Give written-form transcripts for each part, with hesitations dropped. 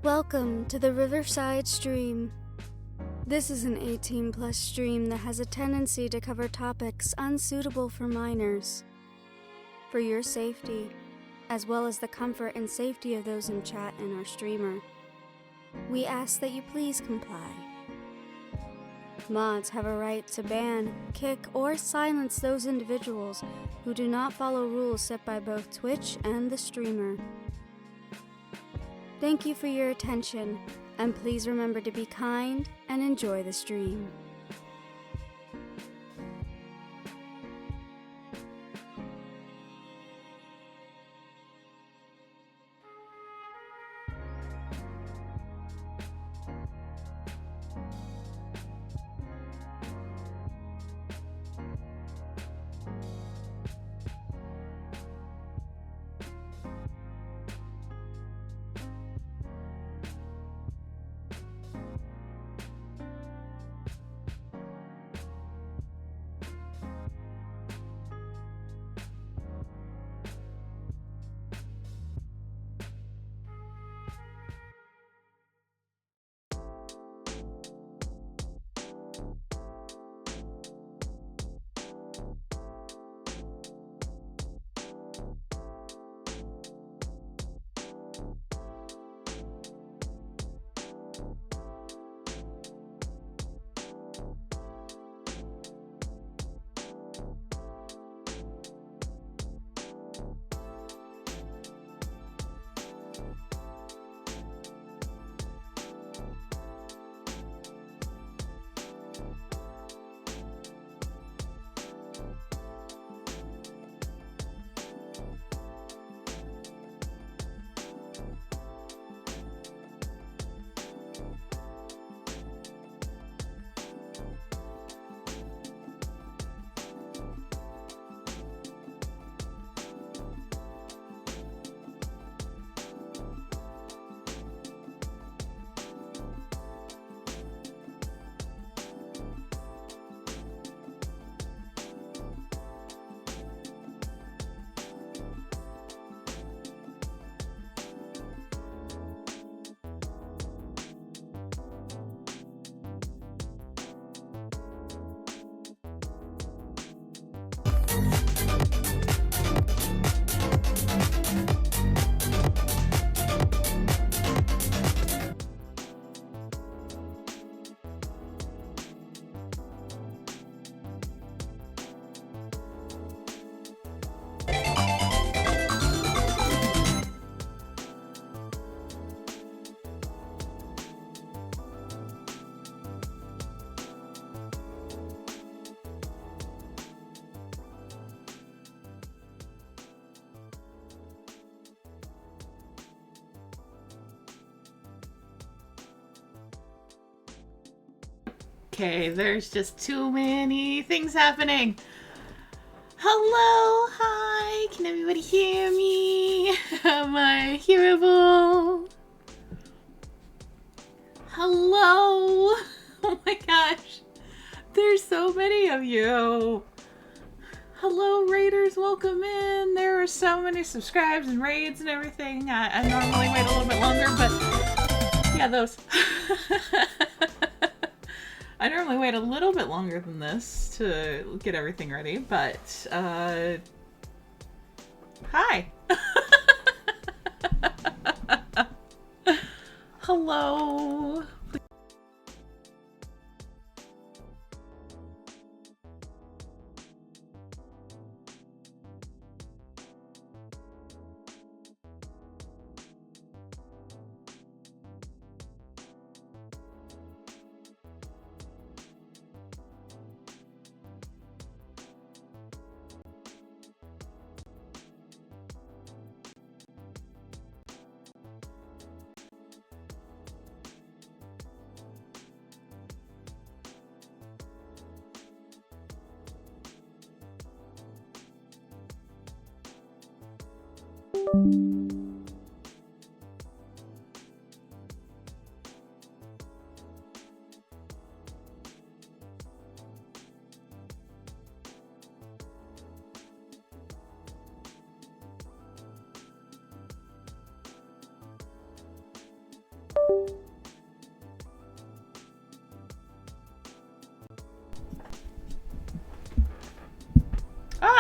Welcome to the Riverside stream. This is an 18+ stream that has a tendency to cover topics unsuitable for minors. For your safety, as well as the comfort and safety of those in chat and our streamer, we ask that you please comply. Mods have a right to ban, kick, or silence those individuals who do not follow rules set by both Twitch and the streamer. Thank you for your attention, and please remember to be kind and enjoy the stream. Okay, there's just too many things happening. Hello, hi, can everybody hear me? Am I hearable? Hello, oh my gosh, there's so many of you. Hello, raiders, welcome in. There are so many subscribes and raids and everything. I normally wait a little bit longer, but yeah, those. I normally wait a little bit longer than this to get everything ready, but, hi! Hello!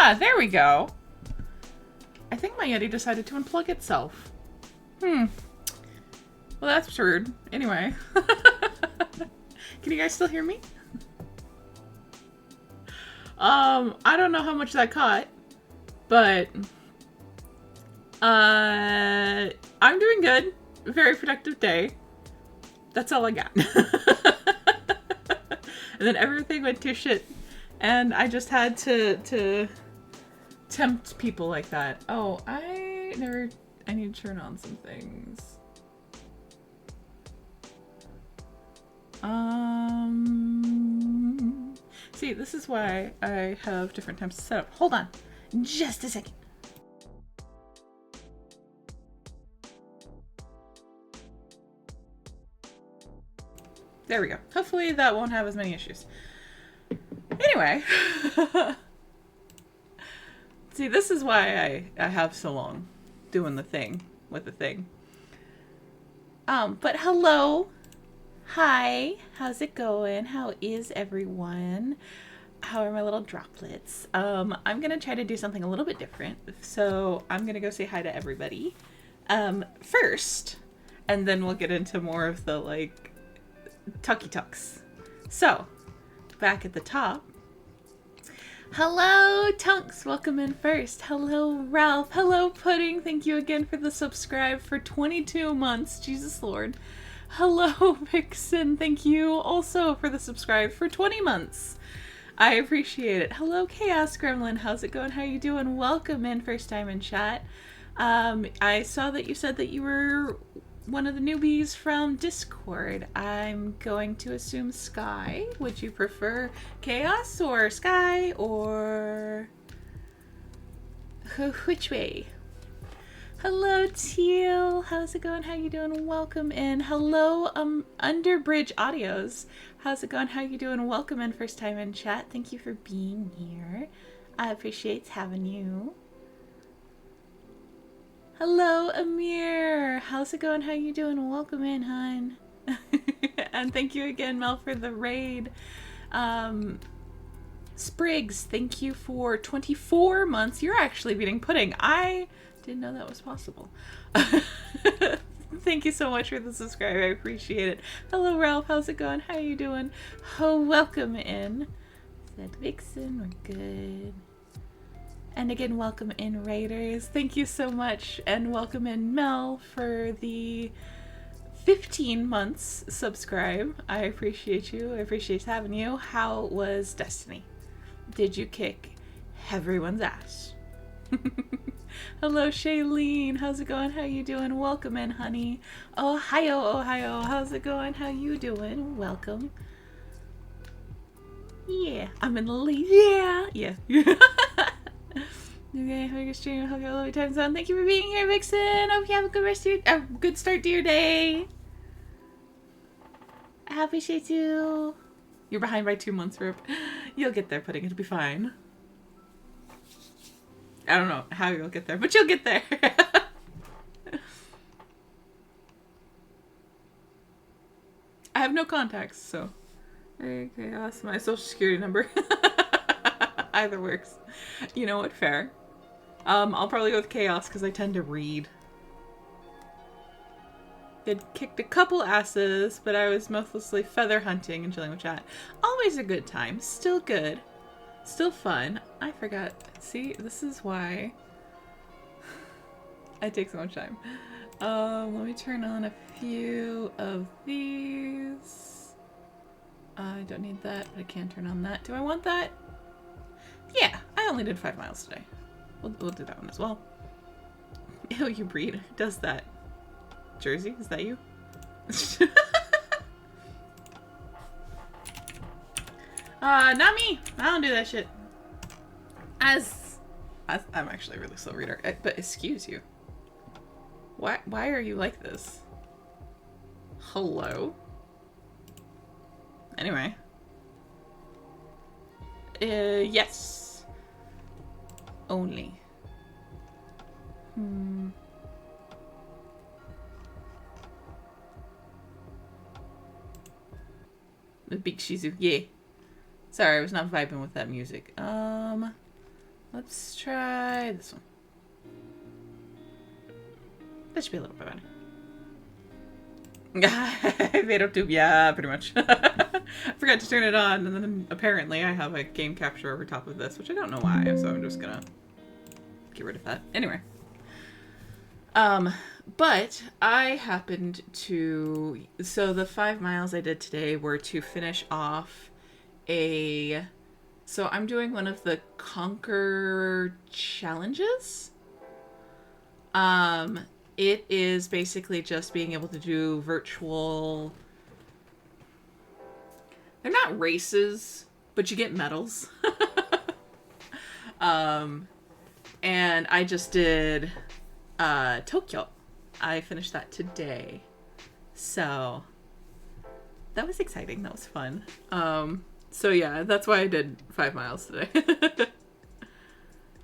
Ah, there we go. I think my Yeti decided to unplug itself. Well, that's rude. Anyway. Can you guys still hear me? I don't know how much that caught, but I'm doing good. Very productive day. That's all I got. And then everything went to shit. And I just had to tempt people like that. Oh, I need to turn on some things. See, this is why I have different times to set up. Hold on. Just a second. There we go. Hopefully that won't have as many issues. Anyway. See, this is why I have so long doing the thing with the thing. But hello. Hi. How's it going? How is everyone? How are my little droplets? I'm gonna try to do something a little bit different. So I'm gonna go say hi to everybody. First, and then we'll get into more of the like Tucky Tucks. So, back at the top. Hello, Tunks. Welcome in first. Hello, Ralph. Hello, Pudding. Thank you again for the subscribe for 22 months. Jesus Lord. Hello, Vixen. Thank you also for the subscribe for 20 months. I appreciate it. Hello, Chaos Gremlin. How's it going? How you doing? Welcome in first time in chat. I saw that you said that you were one of the newbies from Discord. I'm going to assume Sky. Would you prefer Chaos or Sky or which way? Hello, Teal. How's it going? How you doing? Welcome in. Hello, Underbridge Audios. How's it going? How you doing? Welcome in first time in chat. Thank you for being here. I appreciate having you. Hello, Amir. How's it going? How you doing? Welcome in, hon. And thank you again, Mel, for the raid. Spriggs, thank you for 24 months. You're actually beating Pudding. I didn't know that was possible. Thank you so much for the subscribe. I appreciate it. Hello, Ralph. How's it going? How you doing? Oh, welcome in. Said Vixen. We're good. And again, welcome in, Raiders. Thank you so much. And welcome in, Mel, for the 15 months subscribe. I appreciate you. I appreciate having you. How was Destiny? Did you kick everyone's ass? Hello, Shailene. How's it going? How you doing? Welcome in, honey. Ohio, Ohio. How's it going? How you doing? Welcome. Yeah, I'm in the lead. Yeah. Okay, how you stream? Hope you have a lovely time zone. Thank you for being here, Vixen. Hope you have a good rest of your good start to your day. I appreciate you. You're behind by 2 months, Rip. You'll get there, Pudding. It'll be fine. I don't know how you'll get there, but you'll get there. I have no contacts, so. Okay, awesome. My social security number. Either works. You know what? Fair. I'll probably go with Chaos because I tend to read. Did kicked a couple asses, but I was mostly feather hunting and chilling with chat. Always a good time. Still good. Still fun. I forgot. See, this is why I take so much time. Let me turn on a few of these. I don't need that, but I can turn on that. Do I want that? Yeah, I only did 5 miles today. We'll do that one as well. Ew, you breed. Who does that? Jersey? Is that you? Not me. I don't do that shit. I'm actually a really slow reader. But excuse you. Why are you like this? Hello? Anyway. Yes. Only. The big Shezu. Yeah. Sorry, I was not vibing with that music. Let's try this one. That should be a little bit better. They don't do, yeah, pretty much. I forgot to turn it on, and then apparently I have a game capture over top of this, which I don't know why, so I'm just gonna get rid of that. Anyway. But I happened to, so the 5 miles I did today were to finish off so I'm doing one of the Conquer challenges. It is basically just being able to do virtual, they're not races, but you get medals. And I just did Tokyo. I finished that today. So that was exciting. That was fun. So yeah, that's why I did 5 miles today.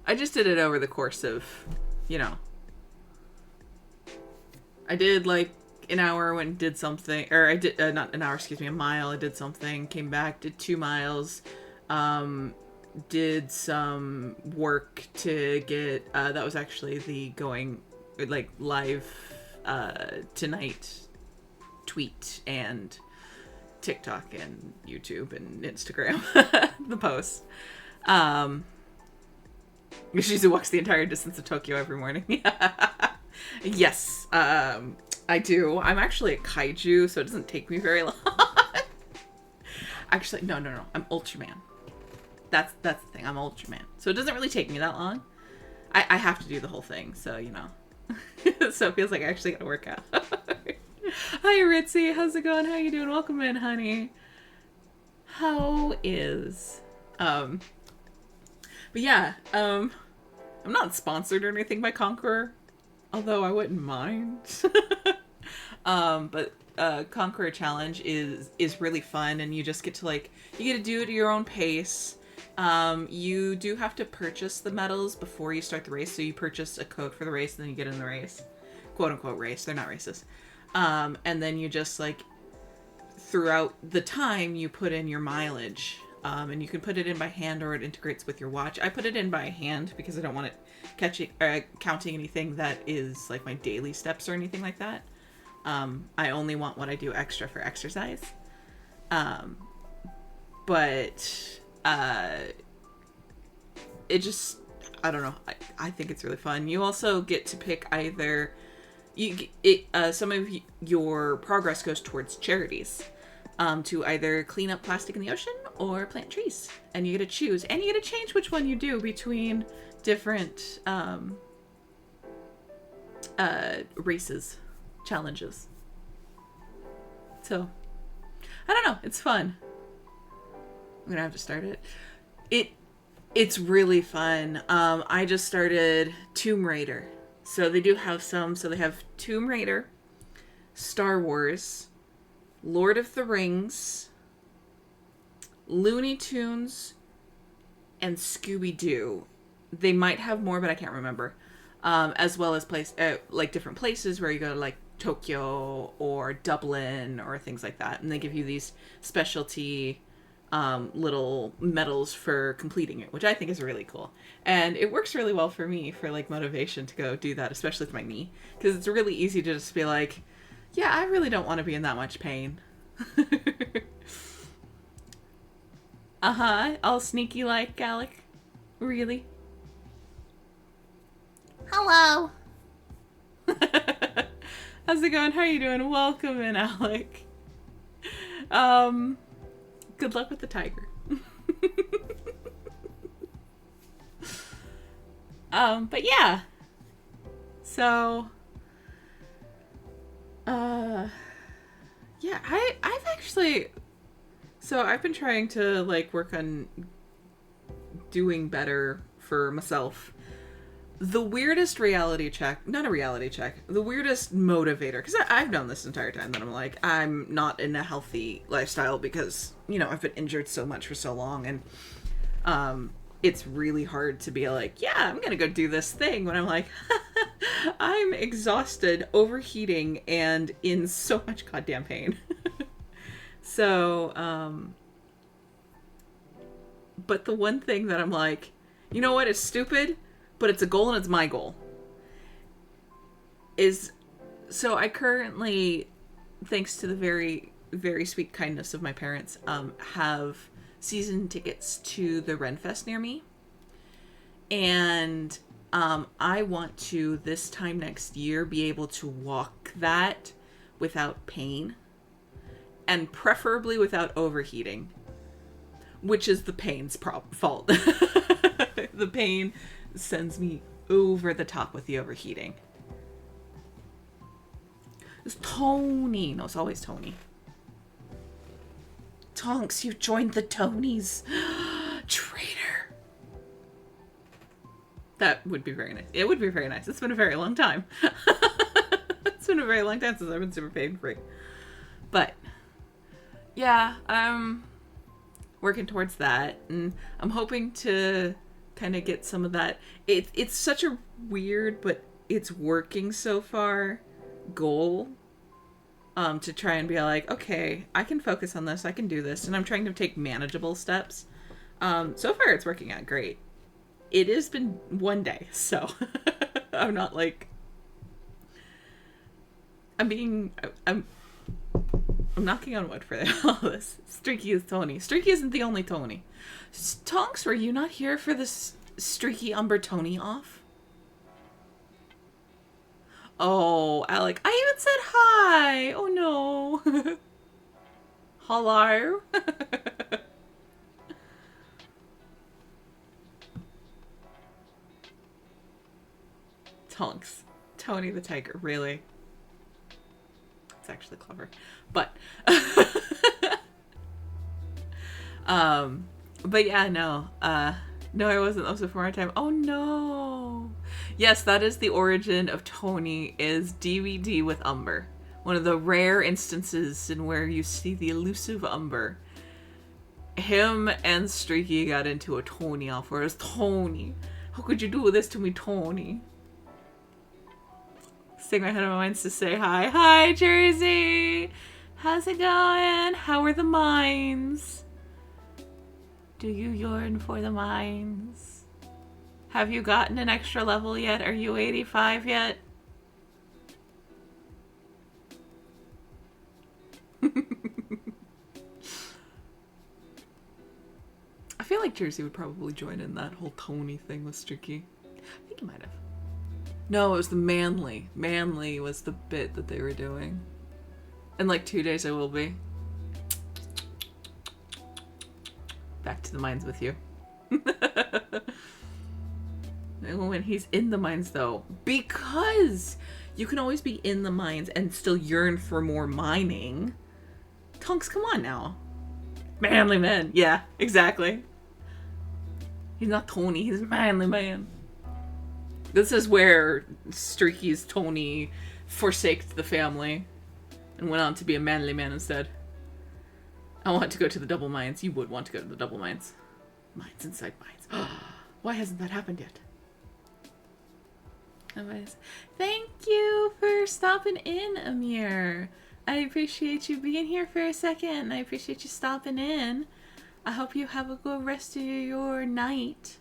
I just did it over the course of, you know, I did like an hour when did something, or I did, not an hour, excuse me, a mile. I did something, came back, did 2 miles, did some work to get, that was actually the going, like, live, tonight tweet and TikTok and YouTube and Instagram, the post. Shezu walks the entire distance of Tokyo every morning. Yes, I do. I'm actually a kaiju, so it doesn't take me very long. Actually, no. I'm Ultraman. That's the thing. I'm Ultraman. So it doesn't really take me that long. I have to do the whole thing, so, you know. So it feels like I actually gotta work out. Hi, Ritzy. How's it going? How you doing? Welcome in, honey. How is... But yeah, I'm not sponsored or anything by Conqueror, although I wouldn't mind. But Conqueror Challenge is really fun, and you just get to, like, you get to do it at your own pace. You do have to purchase the medals before you start the race, so you purchase a code for the race, and then you get in the race. Quote unquote race, they're not races. And then you just, like, throughout the time, you put in your mileage. And you can put it in by hand, or it integrates with your watch. I put it in by hand because I don't want it counting anything that is like my daily steps or anything like that. I only want what I do extra for exercise. But it just, I don't know. I think it's really fun. You also get to pick either some of your progress goes towards charities. To either clean up plastic in the ocean or plant trees. And you get to choose. And you get to change which one you do between different races, challenges. So, I don't know. It's fun. I'm going to have to start it. It's really fun. I just started Tomb Raider. So they do have some. So they have Tomb Raider, Star Wars, Lord of the Rings, Looney Tunes, and Scooby-Doo. They might have more, but I can't remember. As well as like different places where you go to, like, Tokyo or Dublin or things like that. And they give you these specialty little medals for completing it, which I think is really cool. And it works really well for me for, like, motivation to go do that, especially with my knee. Because it's really easy to just be like, yeah, I really don't want to be in that much pain. All sneaky like, Alec. Really? Hello. How's it going? How are you doing? Welcome in, Alec. Good luck with the tiger. But yeah. So... yeah, I've actually, so I've been trying to, like, work on doing better for myself. The weirdest reality check, not a reality check, the weirdest motivator, because I've known this entire time that I'm like, I'm not in a healthy lifestyle because, you know, I've been injured so much for so long, and, it's really hard to be like, yeah, I'm gonna go do this thing when I'm like, I'm exhausted, overheating, and in so much goddamn pain. So, but the one thing that I'm like, You know what? It's stupid, but it's a goal and it's my goal. So I currently, thanks to the very, very sweet kindness of my parents, have season tickets to the Renfest near me. And I want to, this time next year, be able to walk that without pain. And preferably without overheating. Which is the pain's fault. The pain sends me over the top with the overheating. It's Tony. No, it's always Tony. Tonks, you joined the Tonys. Traitor. That would be very nice. It would be very nice. It's been a very long time. It's been a very long time since I've been super pain free. But, yeah, I'm working towards that. And I'm hoping to kind of get some of that. It's such a weird, but it's working so far, goal. To try and be like, okay, I can focus on this. I can do this. And I'm trying to take manageable steps. So far, it's working out great. It has been one day, so I'm not like... I'm knocking on wood for all this. Streaky is Tony. Streaky isn't the only Tony. Tonks, were you not here for this Streaky Umber Tony off? Oh, Alec, I even said hi. Oh no. Hello. Tonks. Tony the Tiger, really. It's actually clever. But but yeah, no. No, I wasn't. That was before my time. Oh no. Yes, that is the origin of Tony, is DVD with Umber. One of the rare instances in where you see the elusive Umber. Him and Streaky got into a Tony off, whereas Tony, how could you do this to me, Tony? Stick my head in my minds to say hi. Hi, Jersey! How's it going? How are the mines? Do you yearn for the mines? Have you gotten an extra level yet? Are you 85 yet? I feel like Jersey would probably join in that whole Tony thing with Streaky. I think he might have. No, it was the Manly. Manly was the bit that they were doing. In like 2 days I will be. Back to the mines with you. When he's in the mines though, because you can always be in the mines and still yearn for more mining. Tonks, come on now. Manly man. Yeah, exactly. He's not Tony, he's a manly man. This is where Streaky's Tony forsaked the family and went on to be a manly man instead. I want to go to the double mines. You would want to go to the double mines. Mines inside mines. Why hasn't that happened yet? Anyways, thank you for stopping in, Amir. I appreciate you being here for a second. I appreciate you stopping in. I hope you have a good rest of your night.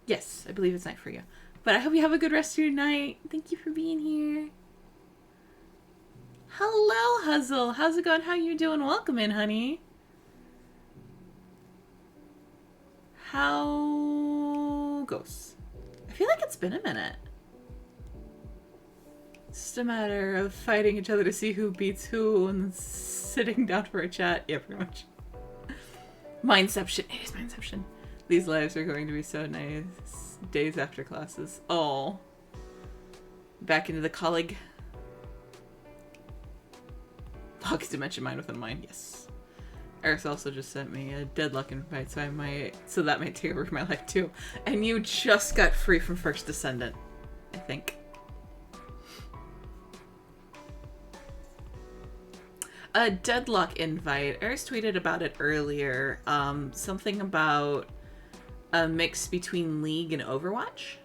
Yes, I believe it's night for you. But I hope you have a good rest of your night. Thank you for being here. Hello, Huzzle. How's it going? How you doing? Welcome in, honey. How goes? I feel like it's been a minute. It's just a matter of fighting each other to see who beats who and sitting down for a chat. Yeah, pretty much. Mindception. It is Mindception. These lives are going to be so nice. Days after classes. Oh. Back into the colleague. Pockets Dimension Mind within mine. Yes. Eris also just sent me a deadlock invite, so that might take over my life too. And you just got free from First Descendant, I think. A deadlock invite. Eris tweeted about it earlier. Something about a mix between League and Overwatch,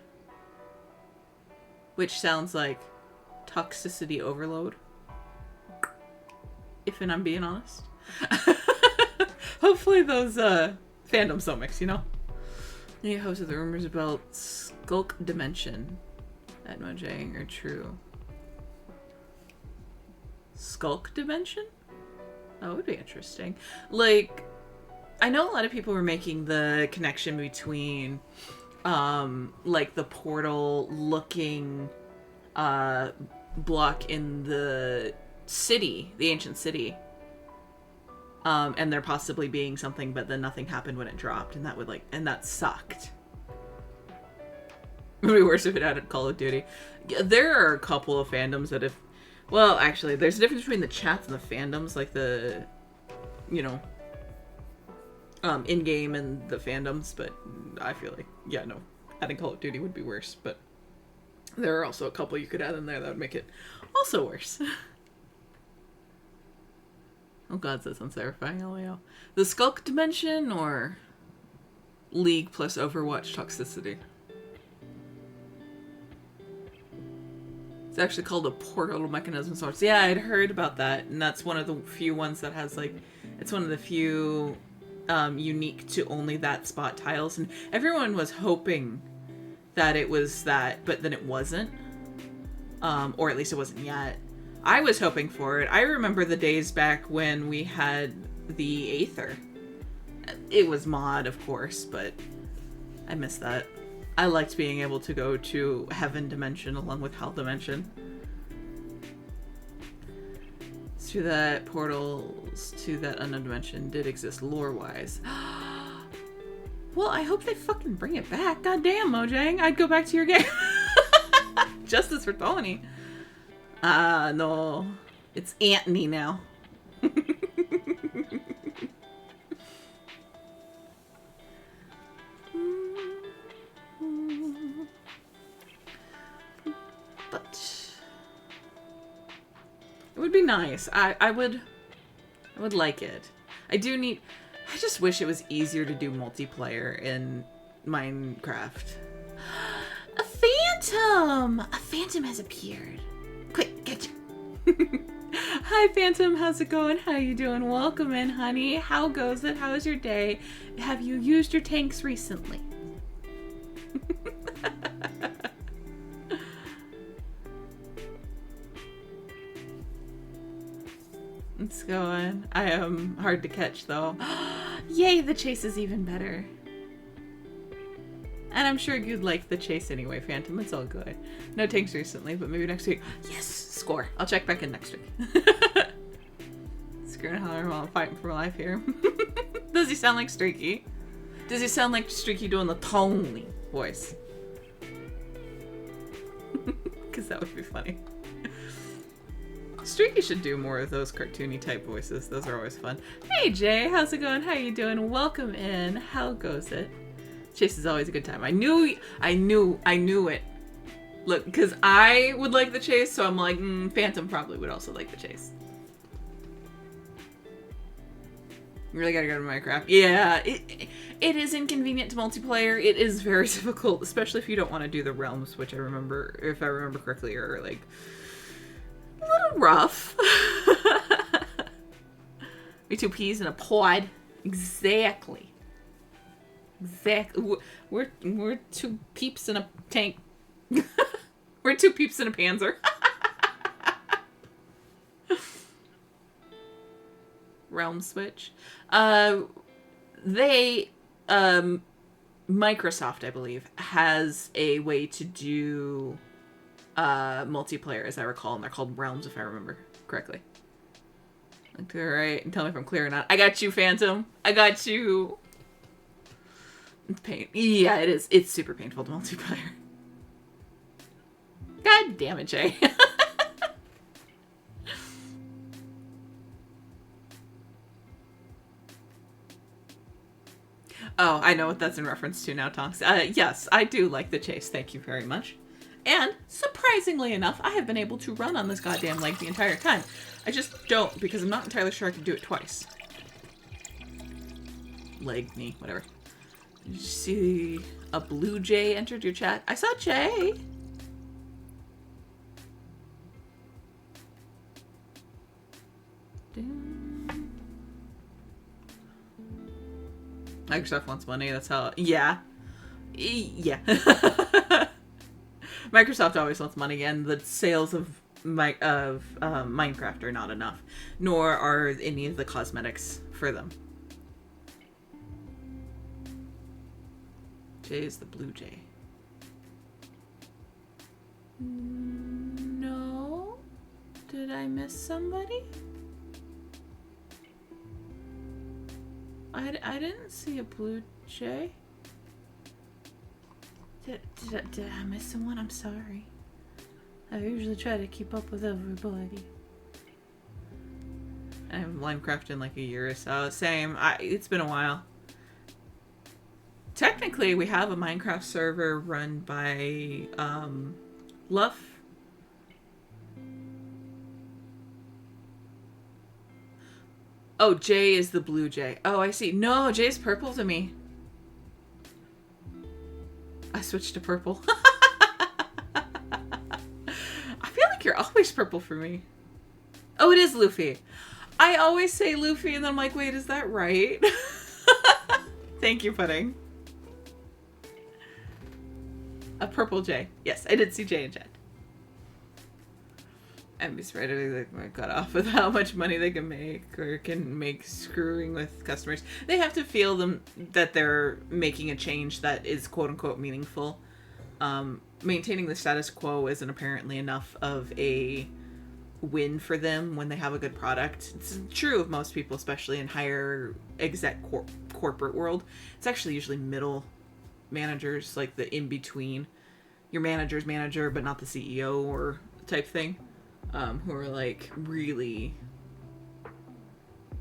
which sounds like toxicity overload. If I'm being honest. Hopefully those fandoms don't mix, you know? Any host of the rumors about Skulk Dimension at Mojang are true. Skulk Dimension? That would be interesting. Like, I know a lot of people were making the connection between, like, the portal looking block in the city, the ancient city. And there possibly being something, but then nothing happened when it dropped, and that would, like, and that sucked. It would be worse if it added Call of Duty. Yeah, there are a couple of fandoms that if... Well, actually, there's a difference between the chats and the fandoms, like the, you know, in-game and the fandoms, but I feel like, yeah, no, adding Call of Duty would be worse, but there are also a couple you could add in there that would make it also worse. Oh god, that sounds terrifying, LOL. The Skulk Dimension or League plus Overwatch toxicity? It's actually called a portal mechanism source. Yeah, I'd heard about that, and that's one of the few ones that has, like, it's one of the few unique to only that spot tiles, and everyone was hoping that it was that, but then it wasn't. Or at least it wasn't yet. I was hoping for it. I remember the days back when we had the Aether. It was mod, of course, but I miss that. I liked being able to go to Heaven Dimension along with Hell Dimension. To that portals to that unknown dimension did exist lore-wise. Well, I hope they fucking bring it back. God damn, Mojang. I'd go back to your game. Justice for Tony. No. It's Anthony now. But it would be nice. I would like it. I just wish it was easier to do multiplayer in Minecraft. A phantom! A phantom has appeared. Quick, get you. Hi, Phantom. How's it going? How you doing? Welcome in, honey. How goes it? How's your day? Have you used your tanks recently? It's going. I am hard to catch, though. Yay, the chase is even better. And I'm sure you'd like the chase anyway, Phantom. It's all good. No tanks recently, but maybe next week. Yes, score. I'll check back in next week. Screwing holler while I'm fighting for life here. Does he sound like Streaky? Does he sound like Streaky doing the Tony voice? Because that would be funny. Streaky should do more of those cartoony type voices. Those are always fun. Hey Jay, how's it going? How you doing? Welcome in. How goes it? Chase is always a good time. I knew it. Look, because I would like the chase, so I'm like, Phantom probably would also like the chase. You really gotta go to Minecraft. Yeah, it is inconvenient to multiplayer. It is very difficult, especially if you don't want to do the realms, which I remember, if I remember correctly, are like a little rough. Me two peas in a pod. Exactly. Exactly. We're two peeps in a tank. We're two peeps in a panzer. Realm switch. Microsoft, I believe, has a way to do multiplayer, as I recall, and they're called Realms, if I remember correctly. Okay, right. And tell me if I'm clear or not. I got you, Phantom. I got you. It's pain. Yeah, it is. It's super painful to multiplayer. God damn it, Jay. Oh, I know what that's in reference to now, Tonks. Yes, I do like the chase. Thank you very much. And, surprisingly enough, I have been able to run on this goddamn leg the entire time. I just don't, because I'm not entirely sure I can do it twice. Leg, knee, whatever. Did you see a blue jay entered your chat? I saw Jay! Microsoft wants money, that's how... Yeah. Yeah. Microsoft always wants money, and the sales of Minecraft are not enough, nor are any of the cosmetics for them. Jay is the blue jay. No? Did I miss somebody? I didn't see a blue jay. Did I miss someone? I'm sorry. I usually try to keep up with everybody. I haven't Minecraft in like a year or so. Same. It's been a while. Technically, we have a Minecraft server run by Luff. Oh, Jay is the blue jay. Oh, I see. No, Jay's purple to me. I switched to purple. I feel like you're always purple for me. Oh, it is Luffy. I always say Luffy and then I'm like, wait, is that right? Thank you, Pudding. A purple J. Yes, I did see J in chat. And be spread got off with how much money they can make or can make screwing with customers. They have to feel that they're making a change that is quote unquote meaningful. Maintaining the status quo isn't apparently enough of a win for them when they have a good product. It's true of most people, especially in higher exec corporate world. It's actually usually middle managers, like the in-between. Your manager's manager, but not the CEO or type thing. Who are like really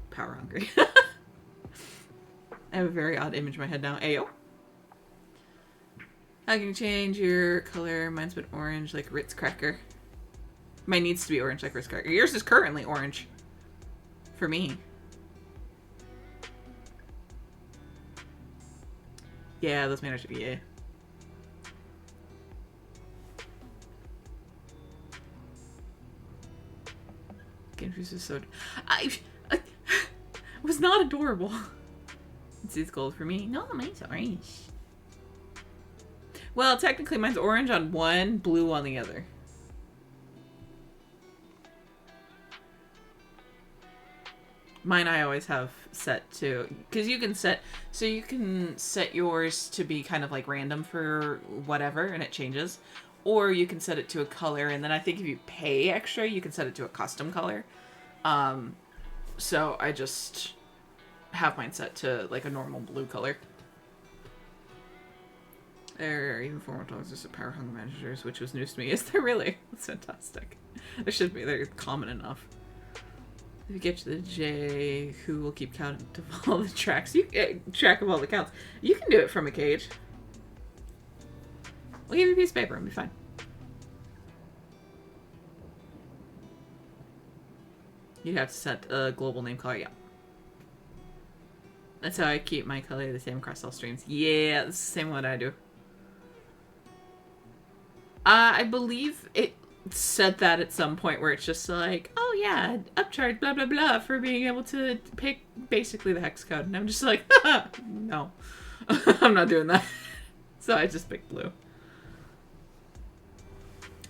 power hungry. I have a very odd image in my head now. Ayo. How can you change your color? Mine's been orange like Ritz cracker. Mine needs to be orange like Ritz cracker. Yours is currently orange. For me. Yeah, those managers, yeah. Confused is so. I was not adorable. It's gold for me. No, mine's orange. Well, technically, mine's orange on one, blue on the other. Mine I always have set to, because you can set, so you can set yours to be kind of like random for whatever, and it changes. Or you can set it to a color, and then I think if you pay extra, you can set it to a custom color. So I just have mine set to like a normal blue color. There are even formal dogs just power hung managers, which was news to me. Is there really? That's fantastic. There should be. They're common enough. If you get to the J, who will keep count of all the tracks? Track of all the counts. You can do it from a cage. We'll give you a piece of paper and be fine. You'd have to set a global name color, yeah. That's how I keep my color the same across all streams. Yeah, that's the same one I do. I believe it said that at some point where it's just like, oh yeah, upcharge, blah, blah, blah, for being able to pick basically the hex code. And I'm just like, no, I'm not doing that. So I just picked blue.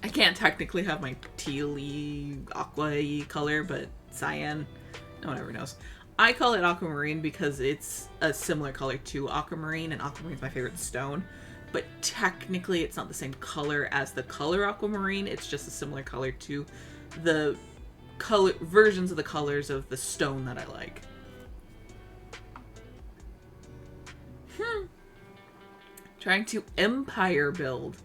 I can't technically have my teal-y, aqua-y color, but cyan, no one ever knows. I call it aquamarine because it's a similar color to aquamarine, and aquamarine's my favorite stone. But technically it's not the same color as the color aquamarine, it's just a similar color to the color versions of the colors of the stone that I like. Trying to empire build.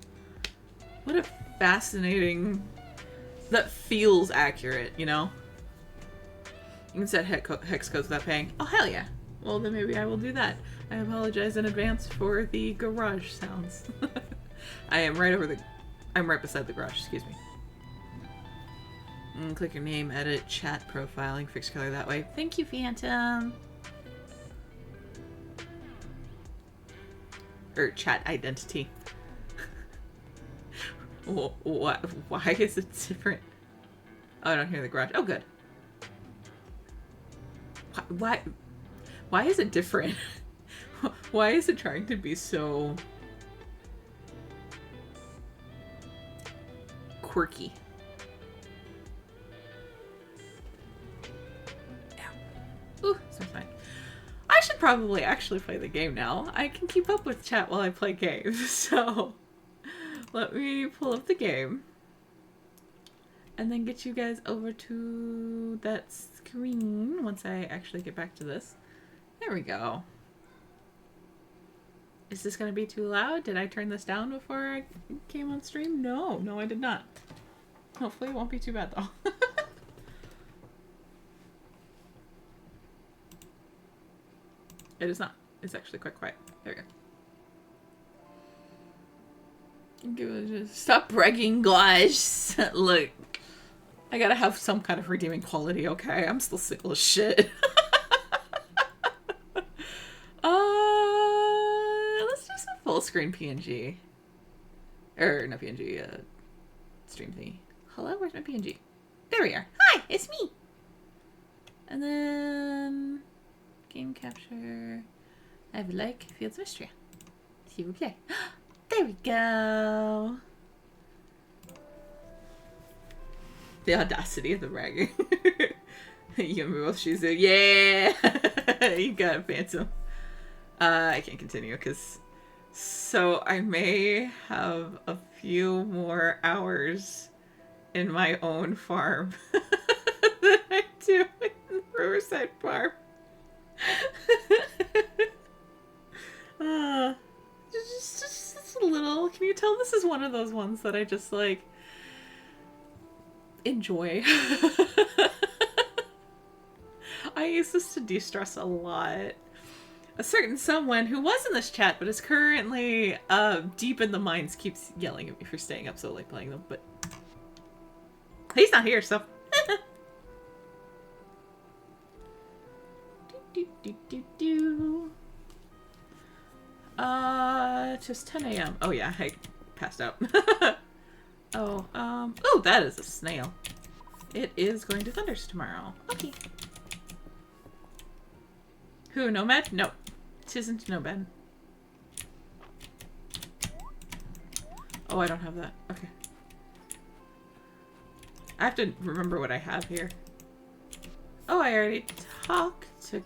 What a fascinating... That feels accurate, you know? You can set hex codes without paying. Oh, hell yeah. Well, then maybe I will do that. I apologize in advance for the garage sounds. I'm right beside the garage, excuse me. Click your name, edit, chat profiling, fix color that way. Thank you, Phantom. Or chat identity. What? Why is it different? Oh, I don't hear the garage. Oh, good. Why is it different? Why is it trying to be so quirky. Yeah. Ooh, so fine. I should probably actually play the game now. I can keep up with chat while I play games, so let me pull up the game and then get you guys over to that screen once I actually get back to this. There we go. Is this going to be too loud? Did I turn this down before I came on stream? No, I did not. Hopefully it won't be too bad though. It is not. It's actually quite quiet. There we go. Stop bragging, guys. Look, I gotta have some kind of redeeming quality, okay? I'm still single as shit. Let's do some full screen PNG. Or, not PNG, stream thingy. Hello, where's my PNG? There we are. Hi, it's me. And then game capture. I would like Fields Mistria. S'il vous plaît. There we go. The audacity of the bragging. You and me both, Shezu. Yeah! You got it, Phantom. I can't continue because... So I may have a few more hours in my own farm than I do in Riverside Farm. Just a little. Can you tell this is one of those ones that I just like enjoy? I use this to de-stress a lot. A certain someone who was in this chat but is currently deep in the mines keeps yelling at me for staying up so late playing them, but he's not here, so just 10 a.m. Oh yeah, I passed out. Oh, that is a snail. It is going to thunders tomorrow. Okay. Who, Nomad? No. It isn't Nomad. Oh, I don't have that. Okay. I have to remember what I have here. Oh, I already talked to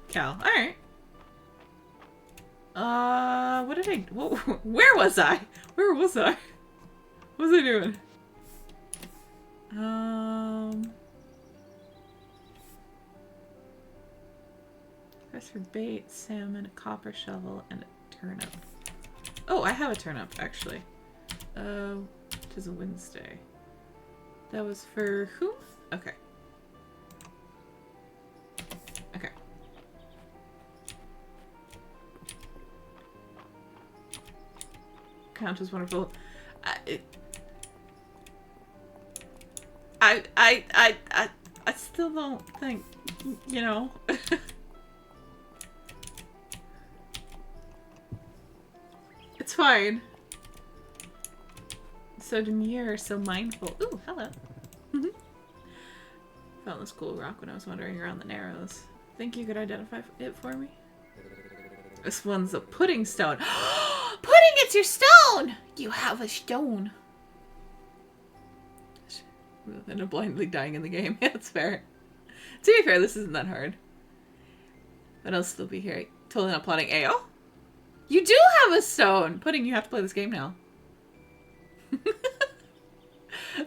Cal. Alright. What did I... Where was I? Where was I? What was I doing? Press for bait, salmon, a copper shovel, and a turnip. Oh, I have a turnip, actually. It is a Wednesday. That was for who? Okay. Okay. Count is wonderful. I still don't think, you know. It's fine. So demure, so mindful. Ooh, hello. Found this cool rock when I was wandering around the Narrows. Think you could identify it for me? This one's a pudding stone. Pudding, it's your stone! You have a stone. And I'm blindly dying in the game. Yeah, that's fair. To be fair, this isn't that hard. But I'll still be here. Totally not plotting AO. You do have a stone! Pudding, you have to play this game now.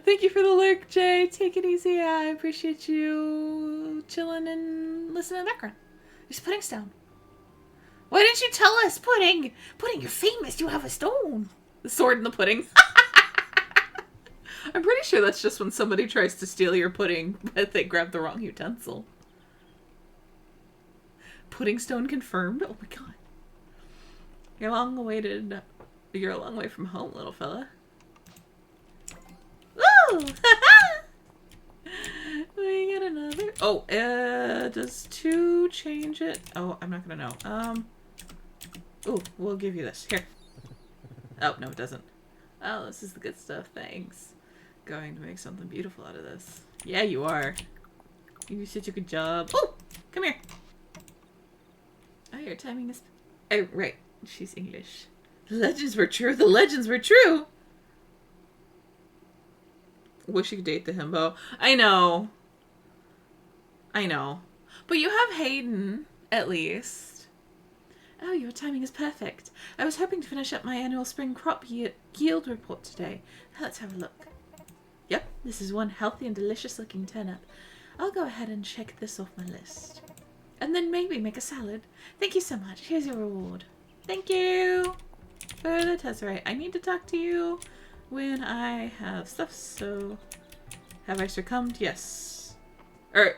Thank you for the lurk, Jay. Take it easy. I appreciate you chilling and listening in the background. There's Pudding stone. Why didn't you tell us, Pudding? Pudding, you're famous. You have a stone. The sword and the pudding. I'm pretty sure that's just when somebody tries to steal your pudding, but they grab the wrong utensil. Pudding stone confirmed? Oh my god. You're a long way from home, little fella. Woo! We got another. Oh, does 2 change it? Oh, I'm not gonna know. Oh, we'll give you this. Here. Oh, no, it doesn't. Oh, this is the good stuff. Thanks. Going to make something beautiful out of this. Yeah, you are. You do such a good job. Oh, come here. Oh, your timing is... Oh, right. She's English. The legends were true. The legends were true. Wish you could date the himbo. I know. But you have Hayden, at least. Oh, your timing is perfect. I was hoping to finish up my annual spring crop yield report today. Let's have a look. Yep, this is one healthy and delicious looking turnip. I'll go ahead and check this off my list. And then maybe make a salad. Thank you so much. Here's your reward. Thank you for the tesseract. I need to talk to you when I have stuff, so... Have I succumbed? Yes. Or,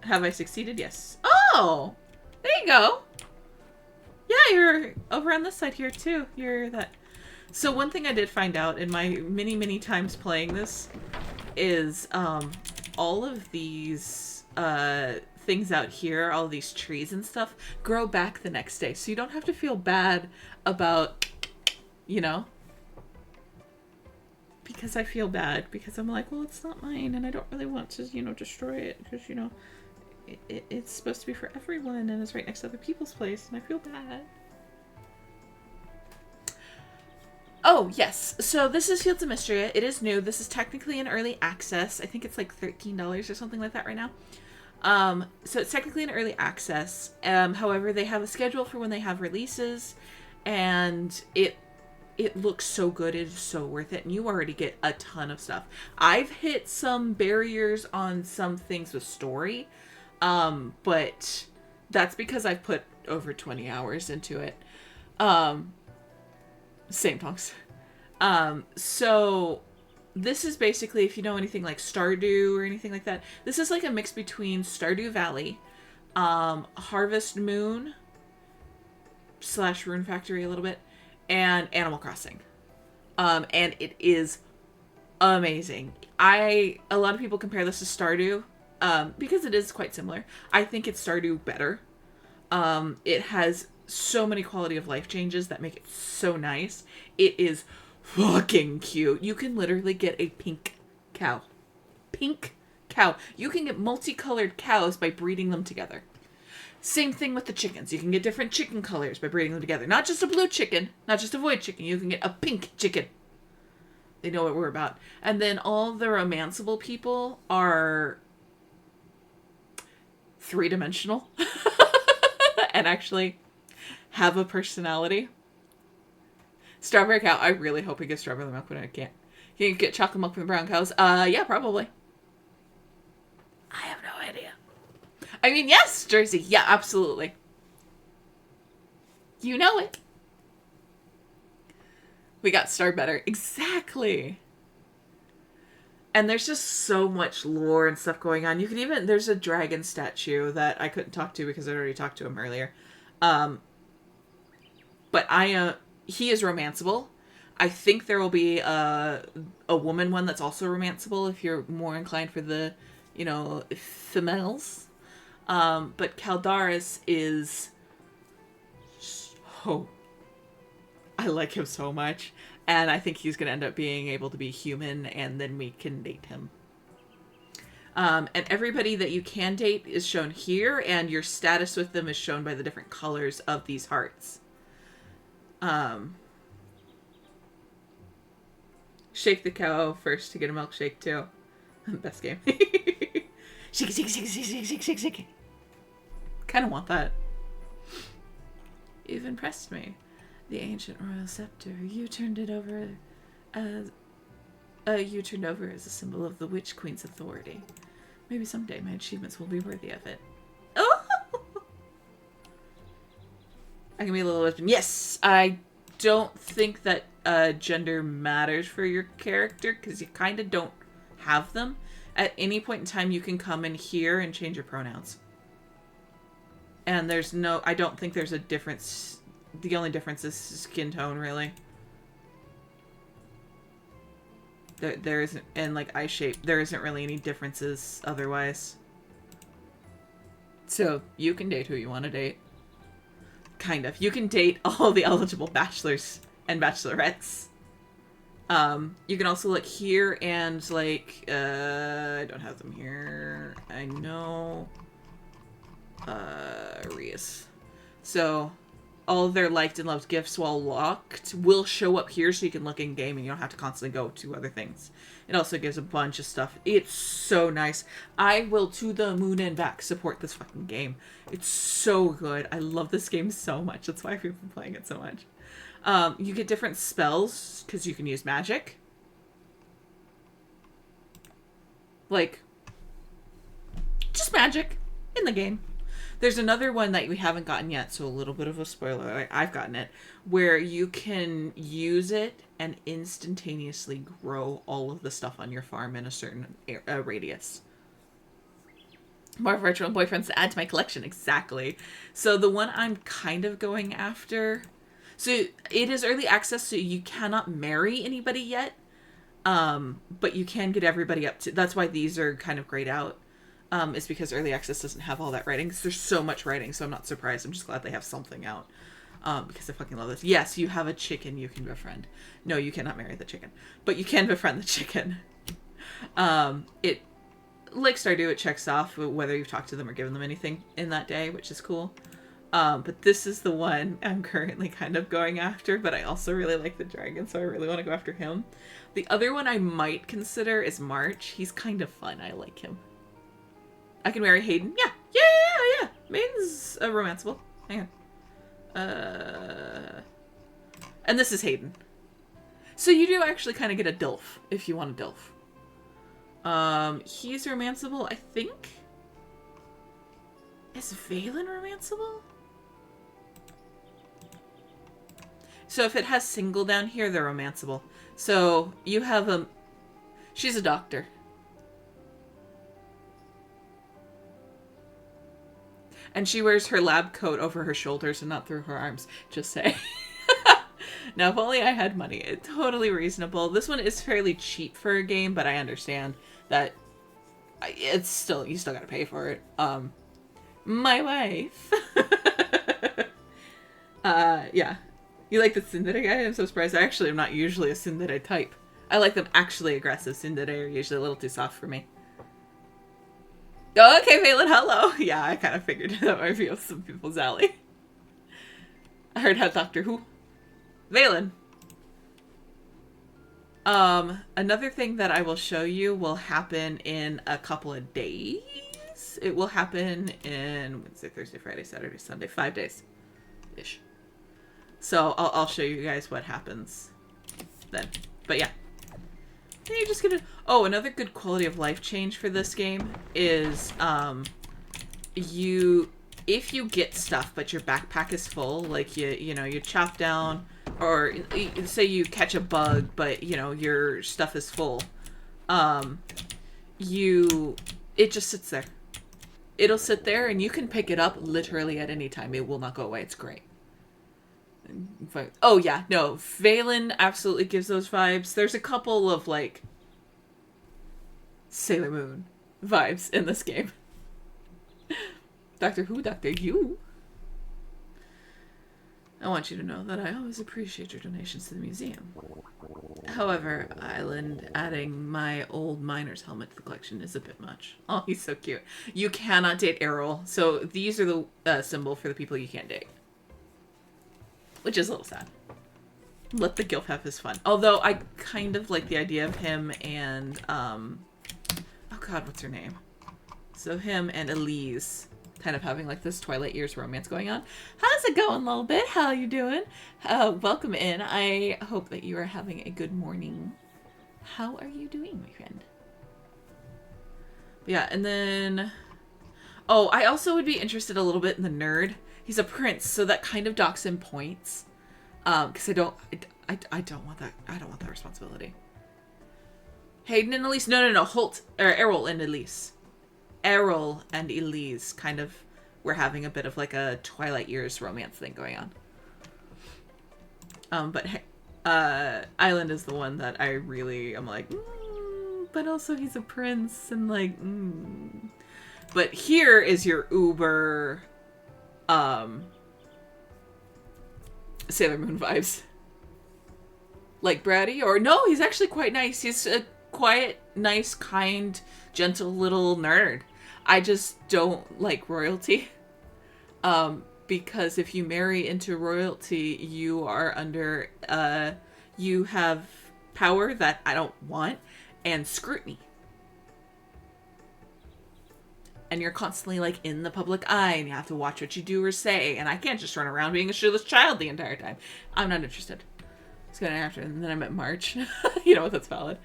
have I succeeded? Yes. Oh! There you go! Yeah, you're over on this side here, too. You're that... So one thing I did find out in my many times playing this is, all of these, things out here, all these trees and stuff, grow back the next day. So you don't have to feel bad about, you know... Because I feel bad, because I'm like, well, it's not mine, and I don't really want to, you know, destroy it, because, you know, it's supposed to be for everyone, and it's right next to other people's place, and I feel bad. Oh, yes, so this is Fields of Mistria. It is new. This is technically in early access. I think it's like $13 or something like that right now. So it's technically in early access. However, they have a schedule for when they have releases, and it looks so good. It is so worth it. And you already get a ton of stuff. I've hit some barriers on some things with story. But that's because I've put over 20 hours into it. Same tongues. So this is basically, if you know anything like Stardew or anything like that, this is like a mix between Stardew Valley, Harvest Moon / Rune Factory a little bit, and Animal Crossing. And it is amazing. A lot of people compare this to Stardew, because it is quite similar. I think it's Stardew better. It has so many quality of life changes that make it so nice. It is fucking cute. You can literally get a pink cow. Pink cow. You can get multicolored cows by breeding them together. Same thing with the chickens. You can get different chicken colors by breeding them together. Not just a blue chicken, not just a void chicken. You can get a pink chicken. They know what we're about. And then all the romanceable people are three-dimensional and actually have a personality. Strawberry cow. I really hope he gets strawberry milk when I can't. Can you get chocolate milk from the brown cows? Yeah, probably. I have no idea. I mean, yes, Jersey. Yeah, absolutely. You know it. We got Starbetter. Exactly. And there's just so much lore and stuff going on. You can even... There's a dragon statue that I couldn't talk to because I already talked to him earlier. But he is romanceable. I think there will be a woman one that's also romanceable if you're more inclined for the, you know, females. But Caldaris is so... I like him so much. And I think he's going to end up being able to be human, and then we can date him. And everybody that you can date is shown here, and your status with them is shown by the different colors of these hearts. Shake the cow first to get a milkshake, too. Best game. Shake it, shake it, shake it, shake it, shake it, shake it, shake it. Kind of want that. You've impressed me. The ancient royal scepter. You turned over as a symbol of the Witch Queen's authority. Maybe someday my achievements will be worthy of it. Oh! I can be a little lesbian. Yes! I don't think that gender matters for your character, because you kind of don't have them. At any point in time, you can come in here and change your pronouns. And there's no... I don't think there's a difference... The only difference is skin tone, really. There isn't, and like eye shape, there isn't really any differences otherwise. So you can date who you want to date. Kind of. You can date all the eligible bachelors and bachelorettes. You can also look here and like, I don't have them here. I know. Rias. So... all of their liked and loved gifts while locked will show up here so you can look in game and you don't have to constantly go to other things. It also gives a bunch of stuff. It's so nice. I will to the moon and back support this fucking game. It's so good. I love this game so much. That's why I've been playing it so much. You get different spells because you can use magic. Like, just magic in the game. There's another one that we haven't gotten yet, so a little bit of a spoiler. I've gotten it, where you can use it and instantaneously grow all of the stuff on your farm in a certain radius. More virtual boyfriends to add to my collection. Exactly. So the one I'm kind of going after... So it is early access, so you cannot marry anybody yet. But you can get everybody up to... That's why these are kind of grayed out. Is because early access doesn't have all that writing. Because there's so much writing, so I'm not surprised. I'm just glad they have something out. Because I fucking love this. Yes, you have a chicken you can befriend. No, you cannot marry the chicken. But you can befriend the chicken. It... Like Stardew, it checks off whether you've talked to them or given them anything in that day, which is cool. But this is the one I'm currently kind of going after, but I also really like the dragon, so I really want to go after him. The other one I might consider is March. He's kind of fun. I like him. I can marry Hayden. Yeah. Maiden's romanceable. Hang on. And this is Hayden. So you do actually kind of get a DILF, if you want a DILF. He's romanceable, I think. Is Valen romanceable? So if it has single down here, they're romanceable. So you have a... She's a doctor. And she wears her lab coat over her shoulders and not through her arms. Just say. Now, if only I had money. It's totally reasonable. This one is fairly cheap for a game, but I understand that it's still... You still gotta pay for it. My wife. Yeah. You like the tsundere guy? I'm so surprised. I actually am not usually a tsundere type. I like them actually aggressive. Tsundere are usually a little too soft for me. Oh, okay, Valen, hello. Yeah, I kind of figured that might be some people's alley. I heard how Doctor Who. Valen. Another thing that I will show you will happen in a couple of days. It will happen in Wednesday, Thursday, Friday, Saturday, Sunday, 5 days-ish. So I'll show you guys what happens then. But yeah. Then you're just gonna... Oh, another good quality of life change for this game is if you get stuff but your backpack is full, like you chop down, or say you catch a bug but your stuff is full, it just sits there. It'll sit there and you can pick it up literally at any time. It will not go away. It's great. Oh yeah, no, Valen absolutely gives those vibes. There's a couple of like Sailor Moon vibes in this game. Doctor Who, Doctor You. I want you to know that I always appreciate your donations to the museum. However, Island adding my old miner's helmet to the collection is a bit much. Oh, he's so cute. You cannot date Errol, so these are the symbol for the people you can't date. Which is a little sad. Let the Gilf have his fun. Although I kind of like the idea of him and, oh god, what's her name? So him and Elise kind of having like this Twilight Years romance going on. How's it going, little bit? How you doing? Welcome in. I hope that you are having a good morning. How are you doing, my friend? But yeah, and then... Oh, I also would be interested a little bit in the nerd. He's a prince, so that kind of docks him points. Because I don't want that. I don't want that responsibility. Hayden and Elise. No. Errol and Elise. Errol and Elise kind of were having a bit of like a Twilight Years romance thing going on. But Island is the one that I really am like, but also he's a prince and like, But here is your uber, Sailor Moon vibes. Like Bratty, or no, he's actually quite nice. He's a quiet, nice, kind, gentle little nerd. I just don't like royalty. because if you marry into royalty, you are under, you have power that I don't want, and scrutiny. And you're constantly, like, in the public eye, and you have to watch what you do or say, and I can't just run around being a shoeless child the entire time. I'm not interested. It's going after, and then I met March. You know what, that's valid.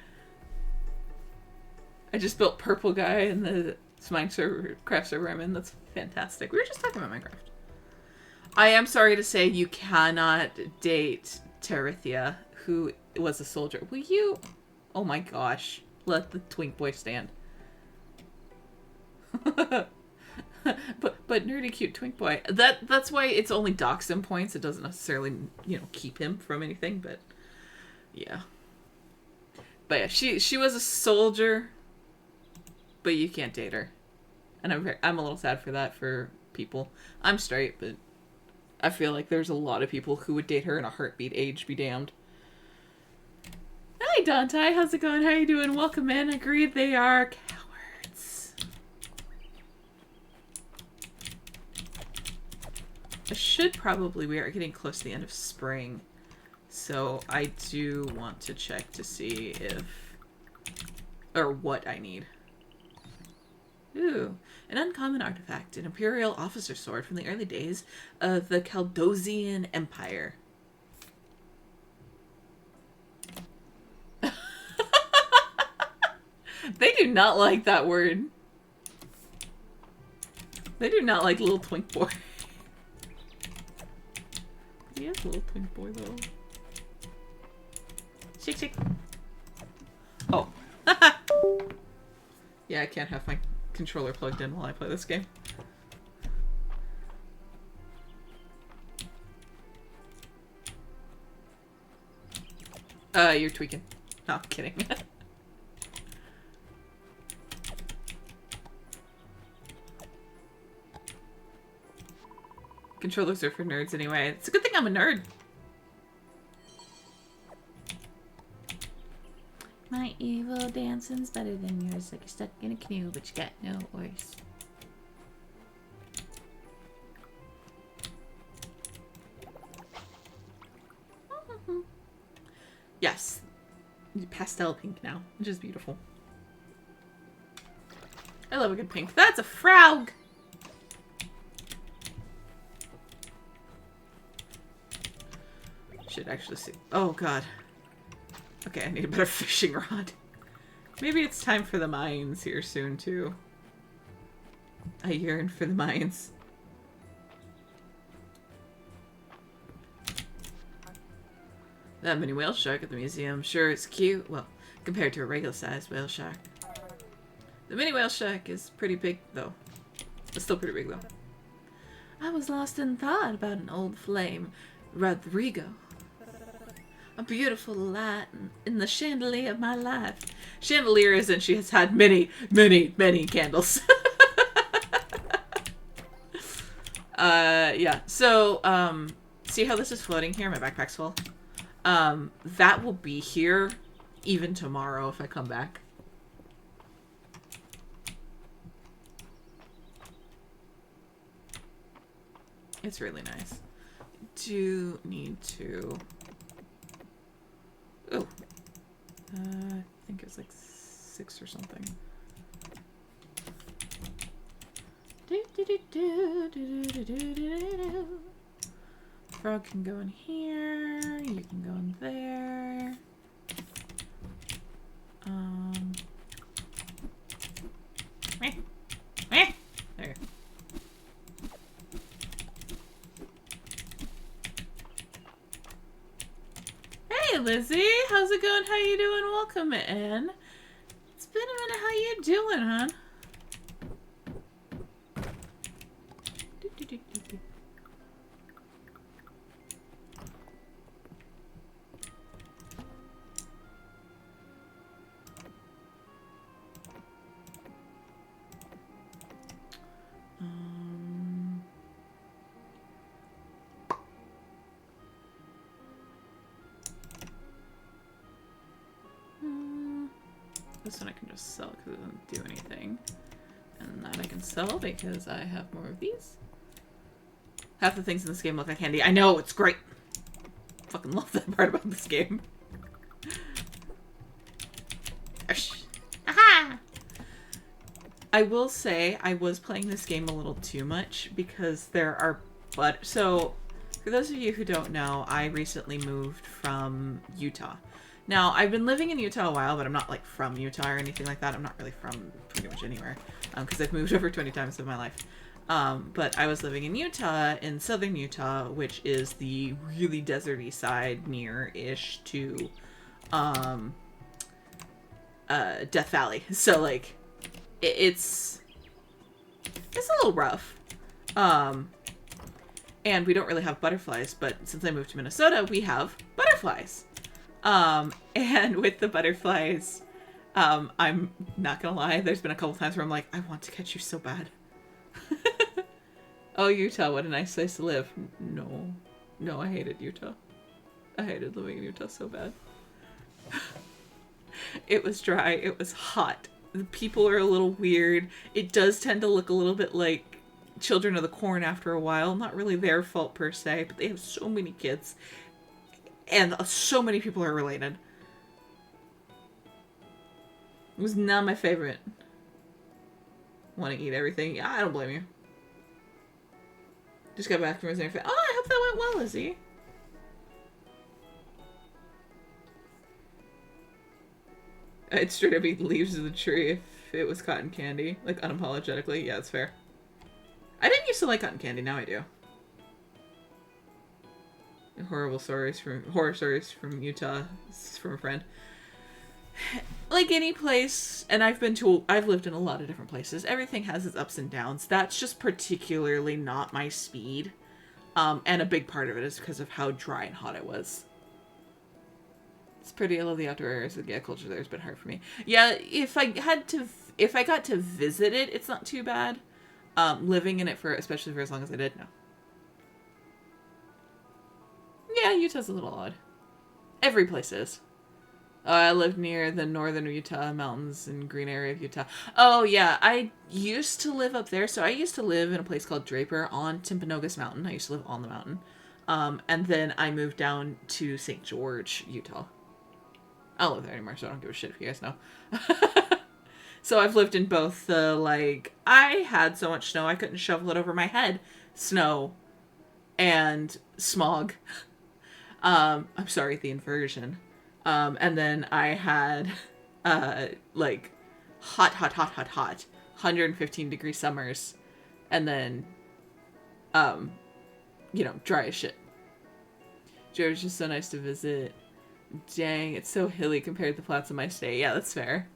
I just built Purple Guy in the Minecraft server I'm in. That's fantastic. We were just talking about Minecraft. I am sorry to say you cannot date Terithia, who was a soldier. Will you? Oh my gosh. Let the twink boy stand. but nerdy cute twink boy. That's why it's only dox him points. It doesn't necessarily, you know, keep him from anything, but yeah. But yeah, she was a soldier, but you can't date her. And I'm a little sad for that for people. I'm straight, but I feel like there's a lot of people who would date her in a heartbeat. Age be damned. Hi Dante, how's it going? How you doing? Welcome in. Agreed, they are cowards. I should probably, we are getting close to the end of spring, so I do want to check to see if, or what I need. Ooh, an uncommon artifact, an Imperial officer sword from the early days of the Caldosian Empire. They do not like that word. They do not like little twink boy. He is a little twink boy though. Shake, shake. Oh. Yeah, I can't have my controller plugged in while I play this game. You're tweaking. No, I'm kidding. Controllers are for nerds anyway. It's a good thing I'm a nerd. My evil dancing's better than yours. Like you're stuck in a canoe, but you got no oars. Yes. Pastel pink now, which is beautiful. I love a good pink. That's a frog! Should actually see. Oh god. Okay, I need a better fishing rod. Maybe it's time for the mines here soon, too. I yearn for the mines. That mini whale shark at the museum. Sure, it's cute. Well, compared to a regular-sized whale shark. The mini whale shark is pretty big, though. It's still pretty big, though. I was lost in thought about an old flame, Rodrigo. A beautiful light in the chandelier of my life. Chandelier isn't, she has had many, many, many candles. Yeah. So, see how this is floating here? My backpack's full. That will be here even tomorrow if I come back. It's really nice. Do need to... Oh. I think it's like 6 or something. Frog can go in here. You can go in there. There. Hey Lizzie, how's it going? How you doing? Welcome in. It's been a minute. How you doing, hon? This one I can just sell because it doesn't do anything. And that I can sell because I have more of these. Half the things in this game look like candy. I know, it's great. Fucking love that part about this game. Aha! I will say I was playing this game a little too much because there are so for those of you who don't know, I recently moved from Utah. Now, I've been living in Utah a while, but I'm not like from Utah or anything like that. I'm not really from pretty much anywhere because I've moved over 20 times in my life. But I was living in Utah, in southern Utah, which is the really deserty side near-ish to Death Valley. So, like, it's a little rough. And we don't really have butterflies, but since I moved to Minnesota, we have butterflies. And with the butterflies, I'm not gonna lie, there's been a couple times where I'm like, I want to catch you so bad. Oh, Utah, what a nice place to live. No, I hated Utah. I hated living in Utah so bad. It was dry, it was hot. The people are a little weird. It does tend to look a little bit like Children of the Corn after a while. Not really their fault per se, but they have so many kids. And so many people are related. It was not my favorite. Want to eat everything? Yeah, I don't blame you. Just got back from his interview. Oh, I hope that went well, Lizzie. I'd straight up eat leaves of the tree if it was cotton candy. Like, unapologetically. Yeah, it's fair. I didn't used to like cotton candy. Now I do. Horror stories from Utah. This is from a friend. Like any place, and I've lived in a lot of different places. Everything has its ups and downs. That's just particularly not my speed. And a big part of it is because of how dry and hot it was. It's pretty. I love the outdoor areas. The culture there is a bit hard for me. Yeah, if I got to visit it, it's not too bad. Living in it especially for as long as I did, no. Yeah, Utah's a little odd. Every place is. I lived near the northern Utah mountains and green area of Utah. Oh, yeah. I used to live up there. So I used to live in a place called Draper on Timpanogos Mountain. I used to live on the mountain. And then I moved down to St. George, Utah. I don't live there anymore, so I don't give a shit if you guys know. So I've lived in both the, like, I had so much snow I couldn't shovel it over my head. Snow and smog. I'm sorry, the inversion. And then I had, like, hot, 115 degree summers. And then, dry as shit. George is so nice to visit. Dang, it's so hilly compared to the flats of my state. Yeah, that's fair.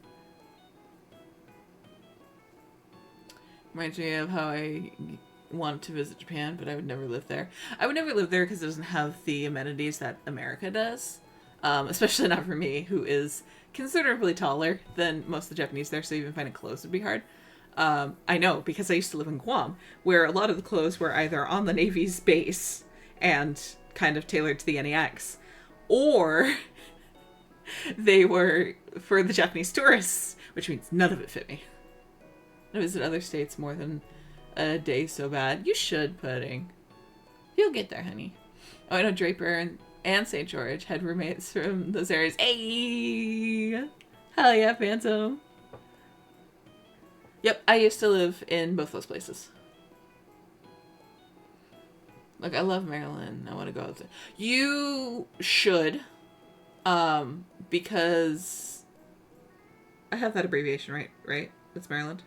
Reminds me of how I want to visit Japan, but I would never live there. I would never live there because it doesn't have the amenities that America does. Especially not for me, who is considerably taller than most of the Japanese there, so even finding clothes would be hard. I know, because I used to live in Guam, where a lot of the clothes were either on the Navy's base and kind of tailored to the NEX, or they were for the Japanese tourists, which means none of it fit me. I visit other states more than a day so bad. You should, Pudding. You'll get there, honey. Oh, I know Draper and St. George had roommates from those areas. Hey! Hell yeah, Phantom. Yep, I used to live in both those places. Like, I love Maryland. I want to go out there. You should. Because I have that abbreviation, right? It's Maryland.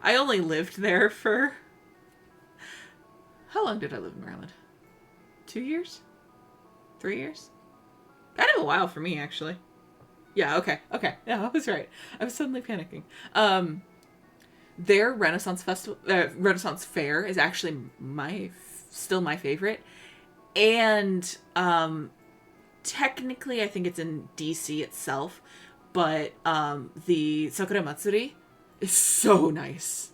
I only lived there for... How long did I live in Maryland? 2 years? 3 years? Kind of a while for me, actually. Yeah, okay. Yeah, I was right. I was suddenly panicking. Their Renaissance Fair is actually still my favorite. And, technically I think it's in DC itself, but, the Sakura Matsuri is so nice.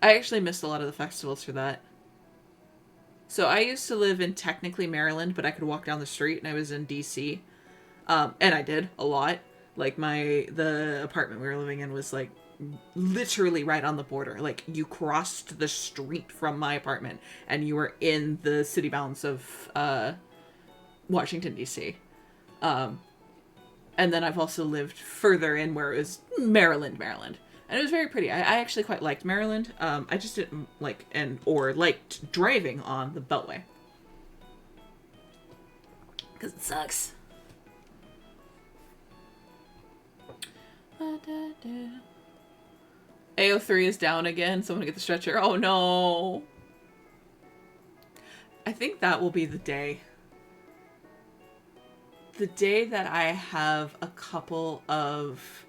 I actually missed a lot of the festivals for that. So I used to live in technically Maryland, but I could walk down the street and I was in DC. And I did a lot. Like the apartment we were living in was like literally right on the border. Like, you crossed the street from my apartment and you were in the city bounds of Washington, D.C. And then I've also lived further in where it was Maryland. And it was very pretty. I actually quite liked Maryland. I just didn't like liked driving on the Beltway. Because it sucks. AO3 is down again. Someone get the stretcher. Oh no. I think that will be the day. The day that I have a couple of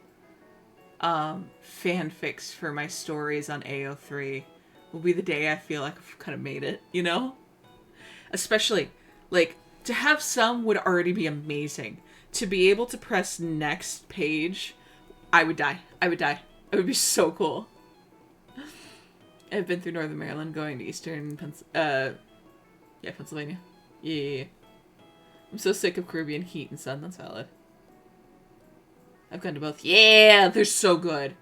fanfics for my stories on AO3 will be the day I feel like I've kind of made it, you know? Especially, like, to have some would already be amazing. To be able to press next page, I would die. It would be so cool. I've been through Northern Maryland, going to Eastern Pennsylvania. Yeah. I'm so sick of Caribbean heat and sun. That's valid. I've gone to both. Yeah, they're so good.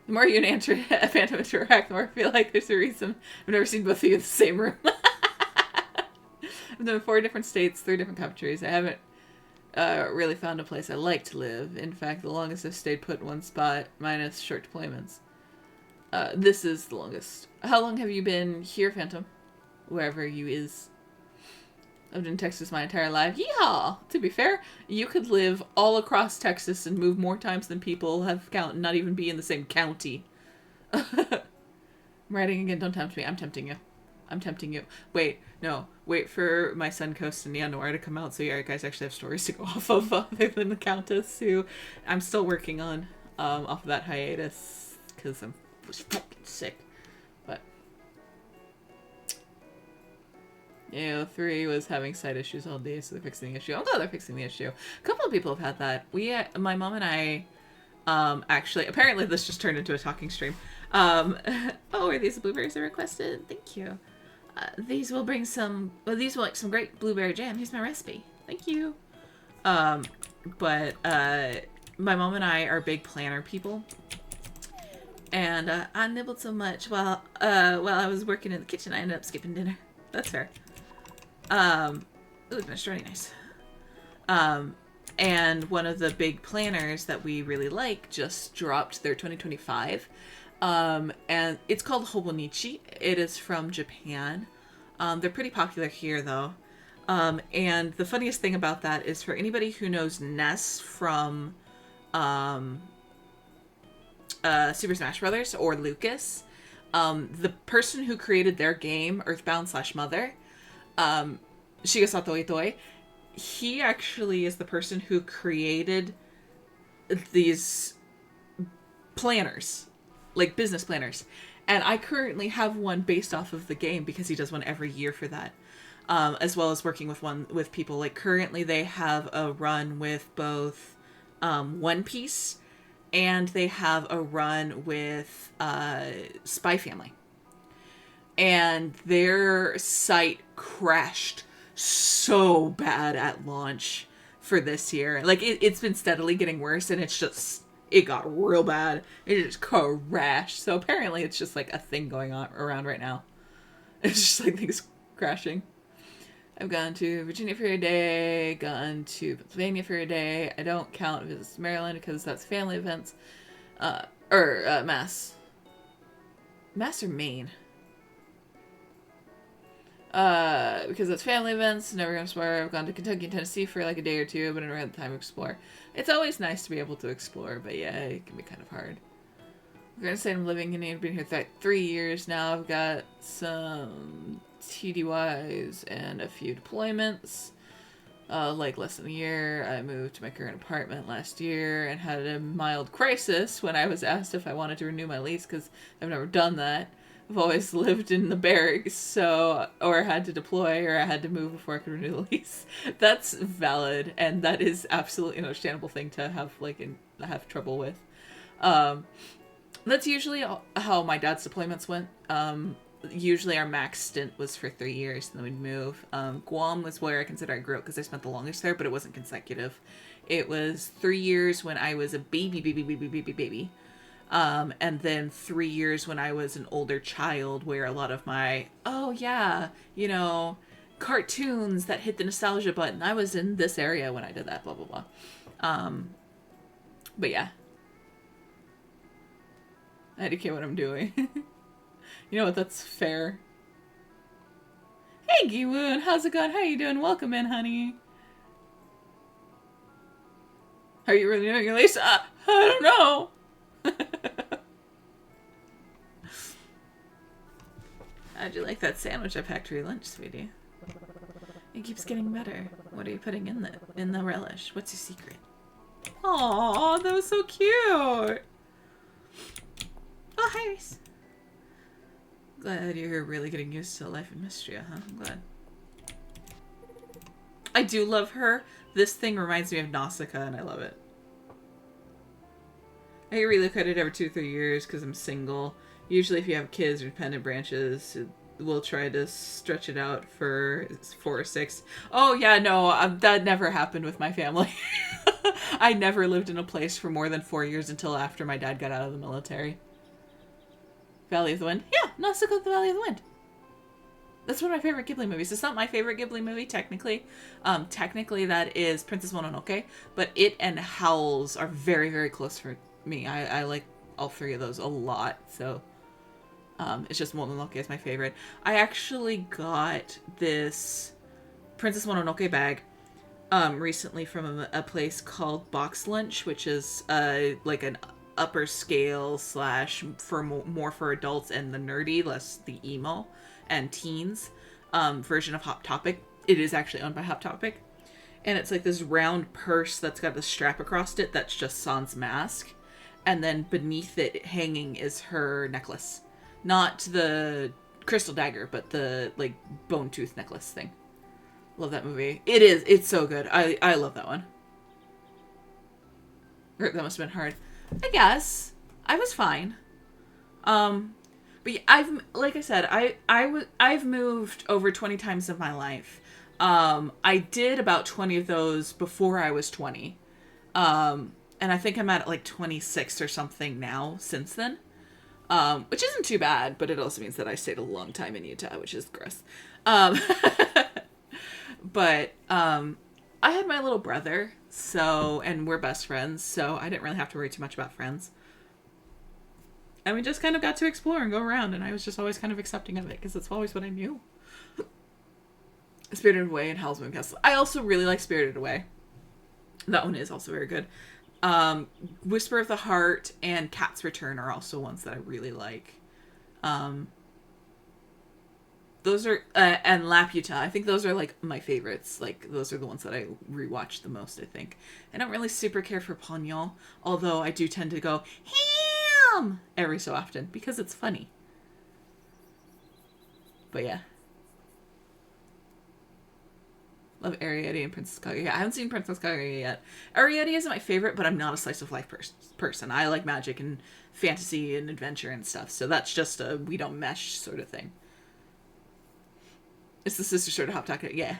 The more you and Phantom interact, the more I feel like there's a reason I've never seen both of you in the same room. I've done 4 different states, 3 different countries. I haven't really found a place I like to live. In fact, the longest I've stayed put in one spot, minus short deployments. This is the longest. How long have you been here, Phantom? Wherever you is. I've been in Texas my entire life. Yeehaw! To be fair, you could live all across Texas and move more times than people have count and not even be in the same county. I'm writing again. Don't tempt me. I'm tempting you. Wait, no. Wait for my Suncoast and Neo Noir to come out so you guys actually have stories to go off of other than the Countess, who I'm still working on off of that hiatus because I was fucking sick. But AO3 was having side issues all day, so they're fixing the issue. I'm glad they're fixing the issue. A couple of people have had that. My mom and I, actually, apparently this just turned into a talking stream. Oh, are these the blueberries I requested? Thank you. These will make some great blueberry jam. Here's my recipe. Thank you. But my mom and I are big planner people. And I nibbled so much while I was working in the kitchen, I ended up skipping dinner. That's fair. Ooh, it's really nice. And one of the big planners that we really like just dropped their 2025. And it's called Hobonichi. It is from Japan. They're pretty popular here, though. And the funniest thing about that is, for anybody who knows Ness from Super Smash Brothers or Lucas, the person who created their game, Earthbound/Mother, Shigesato Itoi, he actually is the person who created these planners, like business planners. And I currently have one based off of the game because he does one every year for that. As well as working with people. Like, currently they have a run with both One Piece, and they have a run with Spy Family. And their site crashed so bad at launch for this year. Like, it's been steadily getting worse, and it got real bad. It just crashed. So apparently it's just like a thing going on around right now. It's just like things crashing. I've gone to Virginia for a day, gone to Pennsylvania for a day. I don't count if it's Maryland because that's family events. Mass. Mass or Maine? Because that's family events, never gonna explore. I've gone to Kentucky and Tennessee for like a day or two, but I never had the time to explore. It's always nice to be able to explore, but yeah, it can be kind of hard. I'm gonna say I'm living in I've been here 3 years now. I've got some TDYs and a few deployments. Like less than a year. I moved to my current apartment last year and had a mild crisis when I was asked if I wanted to renew my lease because I've never done that. I've always lived in the barracks, or had to deploy, or I had to move before I could renew the lease. That's valid, and that is absolutely an understandable thing to have have trouble with. That's usually how my dad's deployments went. Usually our max stint was for 3 years, and then we'd move. Guam was where I consider I grew up because I spent the longest there, but it wasn't consecutive. It was 3 years when I was a baby. And then 3 years when I was an older child, where a lot of my, oh yeah, you know, cartoons that hit the nostalgia button. I was in this area when I did that, blah, blah, blah. But yeah. I educate what I'm doing. You know what? That's fair. Hey, Giwoon. How's it going? How you doing? Welcome in, honey. Are you really doing your lace? I don't know. How'd you like that sandwich I packed for your lunch, sweetie? It keeps getting better. What are you putting in the relish? What's your secret? Aw, that was so cute. Oh, hi, Reese. Glad you're really getting used to life in Mistria, huh? I'm glad. I do love her. This thing reminds me of Nausicaa, and I love it. I relook at it every 2 or 3 years because I'm single. Usually if you have kids or dependent branches, we'll try to stretch it out for 4 or 6. Oh yeah, no, that never happened with my family. I never lived in a place for more than 4 years until after my dad got out of the military. Valley of the Wind? Yeah, Nausicaa, the Valley of the Wind. That's one of my favorite Ghibli movies. It's not my favorite Ghibli movie, technically. Technically, that is Princess Mononoke, but it and Howl's are very, very close for me. I like all 3 of those a lot, so it's just Mononoke is my favorite. I actually got this Princess Mononoke bag recently from a place called Box Lunch, which is like an upper scale / for more for adults and the nerdy, less the emo and teens version of Hot Topic. It is actually owned by Hot Topic, and it's like this round purse that's got a strap across it that's just Sans mask, and then beneath it hanging is her necklace, not the crystal dagger, but the like bone tooth necklace thing. Love that movie. It's so good. I love that one. That must have been hard. I guess I was fine. But yeah, like I said, I've moved over 20 times in my life. I did about 20 of those before I was 20. And I think I'm at like 26 or something now since then. Which isn't too bad, but it also means that I stayed a long time in Utah, which is gross. But I had my little brother, and we're best friends, so I didn't really have to worry too much about friends. And we just kind of got to explore and go around, and I was just always kind of accepting of it, because it's always what I knew. Spirited Away and Howl's Moving Castle. I also really like Spirited Away. That one is also very good. Whisper of the Heart and Cat's Return are also ones that I really like. Those are, and Laputa, I think those are like my favorites. Like, those are the ones that I rewatch the most, I think. I don't really super care for Ponyo, although I do tend to go, ham! Every so often, because it's funny. But yeah. Love Ariete and Princess Kaguya. I haven't seen Princess Kaguya yet. Ariete isn't my favorite, but I'm not a slice of life person. I like magic and fantasy and adventure and stuff, so that's just a we don't mesh sort of thing. It's the sister sort of Hot Topic, yeah.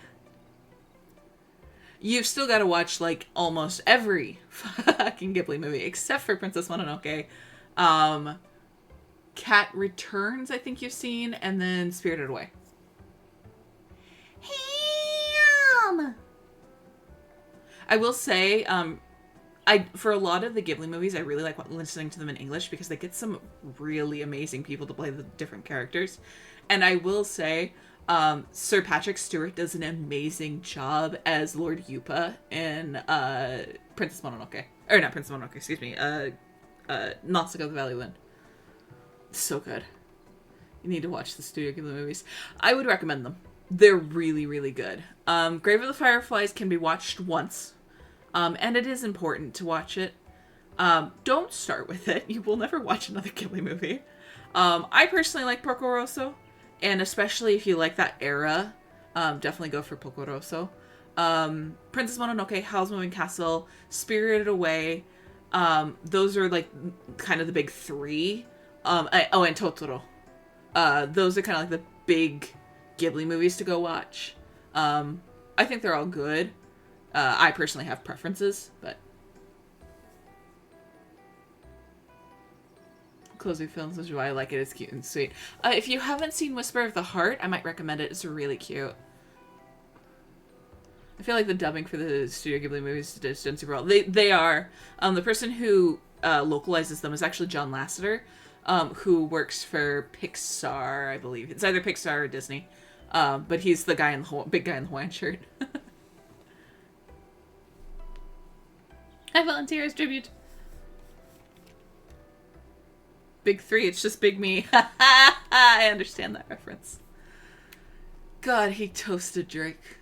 You've still got to watch, like, almost every fucking Ghibli movie, except for Princess Mononoke. Cat Returns, I think you've seen, and then Spirited Away. I will say, for a lot of the Ghibli movies, I really like listening to them in English because they get some really amazing people to play the different characters. And I will say, Sir Patrick Stewart does an amazing job as Lord Yupa in Princess Mononoke. Or not Princess Mononoke, excuse me. Nausicaa the Valley of the Wind. So good. You need to watch the Studio Ghibli movies. I would recommend them. They're really, really good. Grave of the Fireflies can be watched once. And it is important to watch it. Don't start with it. You will never watch another Ghibli movie. I personally like Porco Rosso. And especially if you like that era, definitely go for Porco Rosso. Princess Mononoke, Howl's Moving Castle, Spirited Away. Those are like kind of the big 3. And Totoro. Those are kind of like the big Ghibli movies to go watch. I think they're all good. I personally have preferences, but closing films is why I like it. It's cute and sweet. If you haven't seen Whisper of the Heart, I might recommend it. It's really cute. I feel like the dubbing for the Studio Ghibli movies is done super well. They are. The person who localizes them is actually John Lasseter, who works for Pixar, I believe. It's either Pixar or Disney. But he's the guy in the big guy in the Hawaiian shirt. I volunteer as tribute. Big 3, it's just Big Me. I understand that reference. God, he toasted Drake.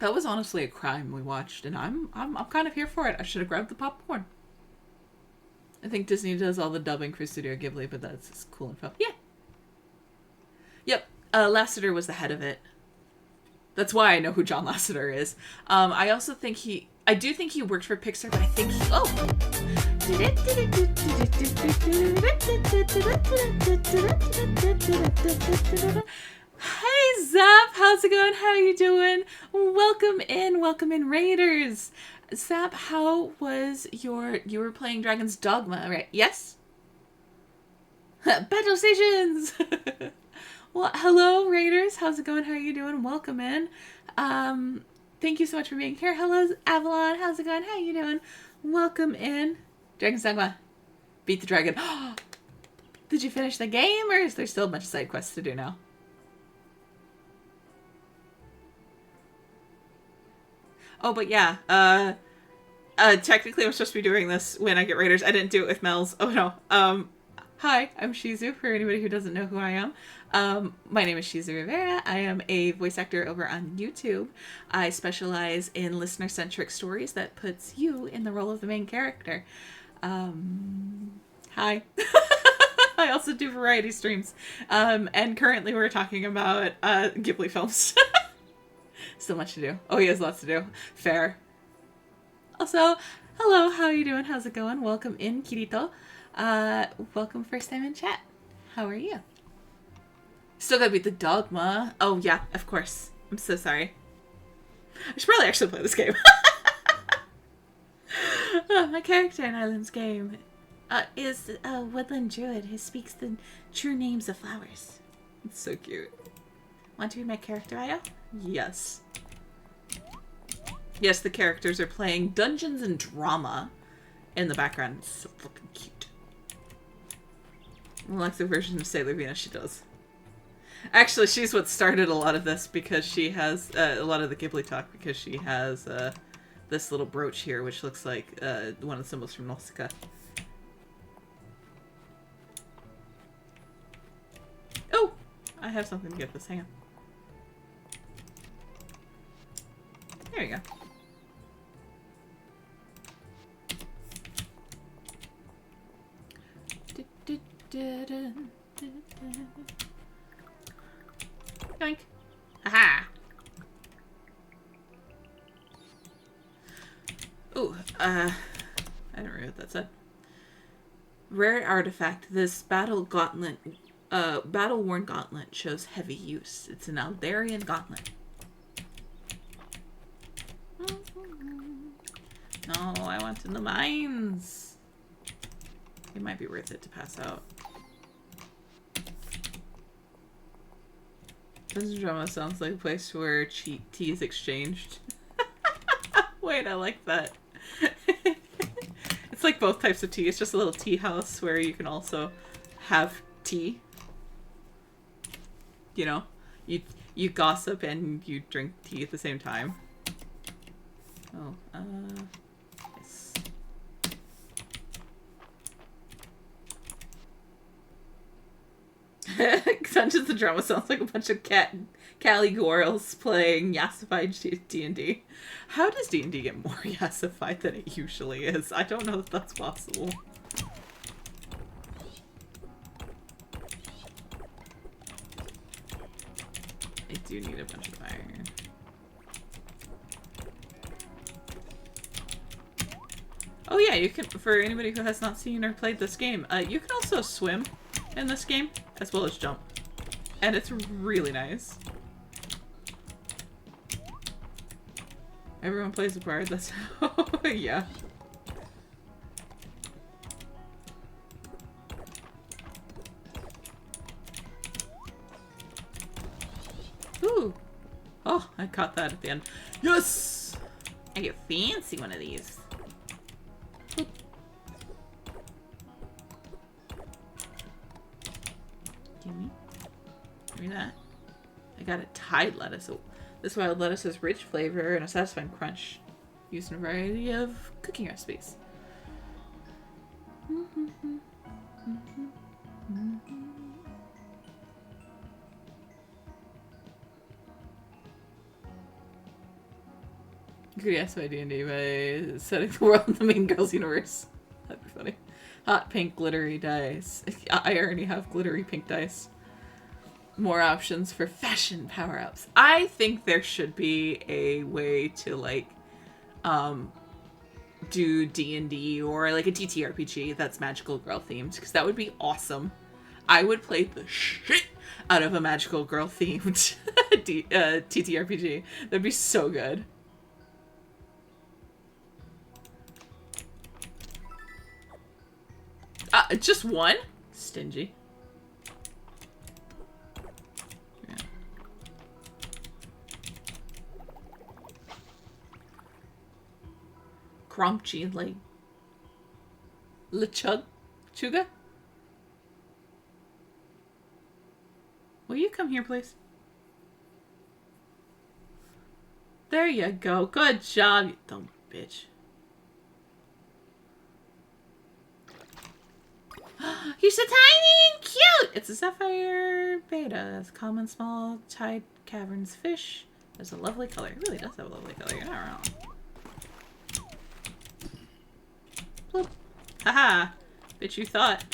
That was honestly a crime we watched, and I'm kind of here for it. I should have grabbed the popcorn. I think Disney does all the dubbing for Studio Ghibli, but that's just cool info. Yeah. Yep. Lasseter was the head of it. That's why I know who John Lasseter is. I also think I do think he worked for Pixar, but I think Hey Zap, how's it going? How are you doing? Welcome in Raiders. Zap, how was you were playing Dragon's Dogma, right? Yes? Battle stations! Well, hello Raiders, how's it going? How are you doing? Welcome in. Thank you so much for being here. Hello Avalon, how's it going? How are you doing? Welcome in. Dragon's Dogma. Beat the dragon. Did you finish the game, or is there still a bunch of side quests to do now? Oh, but yeah, technically I'm supposed to be doing this when I get Raiders. I didn't do it with Mel's. Oh no. Hi, I'm Shezu, for anybody who doesn't know who I am. My name is Shezu Rivera. I am a voice actor over on YouTube. I specialize in listener-centric stories that puts you in the role of the main character. Hi. I also do variety streams. And currently we're talking about Ghibli films. Still much to do. Oh, he has lots to do. Fair. Also, hello, how are you doing? How's it going? Welcome in, Kirito. Welcome first time in chat. How are you? Still gotta beat the Dogma. Oh, yeah, of course. I'm so sorry. I should probably actually play this game. My character in Island's game is a woodland druid who speaks the true names of flowers. It's so cute. Want to be my character, Io? Yes. Yes, the characters are playing Dungeons and Drama in the background. It's so fucking cute. Like the version of Sailor Venus, she does. Actually, she's what started a lot of this, because she has a lot of the Ghibli talk, because she has this little brooch here, which looks like one of the symbols from Nausicaa. Oh! I have something to get this. Hang on. There we go. Yoink. Aha! Ooh, I didn't read what that said. Rare artifact. This battle-worn gauntlet shows heavy use. It's an Aldarian gauntlet. No, I want in the mines. It might be worth it to pass out. Dungeon Drama sounds like a place where tea is exchanged. Wait, I like that. It's like both types of tea. It's just a little tea house where you can also have tea. You know, you gossip and you drink tea at the same time. Oh, yes. Dungeons and Drama sounds like a bunch of Cali girls playing yassified D&D. How does D&D get more yassified than it usually is? I don't know if that's possible. I do need a bunch of iron. Oh yeah, you can, for anybody who has not seen or played this game, you can also swim in this game, as well as jump. And it's really nice. Everyone plays a part. That's how. Yeah. Ooh. Oh, I caught that at the end. Yes! I get fancy one of these. Oop. Give me that. I got a Tide lettuce. Oh, this wild lettuce has rich flavor and a satisfying crunch. Used in a variety of cooking recipes. You could guess my D&D by setting the world in the main girls universe. That'd be funny. Hot pink glittery dice. I already have glittery pink dice. More options for fashion power-ups. I think there should be a way to like do D&D or like a TTRPG that's magical girl themed, because that would be awesome. I would play the shit out of a magical girl themed TTRPG. That'd be so good. Just one? Stingy. Yeah. Crumpy, like... Chuga? Will you come here, please? There you go. Good job, you dumb bitch. You're so tiny and cute! It's a sapphire beta. It's common small tide caverns fish. There's a lovely color. It really does have a lovely color. You're not wrong. Bloop. Haha. Bitch, you thought.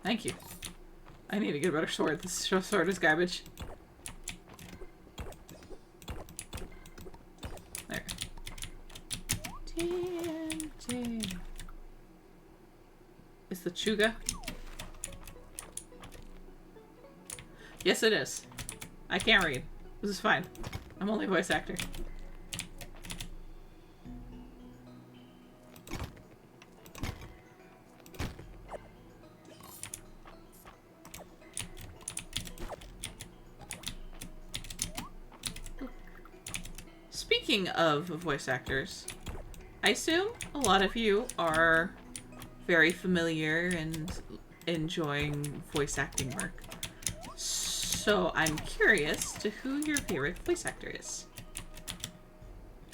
Thank you. I need to get a better sword. This sword is garbage. There. TNT. Is the Chuga? Yes, it is. I can't read. This is fine. I'm only a voice actor. Speaking of voice actors, I assume a lot of you are very familiar and enjoying voice acting work. So I'm curious to who your favorite voice actor is.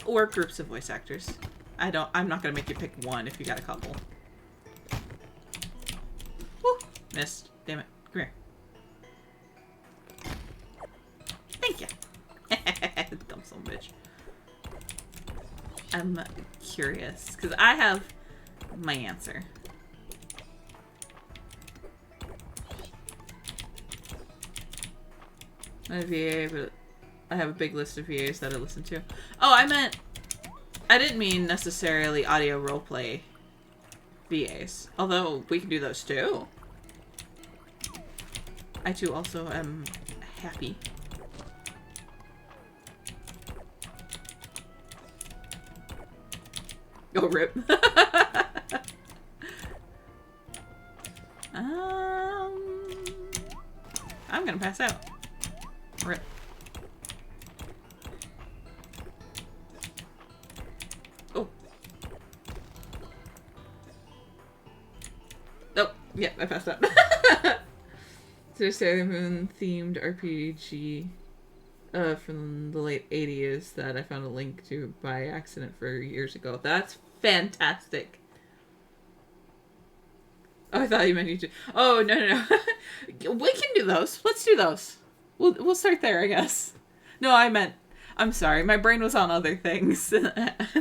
Or groups of voice actors. I'm not gonna make you pick one if you got a couple. Woo! Missed. Damn it. Come here. Thank you. Dumb son of a bitch. I'm curious, because I have my answer. Not a VA, but I have a big list of VAs that I listen to. Oh, I didn't mean necessarily audio roleplay VAs. Although, we can do those too. I too also am happy. Oh, rip. I'm gonna pass out. Rip. Oh. Oh, yeah, I passed out. There's Sailor Moon themed RPG from the late 80s that I found a link to by accident for years ago. That's fantastic. Oh, I thought you meant you to. Oh, no. We can do those. Let's do those. We'll start there, I guess. No, I'm sorry. My brain was on other things, and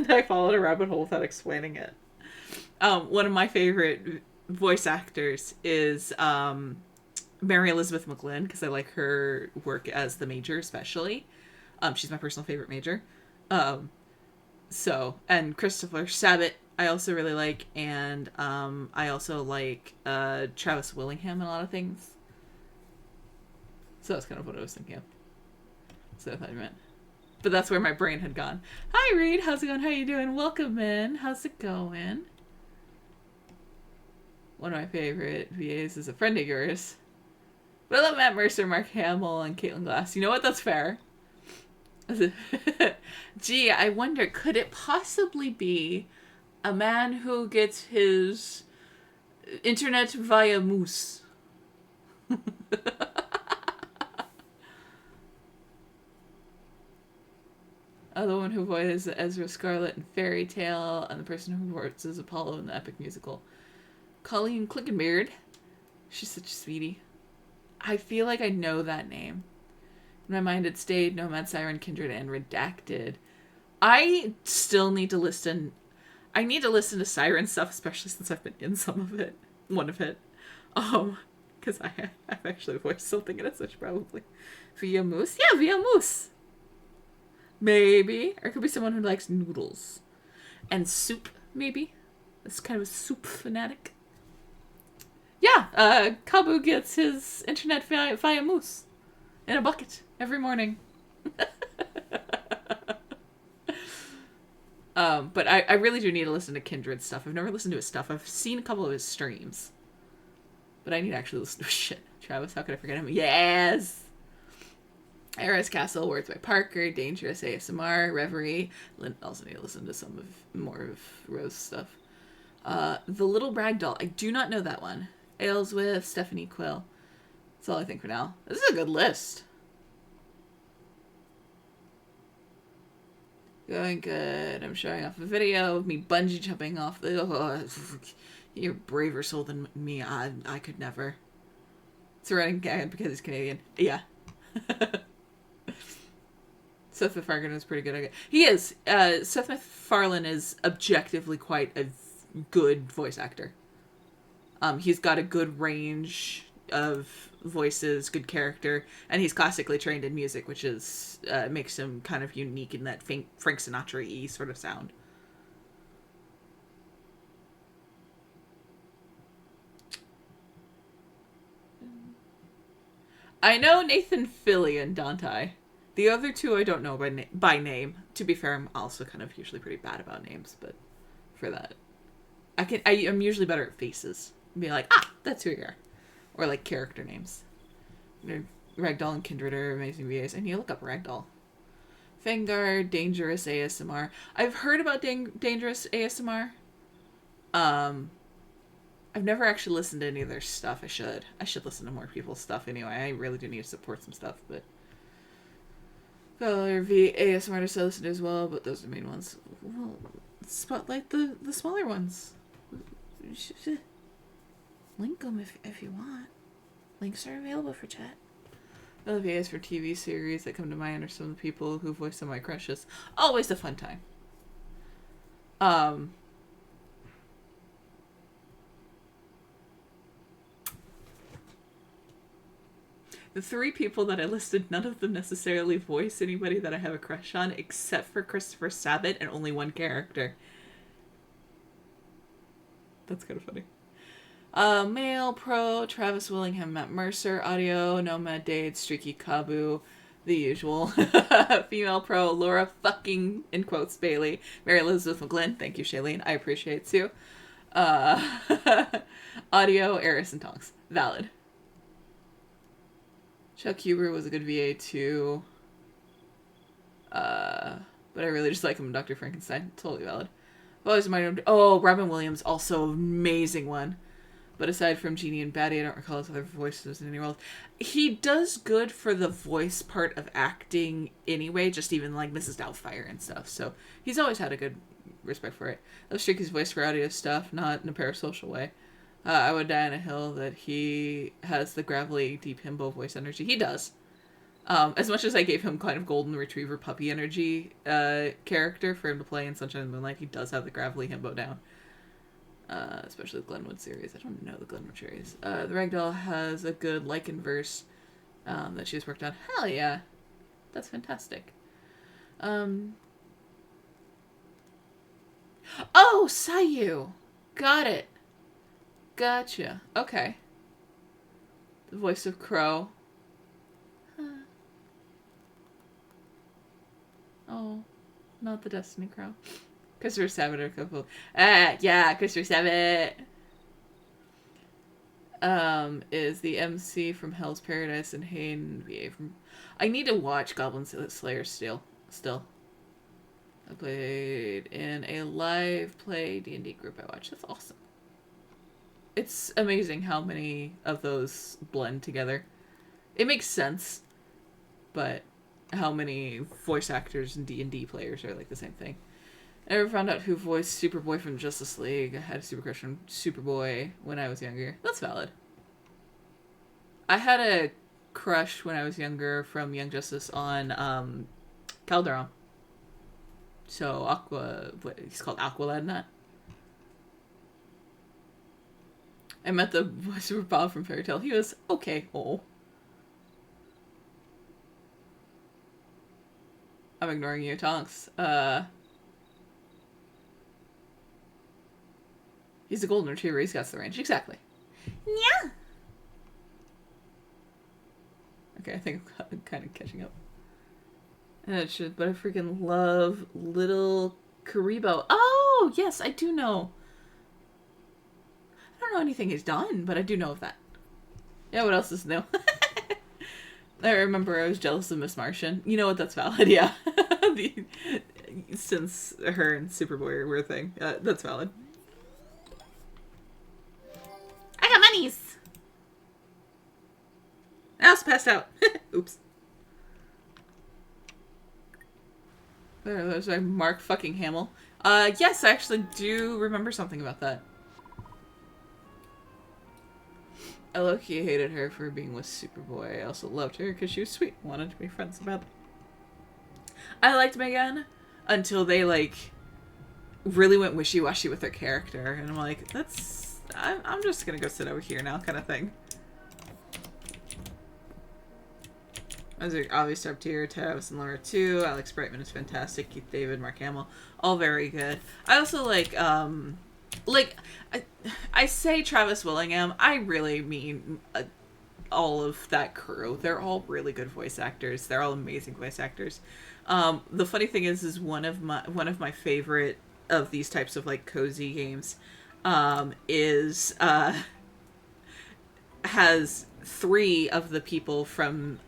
I followed a rabbit hole without explaining it. One of my favorite voice actors is Mary Elizabeth McGlynn, because I like her work as the Major, especially. She's my personal favorite Major. And Christopher Sabat I also really like, and I also like Travis Willingham in a lot of things. So that's kind of what I was thinking of. So I thought you meant. But that's where my brain had gone. Hi, Reed. How's it going? How you doing? Welcome in. How's it going? One of my favorite VAs is a friend of yours. But I love Matt Mercer, Mark Hamill, and Caitlin Glass. You know what? That's fair. Gee, I wonder, could it possibly be a man who gets his internet via moose? The one who voices Ezra Scarlet in Fairy Tale, and the person who voices Apollo in the epic musical. Colleen Clickenbeard. She's such a sweetie. I feel like I know that name. In my mind it stayed Nomad, Siren, Kindred, and Redacted. I still need to listen. I need to listen to Siren stuff, especially since I've been in some of it. One of it. Because I've actually voiced something in it, so probably. Via Moose? Yeah, Via Moose. Maybe. Or it could be someone who likes noodles. And soup, maybe. It's kind of a soup fanatic. Yeah, Kabu gets his internet via Moose. In a bucket. Every morning. But I really do need to listen to Kindred stuff. I've never listened to his stuff. I've seen a couple of his streams. But I need to actually listen to his shit. Travis, how could I forget him? Yes! Eris Castle, Words by Parker, Dangerous ASMR, Reverie. Also need to listen to some of more of Rose stuff. The Little Ragdoll. I do not know that one. Aylesworth, Stephanie Quill. That's all I think for now. This is a good list. Going good. I'm showing off a video of me bungee jumping off the... Oh, you're a braver soul than me. I could never. It's a running gag because he's Canadian. Yeah. Seth MacFarlane is pretty good. He is. Seth MacFarlane is objectively quite a good voice actor. He's got a good range of voices, good character, and he's classically trained in music, which is makes him kind of unique in that Frank Sinatra-y sort of sound. I know Nathan Fillion and Dante. The other two I don't know by name. To be fair, I'm also kind of usually pretty bad about names, but for that, I'm usually better at faces. Be like, that's who you are. Or like character names. Ragdoll and Kindred are amazing VAs. I need to look up Ragdoll. Vanguard, Dangerous ASMR. I've heard about Dangerous ASMR. I've never actually listened to any of their stuff. I should listen to more people's stuff anyway. I really do need to support some stuff, but other ASMR artists I listen to as well, but those are the main ones. Well, spotlight the smaller ones. Link them if you want. Links are available for chat. The VAs for TV series that come to mind are some of the people who voice some of my crushes. Always a fun time. The three people that I listed, none of them necessarily voice anybody that I have a crush on, except for Christopher Sabat and only one character. That's kind of funny. Male Pro, Travis Willingham, Matt Mercer, Audio, Nomad Dade, Streaky Kabu, the usual. Female Pro, Laura fucking, in quotes, Bailey, Mary Elizabeth McGlynn, thank you Shailene, I appreciate you. Audio, Eris and Tonks, valid. Chuck Huber was a good VA too. But I really just like him in Dr. Frankenstein, totally valid. Robin Williams, also an amazing one. But aside from Genie and Batty, I don't recall his other voices in any roles. He does good for the voice part of acting anyway, just even like Mrs. Doubtfire and stuff. So he's always had a good respect for it. I love Streaky's voice for audio stuff, not in a parasocial way. I would die on a hill that he has the gravelly, deep himbo voice energy. He does. As much as I gave him kind of golden retriever puppy energy character for him to play in Sunshine and Moonlight, he does have the gravelly himbo down. Especially the Glenwood series. I don't know the Glenwood series. The Ragdoll has a good Lycan verse that she's worked on. Hell yeah. That's fantastic. Oh, Sayu. Got it. Gotcha. Okay. The voice of Crow. Huh. Oh, not the Destiny Crow. Christopher Sabat or couple. Yeah, Christopher Sabat. Is the MC from Hell's Paradise and Hayden VA from... I need to watch Goblin Slayer still. I played in a live play D&D group I watched. That's awesome. It's amazing how many of those blend together. It makes sense, but how many voice actors and D&D players are like the same thing. I never found out who voiced Superboy from Justice League. I had a super crush on Superboy when I was younger. That's valid. I had a crush when I was younger from Young Justice on Calderon. So he's called Aqualad in that. I met the voice of Bob from Fairy Tail. He was okay. Oh. I'm ignoring you, Tonks. He's a golden retriever. He's got the range. Exactly. Yeah. Okay, I think I'm kind of catching up. But I freaking love Little Karibo. Oh, yes, I do know. I don't know anything he's done, but I do know of that. Yeah, what else is new? I remember I was jealous of Miss Martian. You know what? That's valid, yeah. Since her and Superboy were a thing. That's valid. I got monies! I also passed out. Oops. There's my Mark fucking Hamill. Yes, I actually do remember something about that. I low-key hated her for being with Superboy. I also loved her because she was sweet. Wanted to be friends about it. I liked Megan until they, like, really went wishy-washy with her character. And I'm like, I'm just gonna go sit over here now kind of thing. Those are obvious top tier. Travis and Laura too. Alex Brightman is fantastic. Keith David, Mark Hamill, all very good. I also like I say Travis Willingham. I really mean all of that crew. They're all really good voice actors. They're all amazing voice actors. The funny thing is one of my favorite of these types of like cozy games has 3 of the people from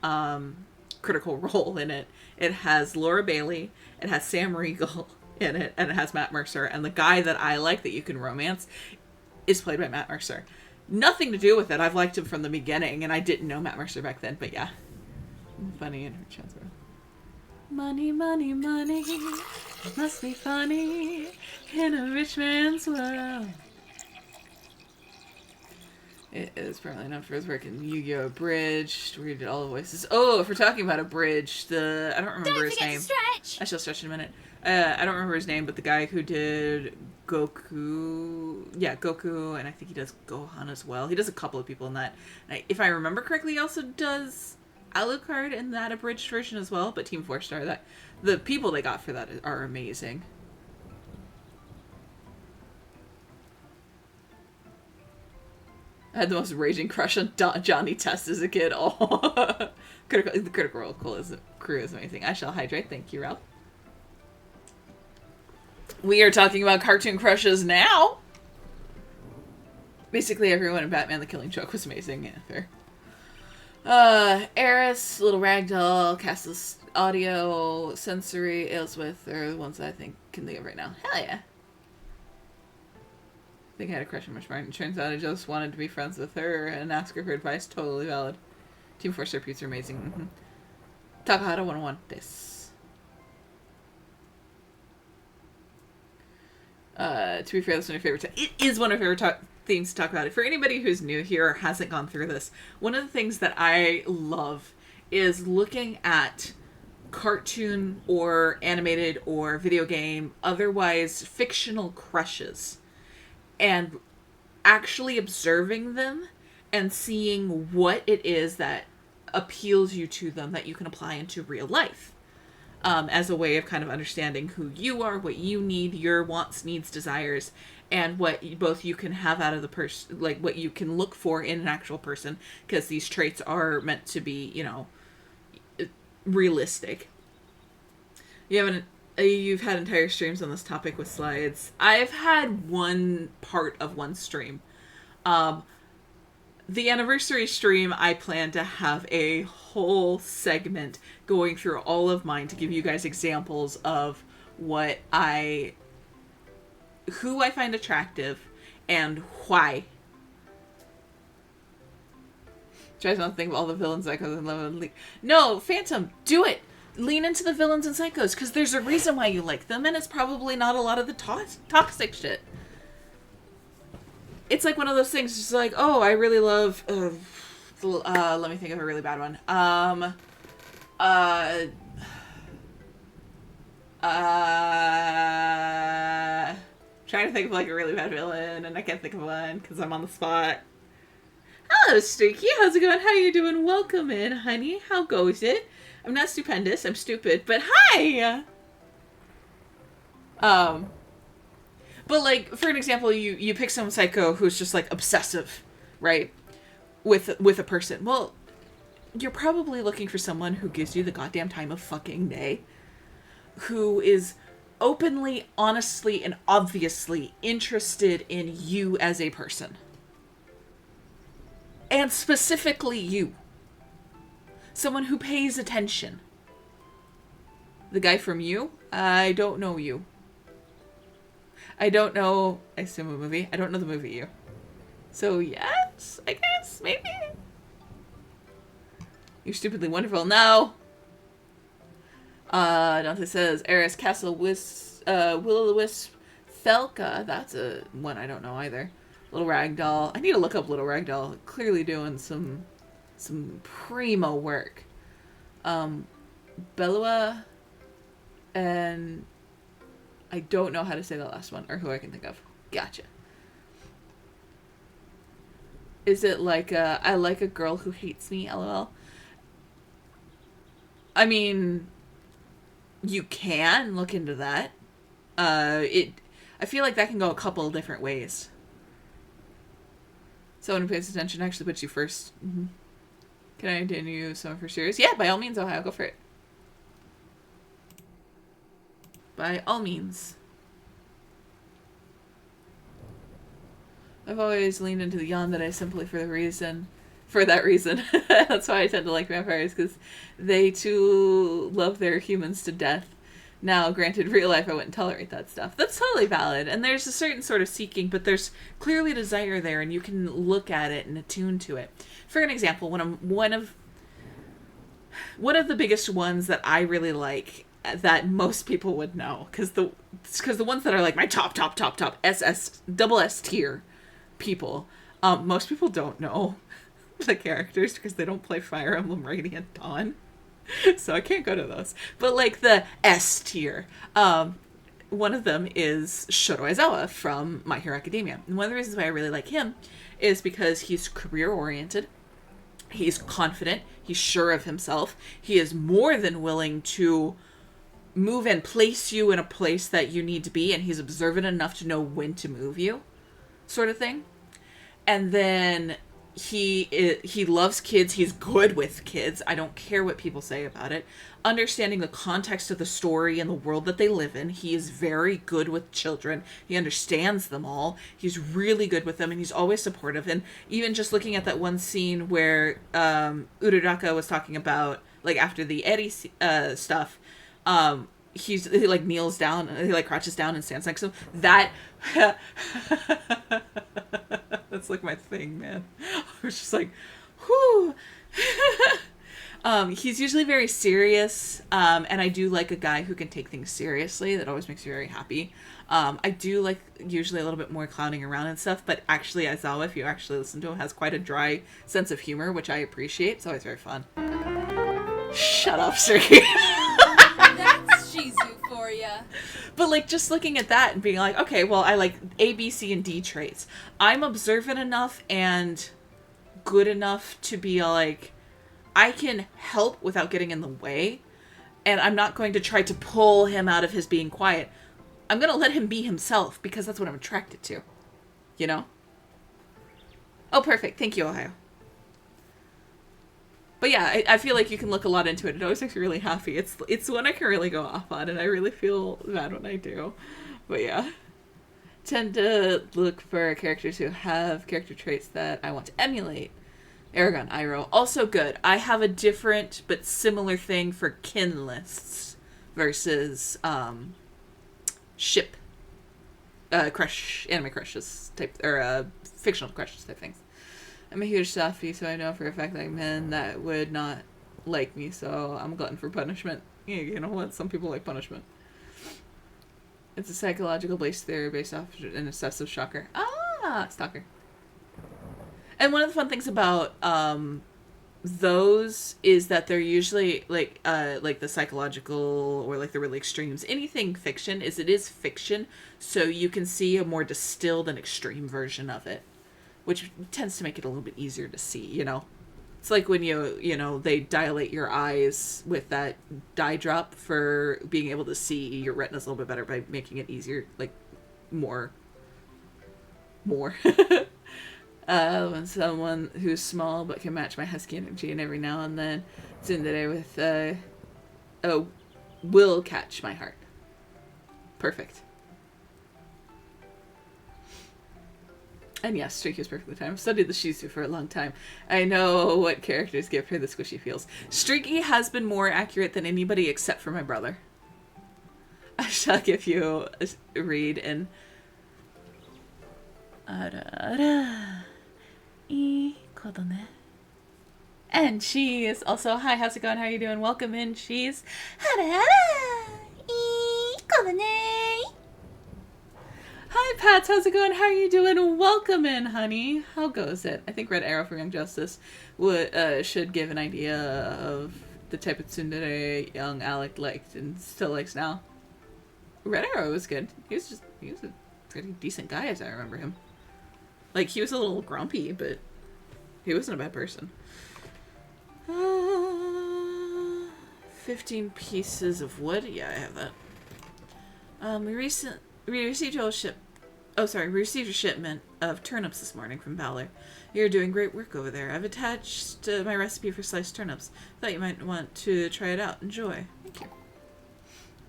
Critical Role in it. It has Laura Bailey, it has Sam Riegel in it, and it has Matt Mercer. And the guy that I like that you can romance is played by Matt Mercer. Nothing to do with it. I've liked him from the beginning, and I didn't know Matt Mercer back then, but yeah. Funny in her chance. Money, money, money, must be funny in a rich man's world. It is apparently known for his work in Yu-Gi-Oh! Abridged, where he did all the voices. Oh, if we're talking about Abridged, I don't remember his name. I shall stretch in a minute. I don't remember his name, but the guy who did Goku... Yeah, Goku, and I think he does Gohan as well. He does a couple of people in that. And if I remember correctly, he also does Alucard in that Abridged version as well, but Team 4-Star, the people they got for that are amazing. I had the most raging crush on Johnny Test as a kid. Oh, the Critical Role crew is amazing. I shall hydrate. Thank you, Ralph. We are talking about cartoon crushes now. Basically, everyone in Batman: The Killing Joke was amazing. Yeah, fair. Eris, Little Ragdoll, Cass's Audio, Sensory, Ailsworth are the ones that I think can think of right now. Hell yeah. I think I had a crush on Miss Martin. Turns out I just wanted to be friends with her and ask her for advice. Totally valid. Team 4-Star Putes are amazing. Mm-hmm. Takahata 101. This. To be fair, that's one of my favorite. It is one of my favorite themes to talk about. For anybody who's new here or hasn't gone through this, one of the things that I love is looking at cartoon or animated or video game, otherwise fictional crushes, and actually observing them and seeing what it is that appeals you to them that you can apply into real life. as a way of kind of understanding who you are, what you need, your wants, needs, desires, and what both you can have out of the person, like what you can look for in an actual person, because these traits are meant to be, you know, realistic. You've had entire streams on this topic with slides. I've had one part of one stream. The anniversary stream, I plan to have a whole segment going through all of mine to give you guys examples of who I find attractive and why. Tries not to think of all the villains, psychos, and love. No, Phantom, do it. Lean into the villains and psychos, because there's a reason why you like them, and it's probably not a lot of the toxic shit. It's like one of those things, just like, oh, I really love, let me think of a really bad one. Trying to think of like a really bad villain, and I can't think of one, because I'm on the spot. Hello, Streaky, how's it going? How you doing? Welcome in, honey. How goes it? I'm not stupendous, I'm stupid, but hi! But like, for an example, you pick some psycho who's just like obsessive, right? With a person. Well, you're probably looking for someone who gives you the goddamn time of fucking day. Who is openly, honestly, and obviously interested in you as a person. And specifically you. Someone who pays attention. The guy from You? I don't know You. I don't know, I assume a movie. I don't know the movie You. So yes, I guess, maybe. You're stupidly wonderful. No! Dante says, Eris, Castle, Will-o'-the-Wisp, Felka. That's a one I don't know either. Little Ragdoll. I need to look up Little Ragdoll. Clearly doing some primo work. Belua, and I don't know how to say the last one, or who I can think of. Gotcha. Is it like I like a girl who hates me, lol? I mean, you can look into that. I feel like that can go a couple of different ways. Someone who pays attention actually puts you first. Mm-hmm. Can I continue someone for serious? Yeah, by all means, Ohio, go for it. By all means. I've always leaned into the yandere simply for that reason. That's why I tend to like vampires, because they too love their humans to death. Now, granted, real life, I wouldn't tolerate that stuff. That's totally valid, and there's a certain sort of seeking, but there's clearly desire there, and you can look at it and attune to it. For an example, one of the biggest ones that I really like, that most people would know, because the ones that are like my top double S tier people, most people don't know the characters because they don't play Fire Emblem Radiant Dawn. So I can't go to those. But like the S tier, one of them is Shoro Aizawa from My Hero Academia. And one of the reasons why I really like him is because he's career oriented. He's confident. He's sure of himself. He is more than willing to move and place you in a place that you need to be. And he's observant enough to know when to move you, sort of thing. And then he loves kids. He's good with kids. I don't care what people say about it. Understanding the context of the story and the world that they live in. He is very good with children. He understands them all. He's really good with them, and he's always supportive. And even just looking at that one scene where Uraraka was talking about, like, after the Eri stuff, he like kneels down, he like crouches down and stands next to him. That that's like my thing, man. I was just like, whoo. He's usually very serious, and I do like a guy who can take things seriously. That always makes me very happy. I do like usually a little bit more clowning around and stuff, but actually Aizawa, if you actually listen to him, has quite a dry sense of humor, which I appreciate. It's always very fun. Shut up, Sergey. That's Shezu for ya. But like just looking at that and being like, okay, well, I like A, B, C, and D traits. I'm observant enough and good enough to be like, I can help without getting in the way. And I'm not going to try to pull him out of his being quiet. I'm going to let him be himself because that's what I'm attracted to. You know? Oh, perfect. Thank you, Ohio. But yeah, I feel like you can look a lot into it. It always makes me really happy. It's one I can really go off on, and I really feel bad when I do. But yeah. Tend to look for characters who have character traits that I want to emulate. Aragon, Iroh. Also good. I have a different but similar thing for kin lists versus ship crush, anime crushes type, or fictional crushes type things. I'm a huge softie, so I know for a fact like men that would not like me, so I'm a glutton for punishment. You know what? Some people like punishment. It's a psychological based theory based off an obsessive shocker. Stalker. And one of the fun things about those is that they're usually like the psychological or like the really extremes. Anything fiction it is fiction, so you can see a more distilled and extreme version of it, which tends to make it a little bit easier to see, you know? It's like when they dilate your eyes with that dye drop for being able to see your retinas a little bit better by making it easier, like more. When someone who's small but can match my husky energy, and every now and then tsundere with will catch my heart. Perfect. And yes, Streaky is perfectly timed. I've studied the Shezu for a long time. I know what characters give her the squishy feels. Streaky has been more accurate than anybody except for my brother. I shall give you a read in... And Cheese. Also, hi, how's it going? How are you doing? Welcome in, Cheese. Hi, Pats. How's it going? How are you doing? Welcome in, honey. How goes it? I think Red Arrow from Young Justice should give an idea of the type of tsundere young Alec liked and still likes now. Red Arrow was good. He was a pretty decent guy as I remember him. Like, he was a little grumpy, but he wasn't a bad person. 15 pieces of wood. Yeah, I have that. We received a shipment of turnips this morning from Valor. You're doing great work over there. I've attached my recipe for sliced turnips. Thought you might want to try it out. Enjoy. Thank you.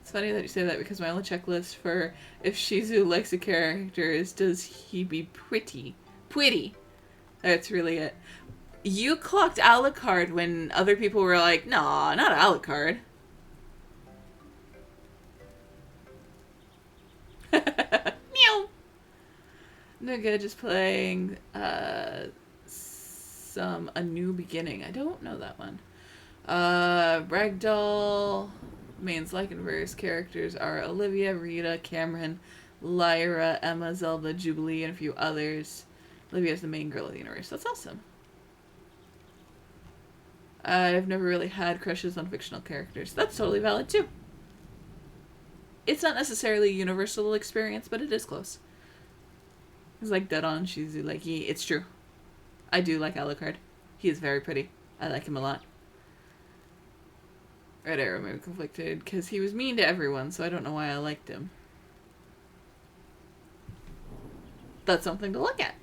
It's funny that you say that because my only checklist for if Shezu likes a character is does he be pretty? Pretty. That's really it. You clocked Alucard when other people were like, nah, not Alucard. Meow. No good, just playing A New Beginning. I don't know that one. Ragdoll mains like and various characters are Olivia, Rita, Cameron, Lyra, Emma, Zelda, Jubilee, and a few others. Olivia's the main girl of the universe. That's awesome. I've never really had crushes on fictional characters. That's totally valid too. It's not necessarily a universal experience, but it is close. It's like dead on Shezu. Like, it's true. I do like Alucard. He is very pretty. I like him a lot. Red Arrow made me conflicted because he was mean to everyone, so I don't know why I liked him. That's something to look at.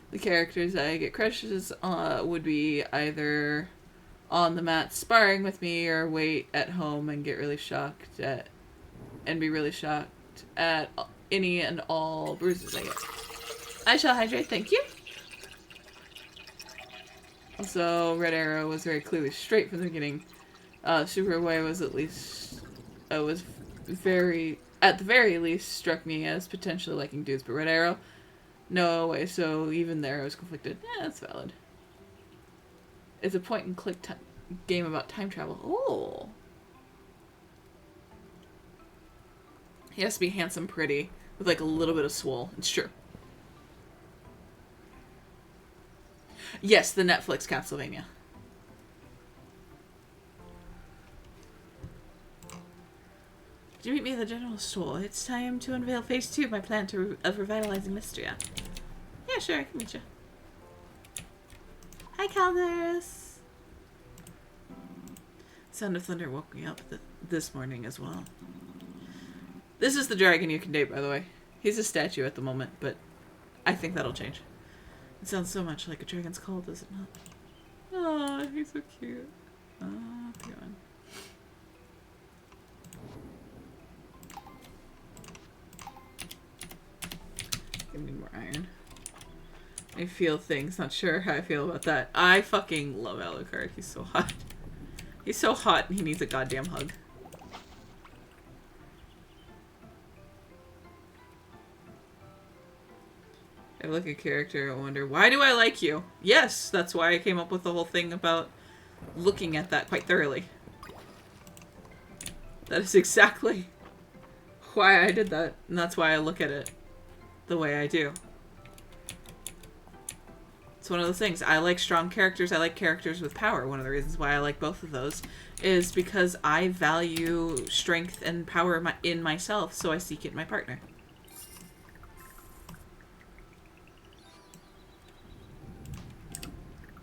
The characters I get crushes on would be either on the mat sparring with me or wait at home and get really shocked at any and all bruises I get. I shall hydrate, thank you. Also, Red Arrow was very clearly straight from the beginning. Super Way was at the very least struck me as potentially liking dudes, but Red Arrow, no way. So even there, I was conflicted. Yeah, that's valid. It's a point-and-click game about time travel. Oh. He has to be handsome, pretty, with like a little bit of swole. It's true. Yes, the Netflix Castlevania. Did you meet me at the general store? It's time to unveil phase 2 of my plan of revitalizing Mistria. Yeah, sure, I can meet you. Hi, Calderus. Sound of thunder woke me up this morning as well. This is the dragon you can date, by the way. He's a statue at the moment, but I think that'll change. It sounds so much like a dragon's call, does it not? Oh, he's so cute. Oh, God. I need more iron. I feel things. Not sure how I feel about that. I fucking love Alucard. He's so hot. He's so hot and he needs a goddamn hug. I look at character and wonder, why do I like you? Yes, that's why I came up with the whole thing about looking at that quite thoroughly. That is exactly why I did that. And that's why I look at it the way I do. It's one of those things. I like strong characters. I like characters with power. One of the reasons why I like both of those is because I value strength and power in myself, so I seek it in my partner.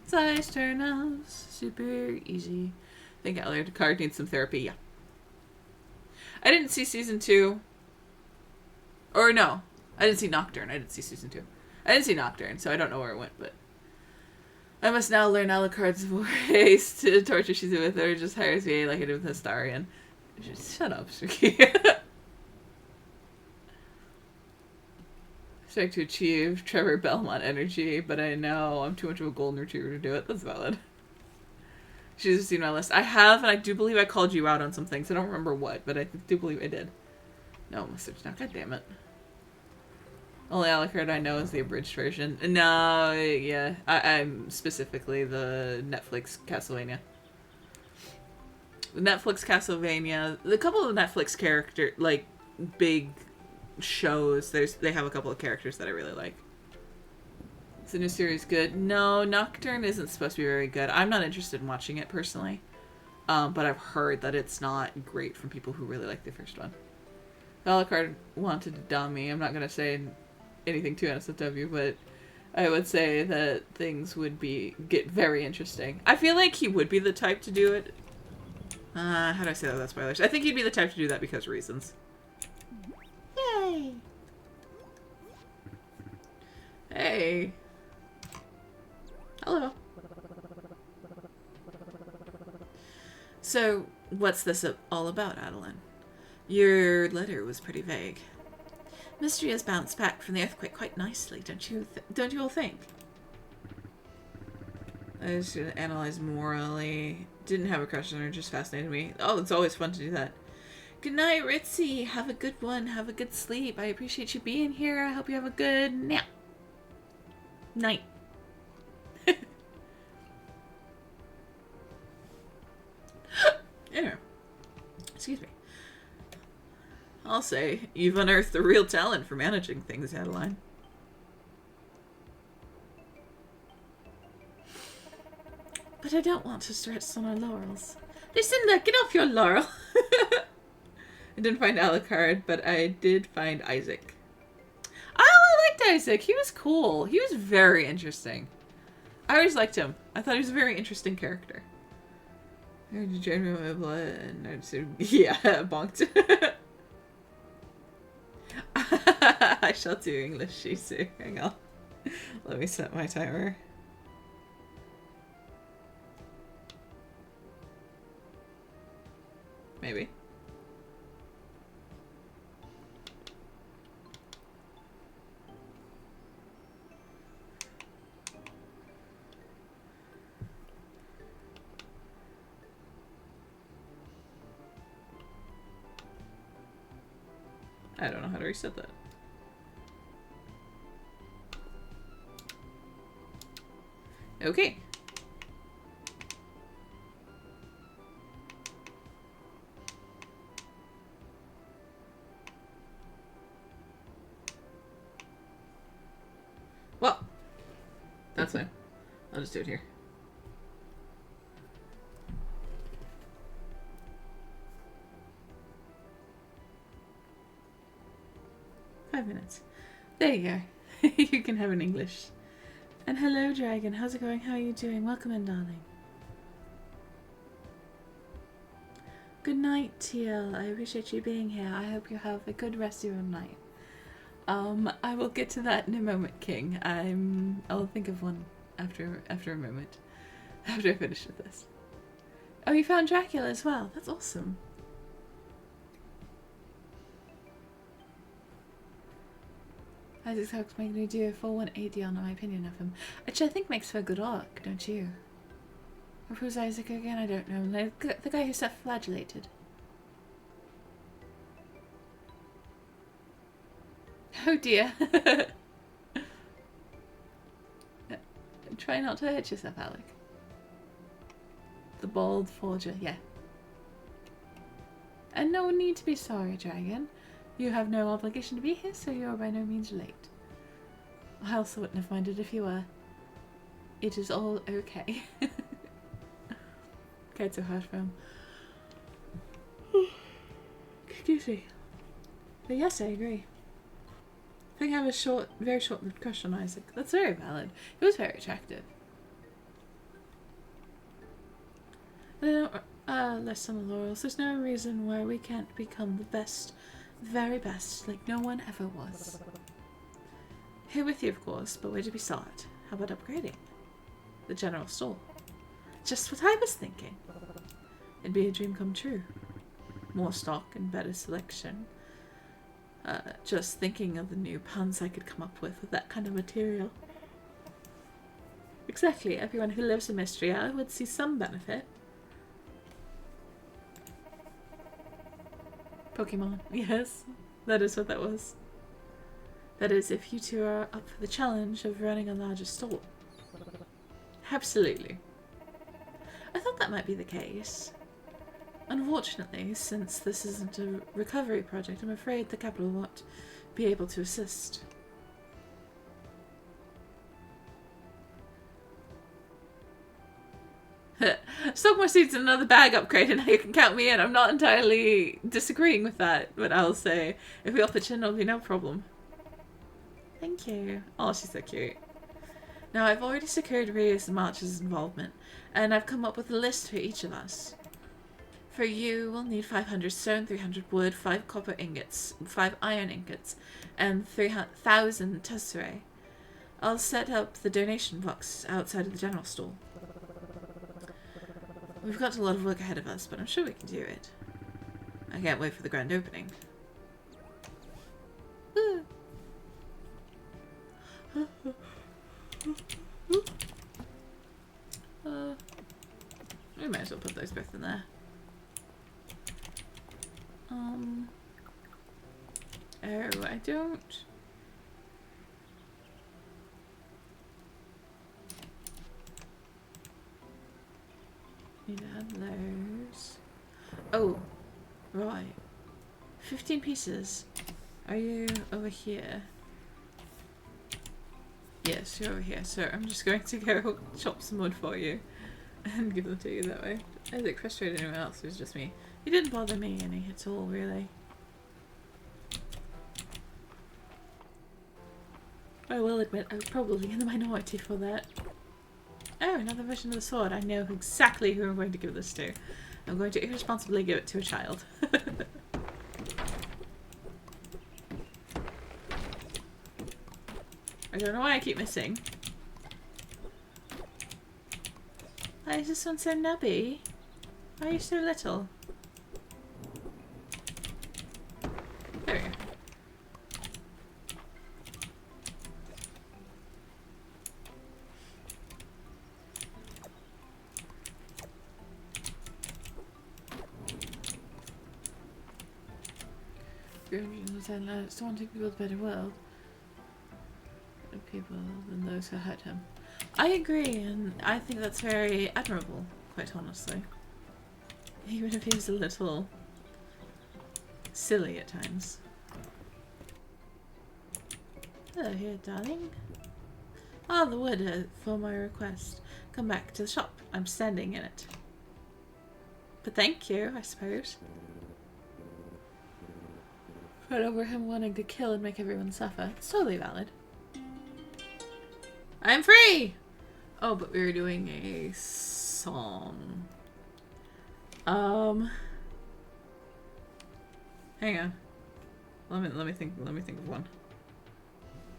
Size turn-offs, super easy. I think Alucard needs some therapy, yeah. I didn't see season 2. Or no, I didn't see Nocturne. I didn't see season 2. I didn't see Nocturne, so I don't know where it went, but I must now learn Alucard's voice to torture Shezu with, or just hires me like I did with Astarion. Just shut up, Suki. Expect to achieve Trevor Belmont energy, but I know I'm too much of a golden retriever to do it. That's valid. She's seen my list. I have, and I do believe I called you out on some things. I don't remember what, but I do believe I did. No, message now. God damn it. Only Alucard I know is the abridged version. No, yeah. I'm specifically the Netflix Castlevania. The Netflix Castlevania. The couple of Netflix character, like, big shows, they have a couple of characters that I really like. Is the new series good? No, Nocturne isn't supposed to be very good. I'm not interested in watching it personally. But I've heard that it's not great from people who really like the first one. Alucard wanted to dom me. I'm not going to say anything to NSFW, but I would say that things would get very interesting. I feel like he would be the type to do it. How do I say that without spoilers? I think he'd be the type to do that because of reasons. Yay! Hey. Hello. So, what's this all about, Adeline? Your letter was pretty vague. Mistria has bounced back from the earthquake quite nicely, don't you all think? I should analyze morally. Didn't have a crush on her, just fascinated me. Oh, it's always fun to do that. Good night, Ritzy. Have a good one. Have a good sleep. I appreciate you being here. I hope you have a good nap. Night. Yeah. Excuse me. I'll say, you've unearthed the real talent for managing things, Adeline. But I don't want to stretch on our laurels. Lucinda, get off your laurel! I didn't find Alucard, but I did find Isaac. Oh, I liked Isaac. He was cool. He was very interesting. I always liked him. I thought he was a very interesting character. Did you join me with my blood? And yeah, bonked. I shall do English Shezu. Hang on. Let me set my timer. Maybe. I don't know how to reset that. Okay. Well, that's fine. I'll just do it here. Minutes. There you go. You can have an English. And hello, Dragon. How's it going? How are you doing? Welcome in, darling. Good night, TL. I appreciate you being here. I hope you have a good rest of your night. I will get to that in a moment, King. I'll think of one after a moment. After I finish with this. Oh, you found Dracula as well. That's awesome. Isaac Hawke's making me do a full 180 on my opinion of him. Which I think makes for a good arc, don't you? Or who's Isaac again? I don't know. Like, the guy who self-flagellated. Oh dear. Try not to hurt yourself, Alec. The bald forger, yeah. And no need to be sorry, Dragon. You have no obligation to be here, so you are by no means late. I also wouldn't have minded if you were. It is all okay. Okay, it's so hard for him. Excuse me. But yes, I agree. I think I have a very short-lived crush on Isaac. That's very valid. He was very attractive. Less on the laurels. There's no reason why we can't become the best, very best, like no one ever was. Here with you, of course, but where did we start? How about upgrading? The general store. Just what I was thinking. It'd be a dream come true. More stock and better selection. Just thinking of the new puns I could come up with that kind of material. Exactly, everyone who lives in Mistria would see some benefit. Pokemon, yes, that is what that was. That is, if you two are up for the challenge of running a larger store. Absolutely. I thought that might be the case. Unfortunately, since this isn't a recovery project, I'm afraid the capital won't be able to assist. Stock more seeds and another bag upgrade and now you can count me in. I'm not entirely disagreeing with that, but I'll say if we all pitch in, it'll be no problem. Thank you. Oh, she's so cute. Now, I've already secured Ria's and March's involvement, and I've come up with a list for each of us. For you, we'll need 500 stone, 300 wood, 5 copper ingots, 5 iron ingots, and 3,000 tesserae. I'll set up the donation box outside of the general store. We've got a lot of work ahead of us, but I'm sure we can do it. I can't wait for the grand opening. We might as well put those both in there. Oh, I don't. Need to have those. Oh, right. 15 pieces. Are you over here? Yes, you're over here. So I'm just going to go chop some wood for you and give them to you that way. Is it frustrating anyone else? It was just me. He didn't bother me any at all, really. I will admit I was probably in the minority for that. Oh, another version of the sword. I know exactly who I'm going to give this to. I'm going to irresponsibly give it to a child. I don't know why I keep missing. Why is this one so nubby? Why are you so little? There we go. Zenless, wanting to build a better world. Better people than those who hurt him. I agree, and I think that's very admirable, quite honestly. Even if he's a little silly at times. Hello here, darling. Ah, the wood for my request. Come back to the shop. I'm standing in it. But thank you, I suppose. Right over him wanting to kill and make everyone suffer. It's totally valid. I'm free! Oh, but we were doing a song. Hang on. Let me think of one.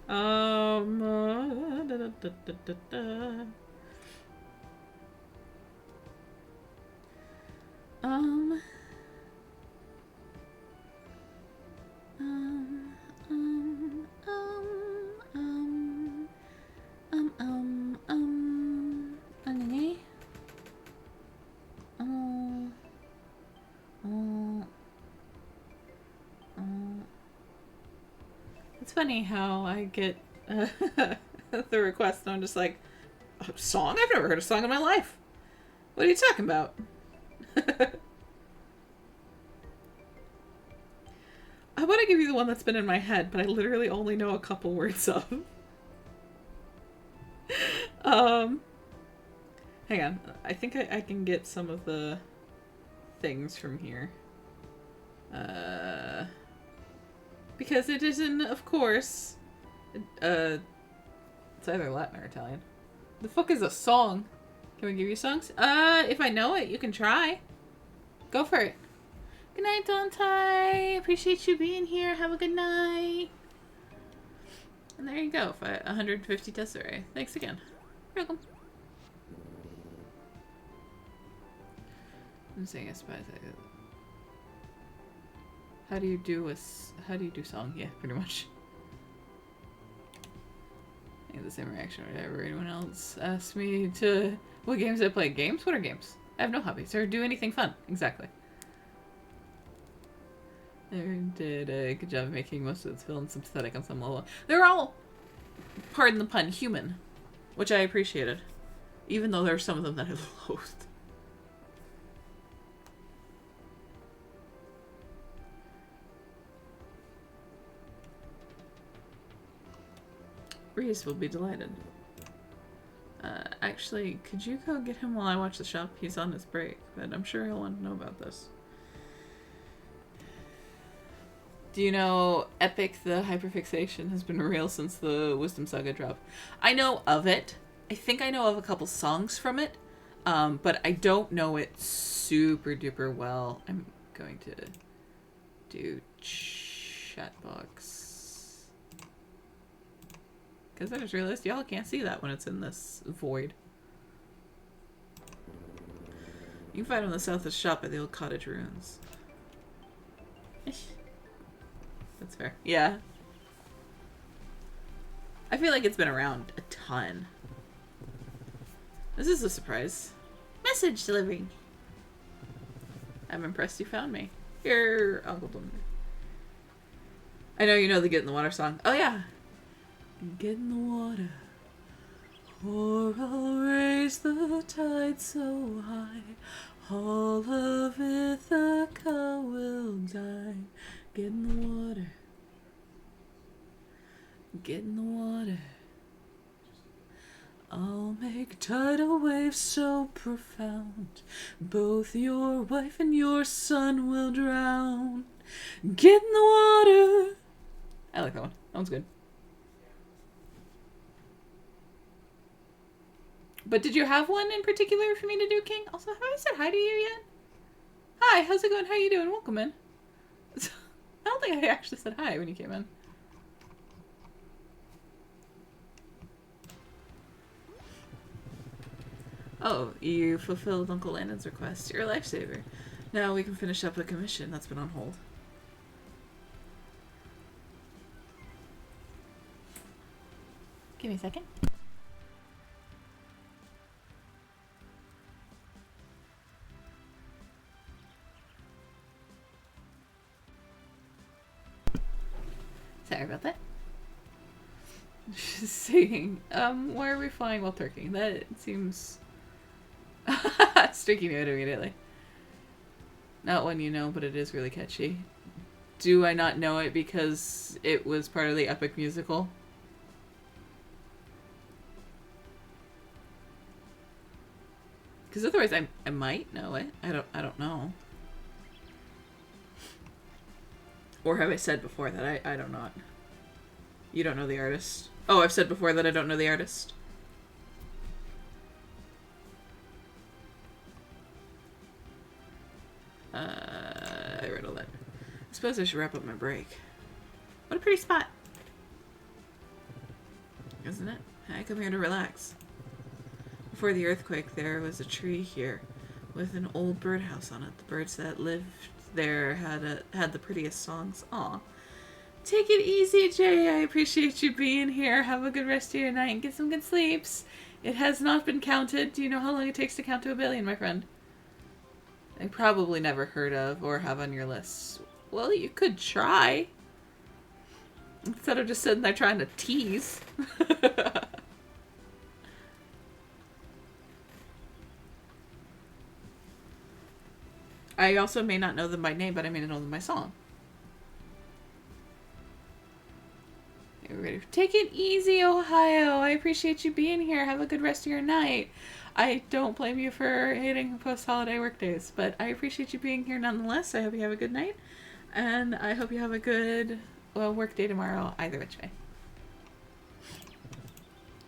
Da, da, da, da, da, da. Um, um, um, um, okay. It's funny how I get the request and I'm just like, a song? I've never heard a song in my life. What are you talking about? I want to give you the one that's been in my head, but I literally only know a couple words of. Hang on. I think I can get some of the things from here. Because it isn't, of course, it's either Latin or Italian. The fuck is a song? Can we give you songs? If I know it, you can try. Go for it. Good night, Dante. Appreciate you being here. Have a good night. And there you go. 150 Tesserae. Thanks again. You're welcome. I'm saying I suppose. How do you do song? Yeah, pretty much. I have the same reaction whenever anyone else asks me to what games I play. Games? What are games? I have no hobbies or do anything fun. Exactly. They did a good job of making most of its villains sympathetic on some level. They're all, pardon the pun, human, which I appreciated, even though there are some of them that I loathed. Reese will be delighted. Actually, could you go get him while I watch the shop? He's on his break, but I'm sure he'll want to know about this. Do you know Epic the hyperfixation has been real since the Wisdom Saga drop? I know of it. I think I know of a couple songs from it, but I don't know it super duper well. I'm going to do chatbox. Because I just realized y'all can't see that when it's in this void. You can find them in the southwest shop at the old cottage ruins. That's fair. Yeah. I feel like it's been around a ton. This is a surprise. Message delivery. I'm impressed you found me. Your Uncle Blum. I know you know the Get in the Water song. Oh yeah. Get in the water, or I'll raise the tide so high, all of Ithaca will die. Get in the water, get in the water. I'll make tidal waves so profound, both your wife and your son will drown. Get in the water. I like that one. That one's good. But did you have one in particular for me to do, King? Also, have I said hi to you yet? Hi, how's it going? How you doing? Welcome in. I don't think I actually said hi when you came in. Oh, you fulfilled Uncle Landon's request. You're a lifesaver. Now we can finish up a commission that's been on hold. Give me a second. Sorry about that. Just saying, why are we flying while twerking? That seems... Streaky knew it immediately. Not one you know, but it is really catchy. Do I not know it because it was part of the Epic musical? Because otherwise I might know it. I don't know. Or have I said before that I don't know it? You don't know the artist. Oh, I've said before that I don't know the artist. I read all that. suppose I should wrap up my break. What a pretty spot. Isn't it? I come here to relax. Before the earthquake, there was a tree here with an old birdhouse on it. The birds that lived there had the prettiest songs. Aw. Take it easy, Jay. I appreciate you being here. Have a good rest of your night and get some good sleeps. It has not been counted. Do you know how long it takes to count to 1 billion, my friend? I probably never heard of or have on your list. Well, you could try. Instead of just sitting there trying to tease. I also may not know them by name, but I may know them by song. Are you ready? Take it easy, Ohio. I appreciate you being here. Have a good rest of your night. I don't blame you for hating post-holiday work days, but I appreciate you being here nonetheless. I hope you have a good night, and I hope you have a good work day tomorrow, either which way.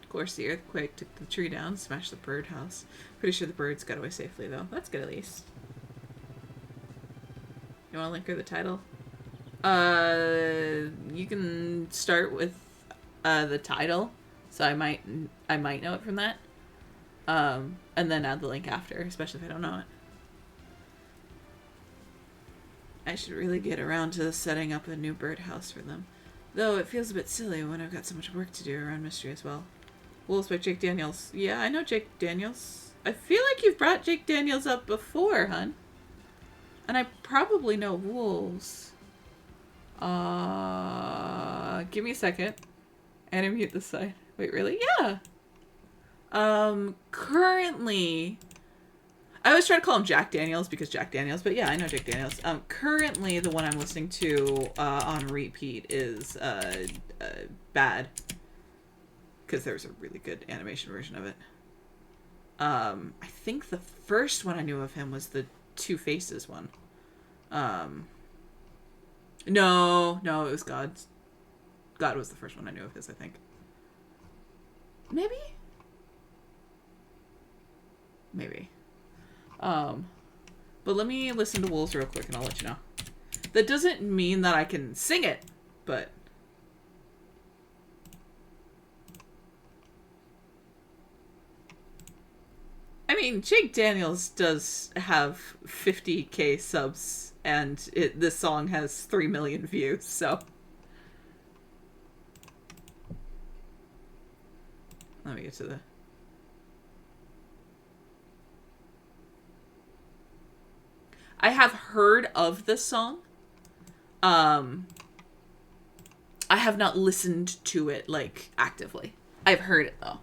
Of course, the earthquake took the tree down, smashed the birdhouse. Pretty sure the birds got away safely, though. That's good, at least. You want to link her the title? You can start with the title, so I might know it from that. And then add the link after, especially if I don't know it. I should really get around to setting up a new birdhouse for them. Though it feels a bit silly when I've got so much work to do around Mistria as well. Wolves by Jake Daniels. Yeah, I know Jake Daniels. I feel like you've brought Jake Daniels up before, hun. And I probably know Wolves. Give me a second. And I mute this side. Wait, really? Yeah. Currently, I always try to call him Jack Daniels because Jack Daniels, but yeah, I know Jack Daniels. Currently the one I'm listening to, on repeat is, Bad. Because there's a really good animation version of it. I think the first one I knew of him was the Two Faces one. No, it was God's. God was the first one I knew of his, I think. Maybe? Maybe. But let me listen to Wolves real quick and I'll let you know. That doesn't mean that I can sing it, but... I mean, Jake Daniels does have 50k subs, and this song has 3 million views, so... Let me get to the... I have heard of this song. I have not listened to it, like, actively. I've heard it, though.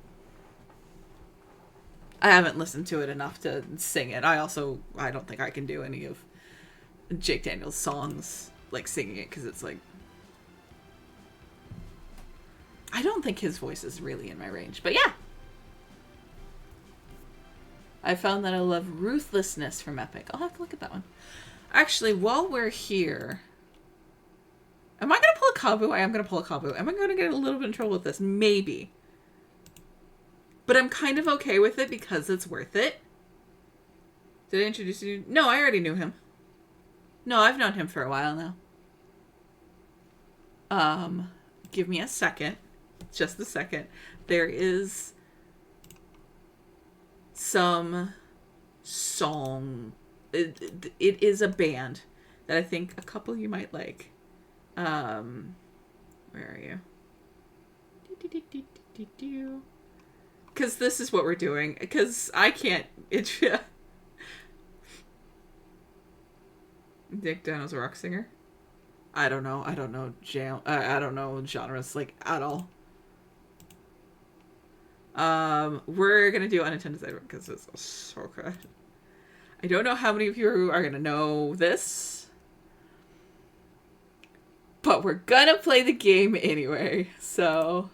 I haven't listened to it enough to sing it. I don't think I can do any of Jake Daniels' songs, like, singing it, because it's, like... I don't think his voice is really in my range, but yeah! I found that I love Ruthlessness from Epic. I'll have to look at that one. Actually, while we're here... Am I going to pull a Kabu? I am going to pull a Kabu. Am I going to get a little bit in trouble with this? Maybe. But I'm kind of okay with it because it's worth it. Did I introduce you? No, I already knew him. No, I've known him for a while now. Give me a second. Just a second. There is some song. It is a band that I think a couple you might like. Where are you? Because this is what we're doing. Because I can't... Dick Dano's a rock singer? I don't know. I don't know genres, like, at all. We're gonna do Unintended Side because it's so good. I don't know how many of you are gonna know this, but we're gonna play the game anyway. So,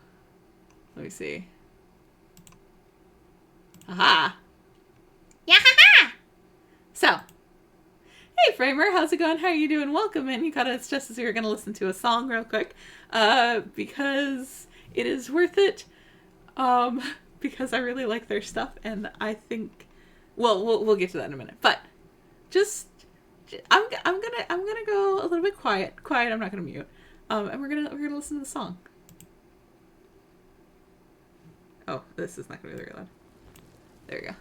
let me see. Aha! Yeah! So, hey Framer, how's it going? How are you doing? Welcome in. You got us just as we were gonna listen to a song real quick, because it is worth it. Because I really like their stuff, and I think, well, we'll get to that in a minute. But just I'm gonna go a little bit quiet. I'm not gonna mute. And we're gonna listen to the song. Oh, this is not gonna be very loud. There you go.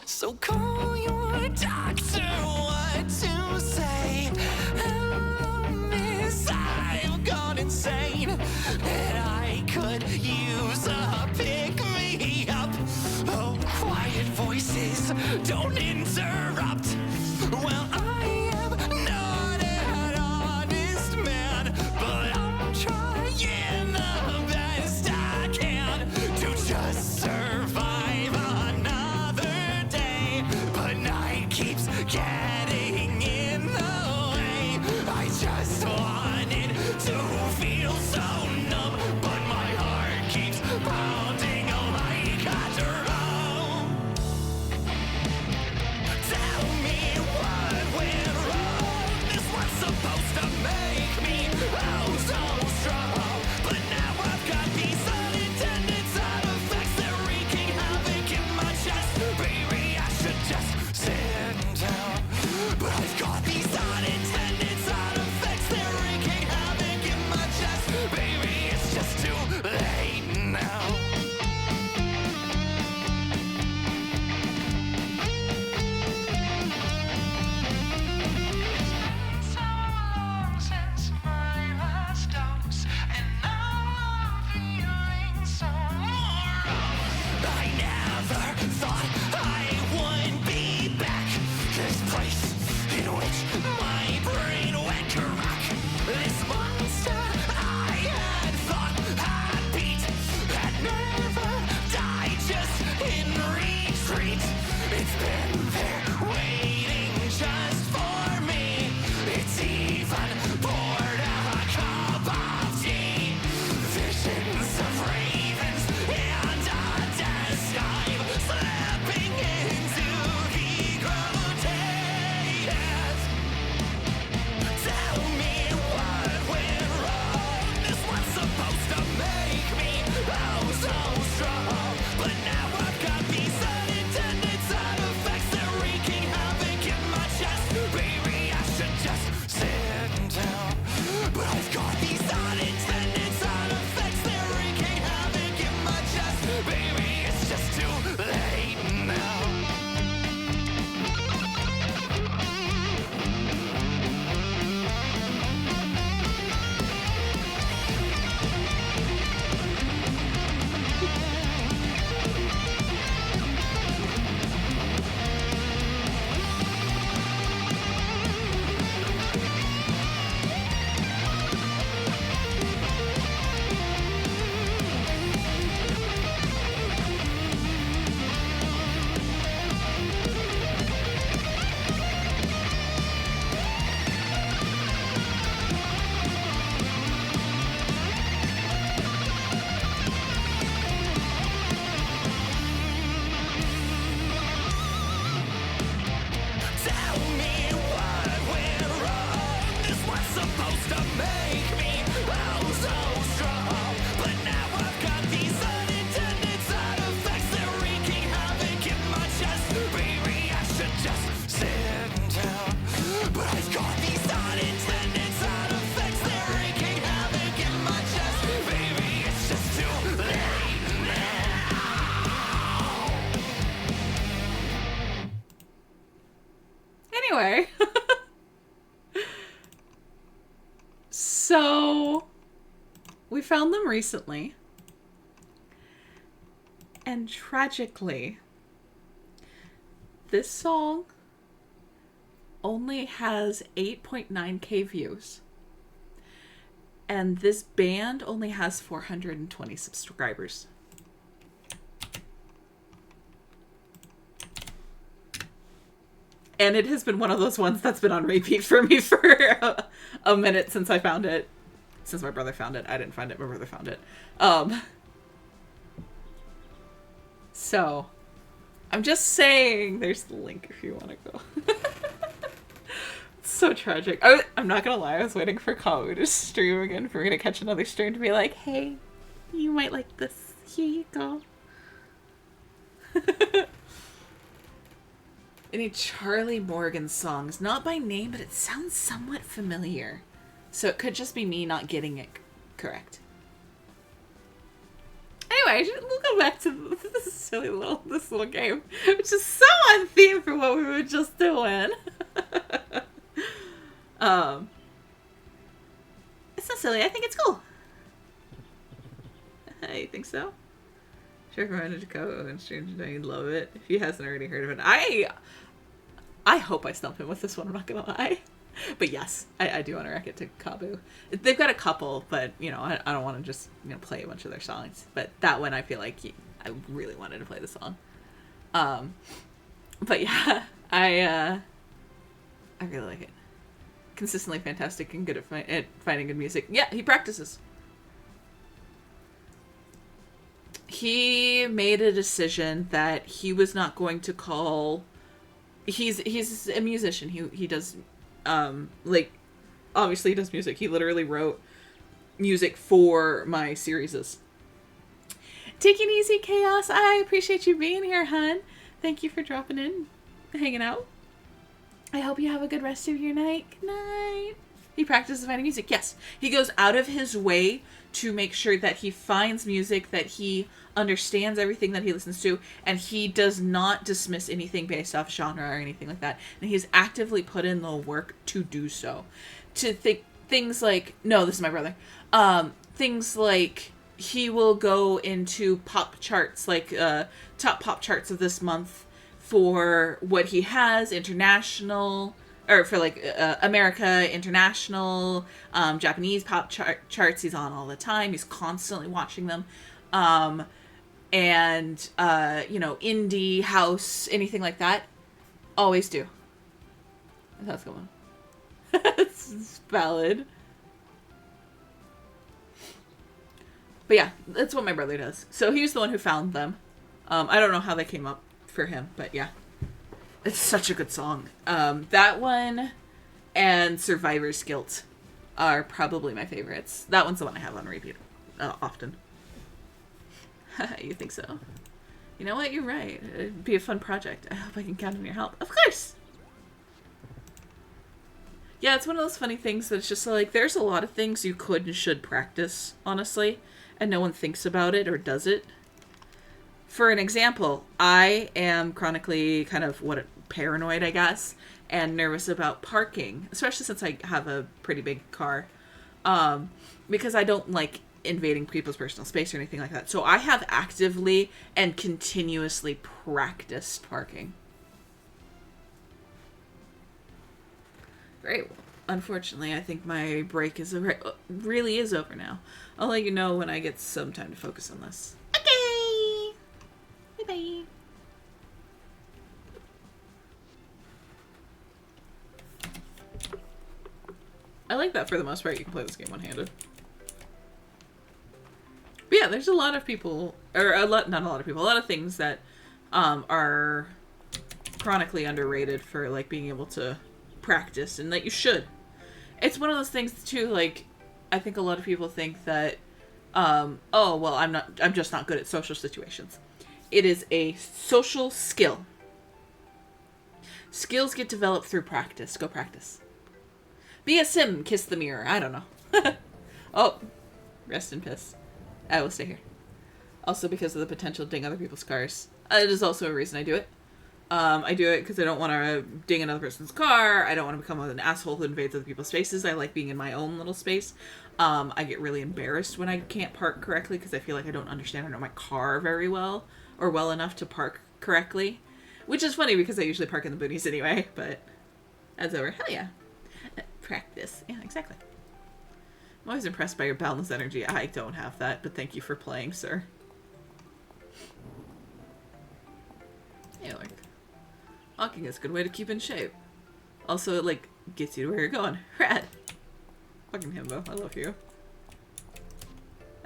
So call your doctor, what to say? Help, miss, I've gone insane, and I could use a pick-me-up. Oh, quiet voices, don't interrupt. Well, I am not an honest man, but I'm trying the best I can to just survive another day. But night keeps getting in the way. I just wanted to feel so numb, but my heart keeps pounding like a drum. Tell me what went wrong. This was supposed to make me so strong, but now I've got these unintended side effects. They're wreaking havoc in my chest. Baby, I should just sit down, but I've got these unintended side effects. They're wreaking havoc in my chest. Baby, it's just too late now. So long since my last dose, and now I'm feeling so morose. I never thought I would be back. This place in which my brain went crack. This monster I had thought had beat had never died, just in retreat. It's been there waiting just for me. It's even poured a cup of tea. Visions of ravens and a death dive, slipping into the grotesque. Tell me what went wrong. This was supposed to make me so strong, but now I've got these unintended side effects. They're wreaking havoc in my chest. Baby, I should just sit down, but I've got these unintended side effects. They're wreaking havoc in my chest. Baby, it's just too late now. Tell me what went wrong. This was supposed to make me so strong, but now I've got these unintended side effects. They're wreaking havoc in my chest. Baby, I should just sit down, but I've got these unintended side effects. They're wreaking havoc in my chest. Baby, it's just too late now. Anyway. So, we found them recently. And tragically, this song only has 8.9k views. And this band only has 420 subscribers. And it has been one of those ones that's been on repeat for me for a minute since I found it. since my brother found it. I didn't find it, my brother found it. So, I'm just saying, there's the link if you want to go. It's so tragic. I'm not gonna lie, I was waiting for Kawu to stream again for me to catch another stream to be like, hey, you might like this. Here you go. Any Charlie Morgan songs? Not by name, but it sounds somewhat familiar. So it could just be me not getting it correct. Anyway, we'll go back to this little game, which is so on theme for what we were just doing. It's not silly. I think it's cool. I think so. Sure, recommended to go and stream today. You'd love it if he hasn't already heard of it. I hope I stump him with this one. I'm not gonna lie. But yes, I do want to wreck it to Kabu. They've got a couple, but, you know, I don't want to just, you know, play a bunch of their songs. But that one, I feel like I really wanted to play the song. But yeah, I really like it. Consistently fantastic and good at finding good music. Yeah, he practices. He made a decision that he was not going to call... He's a musician. He does... like, obviously he does music. He literally wrote music for my series. Take it easy, Chaos. I appreciate you being here, hun. Thank you for dropping in, hanging out. I hope you have a good rest of your night. Good night. He practices finding music. Yes. He goes out of his way to make sure that he finds music, that he understands everything that he listens to, and he does not dismiss anything based off genre or anything like that. And he's actively put in the work to do so. To think things like, no, this is my brother. Things like he will go into pop charts, like top pop charts of this month for what he has, international, or for like America, international, Japanese pop charts. He's on all the time. He's constantly watching them. And, you know, indie, house, anything like that. Always do. That's a good one. It's valid. But yeah, that's what my brother does. So he was the one who found them. I don't know how they came up for him, but yeah. It's such a good song. That one and Survivor's Guilt are probably my favorites. That one's the one I have on repeat often. You think so? You know what? You're right. It'd be a fun project. I hope I can count on your help. Of course! Yeah, it's one of those funny things that's just like, there's a lot of things you could and should practice, honestly, and no one thinks about it or does it. For an example, I am chronically kind of paranoid, I guess, and nervous about parking, especially since I have a pretty big car, because I don't like invading people's personal space or anything like that. So I have actively and continuously practiced parking. Great. Unfortunately, I think my break really is over now. I'll let you know when I get some time to focus on this. Okay! Bye-bye. I like that for the most part. You can play this game one-handed. But yeah, there's a lot of people, or not a lot of people, a lot of things that are chronically underrated for, like, being able to practice, and that you should. It's one of those things, too, like, I think a lot of people think that, oh, well, I'm just not good at social situations. It is a social skill. Skills get developed through practice. Go practice. Be a sim, kiss the mirror. I don't know. Oh, rest in piss. I will stay here. Also because of the potential to ding other people's cars. It is also a reason I do it. I do it because I don't want to ding another person's car. I don't want to become an asshole who invades other people's spaces. I like being in my own little space. I get really embarrassed when I can't park correctly because I feel like I don't understand or know my car very well, or well enough to park correctly. Which is funny because I usually park in the boonies anyway, but that's over. Hell yeah. Practice. Yeah, exactly. I'm always impressed by your boundless energy. I don't have that, but thank you for playing, sir. Yeah, like, walking is a good way to keep in shape. Also, it, like, gets you to where you're going. Rad. Fucking himbo. I love you.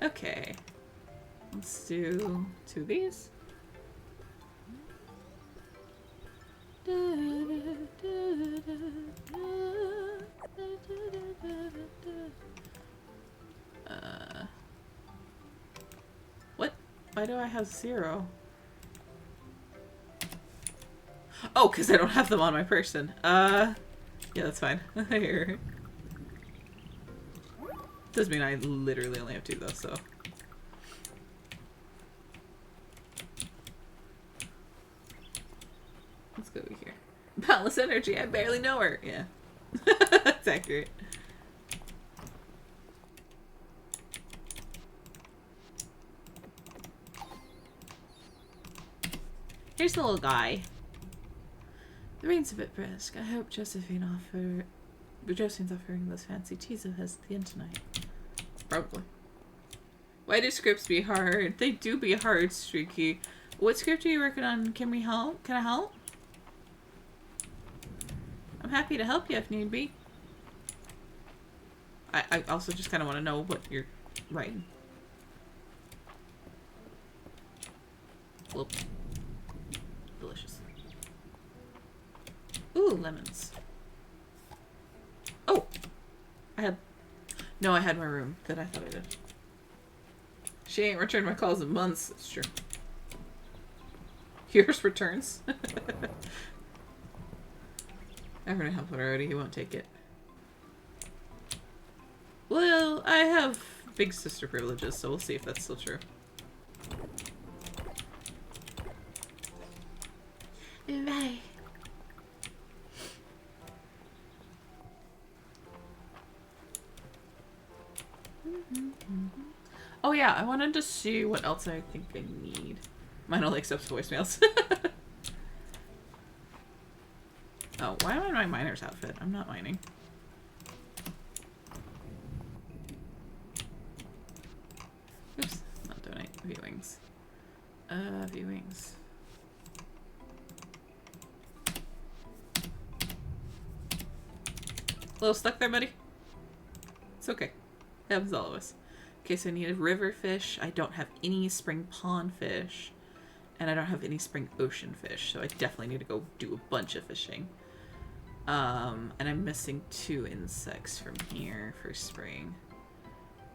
Okay. Let's do 2 of these. What? Why do I have 0? Oh, because I don't have them on my person. Yeah, that's fine. Here. Does mean I literally only have 2 though, so. Let's go here. Boundless energy, I barely know her. Yeah. That's accurate. Here's the little guy. The rain's a bit brisk. I hope Josephine's offering those fancy cheeses at the end tonight. Probably. Why do scripts be hard? They do be hard, Streaky. What script are you working on? Can we help? Can I help? I'm happy to help you if need be. I also just kind of want to know what you're writing. Whoop. Delicious. Ooh, lemons. Oh! I had my room that I thought I did. She ain't returned my calls in months. That's true. Yours returns. I'm gonna help it already. He won't take it. Well, I have big sister privileges, so we'll see if that's still true. Bye. Oh yeah, I wanted to see what else I think I need. Mine only accepts voicemails. Oh, why am I in my miner's outfit? I'm not mining. Oops, not donate. Viewings. Viewings. A little stuck there, buddy? It's okay. Happens to all of us. Okay, so I need a river fish. I don't have any spring pond fish. And I don't have any spring ocean fish. So I definitely need to go do a bunch of fishing. And I'm missing 2 insects from here for spring.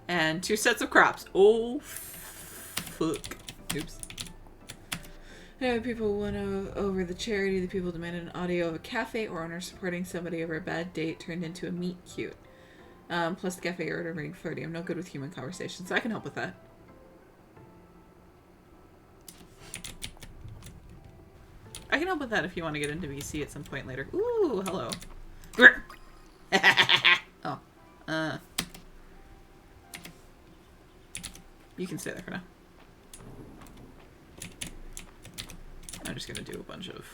And 2 sets of crops. Oh, fuck. Oops. People won over the charity. The people demanded an audio of a cafe owner supporting somebody over a bad date turned into a meet cute. Plus the cafe order being flirty. I'm no good with human conversations, so I can help with that. I can help with that if you want to get into VC at some point later. Ooh, hello. Oh. You can stay there for now. I'm just gonna do a bunch of...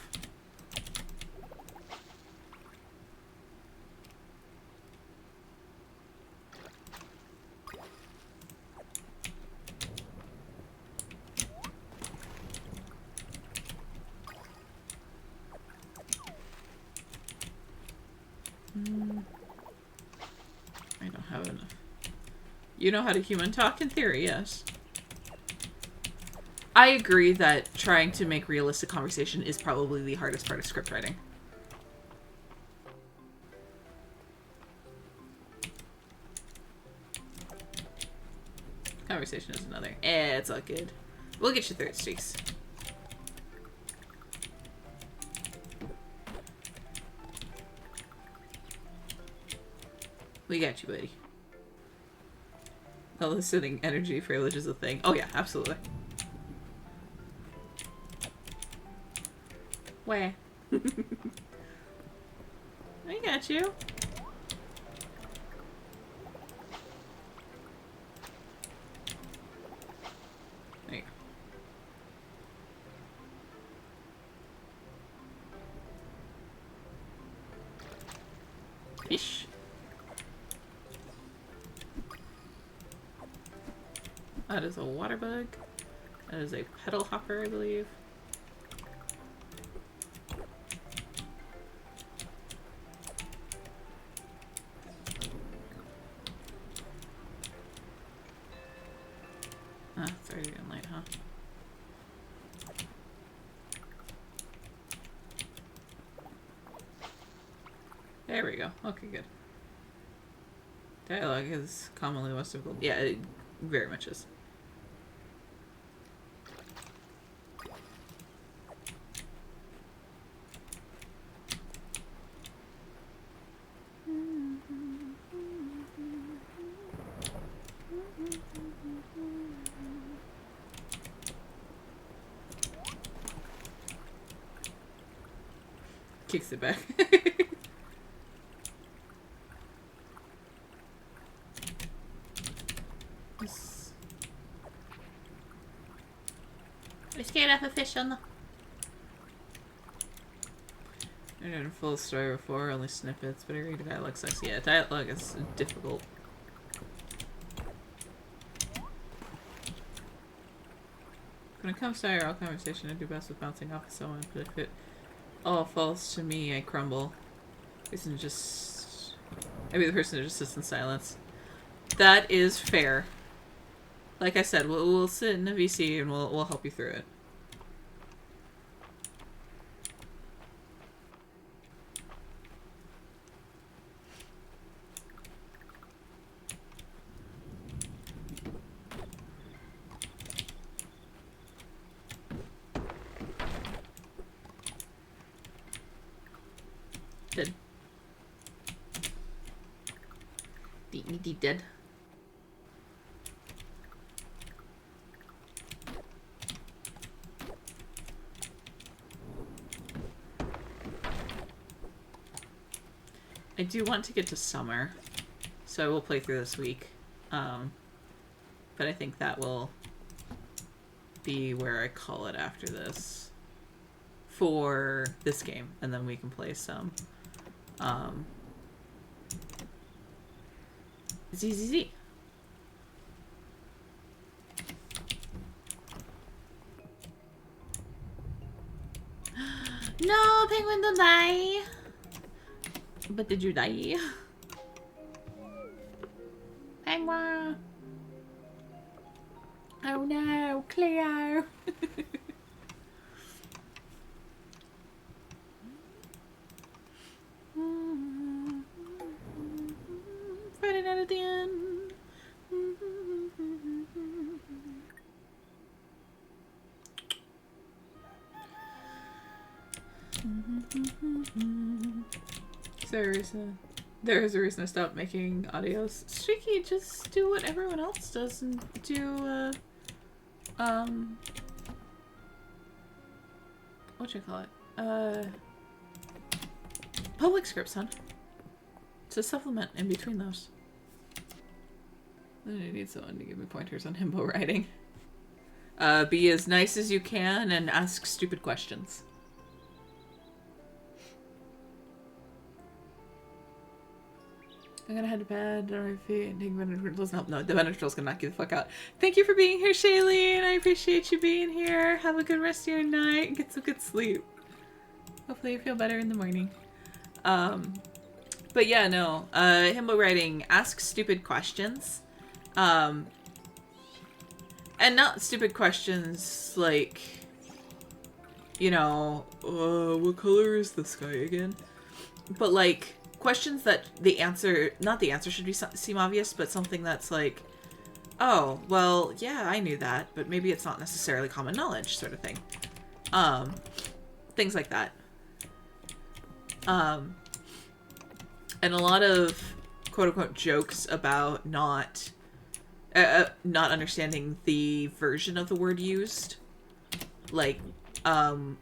I don't have enough. You know how to human talk? In theory, yes. I agree that trying to make realistic conversation is probably the hardest part of script writing. Conversation is another. It's all good. We'll get you through it, Streaks. We got you, buddy. Eliciting energy privilege is a thing. Oh yeah, absolutely. Where? I got you. There you go. Fish. That is a water bug. That is a petal hopper, I believe. There we go. Okay, good. Dialogue is commonly the most difficult. Yeah, it very much is. Kicks it back. I scared off a fish on the... I didn't full story before, only snippets, but I read dialogue sucks. Yeah, dialogue is difficult. When it comes to IRL conversation, I do best with bouncing off of someone, but if it all falls to me, I crumble. Isn't just... I be the person who just sits in silence. That is fair. Like I said, we'll sit in a VC and we'll help you through it. Dead. Dead. I do want to get to summer, so I will play through this week. But I think that will be where I call it after this for this game, and then we can play some ZZZ. No, penguin, don't die. But did you die? Penguin. Oh no, Cleo. Friday night at the end. There is a reason I stopped making audios. Streaky, just do what everyone else does and do, what you call it? Public scripts, hon. It's a supplement in between those. Then I need someone to give me pointers on himbo writing. Be as nice as you can and ask stupid questions. I'm gonna head to bed on my feet and take Benadryl. Doesn't help. No, the Benadryl's gonna knock you the fuck out. Thank you for being here, Shailene. I appreciate you being here. Have a good rest of your night and get some good sleep. Hopefully you feel better in the morning. But yeah, no. Himbo writing, ask stupid questions. And not stupid questions like, you know, what color is the sky again? But like, questions that the answer, not the answer should be seem obvious, but something that's like, oh, well, yeah, I knew that, but maybe it's not necessarily common knowledge, sort of thing. Things like that. And a lot of quote-unquote jokes about not understanding the version of the word used. Like, I'm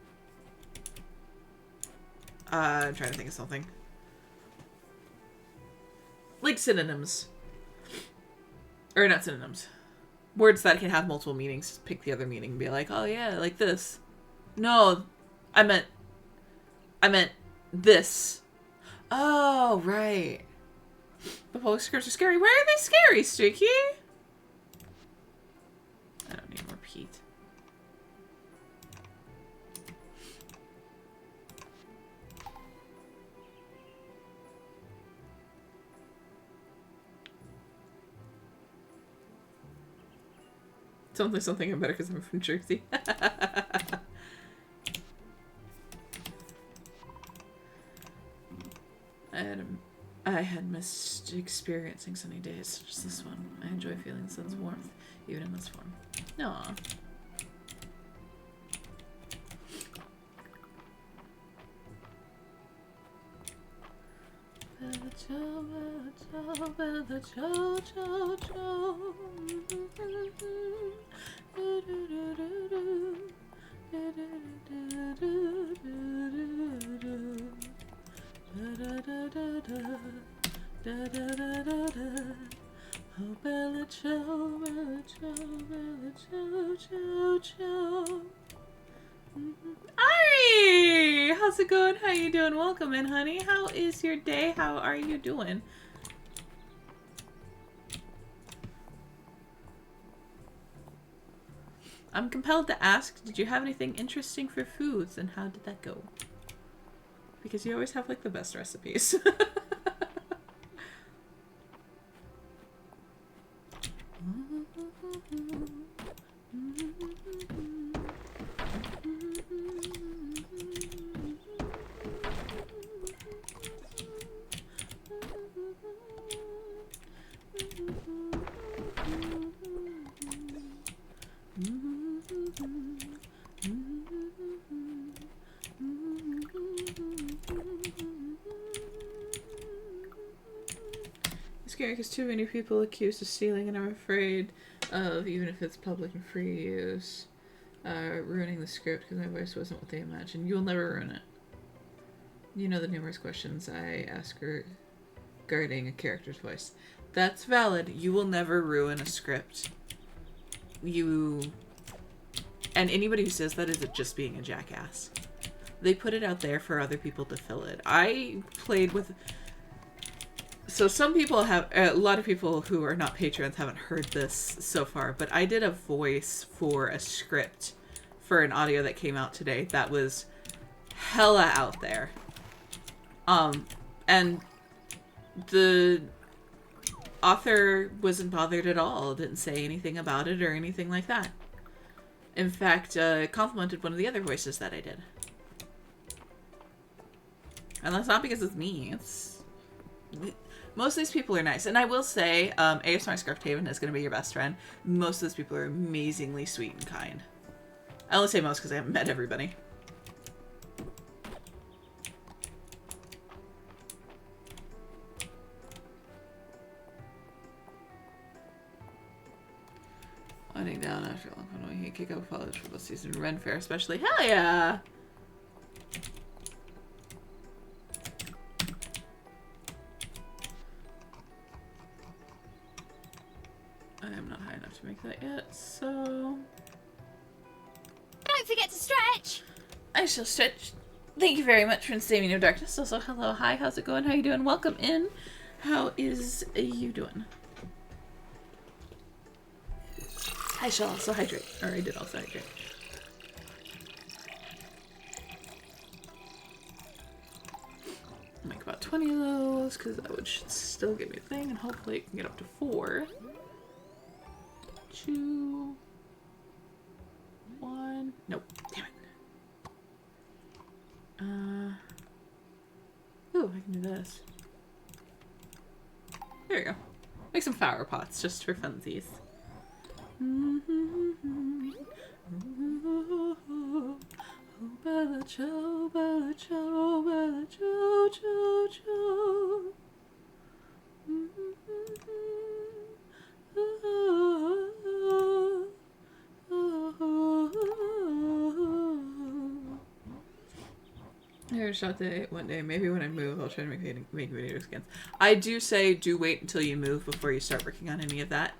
trying to think of something. Like synonyms. Or not synonyms. Words that can have multiple meanings. Pick the other meaning and be like, oh yeah, like this. No, I meant this. Oh, right. But public scripts are scary. Why are they scary, Streaky? I don't need more Pete. Something I'm better because I'm from Jersey. I had missed experiencing sunny days. Just this one. I enjoy feeling the sun's warmth, even in this form. Aww. Oh, Bella Ciao, Bella Ciao, Bella Ciao, Ciao, Ciao. Ari! How's it going? How you doing? Welcome in, honey. How is your day? How are you doing? I'm compelled to ask, did you have anything interesting for foods, and how did that go? Because you always have, like, the best recipes. Scary because too many people accused of stealing, and I'm afraid of, even if it's public and free use, ruining the script because my voice wasn't what they imagined. You'll never ruin it. You know the numerous questions I ask regarding a character's voice. That's valid. You will never ruin a script. And anybody who says that is just being a jackass. They put it out there for other people to fill it. I played with... So some people have, a lot of people who are not patrons haven't heard this so far, but I did a voice for a script for an audio that came out today that was hella out there. And the author wasn't bothered at all, didn't say anything about it or anything like that. In fact, complimented one of the other voices that I did. And that's not because it's me, it's... Most of these people are nice. And I will say, ASMR Scarftaven is going to be your best friend. Most of those people are amazingly sweet and kind. I only say most because I haven't met everybody. Winding down after a long time, we can kick up college football season. Ren Fair especially. Hell yeah! I am not high enough to make that yet, so... Don't forget to stretch! I shall stretch. Thank you very much for saving your darkness. Also, hello, hi, how's it going? How you doing? Welcome in. How is you doing? I shall also hydrate. Or I did also hydrate. Make about 20 of those, because that would should still give me a thing, and hopefully it can get up to 4. 2, 1. Nope. Damn it. Ooh, I can do this. There we go. Make some flower pots just for funsies. Bella ciao, bella ciao, bella ciao, ciao, ciao. Here's a shot day one day. Maybe when I move, I'll try to make videos again. I do say do wait until you move before you start working on any of that.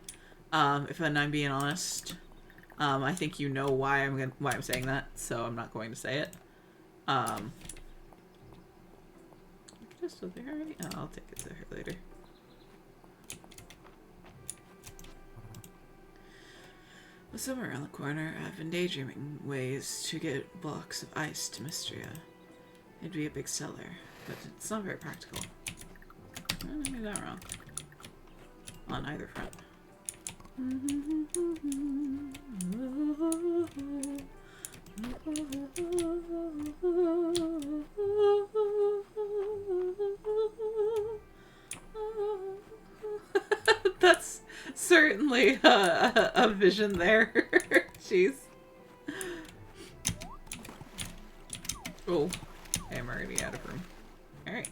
If I'm being honest, I think you know why I'm saying that, so I'm not going to say it. Is it still there already? Oh, I'll take it to her later. Well, somewhere around the corner, I've been daydreaming ways to get blocks of ice to Mistria. It'd be a big seller, but it's not very practical. I got that wrong. On either front. certainly a vision there. Jeez. Oh, I'm already out of room. Alright.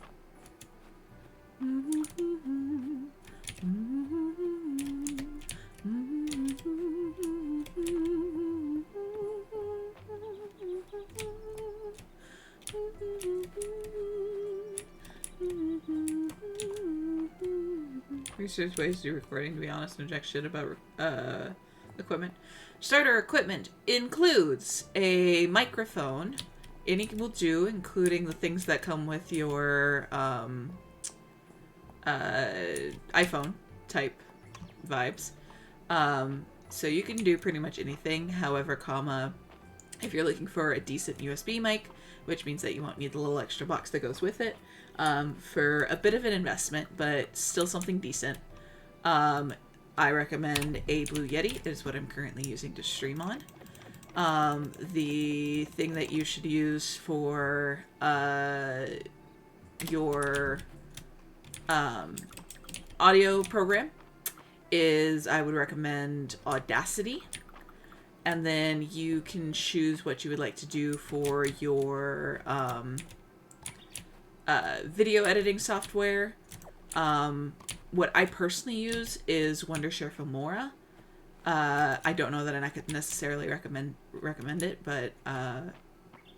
Research ways to do recording, to be honest, and jack shit about equipment. Starter equipment includes a microphone. Any will do, including the things that come with your iPhone type vibes. So you can do pretty much anything. However, if you're looking for a decent USB mic, which means that you won't need the little extra box that goes with it, for a bit of an investment, but still something decent, I recommend a Blue Yeti. It is what I'm currently using to stream on. The thing that you should use for your audio program is, I would recommend Audacity. And then you can choose what you would like to do for your video editing software. What I personally use is Wondershare Filmora. I don't know that I could necessarily recommend it, but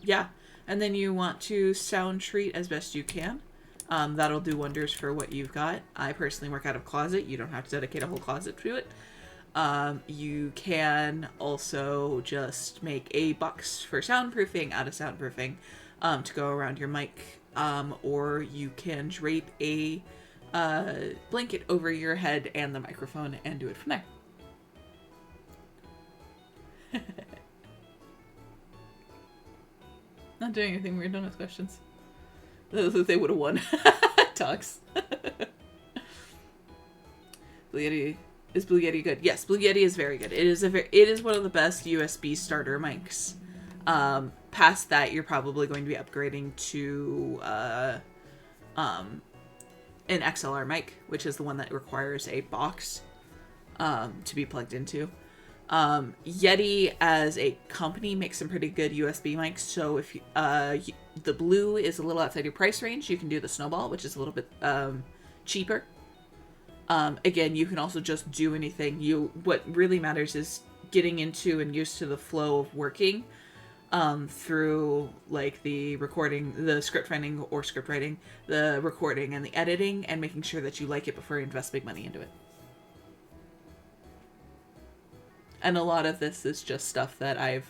yeah. And then you want to sound treat as best you can. That'll do wonders for what you've got. I personally work out of closet. You don't have to dedicate a whole closet to it. You can also just make a box for soundproofing out of soundproofing to go around your mic, or you can drape a blanket over your head and the microphone and do it from there. Not doing anything weird, don't ask questions. They would have won. Talks. Blue Yeti. Is Blue Yeti good? Yes, Blue Yeti is very good. It is one of the best USB starter mics. Past that, you're probably going to be upgrading to an XLR mic, which is the one that requires a box to be plugged into. Yeti as a company makes some pretty good USB mics. So if the Blue is a little outside your price range, you can do the Snowball, which is a little bit cheaper. Again, you can also just do anything. What really matters is getting into and used to the flow of working through like the recording, the script writing, the recording and the editing, and making sure that you like it before you invest big money into it. And a lot of this is just stuff that I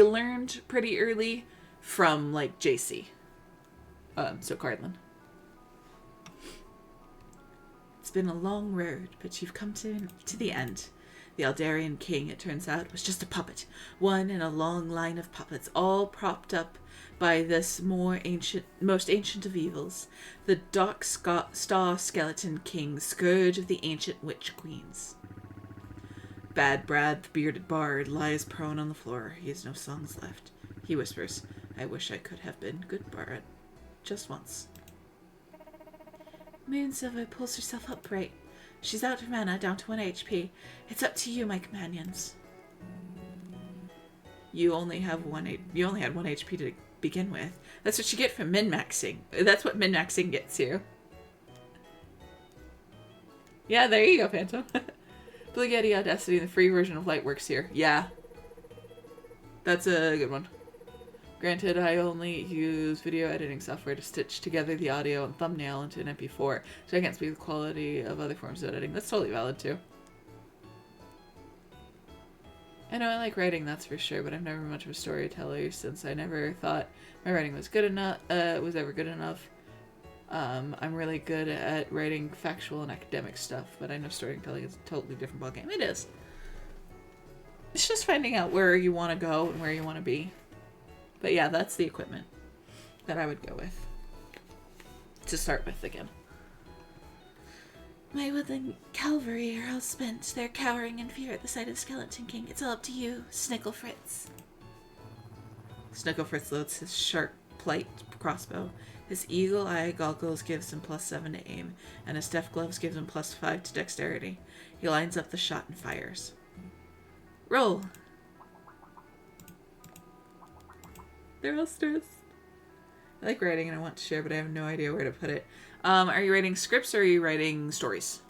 learned pretty early from like JC. So Cardlin. It's been a long road, but you've come to the end. The Aldarian king, it turns out, was just a puppet. One in a long line of puppets, all propped up by this most ancient of evils. The dark star skeleton king, scourge of the ancient witch queens. Bad Brad, the bearded bard, lies prone on the floor. He has no songs left. He whispers, I wish I could have been good bard. Just once. Moonsilver pulls herself upright. She's out of mana, down to 1 HP. It's up to you, my companions. You only had 1 HP to begin with. That's what you get for min-maxing. That's what min-maxing gets you. Yeah, there you go, Phantom. Blue Yeti Audacity, the free version of Light works here. Yeah. That's a good one. Granted, I only use video editing software to stitch together the audio and thumbnail into an MP4, so I can't speak the quality of other forms of editing. That's totally valid, too. I know I like writing, that's for sure, but I'm never much of a storyteller since I never thought my writing was good enough, was ever good enough. I'm really good at writing factual and academic stuff, but I know storytelling is a totally different ballgame. It is. It's just finding out where you want to go and where you want to be. But yeah, that's the equipment that I would go with. To start with again. My woodland cavalry are all spent. They're cowering in fear at the sight of Skeleton King. It's all up to you, Snickle Fritz. Snickle Fritz loads his sharp, plight crossbow. His eagle eye goggles gives him +7 to aim, and his deft gloves gives him +5 to dexterity. He lines up the shot and fires. Roll. They're all stressed. I like writing and I want to share, but I have no idea where to put it. Are you writing scripts or are you writing stories?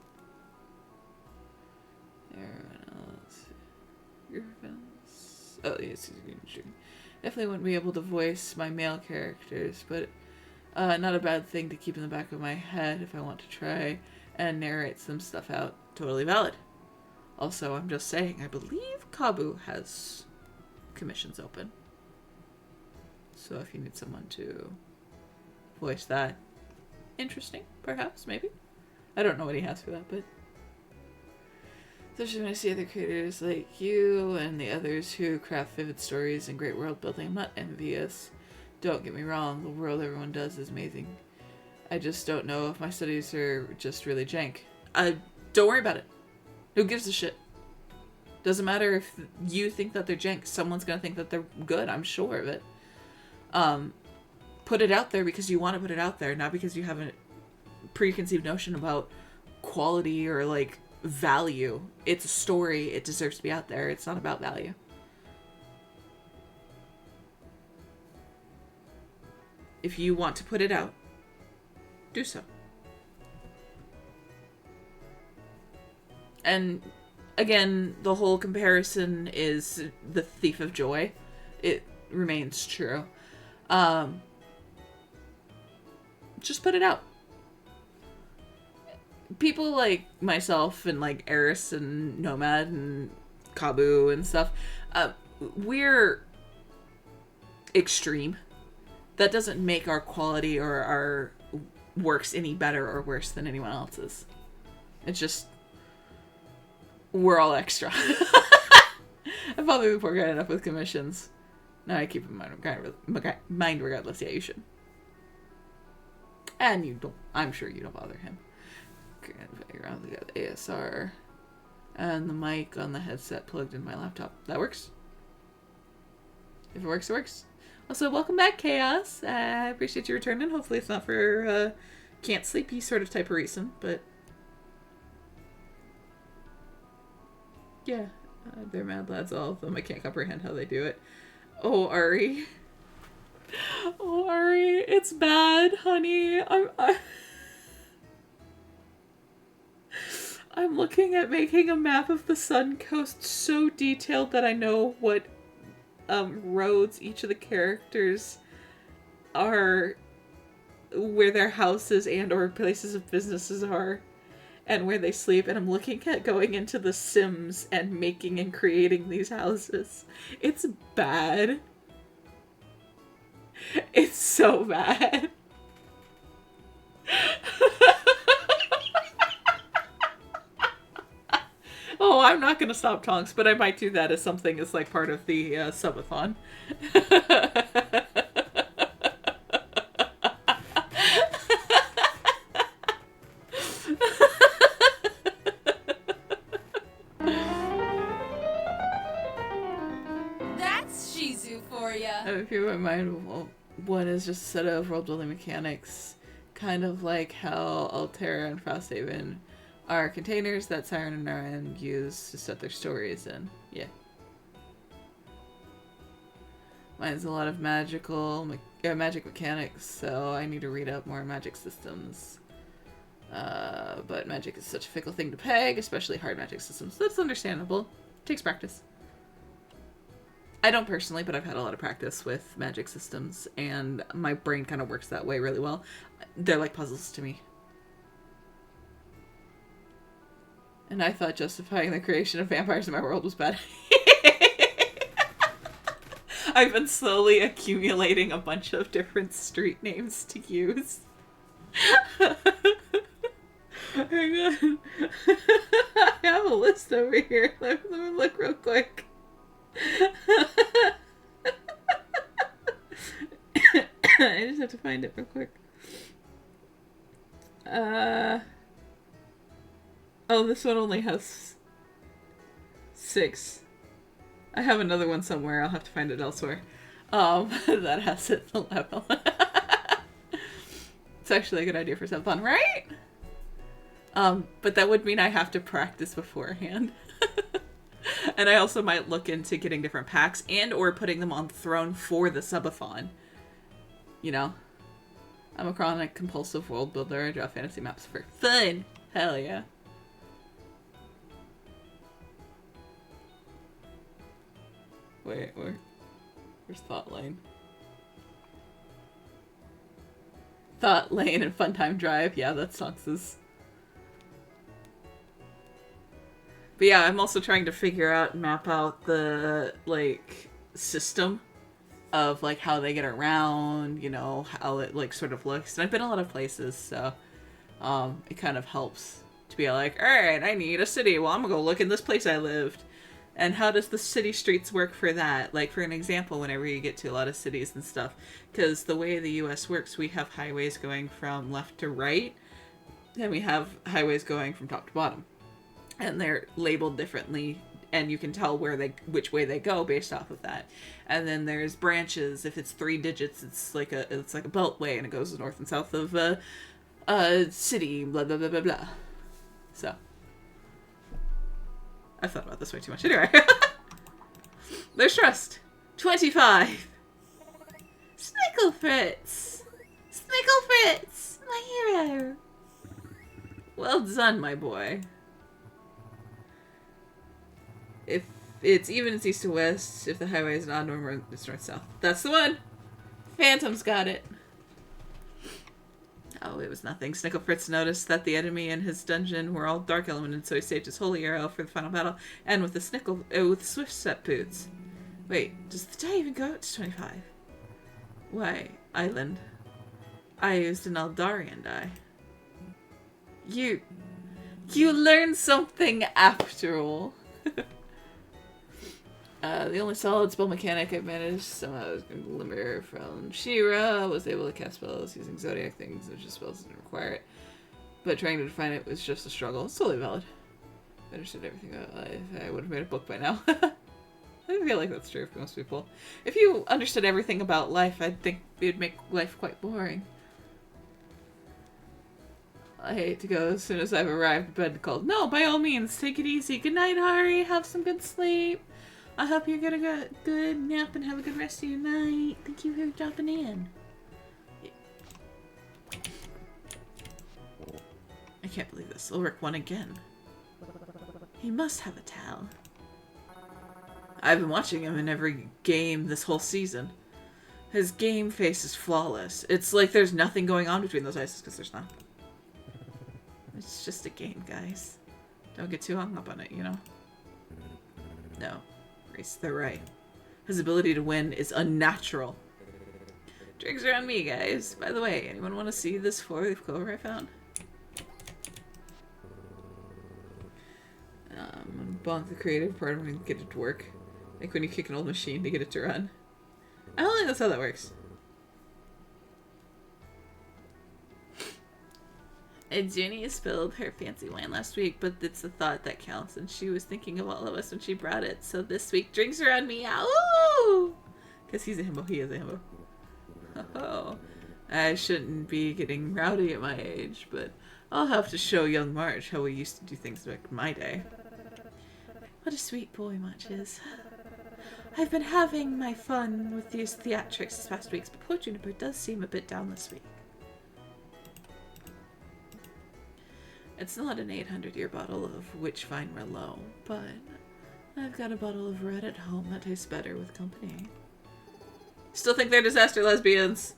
Oh, yes. Definitely wouldn't be able to voice my male characters, but not a bad thing to keep in the back of my head if I want to try and narrate some stuff out. Totally valid. Also, I'm just saying, I believe Kabu has commissions open. So if you need someone to voice that, interesting, perhaps, maybe. I don't know what he has for that, but especially when I see other creators like you and the others who craft vivid stories and great world building. I'm not envious. Don't get me wrong, the world everyone does is amazing. I just don't know if my studies are just really jank. Don't worry about it. Who gives a shit? Doesn't matter if you think that they're jank. Someone's gonna think that they're good, I'm sure of it. Put it out there because you want to put it out there, not because you have a preconceived notion about quality or, like, value. It's a story. It deserves to be out there. It's not about value. If you want to put it out, do so. And again, the whole comparison is the thief of joy. It remains true. Just put it out. People like myself and like Eris and Nomad and Kabu and stuff, we're extreme. That doesn't make our quality or our works any better or worse than anyone else's. It's just, we're all extra. I bothered the poor guy enough with commissions. Now I keep in mind regardless. Yeah, you should. And you don't, I'm sure you don't bother him. We got the ASR and the mic on the headset plugged in my laptop. That works. If it works, it works. Also, welcome back, Chaos. I appreciate you returning. Hopefully it's not for can't sleepy sort of type of reason, but yeah, they're mad lads, all of them. I can't comprehend how they do it. Oh, Ari. Oh, Ari, it's bad, honey. I'm looking at making a map of the Sun Coast so detailed that I know what roads each of the characters are, where their houses and or places of businesses are, and where they sleep. And I'm looking at going into the Sims and making and creating these houses. It's bad. It's so bad. Oh, I'm not going to stop Tonks, but I might do that as something as like part of the subathon. That's Shezu for ya. I have a few in my mind. Well, one is just a set of world building mechanics, kind of like how Altera and Frosthaven are containers that Siren and Naran use to set their stories in. Yeah. Mine's a lot of magic mechanics, so I need to read up more magic systems. But magic is such a fickle thing to peg, especially hard magic systems. That's understandable. It takes practice. I don't personally, but I've had a lot of practice with magic systems, and my brain kind of works that way really well. They're like puzzles to me. And I thought justifying the creation of vampires in my world was bad. I've been slowly accumulating a bunch of different street names to use. Hang on. I have a list over here. Let me look real quick. I just have to find it real quick. Oh, this one only has 6. I have another one somewhere. I'll have to find it elsewhere. That has it the level. It's actually a good idea for some fun, right? But that would mean I have to practice beforehand. And I also might look into getting different packs and or putting them on Throne for the subathon. You know? I'm a chronic compulsive world builder. I draw fantasy maps for fun. Hell yeah. Wait, where's Thought Lane? Thought Lane and Funtime Drive. Yeah, that sucks. But yeah, I'm also trying to figure out and map out the, like, system of, like, how they get around, you know, how it, like, sort of looks. And I've been a lot of places, so it kind of helps to be like, alright, I need a city. Well, I'm gonna go look in this place I lived. And how does the city streets work for that? Like, for an example, whenever you get to a lot of cities and stuff. Because the way the US works, we have highways going from left to right. And we have highways going from top to bottom. And they're labeled differently. And you can tell which way they go based off of that. And then there's branches. If it's 3 digits, it's like a beltway. And it goes north and south of a city. Blah, blah, blah, blah, blah. So. I've thought about this way too much. Anyway. There's Trust. 25. Snickle Fritz. Snickle Fritz. My hero. Well done, my boy. If it's even, it's east to west. If the highway is an odd number, it's north-south. That's the one. Phantom's got it. Oh, it was nothing. Snickle Fritz noticed that the enemy in his dungeon were all dark elemented, so he saved his holy arrow for the final battle, and with the with swift step boots. Wait, does the die even go up to 25? Why, Island. I used an Eldarian die. You learned something after all. The only solid spell mechanic I've managed somehow is Glimmer from She-Ra. Was able to cast spells using Zodiac things, which is spells didn't require it. But trying to define it was just a struggle. It's totally valid. I understood everything about life. I would have made a book by now. I feel like that's true for most people. If you understood everything about life, I'd think it would make life quite boring. I hate to go as soon as I've arrived. Bed called. No, by all means, take it easy. Good night, Hari. Have some good sleep. I hope you get a good nap and have a good rest of your night. Thank you for dropping in. I can't believe this. Ulrich won again. He must have a towel. I've been watching him in every game this whole season. His game face is flawless. It's like there's nothing going on between those eyes, because there's not. It's just a game, guys. Don't get too hung up on it, you know? No. They're right. His ability to win is unnatural. Drinks are on me, guys. By the way, anyone want to see this 4-leaf clover I found? I'm gonna bonk the creative part of it and get it to work. Like when you kick an old machine to get it to run. I don't think that's how that works. And Jenny spilled her fancy wine last week, but it's the thought that counts, and she was thinking of all of us when she brought it. So this week, drinks are on me. Ooh! Because he's a himbo. He is a himbo. Oh, I shouldn't be getting rowdy at my age, but I'll have to show young March how we used to do things back in my day. What a sweet boy March is. I've been having my fun with these theatrics this past weeks, but poor Juniper does seem a bit down this week. It's not an 800-year bottle of Witchfine Merlot, but I've got a bottle of red at home that tastes better with company. Still think they're disaster lesbians.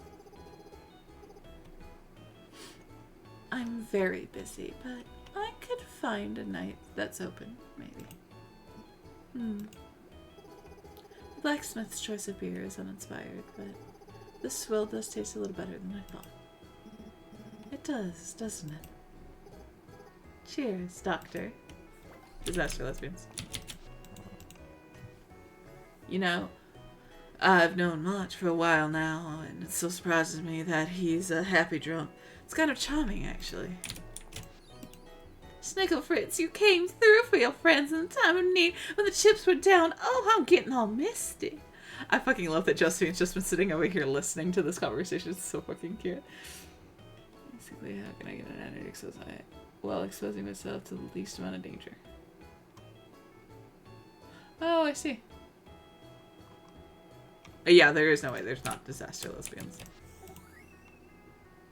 I'm very busy, but I could find a night that's open, maybe. The blacksmith's choice of beer is uninspired, but this swill does taste a little better than I thought. It does, doesn't it? Cheers, Doctor. Disaster lesbians. You know, I've known March for a while now, and it still surprises me that he's a happy drunk. It's kind of charming, actually. Snickle Fritz, you came through for your friends in the time of need when the chips were down. Oh, I'm getting all misty. I fucking love that Josephine's just been sitting over here listening to this conversation. It's so fucking cute. Basically, how can I get an energy exposing while exposing myself to the least amount of danger? Oh, I see. Yeah, there is no way. There's not disaster lesbians.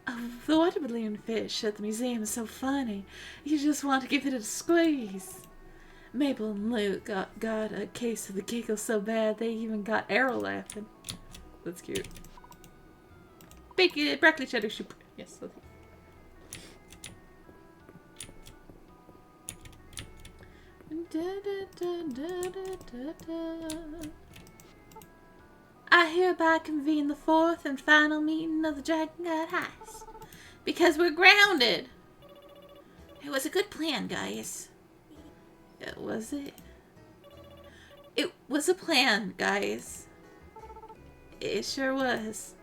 Oh, the water balloon fish at the museum is so funny. You just want to give it a squeeze. Mabel and Luke got a case of the giggles so bad they even got Errol laughing. That's cute. Bacon, broccoli cheddar soup. Yes, that's I hereby convene the fourth and final meeting of the Dragon God Heist. Because we're grounded. It was a good plan, guys. Was it? It was a plan, guys. It sure was.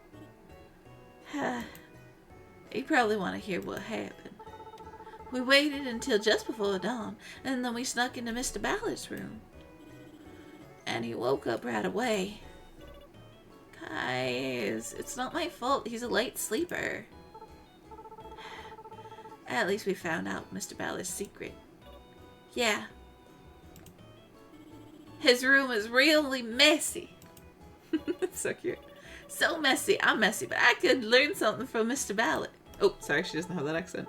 You probably want to hear what happened. We waited until just before dawn, and then we snuck into Mr. Ballard's room. And he woke up right away. Guys, it's not my fault. He's a light sleeper. At least we found out Mr. Ballard's secret. Yeah. His room is really messy. So cute. So messy. I'm messy, but I could learn something from Mr. Ballard. Oh, sorry, she doesn't have that accent.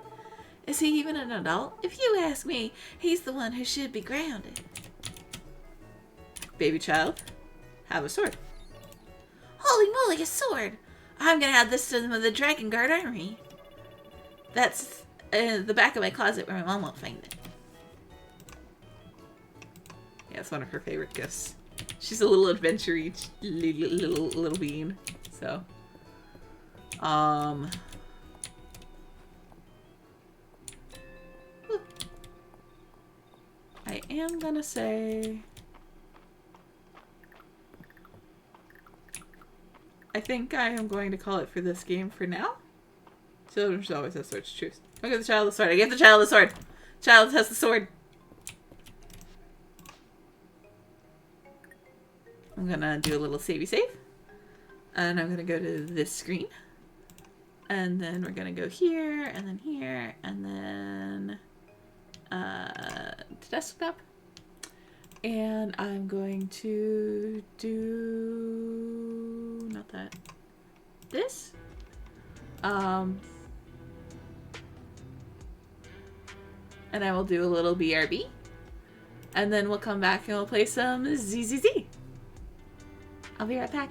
Is he even an adult? If you ask me, he's the one who should be grounded. Baby child, have a sword. Holy moly, a sword! I'm gonna add this to the Dragon Guard armory. That's the back of my closet where my mom won't find it. Yeah, it's one of her favorite gifts. She's a little adventure-y little bean. So, I am gonna say, I think I am going to call it for this game for now. Children should always have swords to choose. I'll give the child the sword. I gave the child the sword. Child has the sword. I'm gonna do a little savey save. And I'm gonna go to this screen. And then we're gonna go here, and then here, and then to desktop. And I'm going to do not that. This. And I will do a little BRB. And then we'll come back and we'll play some ZZZ. I'll be right back.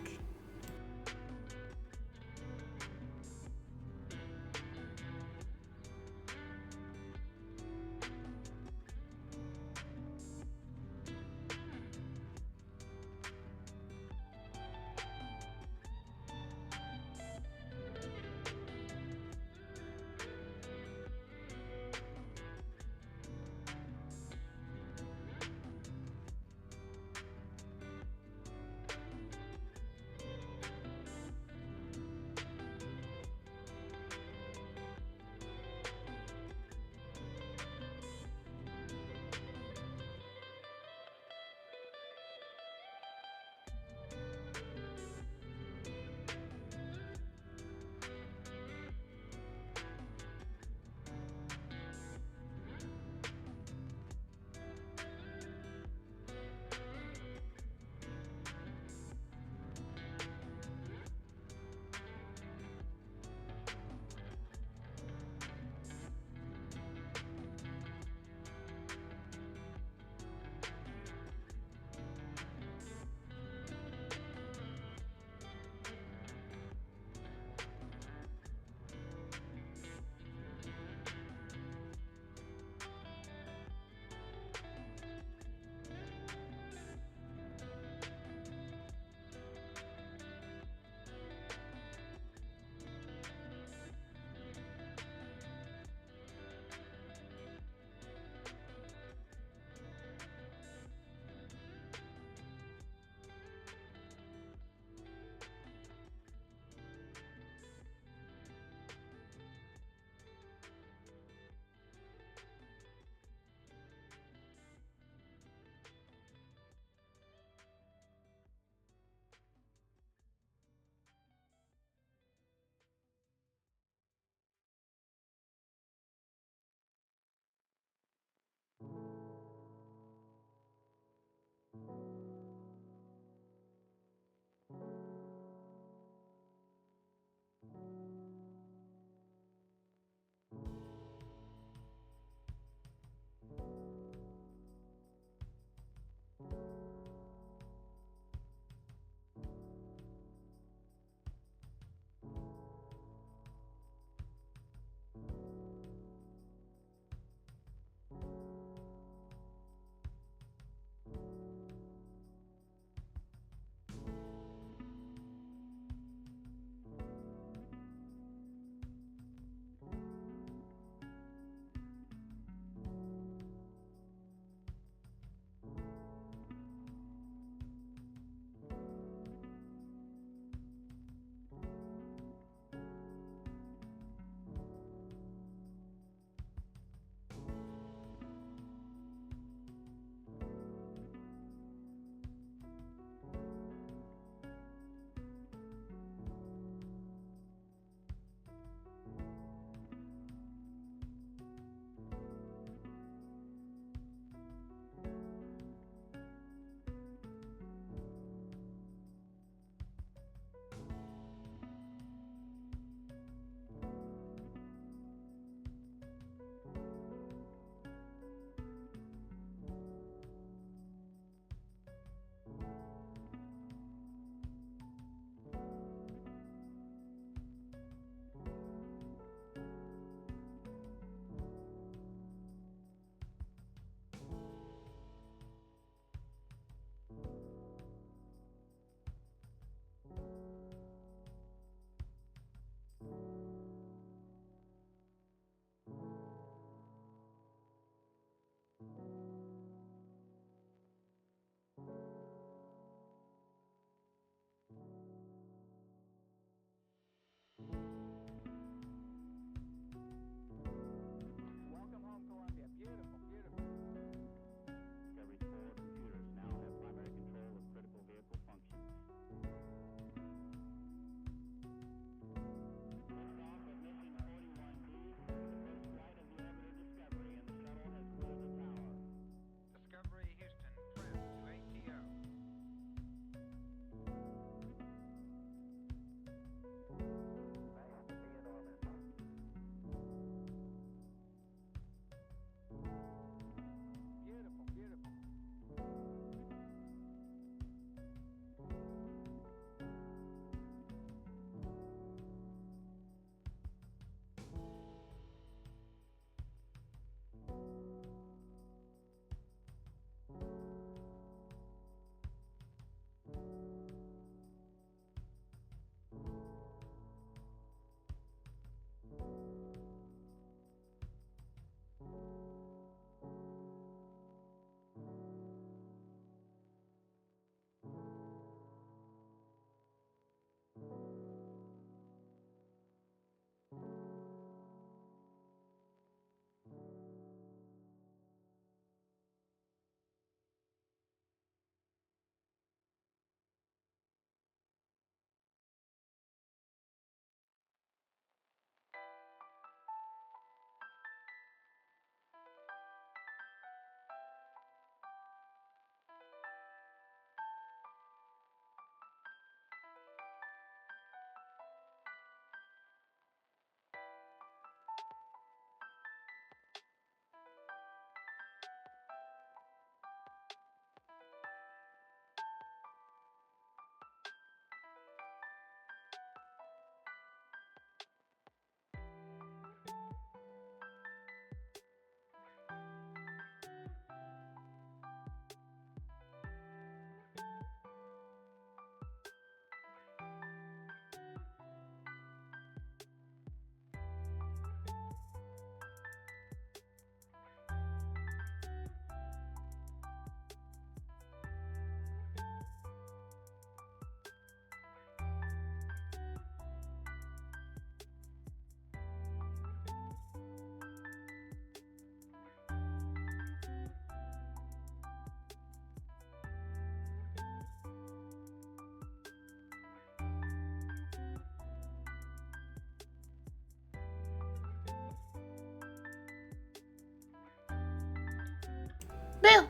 Boo!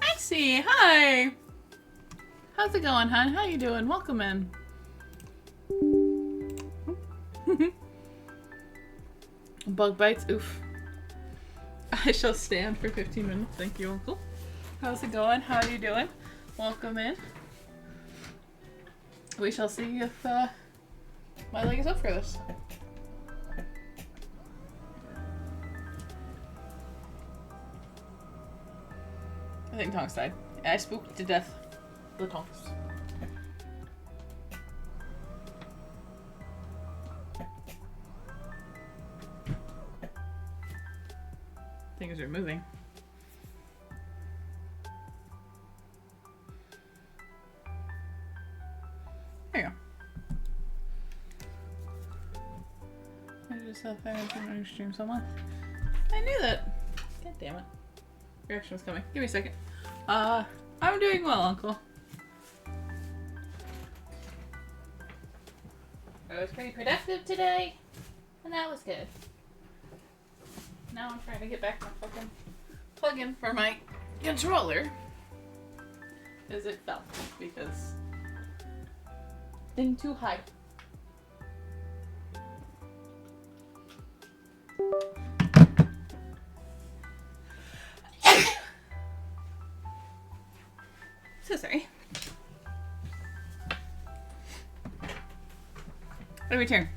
Maxie, hi! How's it going, hon? How you doing? Welcome in. Bug bites? Oof. I shall stand for 15 minutes. Thank you, Uncle. How's it going? How are you doing? Welcome in. We shall see if my leg is up for this. I think Tonks died. I spooked to death the Tonks. Things are moving. There you go. I just have to stream someone. I knew that. God damn it. Reaction was coming. Give me a second. I'm doing well, Uncle. I was pretty productive today, and that was good. Now I'm trying to get back my fucking plug-in for my controller. As it fell, because thing too high. So sorry. Let me turn.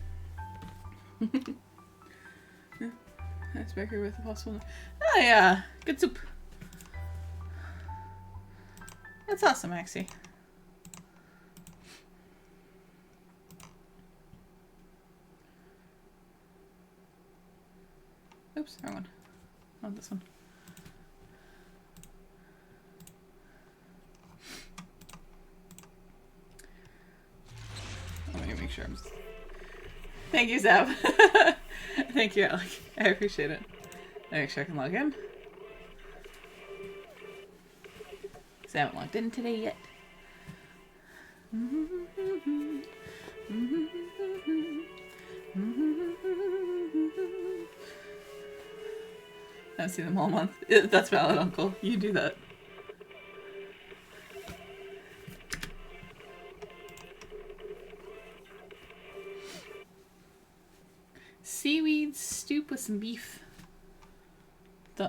Nice baker with a possible. Oh yeah, good soup. That's awesome, Maxie. Oops, wrong one. Not this one. Let me make sure I'm. Thank you, Zab. Thank you, Alec. I appreciate it. Let me make sure I can log in. Because I haven't logged in today yet. I haven't seen them all month. That's valid, Uncle. You do that. Seaweed soup with some beef.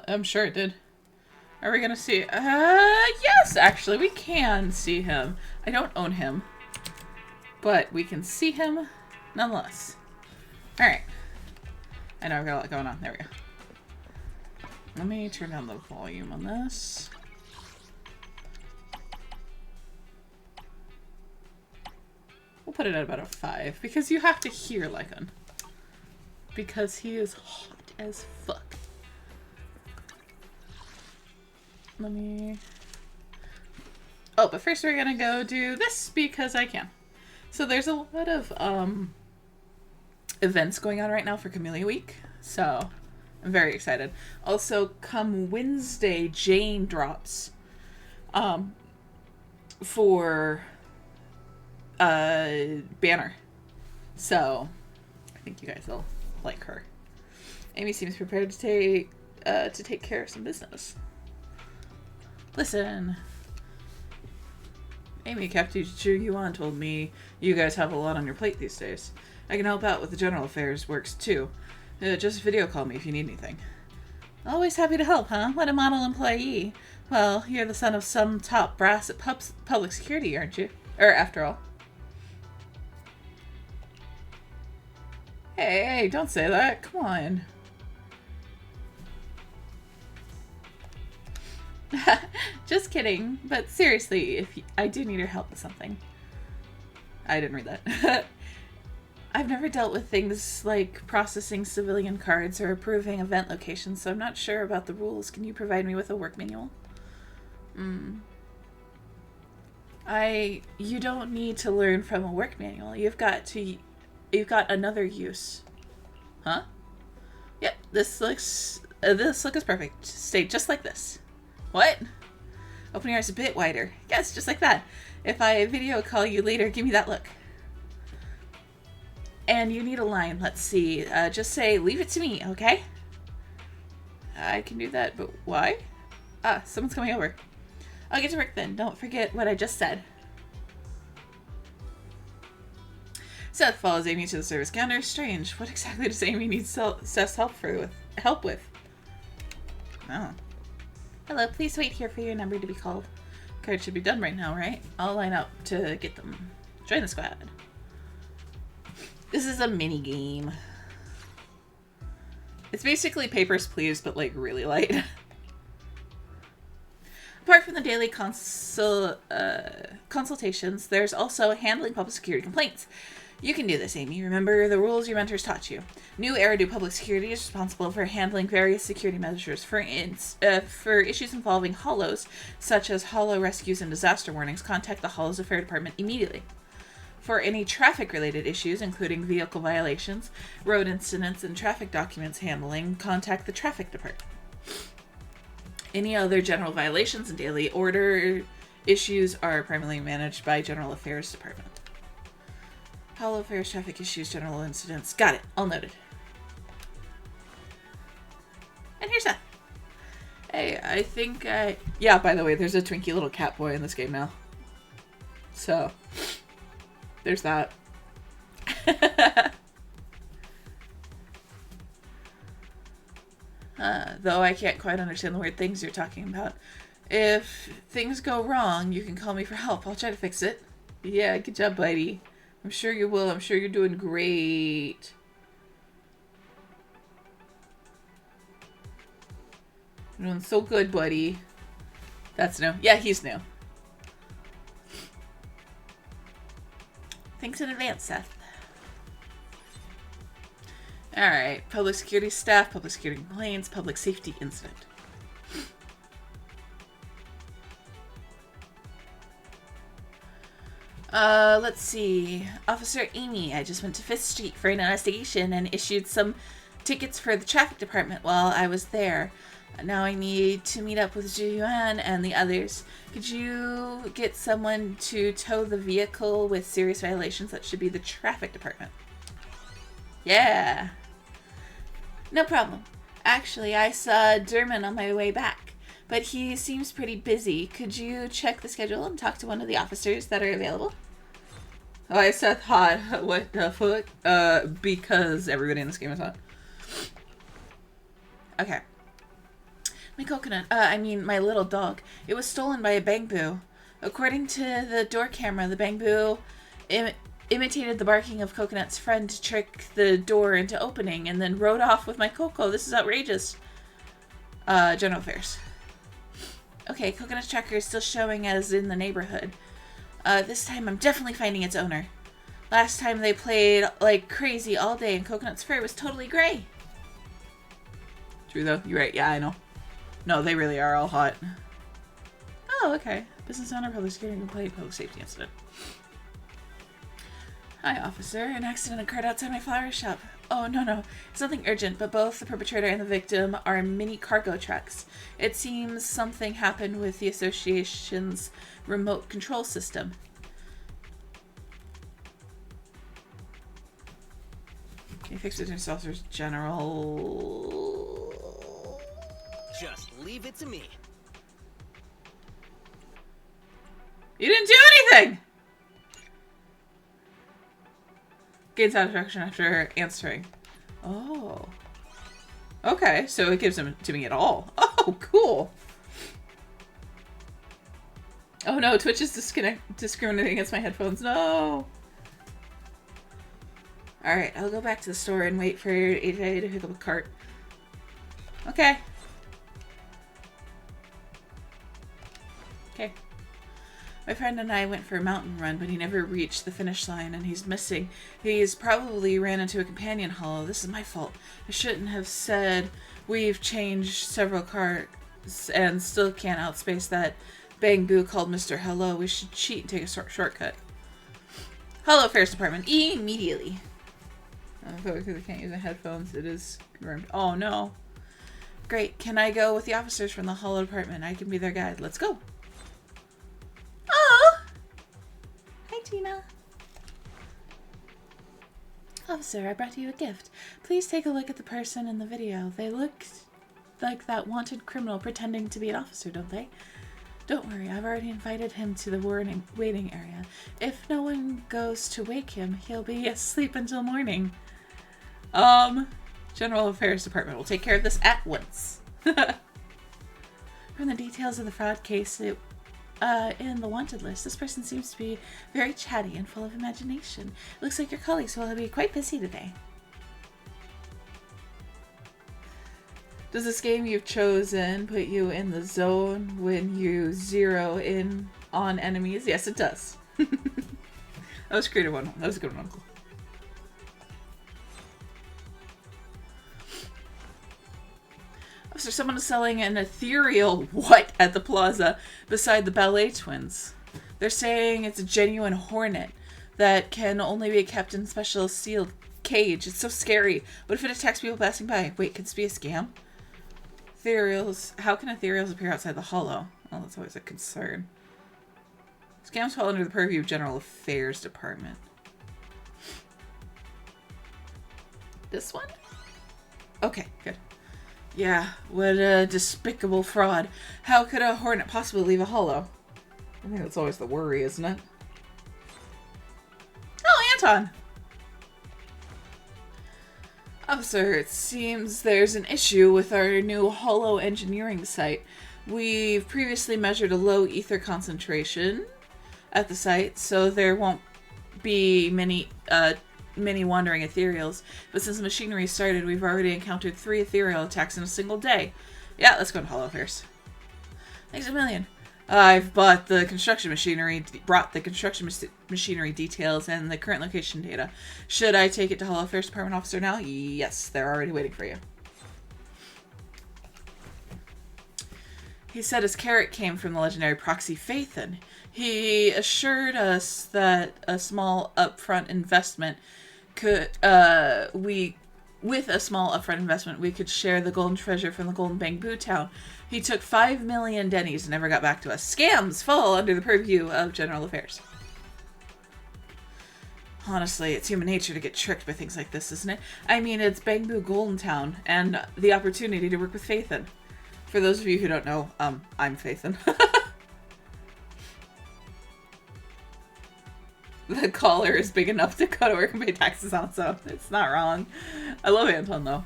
I'm sure it did. Are we gonna see? Yes, actually, we can see him. I don't own him, but we can see him nonetheless. All right. I know I've got a lot going on. There we go. Let me turn down the volume on this. We'll put it at about a 5 because you have to hear Lycan. Because he is hot as fuck. Let me... Oh, but first we're gonna go do this because I can. So there's a lot of events going on right now for Camellia Week. So I'm very excited. Also, come Wednesday, Jane drops for Banner. So I think you guys will like her. Amy seems prepared to take care of some business. Listen. Amy, Captain Yuan told me you guys have a lot on your plate these days. I can help out with the general affairs works too. Just video call me if you need anything. Always happy to help, huh? What a model employee. Well, you're the son of some top brass at public security, aren't you? Or after all. Hey, don't say that. Come on. Just kidding. But seriously, I do need your help with something. I didn't read that. I've never dealt with things like processing civilian cards or approving event locations, so I'm not sure about the rules. Can you provide me with a work manual? You don't need to learn from a work manual. You've got another use. Huh? Yep, this look is perfect. Stay just like this. What? Open your eyes a bit wider. Yes, just like that. If I video call you later, give me that look. And you need a line. Let's see. Just say, leave it to me, okay? I can do that, but why? Ah, someone's coming over. I'll get to work then. Don't forget what I just said. Seth follows Amy to the service counter. Strange. What exactly does Amy need Seth's help with? Oh. Hello, please wait here for your number to be called. Card should be done right now, right? I'll line up to get them. Join the squad. This is a mini game. It's basically Papers, Please, but like really light. Apart from the daily consultations, there's also handling public security complaints. You can do this, Amy. Remember the rules your mentors taught you. New Era Do Public Security is responsible for handling various security measures for issues involving hollows, such as hollow rescues and disaster warnings. Contact the Hollows Affair Department immediately. For any traffic-related issues, including vehicle violations, road incidents, and traffic documents handling, contact the Traffic Department. Any other general violations and daily order issues are primarily managed by General Affairs Department. Hollow Affairs, traffic issues, general incidents. Got it. All noted. And here's that. Hey, I think yeah, by the way, there's a twinky little cat boy in this game now. So, there's that. Though I can't quite understand the weird things you're talking about. If things go wrong, you can call me for help. I'll try to fix it. Yeah, good job, buddy. I'm sure you will. I'm sure you're doing great. You're doing so good, buddy. That's new. Yeah, he's new. Thanks in advance, Seth. Alright. Public security staff, public security complaints, public safety incident. Let's see. Officer Amy, I just went to 5th Street for an investigation and issued some tickets for the traffic department while I was there. Now I need to meet up with Juan and the others. Could you get someone to tow the vehicle with serious violations? That should be the traffic department. Yeah. No problem. Actually, I saw Derman on my way back, but he seems pretty busy. Could you check the schedule and talk to one of the officers that are available? Oh, I said hot. What the fuck? Because everybody in this game is hot. Okay. My coconut, my little dog. It was stolen by a bamboo. According to the door camera, the bamboo imitated the barking of Coconut's friend to trick the door into opening and then rode off with my Coco. This is outrageous. General Affairs. Okay, Coconut's tracker is still showing as in the neighborhood. This time I'm definitely finding its owner. Last time they played like crazy all day and Coconut's fur was totally gray. True though, you're right, yeah, I know. No, they really are all hot. Oh, okay. Business owner, public security complaint, public safety incident. Hi, officer. An accident occurred outside my flower shop. Oh, no. It's nothing urgent, but both the perpetrator and the victim are mini cargo trucks. It seems something happened with the association's remote control system. Can you fix it yourself? There's general... Just leave it to me. You didn't do anything! Gain satisfaction after answering. Oh. Okay, so it gives them to me at all. Oh, cool. Oh no, Twitch is discriminating against my headphones. No. Alright, I'll go back to the store and wait for AJ to pick up a cart. Okay. Okay. My friend and I went for a mountain run, but he never reached the finish line, and he's missing. He's probably ran into a companion hollow. This is my fault. I shouldn't have said we've changed several cars and still can't outspace that bamboo called Mr. Hello. We should cheat and take a shortcut. Hollow Affairs Department, immediately. Because I can't use the headphones, it is confirmed. Oh no. Great, can I go with the officers from the Hollow Department? I can be their guide. Let's go. Oh! Hi, Tina. Officer, I brought you a gift. Please take a look at the person in the video. They look like that wanted criminal pretending to be an officer, don't they? Don't worry, I've already invited him to the waiting area. If no one goes to wake him, he'll be asleep until morning. General Affairs Department will take care of this at once. From the details of the fraud case in the wanted list, this person seems to be very chatty and full of imagination. It looks like your colleagues will be quite busy today. Does this game you've chosen put you in the zone when you zero in on enemies? Yes, it does. That was a creative one. That was a good one, Uncle. Oh, so someone is selling an ethereal what at the plaza beside the ballet twins. They're saying it's a genuine hornet that can only be kept in special sealed cage. It's so scary. What if it attacks people passing by? Wait, could this be a scam? Ethereals. How can ethereals appear outside the hollow? Well, that's always a concern. Scams fall under the purview of General Affairs Department. This one? Okay, good. Yeah, what a despicable fraud. How could a hornet possibly leave a hollow? I think that's always the worry, isn't it? Oh, Anton! Officer, it seems there's an issue with our new hollow engineering site. We've previously measured a low ether concentration at the site, so there won't be many wandering ethereals. But since the machinery started, we've already encountered 3 ethereal attacks in a single day. Yeah, let's go to Hollow Affairs. Thanks a million. I've brought the construction machinery details and the current location data. Should I take it to Hollow Affairs Department officer now? Yes, they're already waiting for you. He said his carrot came from the legendary proxy Phaethon. He assured us that a small upfront investment we could share the golden treasure from the golden bamboo town. He took 5 million dennies and never got back to us. Scams fall under the purview of General Affairs. Honestly, it's human nature to get tricked by things like this, isn't it? I mean, it's Bamboo Golden Town and the opportunity to work with Phaethon. For those of you who don't know, I'm Phaethon. The collar is big enough to go to work and pay taxes on its own. It's not wrong. I love Anton, though.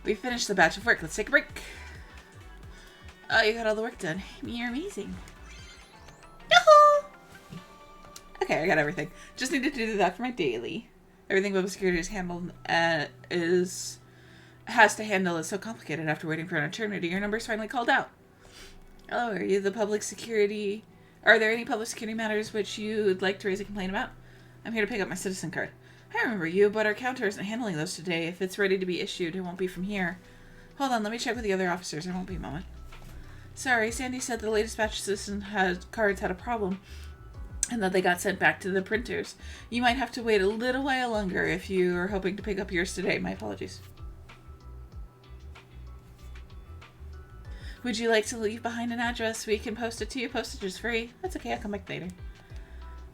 We finished the batch of work. Let's take a break. Oh, you got all the work done. You're amazing. Yahoo! Okay, I got everything. Just needed to do that for my daily. Everything web security is handled has to handle is so complicated after waiting for an eternity. Your number's finally called out. Hello, are you the public security? Are there any public security matters which you would like to raise a complaint about? I'm here to pick up my citizen card. I remember you, but our counter isn't handling those today. If it's ready to be issued, it won't be from here. Hold on, let me check with the other officers. It won't be a moment. Sorry, Sandy said the latest batch of citizen cards had a problem and that they got sent back to the printers. You might have to wait a little while longer if you are hoping to pick up yours today. My apologies. Would you like to leave behind an address? We can post it to you. Postage is free. That's okay, I'll come back later.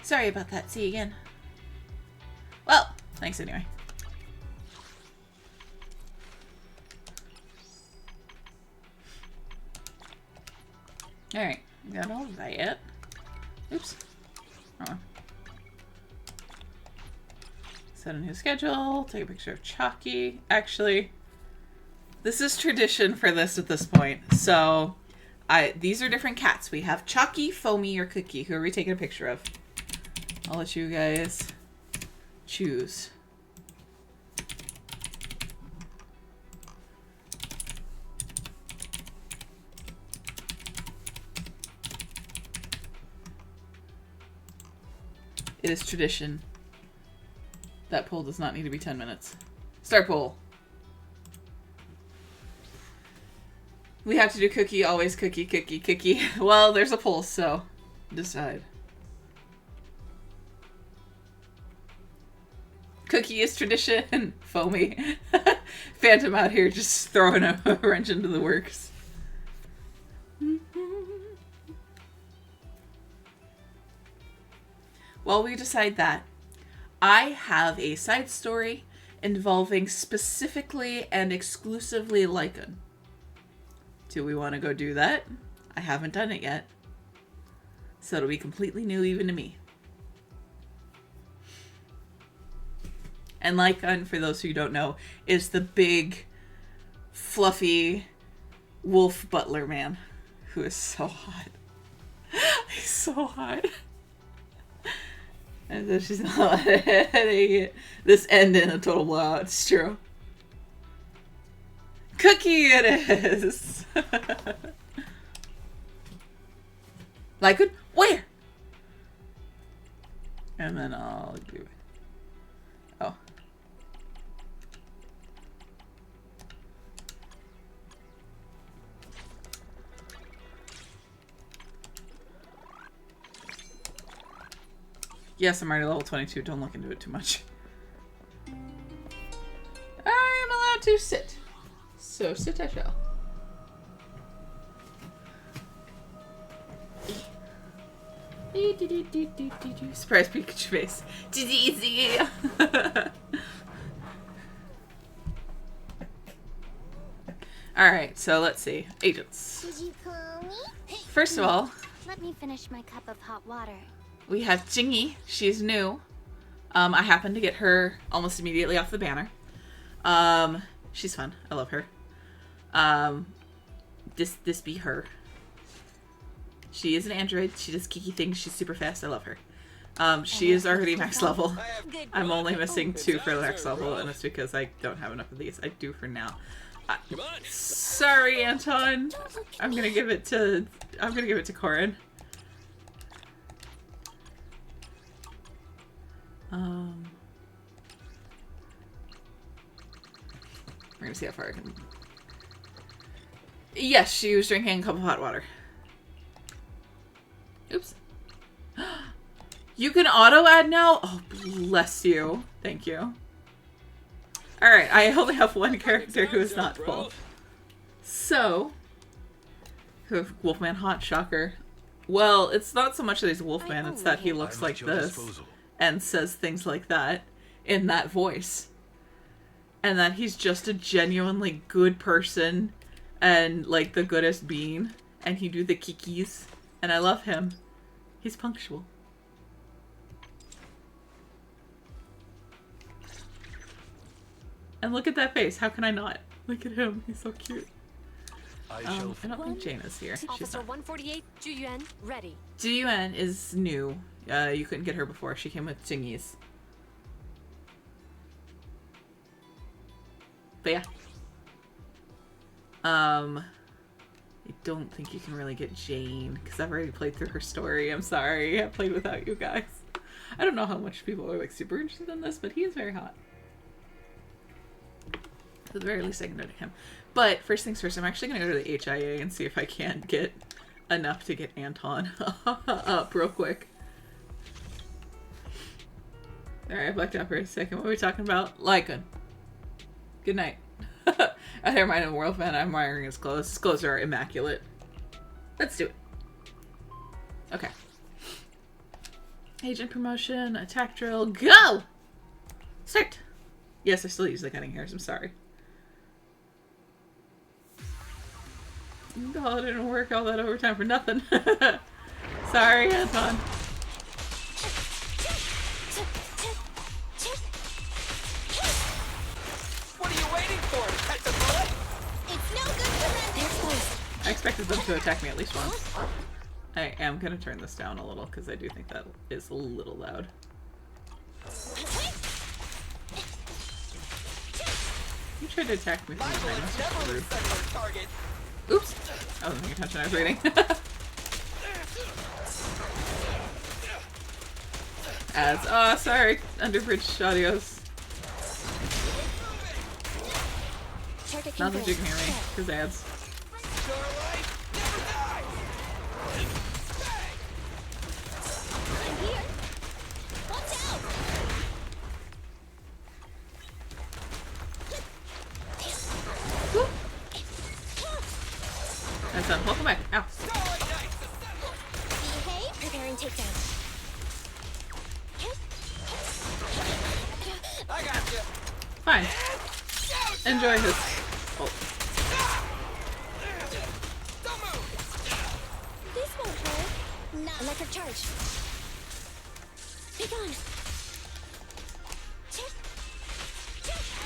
Sorry about that. See you again. Well, thanks anyway. Alright, got all that. Oops. Wrong one. Set a new schedule. Take a picture of Chalky. Actually, this is tradition for this at this point. So, these are different cats. We have Chalky, Foamy, or Cookie. Who are we taking a picture of? I'll let you guys choose. It is tradition. That poll does not need to be 10 minutes. Start poll. We have to do Cookie, always Cookie, Cookie, Cookie. Well, there's a poll, so decide. Cookie is tradition. Foamy. Phantom out here just throwing a wrench into the works. While we decide that, I have a side story involving specifically and exclusively Lycan. Do we want to go do that? I haven't done it yet. So it'll be completely new even to me. And Lycan, for those who don't know, is the big, fluffy wolf butler man who is so hot. He's so hot. And so she's not letting this end in a total blowout. It's true. Cookie it is! Lycan, where? And then I'll do it. Oh. Yes, I'm already level 22. Don't look into it too much. I am allowed to sit. So sit I shall. Surprise Pikachu face. ZZZ. Alright, so let's see. Agents. Did you call me? First of all, Let me finish my cup of hot water. we have Jingy. She's new. I happened to get her almost immediately off the banner. She's fun. I love her. This be her. She is an android. She does geeky things. She's super fast. I love her. She is already max level. I'm only missing 2 for the next level, and it's because I don't have enough of these. I do for now. Sorry, Anton. I'm gonna give it to Corin. We're gonna see how far I can. Yes, she was drinking a cup of hot water. Oops. You can auto add now? Oh, bless you. Thank you. Alright, I only have one character who is not full. So, Wolfman hot, shocker. Well, it's not so much that he's Wolfman, it's that he looks like this and says things like that in that voice. And that he's just a genuinely good person and like the goodest being. And he do the kikis. And I love him. He's punctual. And look at that face. How can I not? Look at him. He's so cute. I don't think Jaina's here. She's Officer not. 148, Juyuan, ready. Juyuan is new. You couldn't get her before. She came with Jingies. But yeah. I don't think you can really get Jane, because I've already played through her story. I'm sorry. I played without you guys. I don't know how much people are like super interested in this, but he is very hot. At the very least, I can note him. But first things first, I'm actually going to go to the HIA and see if I can get enough to get Anton up real quick. Alright, I blacked out for a second. What are we talking about? Lycan. Good night. I never mind, I'm a world fan. I'm wearing his clothes. His clothes are immaculate. Let's do it. Okay. Agent promotion, attack drill, go! Start! Yes, I still use the cutting hairs. I'm sorry. Oh, it didn't work all that overtime for nothing. Sorry, Anton. What are you waiting for? Catch a bullet? It's no good for them. I expected them to attack me at least once. I am going to turn this down a little because I do think that is a little loud. You tried to attack me from My behind. bullets That's never rude. reset their target. Oops! I wasn't paying attention. I was reading. Ads. Oh, sorry. Underbridge audios. Not that you can hear me, because ads. Your life never dies. I'm here. Watch out. That's done. Welcome back. Ow. Starlight Knights assemble. Behave. Preparing takedown. I got you. Fine. Enjoy his ult. charge. Be gone.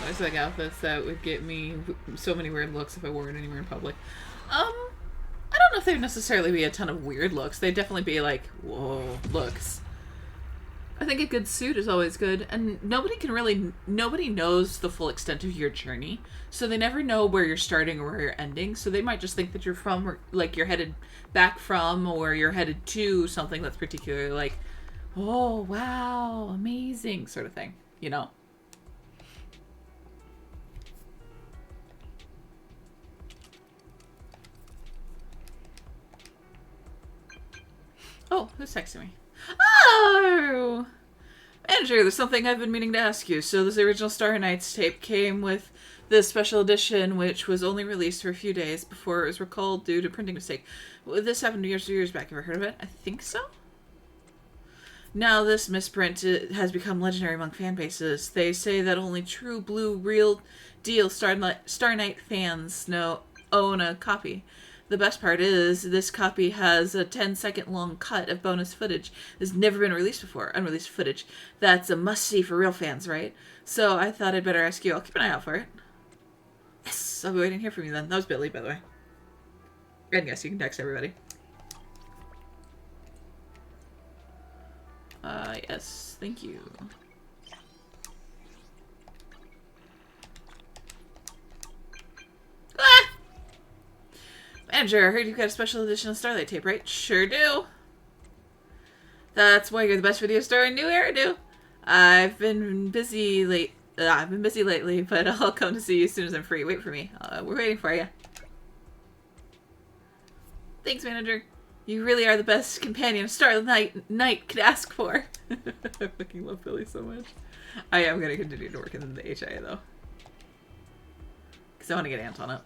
There's like outfits that would get me so many weird looks if I wore it anywhere in public. I don't know if there'd necessarily be a ton of weird looks. They'd definitely be like, whoa, looks. I think a good suit is always good, and nobody knows the full extent of your journey, so they never know where you're starting or where you're ending, so they might just think that you're from, or like you're headed back from, or you're headed to something that's particularly like, oh, wow, amazing, sort of thing, you know? Oh, who's texting me? Oh! Manager, there's something I've been meaning to ask you. So this original Star Knights tape came with this special edition, which was only released for a few days before it was recalled due to printing mistake. This happened years back. Have you heard of it? I think so? Now this misprint has become legendary among fan bases. They say that only true blue, real deal Star Knight fans own a copy. The best part is, this copy has a 10-second long cut of bonus footage that's never been released before. Unreleased footage. That's a must-see for real fans, right? So I thought I'd better ask you. I'll keep an eye out for it. Yes! I'll be waiting here for you then. That was Billy, by the way. And yes, you can text everybody. Yes. Thank you. Ah! Manager, I heard you've got a special edition of Starlight tape, right? Sure do. That's why you're the best video star in New Era, do. I've been busy lately, but I'll come to see you as soon as I'm free. Wait for me. We're waiting for you. Thanks, Manager. You really are the best companion a Starlight Knight could ask for. I fucking love Billy so much. I am going to continue to work in the HIA, though. Because I want to get Anton up.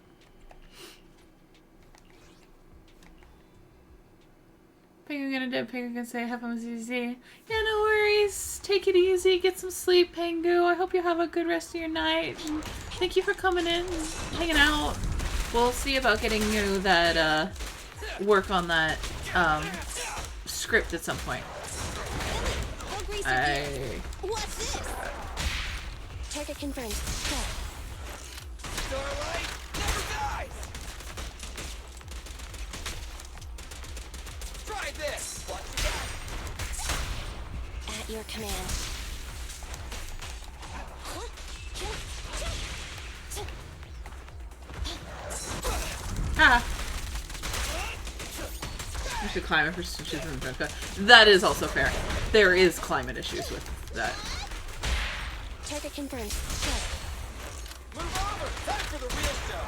Penguin gonna do. Penguin gonna say, have fun with ZZZ. Yeah, no worries. Take it easy. Get some sleep, Pengu. I hope you have a good rest of your night. And thank you for coming in and hanging out. We'll see about getting you that, work on that, script at some point. What's this? Target confirmed. Go. Starlight never dies! Try this! What you got? At your command. Ah! I should climb it for switches and Brenka. That is also fair. There is climate issues with that. Target confirmed. Go. Move over! Time for the real show!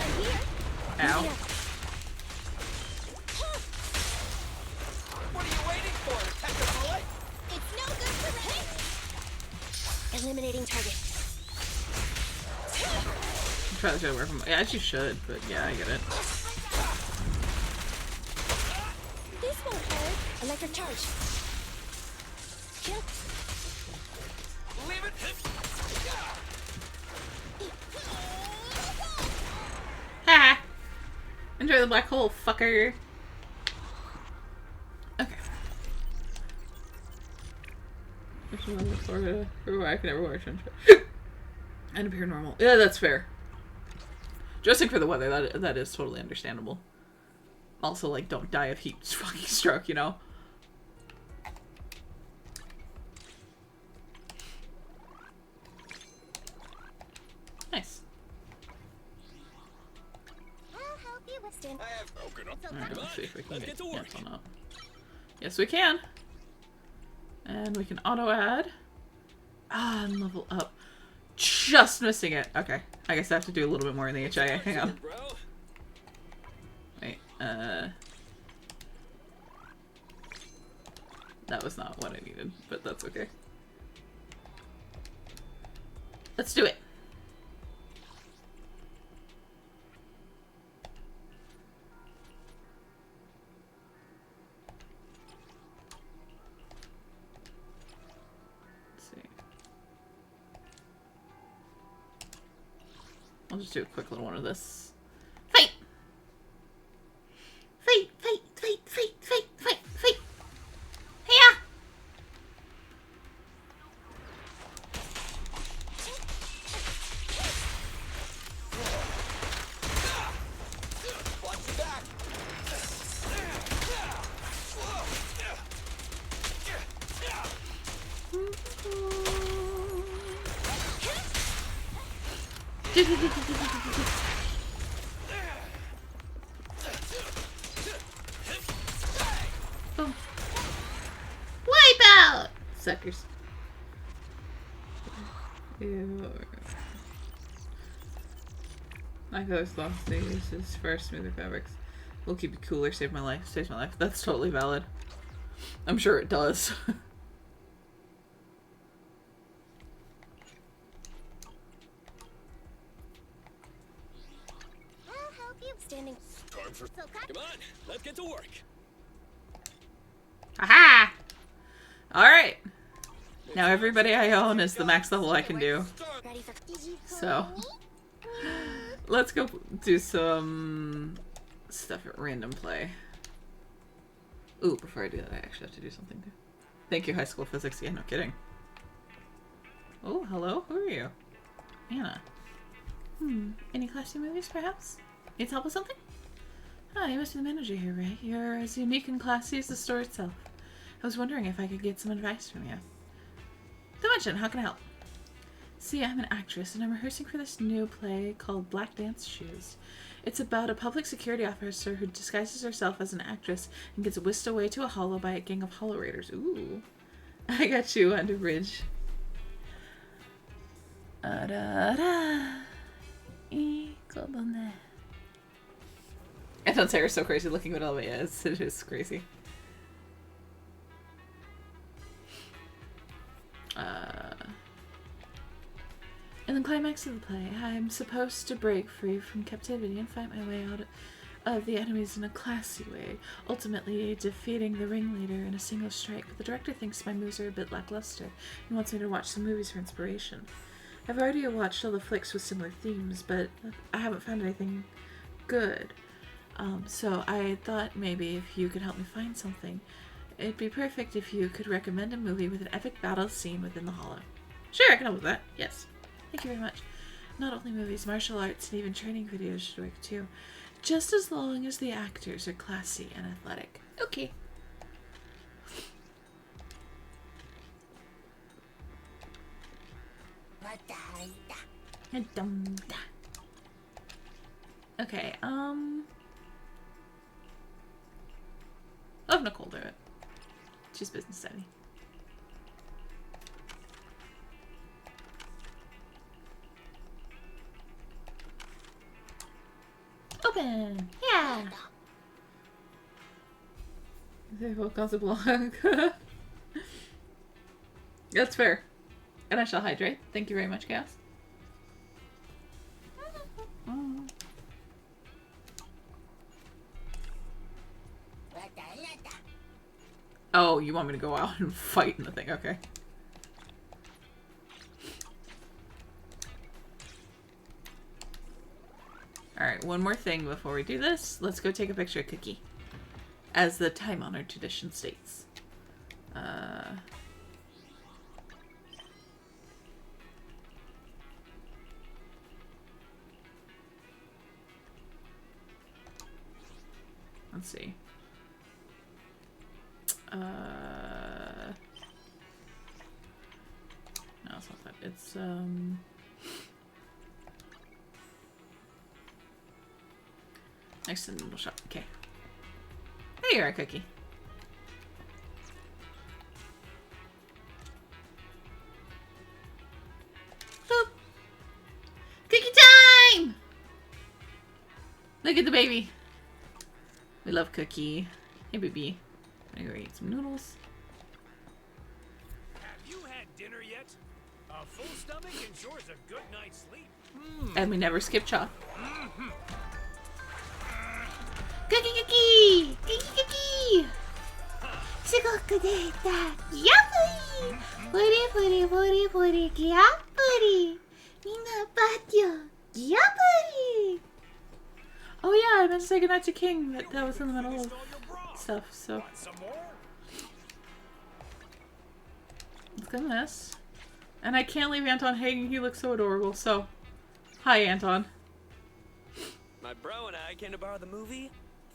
I'm here. Ow. Moving up. What are you waiting for? Attack the bullet? It's no good for me. Eliminating target. Try to get away from. Yeah, you should, but yeah, I get it. This won't hurt. Electric charge. Kill. Leave it! Ha! Enjoy the black hole, fucker. Okay. Which one looks for I can never wear a trench coat. And appear normal. Yeah, that's fair. Dressing for the weather, that is totally understandable. Also, like, don't die of heat fucking stroke, you know? Nice. I'll help you with stand. I have broken up. Alright, let's see if we can get Anton up. Yes, we can. And we can auto-add. Ah, and level up. Just missing it. Okay. I guess I have to do a little bit more in the HIA. Hang on. Wait, that was not what I needed, but that's okay. Let's do it. Let's see. I'll just do a quick little one of this. Fight! Boom. Wipe out! Suckers. Ew. My ghost lost to use his first smoother fabrics. Will keep it cooler, save my life. Saves my life. That's totally valid. I'm sure it does. I'll help you. Standing. Time for. So Come on, let's get to work. Aha! Alright. Now everybody I own is the max level I can do. ready for. Did you So, let's go do some stuff at random play. Ooh, before I do that, I actually have to do something too. Thank you, high school physics. Yeah, no kidding. Oh, hello. Who are you? Anna. Any classy movies, perhaps? Need help with something? Ah, you must be the manager here, right? You're as unique and classy as the store itself. I was wondering if I could get some advice from you. Don't mention, how can I help? See, I'm an actress, and I'm rehearsing for this new play called Black Dance Shoes. It's about a public security officer who disguises herself as an actress and gets whisked away to a hollow by a gang of hollow raiders. Ooh. I got you, Underbridge. Anton's hair is so crazy looking, but all it is. It is crazy. In the climax of the play, I'm supposed to break free from captivity and fight my way out of the enemies in a classy way, ultimately defeating the ringleader in a single strike. But the director thinks my moves are a bit lackluster and wants me to watch some movies for inspiration. I've already watched all the flicks with similar themes, but I haven't found anything good. So I thought maybe if you could help me find something, it'd be perfect if you could recommend a movie with an epic battle scene within the hollow. Sure, I can help with that. Yes. Thank you very much. Not only movies, martial arts, and even training videos should work too. Just as long as the actors are classy and athletic. Okay. Okay, I'll have Nicole do it. She's business savvy. Open! Yeah! They will cause a blog. That's fair. And I shall hydrate. Thank you very much, Cass. Oh, you want me to go out and fight in the thing? Okay. Alright, one more thing before we do this. Let's go take a picture of Cookie. As the time-honored tradition states. Let's see. No, it's not that. It's, next to the noodle shop. Okay. There you are, Cookie. Boop. Cookie time! Look at the baby. We love Cookie. Hey, baby. I'm gonna go eat some noodles. Have you had dinner yet? A full stomach ensures a good night's sleep. And we never skip chop. Cookie, cookie! Cookie, cookie! Sugoku deta! Yappuri! Puri, puri, puri, puri, yappuri! Minna patio! Yappuri! Oh yeah, I meant to say goodnight to King, but that was in the middle of stuff, so. Want some more? Look at this. And I can't leave Anton hanging, he looks so adorable, so. Hi, Anton. My bro and I came to borrow the movie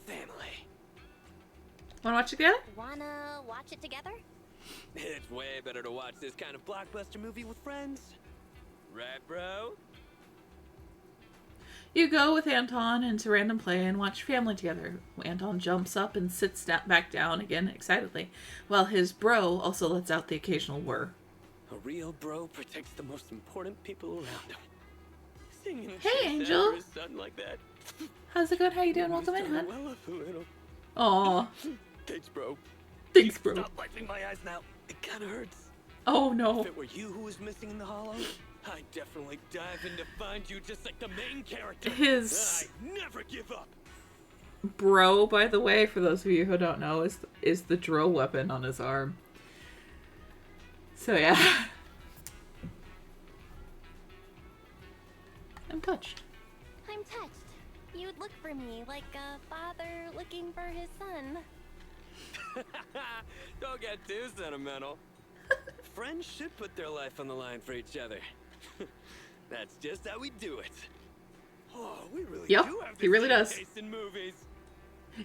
Family. Wanna watch it together? Wanna watch it together? It's way better to watch this kind of blockbuster movie with friends. Right, bro? You go with Anton into random play and watch family together. Anton jumps up and sits back down again excitedly, while his bro also lets out the occasional whir. A real bro protects the most important people around him. Singing Hey, chase Angel. after his son like that. How's it going? How you doing? He's Welcome in, done hon. well up a little. Aw. Thanks, bro. Thanks, bro. Stop wiping my eyes now. It kind of hurts. Oh, no. If it were you who was missing in the hollow, I'd definitely dive in to find you just like the main character. His I never give up. bro, by the way, for those of you who don't know, is the drill weapon on his arm. So, yeah. I'm touched. I'm touched. You'd look for me like a father looking for his son. Don't get too sentimental. Friends should put their life on the line for each other. That's just how we do it. Oh, we really Yep, do have he really same does. taste in movies.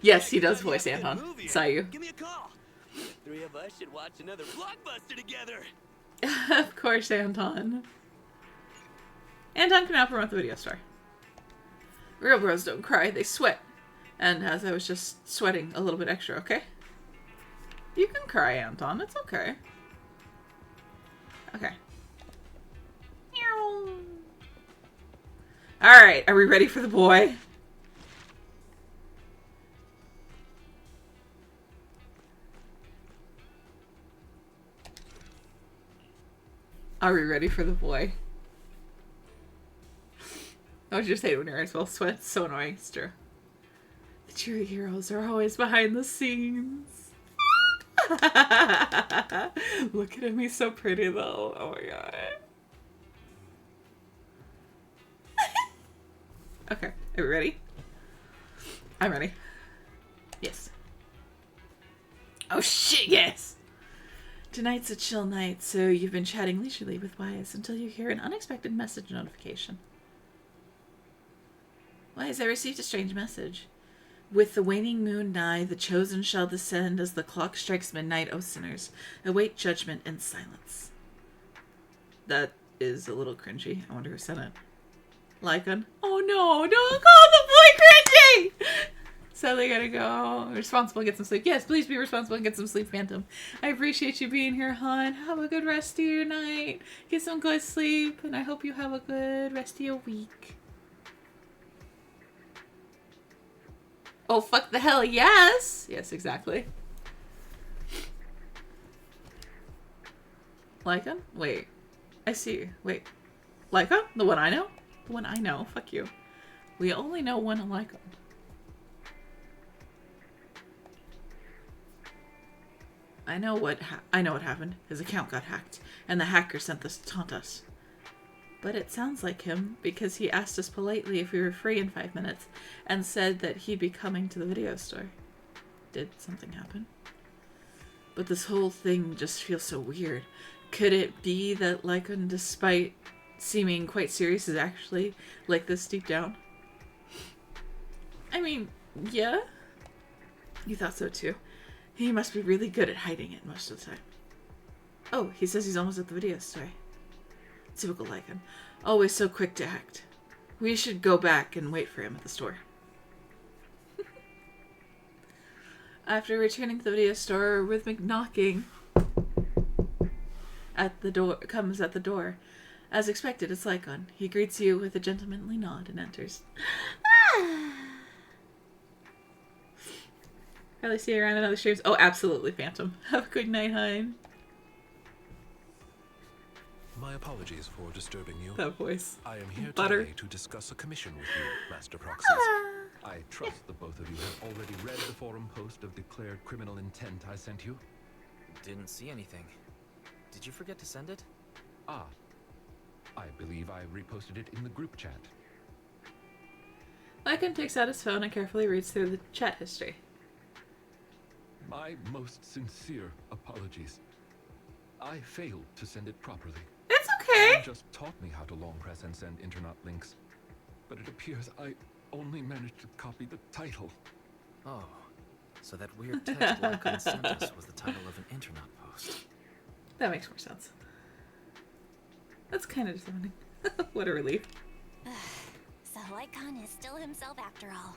Yes, he does Hey, voice you got a Anton. movie, Saw you. Give me a call. Three of us should watch another blockbuster together. Of course, Anton. Anton can now promote the video store. Real bros don't cry, they sweat. And as I was just sweating a little bit extra, okay? You can cry, Anton. It's okay. Okay. Alright, are we ready for the boy? Are we ready for the boy? I was just saying when your eyes well sweat. It's so annoying. It's true. The cheery heroes are always behind the scenes. Look at him. He's so pretty though. Oh my god. Okay. Are we ready? I'm ready. Yes. Oh shit, yes! Tonight's a chill night, so you've been chatting leisurely with Wise until you hear an unexpected message notification. Wise, I received a strange message. With the waning moon nigh, the chosen shall descend as the clock strikes midnight, O sinners. Await judgment in silence. That is a little cringy. I wonder who sent it. Lycan. Oh no, don't call the boy cringy! Sadly, gotta go. Responsible, get some sleep. Yes, please be responsible and get some sleep, Phantom. I appreciate you being here, hon. Have a good rest of your night. Get some good sleep, and I hope you have a good rest of your week. Oh, fuck the hell, yes! Yes, exactly. Lycan? Wait. I see. Wait. Lycan? The one I know? The one I know. Fuck you. We only know one Lycan. I know what happened. His account got hacked, and the hacker sent this to taunt us. But it sounds like him, because he asked us politely if we were free in 5 minutes, and said that he'd be coming to the video store. Did something happen? But this whole thing just feels so weird. Could it be that Lycan, despite seeming quite serious, is actually like this deep down? I mean, yeah? You thought so too. He must be really good at hiding it most of the time. Oh, he says he's almost at the video store. Typical Lycan. Always so quick to act. We should go back and wait for him at the store. After returning to the video store, a rhythmic knocking at the door comes at the door. As expected, it's Lycan. He greets you with a gentlemanly nod and enters. Probably see you around in other streams. Oh, absolutely, Phantom. Have a good night, hon. My apologies for disturbing you. That voice. I am here Butter. today to discuss a commission with you, Master Proxies. I trust that both of you have already read the forum post of declared criminal intent I sent you. Didn't see anything. Did you forget to send it? Ah, I believe I reposted it in the group chat. Lycan takes out his phone and carefully reads through the chat history. My most sincere apologies. I failed to send it properly. It's okay. You just taught me how to long press and send internet links. But it appears I only managed to copy the title. Oh, so that weird text Lycan sent us was the title of an internet post. That makes more sense. That's kind of disappointing. What a relief. So Lycan Icon is still himself after all.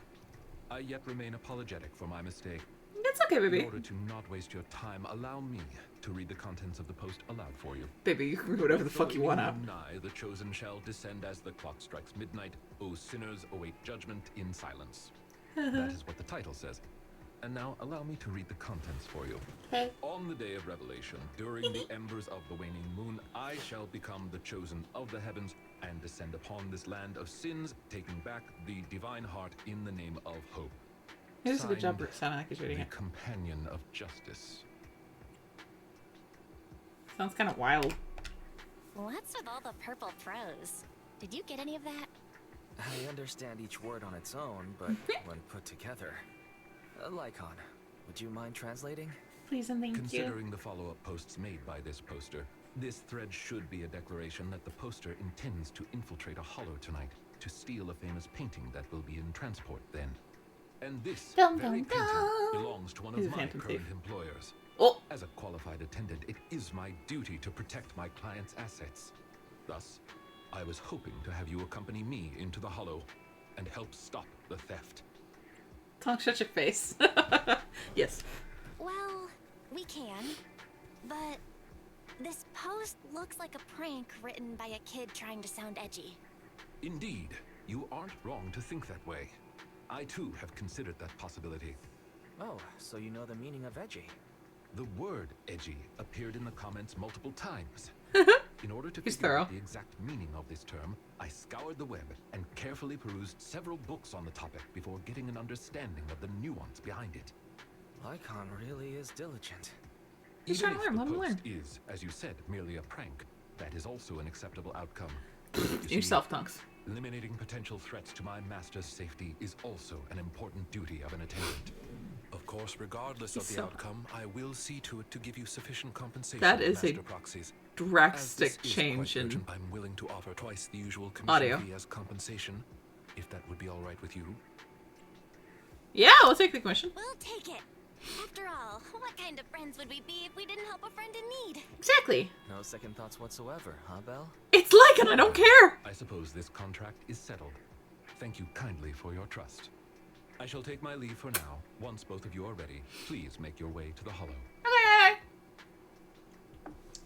I yet remain apologetic for my mistake. It's okay, In baby. order to not waste your time, allow me to read the contents of the post aloud for you. Baby, you can read whatever the fuck you want out. Nigh, the chosen shall descend as the clock strikes midnight. O sinners, await judgment in silence. That is what the title says. And now allow me to read the contents for you. Okay. On the day of revelation, during the embers of the waning moon, I shall become the chosen of the heavens and descend upon this land of sins, taking back the divine heart in the name of hope. He does a good job Signed, sounding like he's reading the it. companion of justice. Sounds kind of wild. What's with all the purple prose? Did you get any of that? I understand each word on its own, but when put together... Lycon, would you mind translating? Please and thank you. Considering the follow-up posts made by this poster, this thread should be a declaration that the poster intends to infiltrate a hollow tonight to steal a famous painting that will be in transport then. And this Dum, very dum, painting dum. belongs to one He's of a my phantom current thief. employers. Oh! As a qualified attendant, it is my duty to protect my client's assets. Thus, I was hoping to have you accompany me into the hollow and help stop the theft. Tonk, shut your face. Yes. Well, we can. But this post looks like a prank written by a kid trying to sound edgy. Indeed, you aren't wrong to think that way. I too have considered that possibility. Oh, so you know the meaning of edgy. The word edgy appeared in the comments multiple times. In order to He's figure out thorough. the exact meaning of this term, I scoured the web and carefully perused several books on the topic before getting an understanding of the nuance behind it. Lycon really is diligent. He's Even trying to if learn, the let him post learn. is, as you said, merely a prank, that is also an acceptable outcome. Yourself, Tonks. Eliminating potential threats to my master's safety is also an important duty of an attendant. Of course, regardless of the So- outcome, I will see to it to give you sufficient compensation. That is a Master Proxies. As drastic this is change quite in urgent, I'm willing to offer twice the usual commission audio. fee as compensation, if that would be all right with you. Yeah, we'll take the commission. We'll take it. After all, what kind of friends would we be if we didn't help a friend in need? Exactly. No second thoughts whatsoever, huh, Belle? It's like it, I don't care. I suppose this contract is settled. Thank you kindly for your trust. I shall take my leave for now. Once both of you are ready, please make your way to the hollow. Okay.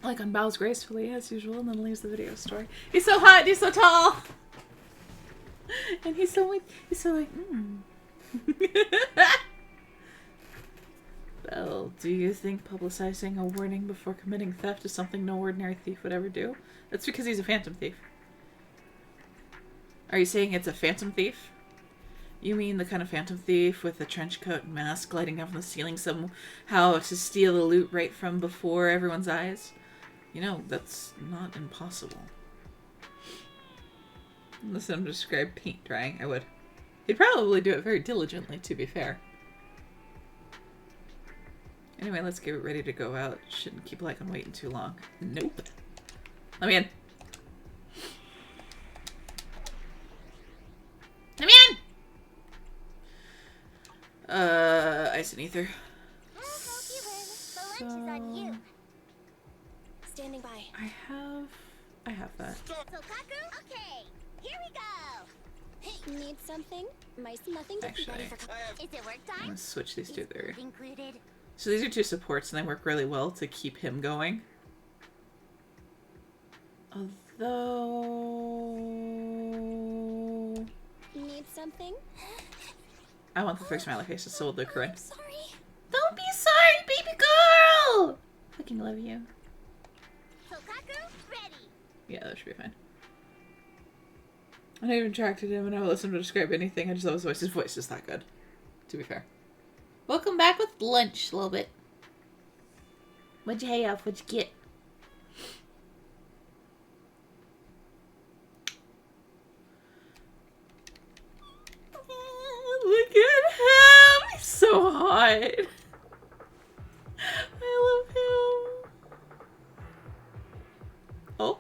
Like bows gracefully as usual, and then leaves the video store. He's so hot. He's so tall. And he's so like, Belle, do you think publicizing a warning before committing theft is something no ordinary thief would ever do? That's because he's a phantom thief. Are you saying it's a phantom thief? You mean the kind of phantom thief with a trench coat and mask gliding down from the ceiling somehow to steal the loot right from before everyone's eyes? You know, that's not impossible. Unless I'm to describe paint drying, I would. He'd probably do it very diligently, to be fair. Anyway, let's get ready to go out. Shouldn't keep Lycon waiting too long. Nope. Let me in. Let me in! Ice and ether. I'll help you in. The lunch is on you. Standing by. I have that. Sokaku? Okay, here we go. Hey, need something? Nothing to Actually, be ready for. Is it work I'm time? gonna switch these two there. Included. So these are two supports, and they work really well to keep him going. Although... Need something? I want the three smiley faces, so we'll do Corinne. Sorry. Don't be sorry, baby girl! Fucking love you. Sokaku, ready. Yeah, that should be fine. I never even tracked him, and I would listen to describe anything. I just thought his voice is that good, to be fair. Welcome back with lunch a little bit. What'd you have? What'd you get? Look at him! He's so hot. I love him. Oh,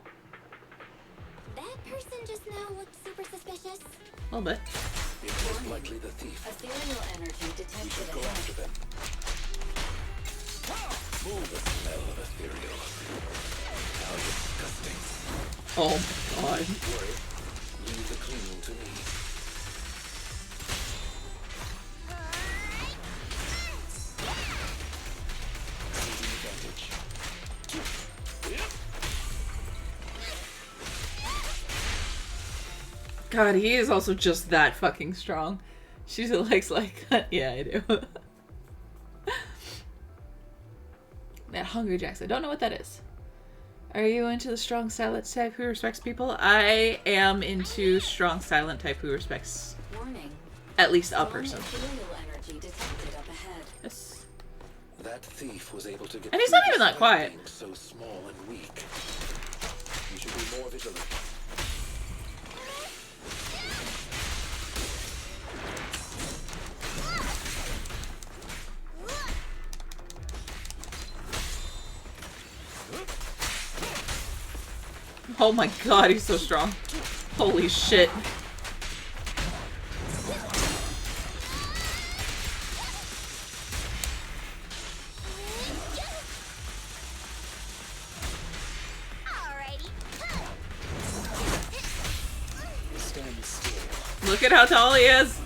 That person just now looked super suspicious. a little bit. It's most likely the thief. Ethereal energy detected Go after them. Move the smell of ethereal. How disgusting. Oh my god. Worry. Leave the cleaning to me. God, he is also just that fucking strong. She likes like, yeah, I do. That Hungry Jacks, I don't know what that is. Are you into the strong silent type who respects people? I am into strong silent type who respects at least a person. Yes. That thief was able to get And he's not even that quiet. being so small and weak. You should be more vigilant. Oh my god, he's so strong. Holy shit. Look at how tall he is.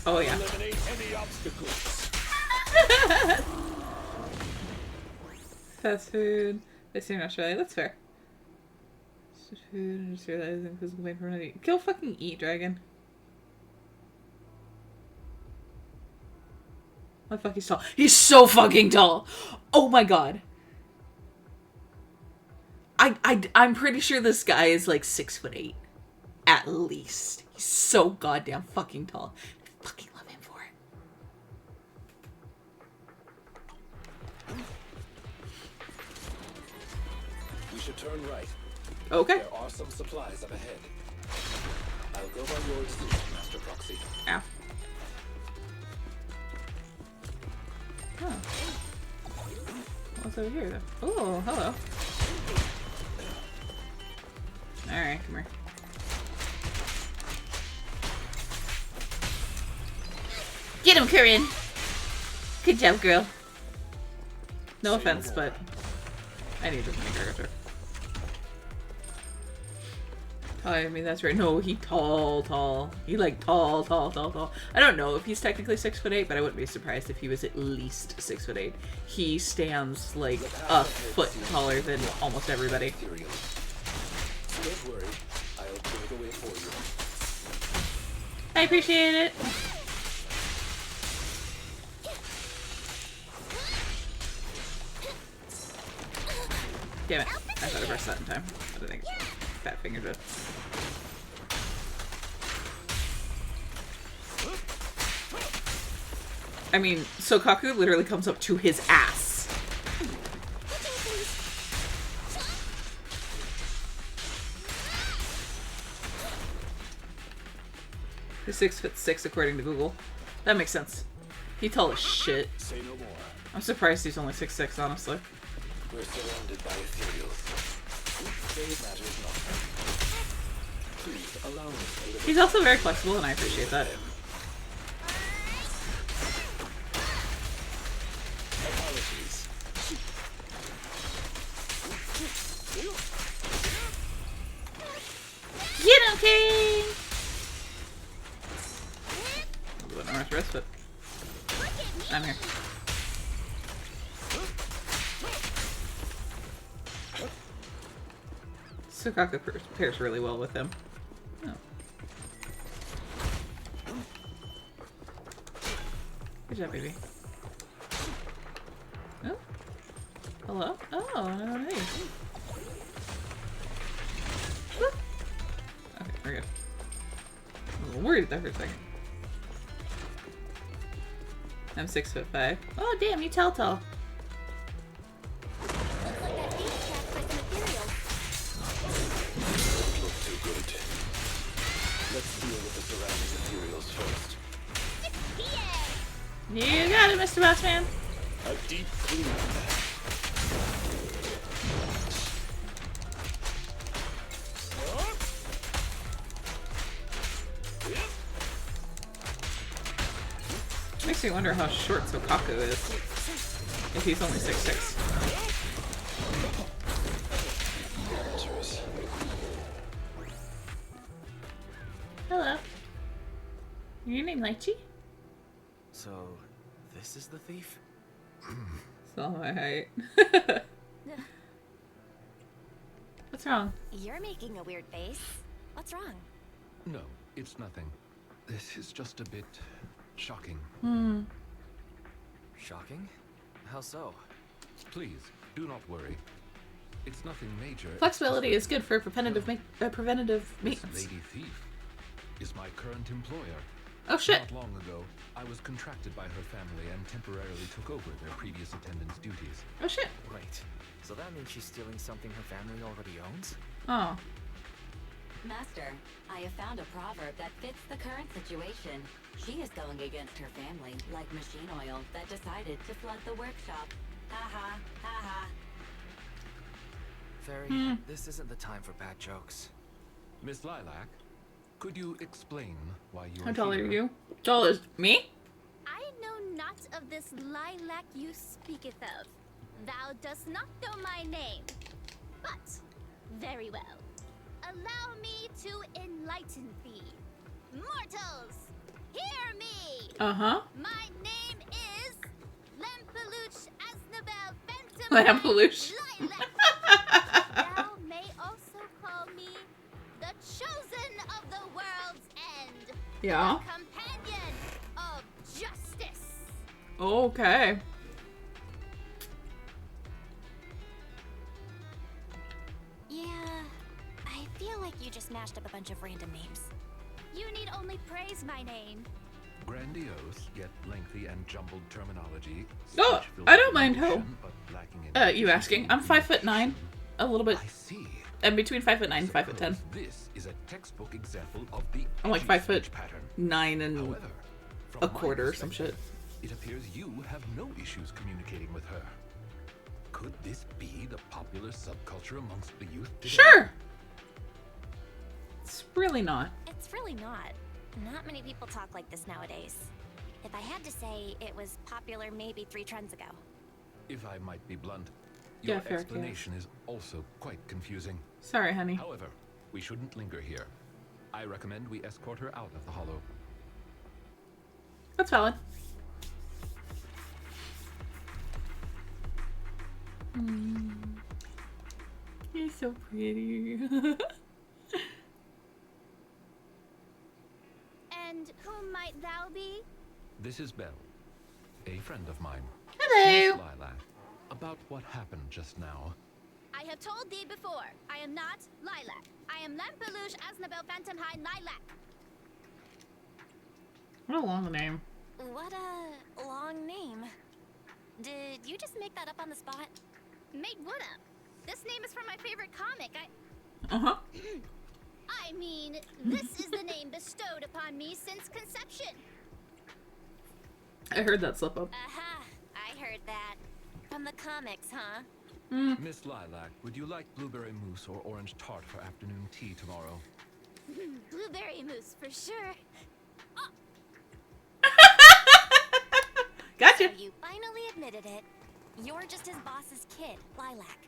Oh yeah. Eliminate any obstacles. Fast food. They say in Australia. That's fair. Food and just realizing physical pain from eating. Kill fucking eat, dragon. Oh fuck, he's tall. He's so fucking tall. Oh my god. I'm pretty sure this guy is like 6'8". At least. He's so goddamn fucking tall. I fucking love him for it. We should turn right. Okay. There are some supplies up ahead. I'll go by your decision, Master Proxy. Ow. Huh. What's over here, though? Oh, hello. Alright, come here. Get him, Korean! Good job, girl. No offense, but I need to make her. I mean, that's right. No, he tall. He like tall. I don't know if he's technically 6'8", but I wouldn't be surprised if he was at least 6'8". He stands like a foot taller than almost everybody. Don't worry, I'll clear the way for you. I appreciate it. Damn it. I thought I pressed that in time. I don't think fat fingered it. I mean, Sokaku literally comes up to his ass. He's 6'6" according to Google. That makes sense. He tall as shit. Say no more. I'm surprised he's only 6'6", honestly. We're surrounded by ethereals. Which matters not. Please allow me a little. He's also very flexible, and I appreciate that. Apologies. Get him, King! A little bit more rest, but I'm here. Sokaku pairs really well with him. Oh. Good job, baby. Oh. Hello? Oh, no, hey. Woo. Okay, we're good. I was a little worried there for a second. I'm 6'5". Oh, damn, you tall. Let's deal with the surrounding ethereals first. You got it, Mr. Bossman. A deep clean. Makes me wonder how short Sokaku is. If he's only 6'6". Hello. Your name Lychee? So, this is the thief? It's all my height. What's wrong? You're making a weird face. What's wrong? No, it's nothing. This is just a bit shocking. Shocking? How so? Please, do not worry. It's nothing major. Flexibility is good for preventative This maintenance. lady thief is my current employer. Oh shit. Not long ago, I was contracted by her family and temporarily took over their previous attendant's duties. Oh shit. Wait, so that means she's stealing something her family already owns? Oh. Master, I have found a proverb that fits the current situation. She is going against her family, like machine oil that decided to flood the workshop. Ha ha, ha ha. Fairy, this isn't the time for bad jokes. Miss Lilac, could you explain why you How are tall are here? you? Tall as me? I know not of this lilac you speaketh of. Thou dost not know my name. But, very well. Allow me to enlighten thee. Mortals, hear me! Uh-huh. My name is Lempeluche Asnabel Phantom Lampeluche. Lilac. Thou may also call me the chosen of the world's end. Yeah. The companion of justice. Okay. Yeah, I feel like you just mashed up a bunch of random names. You need only praise my name. Grandiose, yet lengthy and jumbled terminology. Oh, speech-filled I don't mind how. emotion, but lacking in You asking? I'm 5'9", a little bit. I see. I'm between 5'9" and 5'10". Suppose this is a textbook example of the I'm like edgy 5 foot speech pattern. 9 and However, from a my quarter or some shit. perspective, it appears you have no issues communicating with her. Could this be the popular subculture amongst the youth today? Sure. It's really not. It's really not. Not many people talk like this nowadays. If I had to say, it was popular maybe 3 trends ago. If I might be blunt, Yeah, your fair, explanation is also quite confusing. Sorry, honey. However, we shouldn't linger here. I recommend we escort her out of the hollow. That's valid. You're so pretty. And whom might thou be? This is Belle, a friend of mine. Hello. Miss Lilac, about what happened just now. I have told thee before, I am not Lilac. I am Lempeluche Asnabel Phantomhine Lilac. What a long name. What a long name. Did you just make that up on the spot? Made what up? This name is from my favorite comic. Uh-huh. I mean, this is the name bestowed upon me since conception. I heard that slip up. Aha, I heard that. From the comics, huh? Miss Lilac, would you like blueberry mousse or orange tart for afternoon tea tomorrow? Blueberry mousse for sure. Gotcha. So you finally admitted it. You're just his boss's kid, Lilac.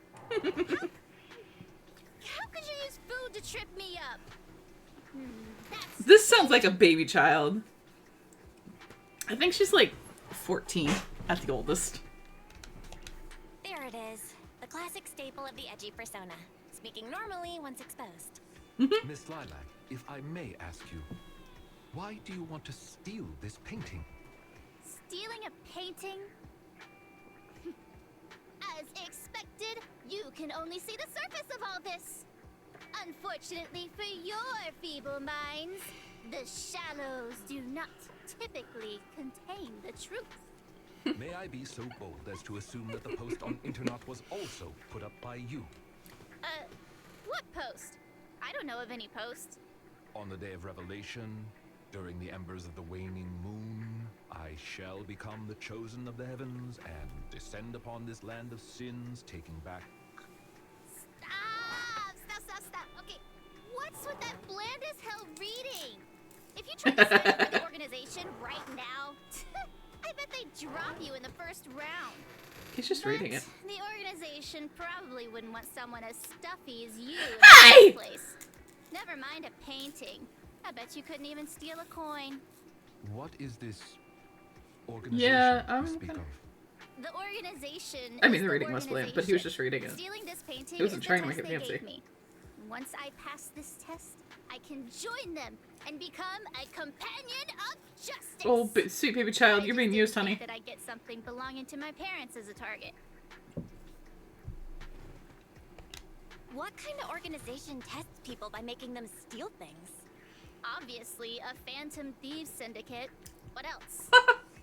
How could you use food to trip me up? That's This sounds like a baby child. I think she's like 14 at the oldest. There it is. The classic staple of the edgy persona. Speaking normally once exposed. Miss Lilac, if I may ask you, why do you want to steal this painting? stealing a painting? As expected, you can only see the surface of all this. Unfortunately for your feeble minds, the shallows do not typically contain the truth. May I be so bold as to assume that the post on internet was also put up by you? What post? I don't know of any post. On the day of revelation, during the embers of the waning moon, I shall become the chosen of the heavens and descend upon this land of sins, taking back... Stop. Okay, what's with that bland as hell reading? If you tried to sign up for the organization right now, I bet they'd drop you in the first round. He's just reading it. The organization probably wouldn't want someone as stuffy as you in Hey! the first place. Never mind a painting. I bet you couldn't even steal a coin. What is this organization Yeah, you speak of? The organization. I mean, the reading was bland, but he was just reading it. Stealing this painting He wasn't is trying the to make it test they fancy. gave me. Once I pass this test, I can join them and become a companion of justice. Oh, sweet baby child, you're being used, honey. That I get something belonging to my parents as a target. What kind of organization tests people by making them steal things? Obviously, a Phantom Thieves Syndicate. What else?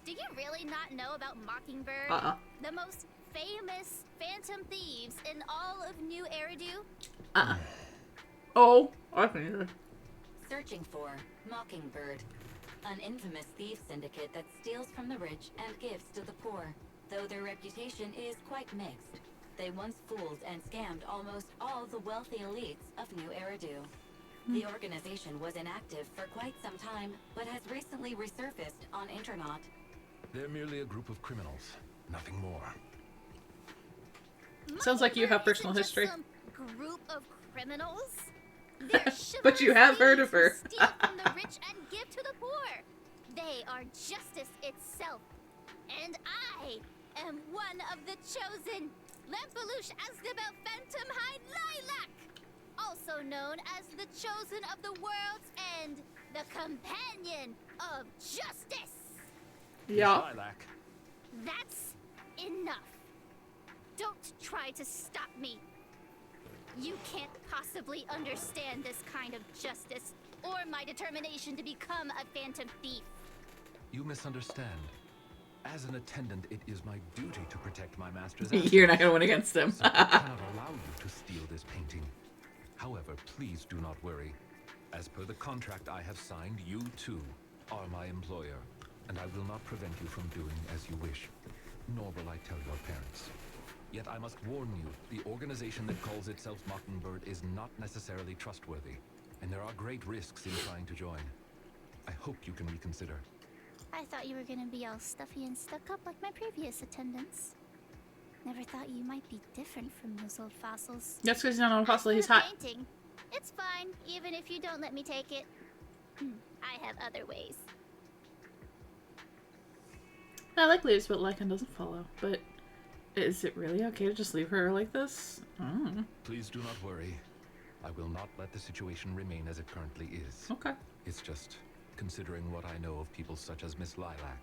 Do you really not know about Mockingbird? The most famous Phantom Thieves in all of New Eridu? Oh, I think. Searching for Mockingbird, an infamous thief syndicate that steals from the rich and gives to the poor. Though their reputation is quite mixed, they once fooled and scammed almost all the wealthy elites of New Eridu. The organization was inactive for quite some time, but has recently resurfaced on Internet. They're merely a group of criminals, nothing more. Sounds like you have personal history. Some group of criminals? But you have heard of her. Steal from the rich and give to the poor. They are justice itself. And I am one of the chosen. Lampeluche Asdebel Phantom Hide Lilac, also known as the chosen of the world's end, the companion of justice. Yeah. Lilac. That's enough. Don't try to stop me. You can't possibly understand this kind of justice or my determination to become a phantom thief. You misunderstand. As an attendant, it is my duty to protect my master's You're not gonna win against him. So I cannot allow you to steal this painting. However, please do not worry. As per the contract I have signed, you too are my employer, and I will not prevent you from doing as you wish. Nor will I tell your parents. Yet I must warn you, the organization that calls itself Mockingbird is not necessarily trustworthy, and there are great risks in trying to join. I hope you can reconsider. I thought you were gonna be all stuffy and stuck up like my previous attendants. Never thought you might be different from those old fossils. That's because he's not a fossil, he's For the hot. painting, it's fine, even if you don't let me take it. I have other ways. I like leaves, but Lycan doesn't follow. But is it really okay to just leave her like this? Please do not worry. I will not let the situation remain as it currently is. Okay. It's just considering what I know of people such as Miss Lilac.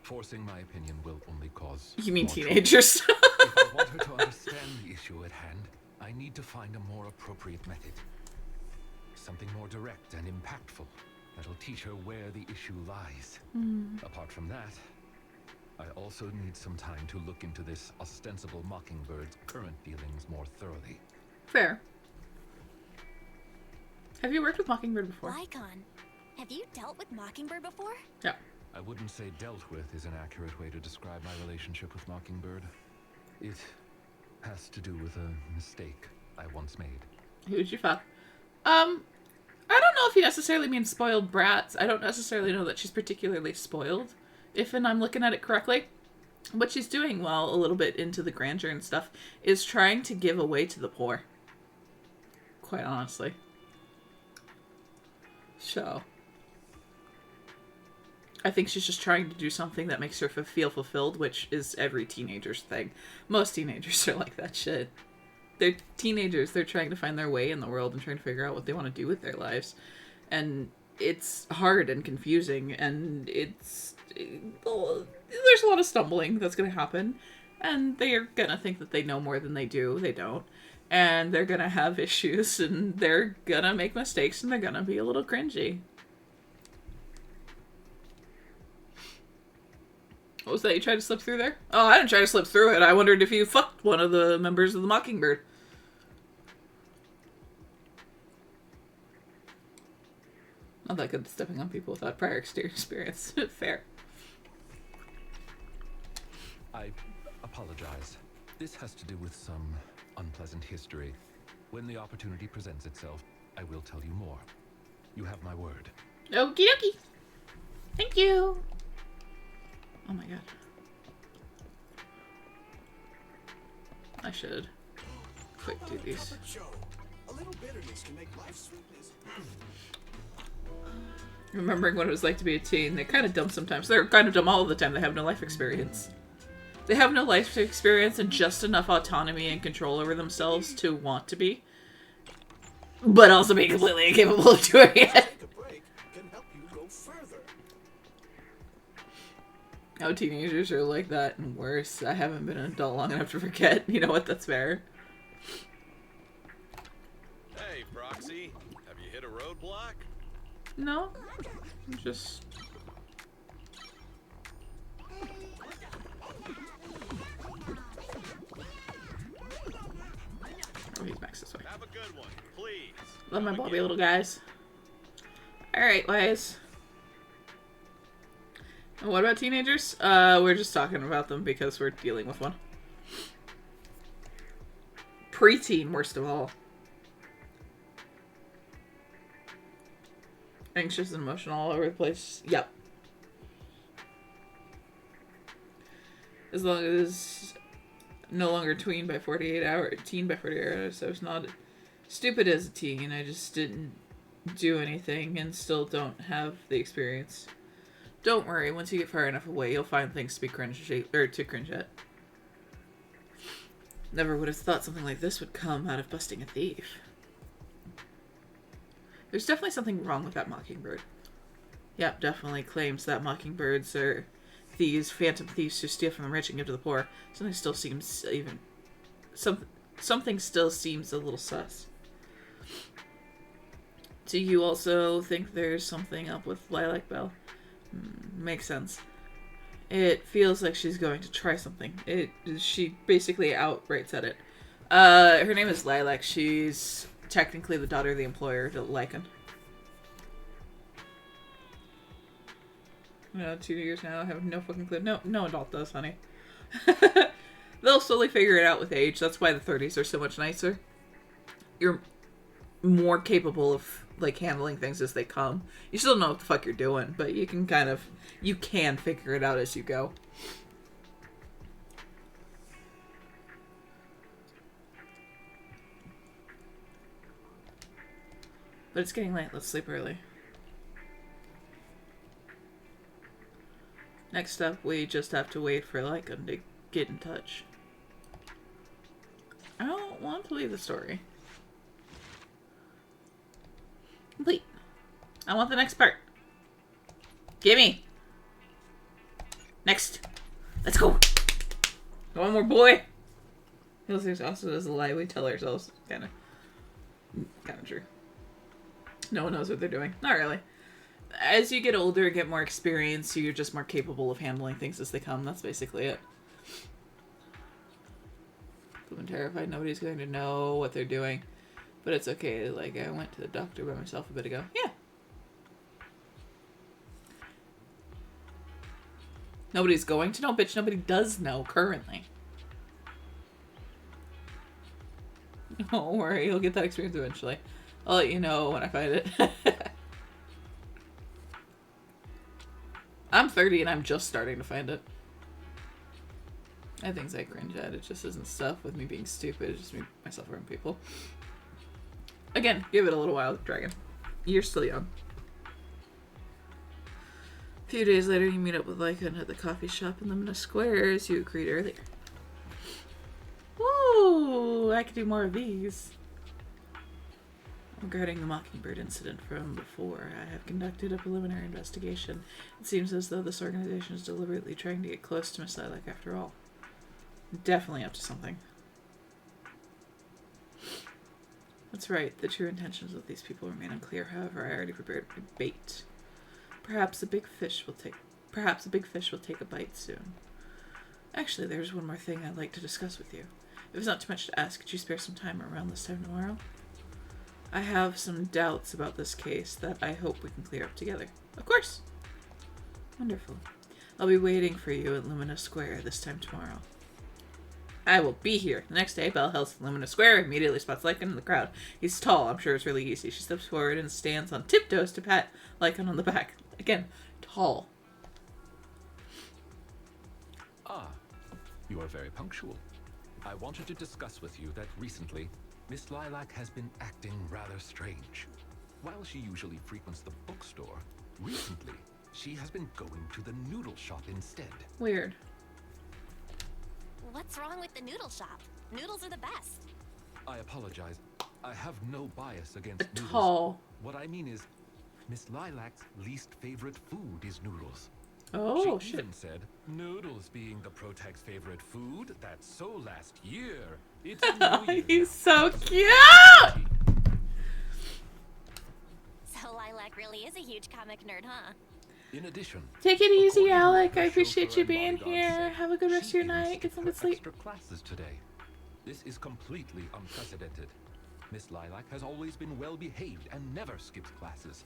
Forcing my opinion will only cause You mean more teenagers? trouble. If I want her to understand the issue at hand, I need to find a more appropriate method. Something more direct and impactful that'll teach her where the issue lies. Apart from that, I also need some time to look into this ostensible Mockingbird's current dealings more thoroughly. Fair. Have you worked with Mockingbird before? Lycon, have you dealt with Mockingbird before? Yeah. I wouldn't say dealt with is an accurate way to describe my relationship with Mockingbird. It has to do with a mistake I once made. Who'd you fuck? I don't know if you necessarily mean spoiled brats. I don't necessarily know that she's particularly spoiled, if I'm looking at it correctly. What she's doing, well, a little bit into the grandeur and stuff, is trying to give away to the poor. Quite honestly. So, I think she's just trying to do something that makes her feel fulfilled, which is every teenager's thing. Most teenagers are like that shit. They're teenagers. They're trying to find their way in the world and trying to figure out what they want to do with their lives. And it's hard and confusing, and there's a lot of stumbling that's going to happen. And they're going to think that they know more than they do. They don't. And they're going to have issues, and they're going to make mistakes, and they're going to be a little cringy. What was that? You tried to slip through there? Oh, I didn't try to slip through it. I wondered if you fucked one of the members of the Mockingbird. Not that good at stepping on people without prior experience. Fair. I apologize. This has to do with some unpleasant history. When the opportunity presents itself, I will tell you more. You have my word. Okie dokie. Thank you. Oh my god. I should quick do these. A little bitterness can make life sweetness. Remembering what it was like to be a teen. They're kind of dumb sometimes. They're kind of dumb all the time. They have no life experience. They have no life experience and just enough autonomy and control over themselves to want to be, but also be completely incapable of doing it. Take a break can help you go further. How teenagers are like that and worse. I haven't been an adult long enough to forget. You know what? That's fair. Hey, Proxy. Have you hit a roadblock? No. I'm just... Oh, he's back this way. Have a good one, please. Love my Bobby little guys. Alright, guys. And what about teenagers? We're just talking about them because we're dealing with one. Preteen, worst of all. Anxious and emotional all over the place. Yep. As long as no longer teen by 48 hours. I was not stupid as a teen. I just didn't do anything and still don't have the experience. Don't worry, once you get far enough away, you'll find things to be cringe at. Never would have thought something like this would come out of busting a thief. There's definitely something wrong with that mockingbird. Yep, definitely claims that mockingbirds are thieves, phantom thieves who steal from the rich and give to the poor. Something still seems something still seems a little sus. Do you also think there's something up with Lilac Bell? Makes sense. It feels like she's going to try something. She basically outright said it. Her name is Lilac. She's technically the daughter of the employer to Lycan. No, 2 years now. I have no fucking clue. No adult does, honey. They'll slowly figure it out with age. That's why the 30s are so much nicer. You're more capable of, like, handling things as they come. You still know what the fuck you're doing, but you can you can figure it out as you go. But it's getting late. Let's sleep early. Next up, we just have to wait for Lycan to get in touch. I don't want to leave the story. Complete. I want the next part. Gimme. Next. Let's go. Go on more, boy. Feels exhausted as a lie we tell ourselves. Kind of true. No one knows what they're doing. Not really. As you get older, get more experience, you're just more capable of handling things as they come. That's basically it. I'm terrified nobody's going to know what they're doing. But it's okay. Like, I went to the doctor by myself a bit ago. Yeah. Nobody's going to know, bitch. Nobody does know currently. Don't worry. You'll get that experience eventually. I'll let you know when I find it. I'm 30 and I'm just starting to find it. I have things I cringe at. It just isn't stuff with me being stupid. It's just me, myself, around people. Again, give it a little while, Dragon. You're still young. A few days later, you meet up with Lycan at the coffee shop in Lumina Square as you agreed earlier. Woo! I could do more of these. Regarding the Mockingbird incident from before, I have conducted a preliminary investigation. It seems as though this organization is deliberately trying to get close to Miss Lilac after all. Definitely up to something. That's right, the true intentions of these people remain unclear, however, I already prepared my bait. Perhaps a big fish will take a bite soon. Actually, there's one more thing I'd like to discuss with you. If it's not too much to ask, could you spare some time around this time tomorrow? I have some doubts about this case that I hope we can clear up together. Of course! Wonderful. I'll be waiting for you at Lumina Square this time tomorrow. I will be here. The next day, Belle heads to Lumina Square, immediately spots Lycan in the crowd. He's tall, I'm sure it's really easy. She steps forward and stands on tiptoes to pat Lycan on the back. Again, tall. Ah, you are very punctual. I wanted to discuss with you that recently, Miss Lilac has been acting rather strange. While she usually frequents the bookstore, recently, she has been going to the noodle shop instead. Weird. What's wrong with the noodle shop? Noodles are the best. I apologize. I have no bias against noodles. all. What I mean is, Miss Lilac's least favorite food is noodles. Oh, she shit. even said, noodles being the Protag's favorite food, that's so last year. It's a new year He's so cute! So Lilac really is a huge comic nerd, huh? In addition, Take it easy, according to Alec. her I appreciate chauffeur you and being bodyguard here. said, Have a good rest of she your even night. Get skipped some her good sleep. extra classes today. This is completely unprecedented. Miss Lilac has always been well behaved and never skips classes.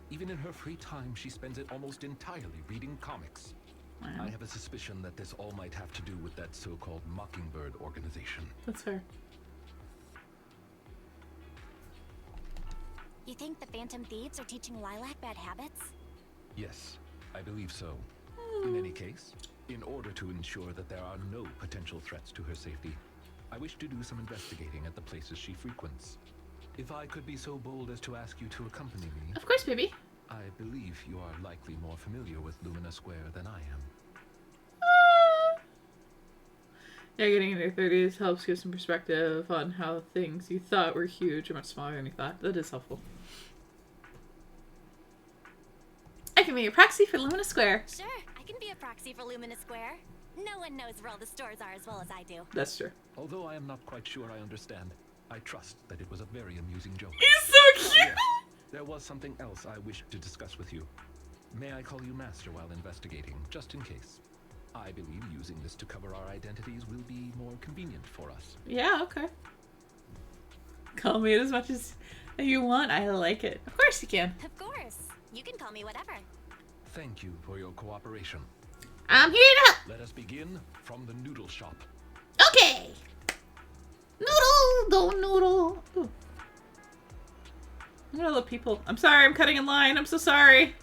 Even in her free time, she spends it almost entirely reading comics. Wow. I have a suspicion that this all might have to do with that so-called Mockingbird organization. That's fair. You think the Phantom Thieves are teaching Lilac bad habits? Yes, I believe so. In any case, in order to ensure that there are no potential threats to her safety, I wish to do some investigating at the places she frequents. If I could be so bold as to ask you to accompany me. Of course, baby. I believe you are likely more familiar with Lumina Square than I am. Yeah, getting in your 30s helps give some perspective on how things you thought were huge are much smaller than you thought. That is helpful. I can be a proxy for Lumina Square. Sure, I can be a proxy for Lumina Square. No one knows where all the stores are as well as I do. That's true. Although I am not quite sure I understand, I trust that it was a very amusing joke. He's so cute! There was something else I wished to discuss with you. May I call you Master while investigating, just in case? I believe using this to cover our identities will be more convenient for us. Yeah, okay. Call me as much as you want. I like it. Of course you can. Of course. You can call me whatever. Thank you for your cooperation. I'm here to help. Let us begin from the noodle shop. Okay. Noodle, go noodle. Ooh. I'm gonna let people. I'm sorry, I'm cutting in line. I'm so sorry.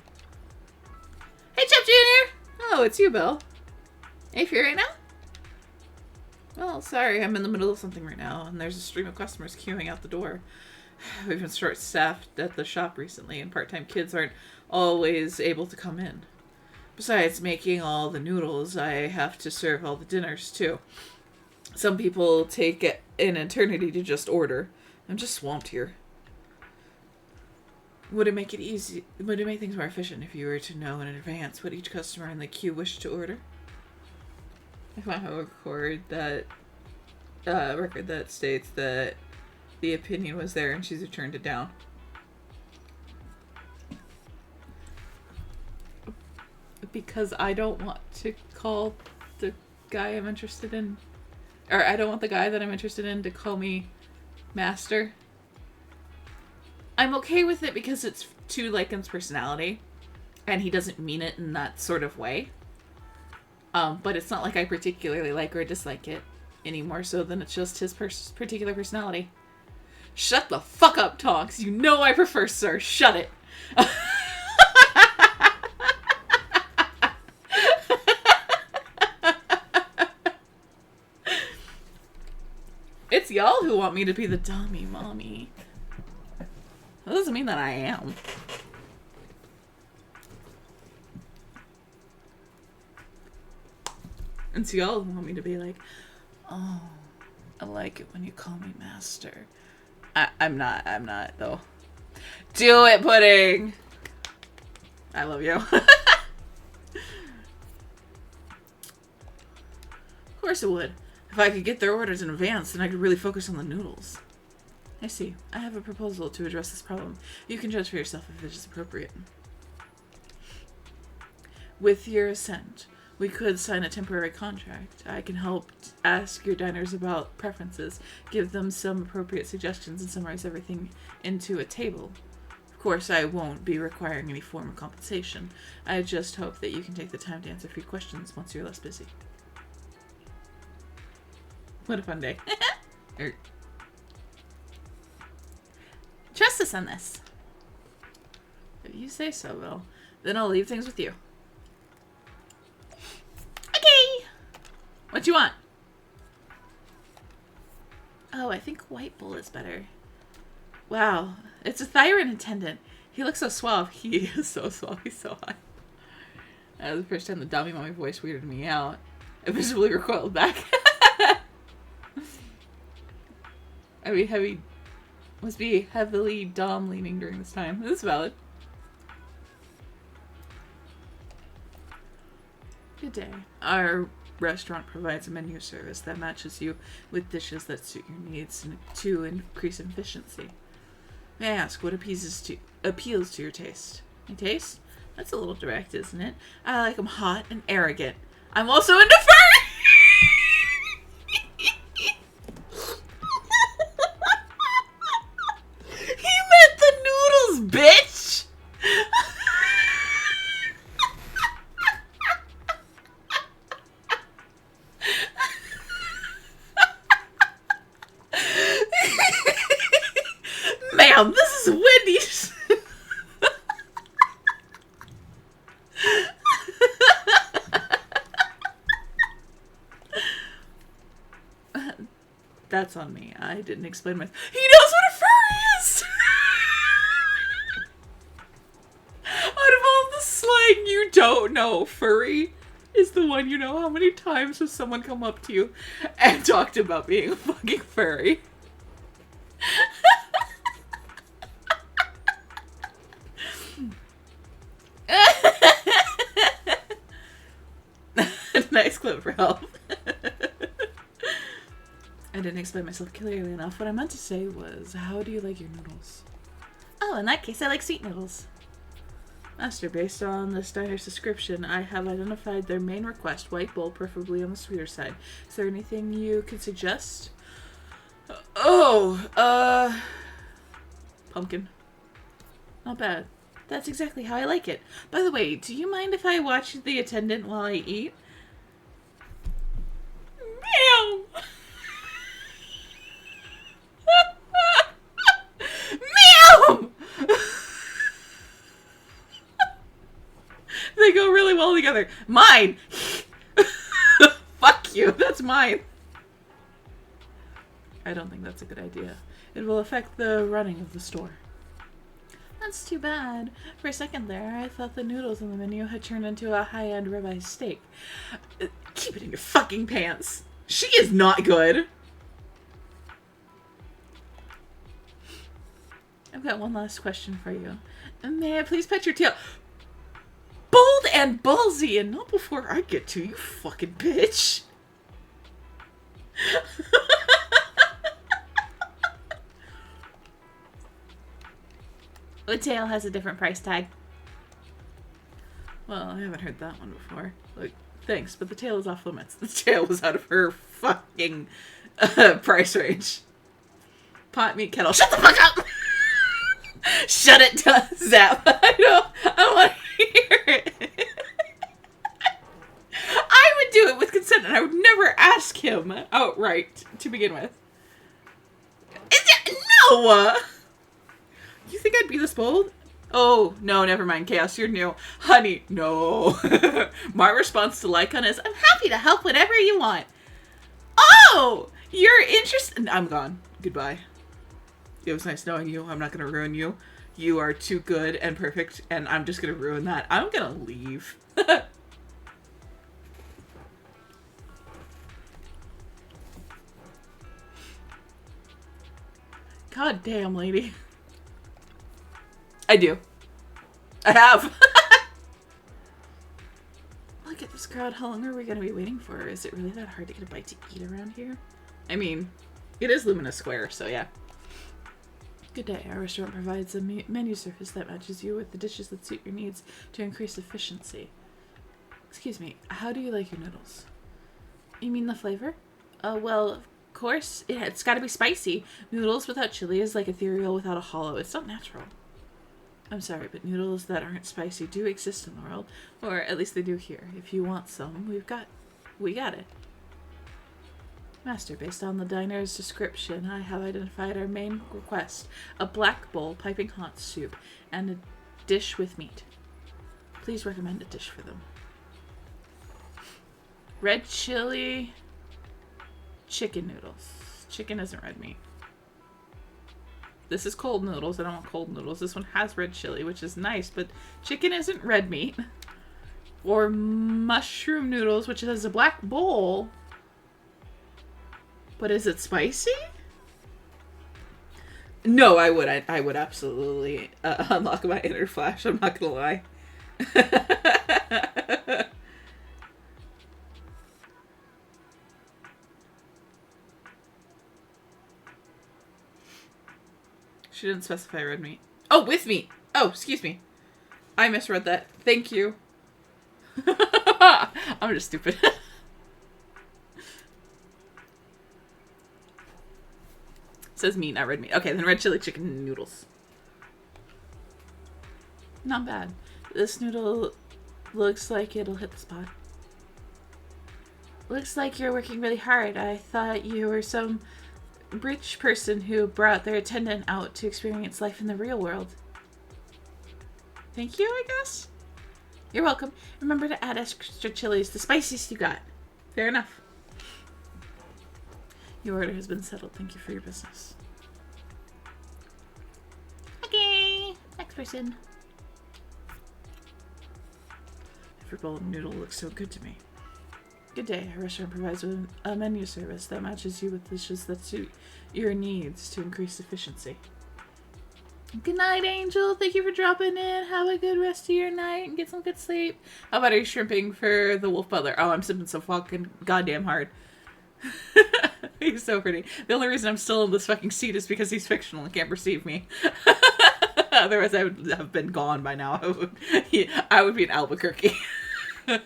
Hey, Chip Jr. Oh, it's you, Bill. Are you free right now? Well, sorry, I'm in the middle of something right now, and there's a stream of customers queuing out the door. We've been short-staffed at the shop recently, and part-time kids aren't always able to come in. Besides making all the noodles, I have to serve all the dinners, too. Some people take an eternity to just order. I'm just swamped here. Would it make things more efficient if you were to know in advance what each customer in the queue wished to order? I found a record that states that the opinion was there and she's turned it down. Because I don't want to call the guy I'm interested in, or I don't want the guy that I'm interested in to call me Master. I'm okay with it because it's to Lycan's personality, and he doesn't mean it in that sort of way. But it's not like I particularly like or dislike it any more so than it's just his particular personality. Shut the fuck up, Tonks. You know I prefer sir. Shut it. It's y'all who want me to be the dummy mommy. That doesn't mean that I am. And so y'all want me to be like, oh, I like it when you call me Master. I'm not, though. Do it, Pudding! I love you. Of course it would. If I could get their orders in advance, then I could really focus on the noodles. I see. I have a proposal to address this problem. You can judge for yourself if it is appropriate. With your assent, we could sign a temporary contract. I can help ask your diners about preferences, give them some appropriate suggestions, and summarize everything into a table. Of course, I won't be requiring any form of compensation. I just hope that you can take the time to answer a few questions once you're less busy. What a fun day. Trust us on this. If you say so, Bill, then I'll leave things with you. Okay! What you want? Oh, I think White Bull is better. Wow, it's a Thyron attendant. He looks so suave. He is so suave. He's so hot. That was the first time the dummy mommy voice weirded me out. I visibly recoiled back. I mean, must be heavily dom leaning during this time. This is valid. Good day. Our restaurant provides a menu service that matches you with dishes that suit your needs and to increase efficiency. May I ask what appeals to your taste? My taste? That's a little direct, isn't it? I like them hot and arrogant. I'm also into furry! He meant the noodles, bitch! Ma'am, this is Wendy's. That's on me. I didn't explain my... He knows what a furry is! Out of all the slang you don't know, furry is the one you know. How many times has someone come up to you and talked about being a fucking furry? Nice clip for help. I didn't explain myself clearly enough. What I meant to say was, how do you like your noodles? Oh, in that case, I like sweet noodles. Master, based on this diner's description, I have identified their main request, white bowl, preferably on the sweeter side. Is there anything you could suggest? Pumpkin. Not bad. That's exactly how I like it. By the way, do you mind if I watch the attendant while I eat? Meow! Meow! They go really well together. Mine! Fuck you, that's mine. I don't think that's a good idea. It will affect the running of the store. That's too bad. For a second there, I thought the noodles on the menu had turned into a high-end ribeye steak. Keep it in your fucking pants. She is not good. I've got one last question for you. May I please pet your tail? Bold and ballsy, and not before I get to you, fucking bitch. The tail has a different price tag. Well, I haven't heard that one before. Like, thanks, but the tail is off limits. The tail was out of her fucking price range. Pot, meat, kettle. Shut the fuck up! Shut it, Zap. I want to hear it. I would do it with consent, and I would never ask him outright to begin with. No! You think I'd be this bold? Oh, no, never mind, Chaos, you're new. Honey, no. My response to Lycon is, I'm happy to help whatever you want. Oh, you're interested. I'm gone. Goodbye. It was nice knowing you. I'm not going to ruin you. You are too good and perfect, and I'm just going to ruin that. I'm going to leave. God damn, lady. I do. I have. Look at this crowd. How long are we going to be waiting for? Is it really that hard to get a bite to eat around here? I mean, it is Luminous Square, so yeah. Good day. Our restaurant provides a menu service that matches you with the dishes that suit your needs to increase efficiency. Excuse me, how do you like your noodles? You mean the flavor? Well, of course, it's got to be spicy. Noodles without chili is like ethereal without a hollow. It's not natural. I'm sorry, but noodles that aren't spicy do exist in the world, or at least they do here. If you want some, we got it. Master, based on the diner's description, I have identified our main request, a black bowl, piping hot soup, and a dish with meat. Please recommend a dish for them. Red chili, chicken noodles. Chicken isn't red meat. This is cold noodles. I don't want cold noodles. This one has red chili, which is nice, but chicken isn't red meat. Or mushroom noodles, which has a black bowl. But is it spicy? No, I would. I would absolutely unlock my inner Flash. I'm not gonna lie. She didn't specify red meat. Oh, with meat. Oh, excuse me. I misread that. Thank you. I'm just stupid. It says meat, not red meat. Okay, then red chili chicken noodles. Not bad. This noodle looks like it'll hit the spot. Looks like you're working really hard. I thought you were some rich person who brought their attendant out to experience life in the real world. Thank you, I guess? You're welcome. Remember to add extra chilies, the spiciest you got. Fair enough. Your order has been settled. Thank you for your business. Okay. Next person. Every bowl of noodle looks so good to me. Good day. Our restaurant provides a menu service that matches you with dishes that suit your needs to increase efficiency. Good night, Angel. Thank you for dropping in. Have a good rest of your night and get some good sleep. How about are you shrimping for the Wolf Butler? Oh, I'm sipping so fucking goddamn hard. He's so pretty. The only reason I'm still in this fucking seat is because he's fictional and can't perceive me. Otherwise, I would have been gone by now. I would be in Albuquerque. But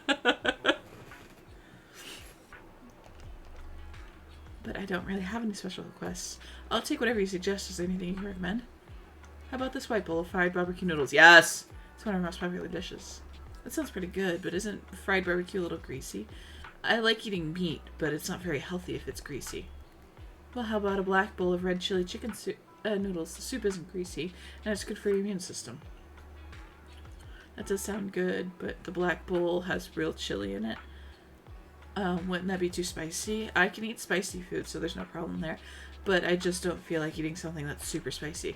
I don't really have any special requests. I'll take whatever you suggest. Is there anything you can recommend? How about this white bowl of fried barbecue noodles? Yes! It's one of our most popular dishes. That sounds pretty good, but isn't fried barbecue a little greasy? I like eating meat, but it's not very healthy if it's greasy. Well, how about a black bowl of red chili chicken noodles? The soup isn't greasy, and it's good for your immune system. That does sound good, but the black bowl has real chili in it. Wouldn't that be too spicy? I can eat spicy food, so there's no problem there. But I just don't feel like eating something that's super spicy.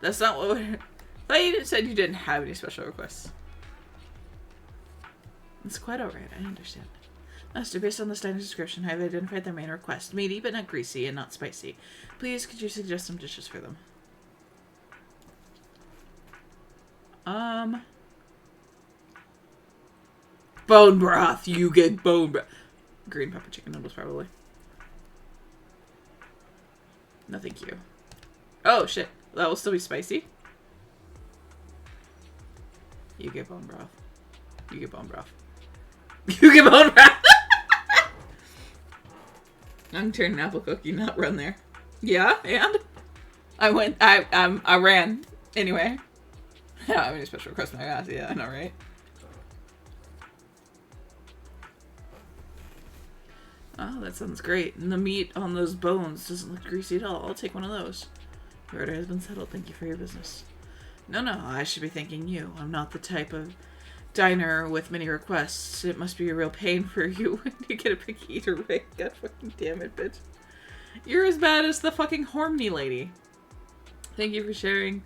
That's not what... I thought you said you didn't have any special requests. It's quite alright, I understand. Master, based on this diner's description, I have identified their main request. Meaty, but not greasy, and not spicy. Please, could you suggest some dishes for them? Bone broth. You get bone broth. Green pepper chicken noodles, probably. No, thank you. Oh, shit. That will still be spicy. You get bone broth. You get bone broth. You get bone broth. I'm turning apple cookie, not run there. Yeah, and I ran anyway. I don't have any special requests in my ass. Yeah, I know, right? Oh, that sounds great. And the meat on those bones doesn't look greasy at all. I'll take one of those. Your order has been settled. Thank you for your business. No, I should be thanking you. I'm not the type of diner with many requests. It must be a real pain for you when you get a picky eater way. God fucking damn it, bitch. You're as bad as the fucking Hormony lady. Thank you for sharing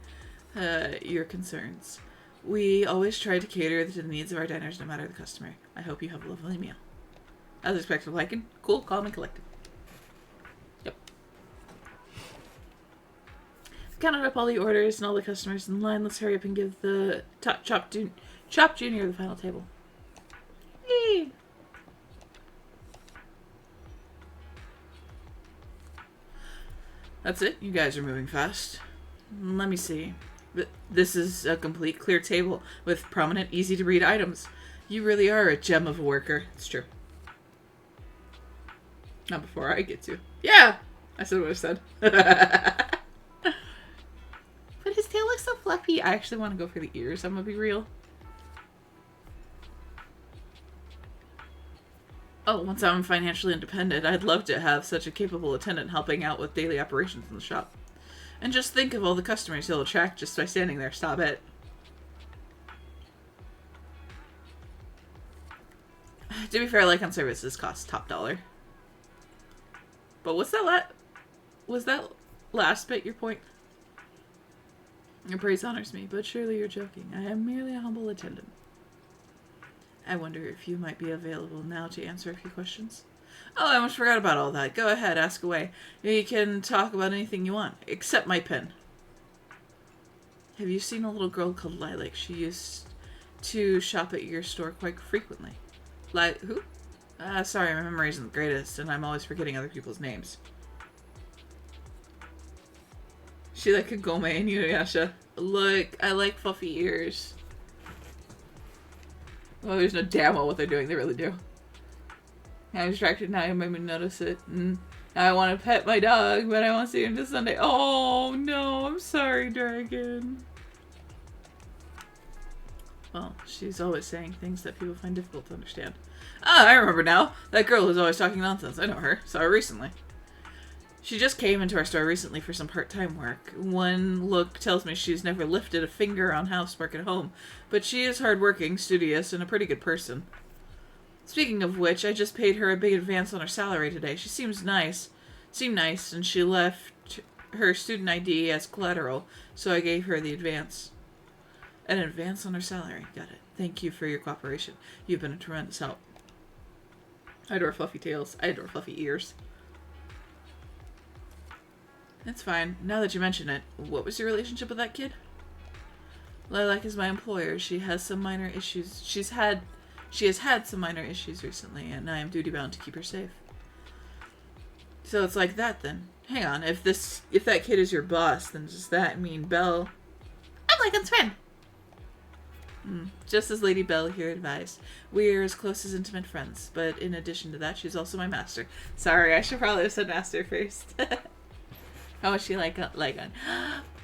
your concerns. We always try to cater to the needs of our diners, no matter the customer. I hope you have a lovely meal. As expected, liking. Cool, calm, and collected. Yep. Counted up all the orders and all the customers in line. Let's hurry up and give the Chop Junior the final table. Yay! That's it. You guys are moving fast. Let me see. This is a complete clear table with prominent, easy-to-read items. You really are a gem of a worker. It's true. Not before I get to. Yeah! I said what I said. But his tail looks so fluffy. I actually want to go for the ears. I'm gonna be real. Oh, once I'm financially independent, I'd love to have such a capable attendant helping out with daily operations in the shop. And just think of all the customers he'll attract just by standing there. Stop it. To be fair, like-on services cost top dollar. But what's that was that last bit your point? Your praise honors me, but surely you're joking. I am merely a humble attendant. I wonder if you might be available now to answer a few questions. Oh, I almost forgot about all that. Go ahead, ask away. You can talk about anything you want, except my pen. Have you seen a little girl called Lilac? She used to shop at your store quite frequently. Who? Sorry, my memory isn't the greatest, and I'm always forgetting other people's names. She like Kagome and Inuyasha. Look, I like fluffy ears. Well, there's no damn well what they're doing. They really do. I'm distracted now. You made me notice it. I want to pet my dog, but I won't see him till Sunday. Oh, no. I'm sorry, Dragon. Well, she's always saying things that people find difficult to understand. Ah, I remember now. That girl who's always talking nonsense. I know her. Saw her recently. She just came into our store recently for some part-time work. One look tells me she's never lifted a finger on housework at home, but she is hardworking, studious, and a pretty good person. Speaking of which, I just paid her a big advance on her salary today. She seemed nice, and she left her student ID as collateral, so I gave her the advance. An advance on her salary. Got it. Thank you for your cooperation. You've been a tremendous help. I adore fluffy tails. I adore fluffy ears. That's fine. Now that you mention it, what was your relationship with that kid? Lilac is my employer. She has some minor issues. She has had some minor issues recently, and I am duty-bound to keep her safe. So it's like that then. Hang on, if that kid is your boss, then does that mean Belle? I'm Lycan's friend! Just as Lady Belle here advised. We're as close as intimate friends, but in addition to that, she's also my master. Sorry, I should probably have said master first. How much she like Lycan?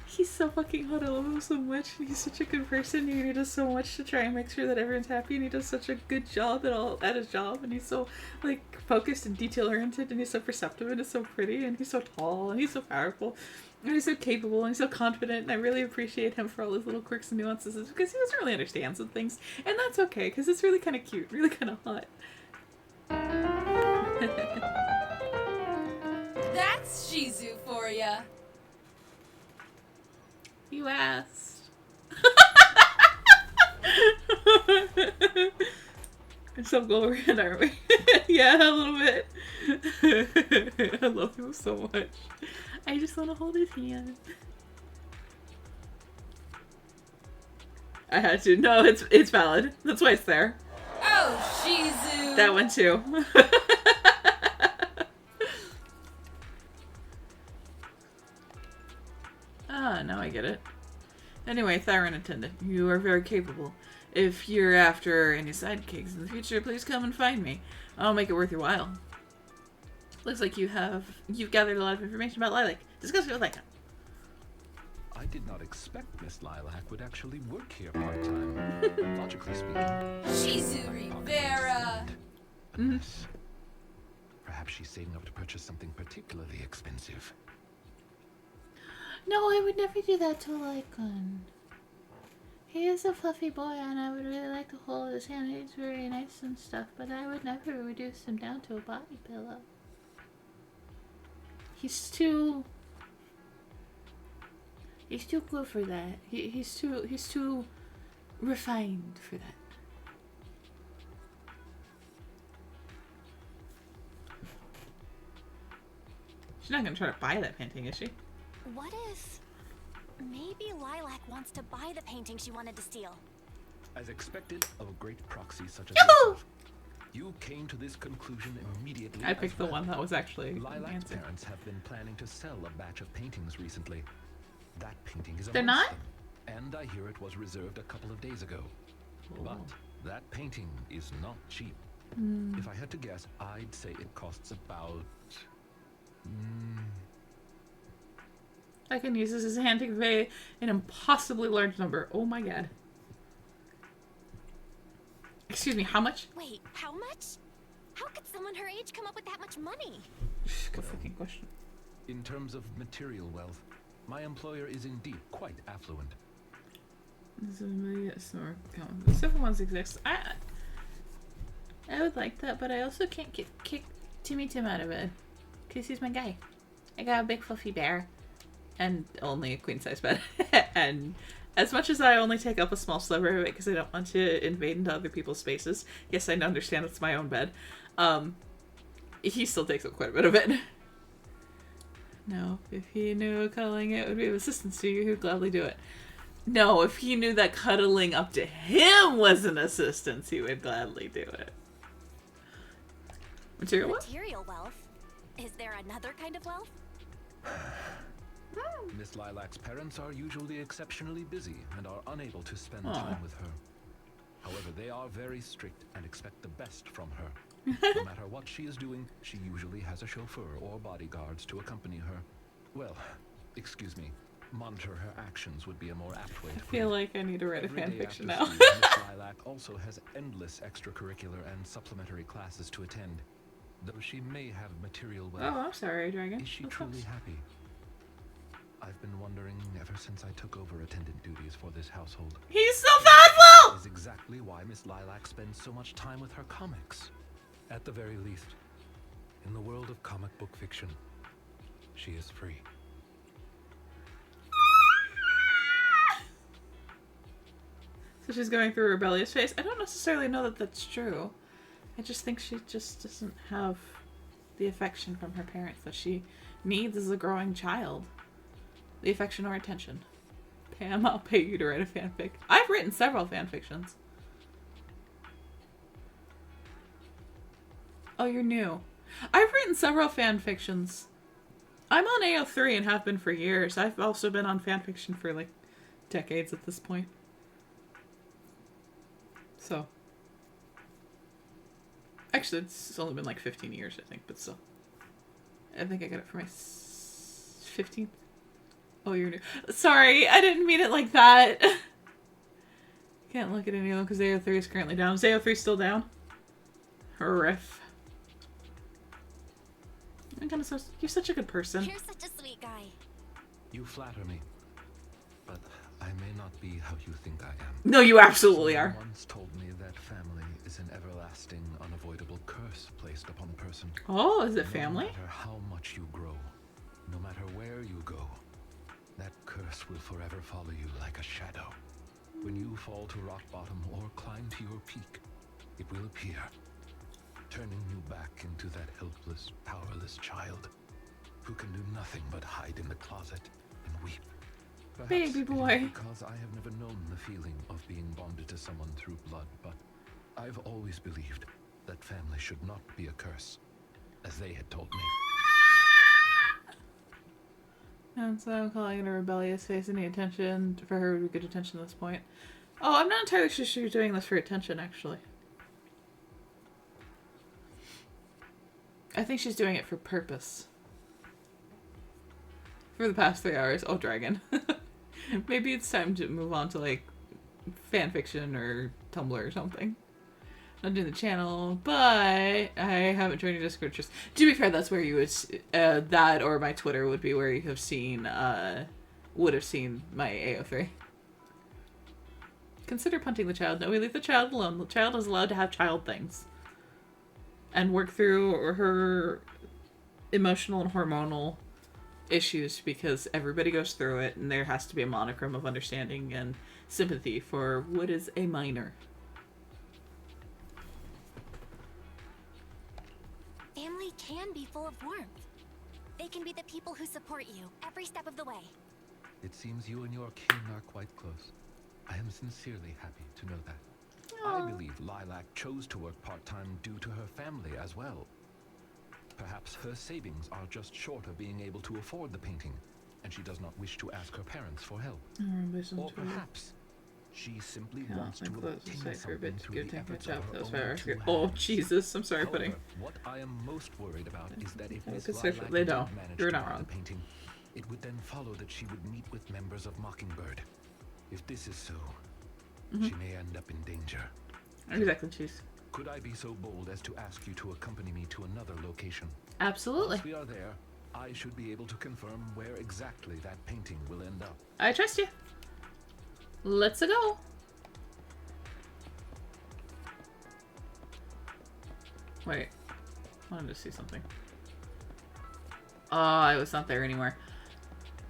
He's so fucking hot. I love him so much. He's such a good person. He does so much to try and make sure that everyone's happy, and he does such a good job at his job, and he's so like focused and detail oriented, and he's so perceptive, and he's so pretty, and he's so tall, and he's so powerful, and he's so capable, and he's so confident, and I really appreciate him for all his little quirks and nuances because he doesn't really understand some things, and that's okay because it's really kind of cute, really kind of hot. That's Shezu for ya. You asked. We're so goal-oriented, aren't we? Yeah, a little bit. I love him so much. I just want to hold his hand. I had to. No, it's valid. That's why it's there. Oh, Shezu. That one too. Ah, now I get it. Anyway, Thyron attendant, you are very capable. If you're after any sidekicks in the future, please come and find me. I'll make it worth your while. Looks like you've gathered a lot of information about Lilac. Discuss it with Lycan. I did not expect Miss Lilac would actually work here part-time. Logically speaking. Shezu Rivera. Perhaps she's saving up to purchase something particularly expensive. No, I would never do that to Lycan. He is a fluffy boy, and I would really like to hold his hand. He's very nice and stuff, but I would never reduce him down to a body pillow. He's too good for that. He's too refined for that. She's not gonna try to buy that painting, is she? What if maybe Lilac wants to buy the painting she wanted to steal? As expected of a great proxy such as yourself, you came to this conclusion immediately. I picked the one that was actually Lilac's parents have been planning to sell a batch of paintings recently. That painting is They're not? them, and I hear it was reserved a couple of days ago. But that painting is not cheap. If I had to guess, I'd say it costs about... I can use this as a hand to convey an impossibly large number. Oh my god. Excuse me, how much? Wait, how much? How could someone her age come up with that much money? Good fucking question. In terms of material wealth, my employer is indeed quite affluent. Several ones exist. I would like that, but I also can't kick Timmy Tim out of bed. Because he's my guy. I got a big fluffy bear. And only a queen size bed. And as much as I only take up a small sliver of it because I don't want to invade into other people's spaces. Yes, I understand it's my own bed. he still takes up quite a bit of it. No, if he knew cuddling it would be of assistance to you, he would gladly do it. No, if he knew that cuddling up to him was an assistance, he would gladly do it. Material wealth? Material wealth? Is there another kind of wealth? Miss Lilac's parents are usually exceptionally busy and are unable to spend time with her. However, they are very strict and expect the best from her. No matter what she is doing, she usually has a chauffeur or bodyguards to accompany her. Well, excuse me, monitor her actions would be a more apt way to put it. I feel like I need to write a Every day fanfiction after now. school, Miss Lilac also has endless extracurricular and supplementary classes to attend. Though she may have material wealth, Oh, I'm sorry, Dragon. is she truly happy? I've been wondering ever since I took over attendant duties for this household. He's so thoughtful! That is exactly why Miss Lilac spends so much time with her comics. At the very least, in the world of comic book fiction, she is free. So she's going through a rebellious phase. I don't necessarily know that that's true. I just think she just doesn't have the affection from her parents that she needs as a growing child. The affection or attention. Pam, I'll pay you to write a fanfic. I've written several fanfictions. Oh, you're new. I've written several fanfictions. I'm on AO3 and have been for years. I've also been on fanfiction for like decades at this point. So. Actually, it's only been like 15 years, I think, but still. I think I got it for my 15th. Oh, you're new. Sorry, I didn't mean it like that. Can't look at any of them because AO3 is currently down. Is AO3 still down? Riff. I'm kind of so. You're such a good person. You're such a sweet guy. You flatter me, but I may not be how you think I am. No, you absolutely Someone are. once told me that family is an everlasting, unavoidable curse placed upon a person. Oh, is it family? No matter how much you grow, no matter where you go, that curse will forever follow you like a shadow. When you fall to rock bottom or climb to your peak, it will appear, turning you back into that helpless, powerless child who can do nothing but hide in the closet and weep. Perhaps Baby boy. it is because I have never known the feeling of being bonded to someone through blood, but I've always believed that family should not be a curse, as they had told me. And so I'm calling it a rebellious face. Any attention for her would be good attention at this point. Oh, I'm not entirely sure she's doing this for attention, actually. I think she's doing it for purpose. For the past 3 hours. Oh, Dragon. Maybe it's time to move on to, like, fanfiction or Tumblr or something. Not doing the channel, but I haven't joined your Discord. Just to be fair, that's where you would that or my Twitter would be where you have seen would have seen my AO3. Consider punting the child. No, we leave the child alone. The child is allowed to have child things and work through her emotional and hormonal issues, because everybody goes through it, and there has to be a monochrome of understanding and sympathy for what is a minor. Family can be full of warmth. They can be the people who support you every step of the way. It seems you and your kin are quite close. I am sincerely happy to know that. I believe Lilac chose to work part-time due to her family as well. Perhaps her savings are just short of being able to afford the painting, and she does not wish to ask her parents for help. Or perhaps she simply wants to obtain something through the efforts of her own two Oh, hands. Jesus, I'm sorry, However, pudding. what I am most worried about is that if Miss Because Lilac they did don't. manage You're to not buy wrong. the painting, it would then follow that she would meet with members of Mockingbird. If this is so, she may end up in danger. Exactly, cheese. Could I be so bold as to ask you to accompany me to another location? Absolutely. Once we are there, I should be able to confirm where exactly that painting will end up. I trust you. Let's go. Wait. I wanted to see something. Oh, I was not there anymore.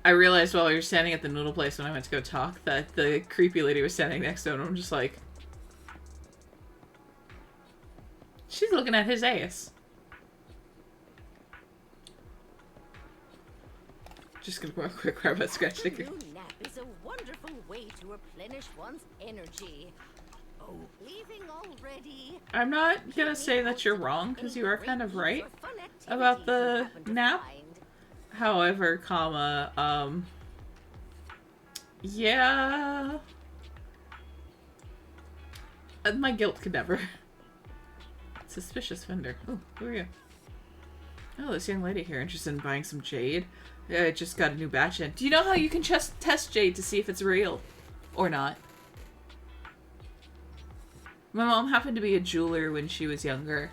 I realized while we were standing at the noodle place when I went to go talk that the creepy lady was standing next to him, and I'm just like... She's looking at his ass. Just gonna go a quick robot scratch sticker. Afternoon nap is a wonderful way to replenish one's energy. Oh, leaving already? I'm not gonna say that you're wrong, because you are kind of right about the nap. However, yeah. My guilt could never. Suspicious vendor. Oh, who are you? Oh, this young lady here interested in buying some jade. Yeah, I just got a new batch in. Do you know how you can just test jade to see if it's real or not? My mom happened to be a jeweler when she was younger.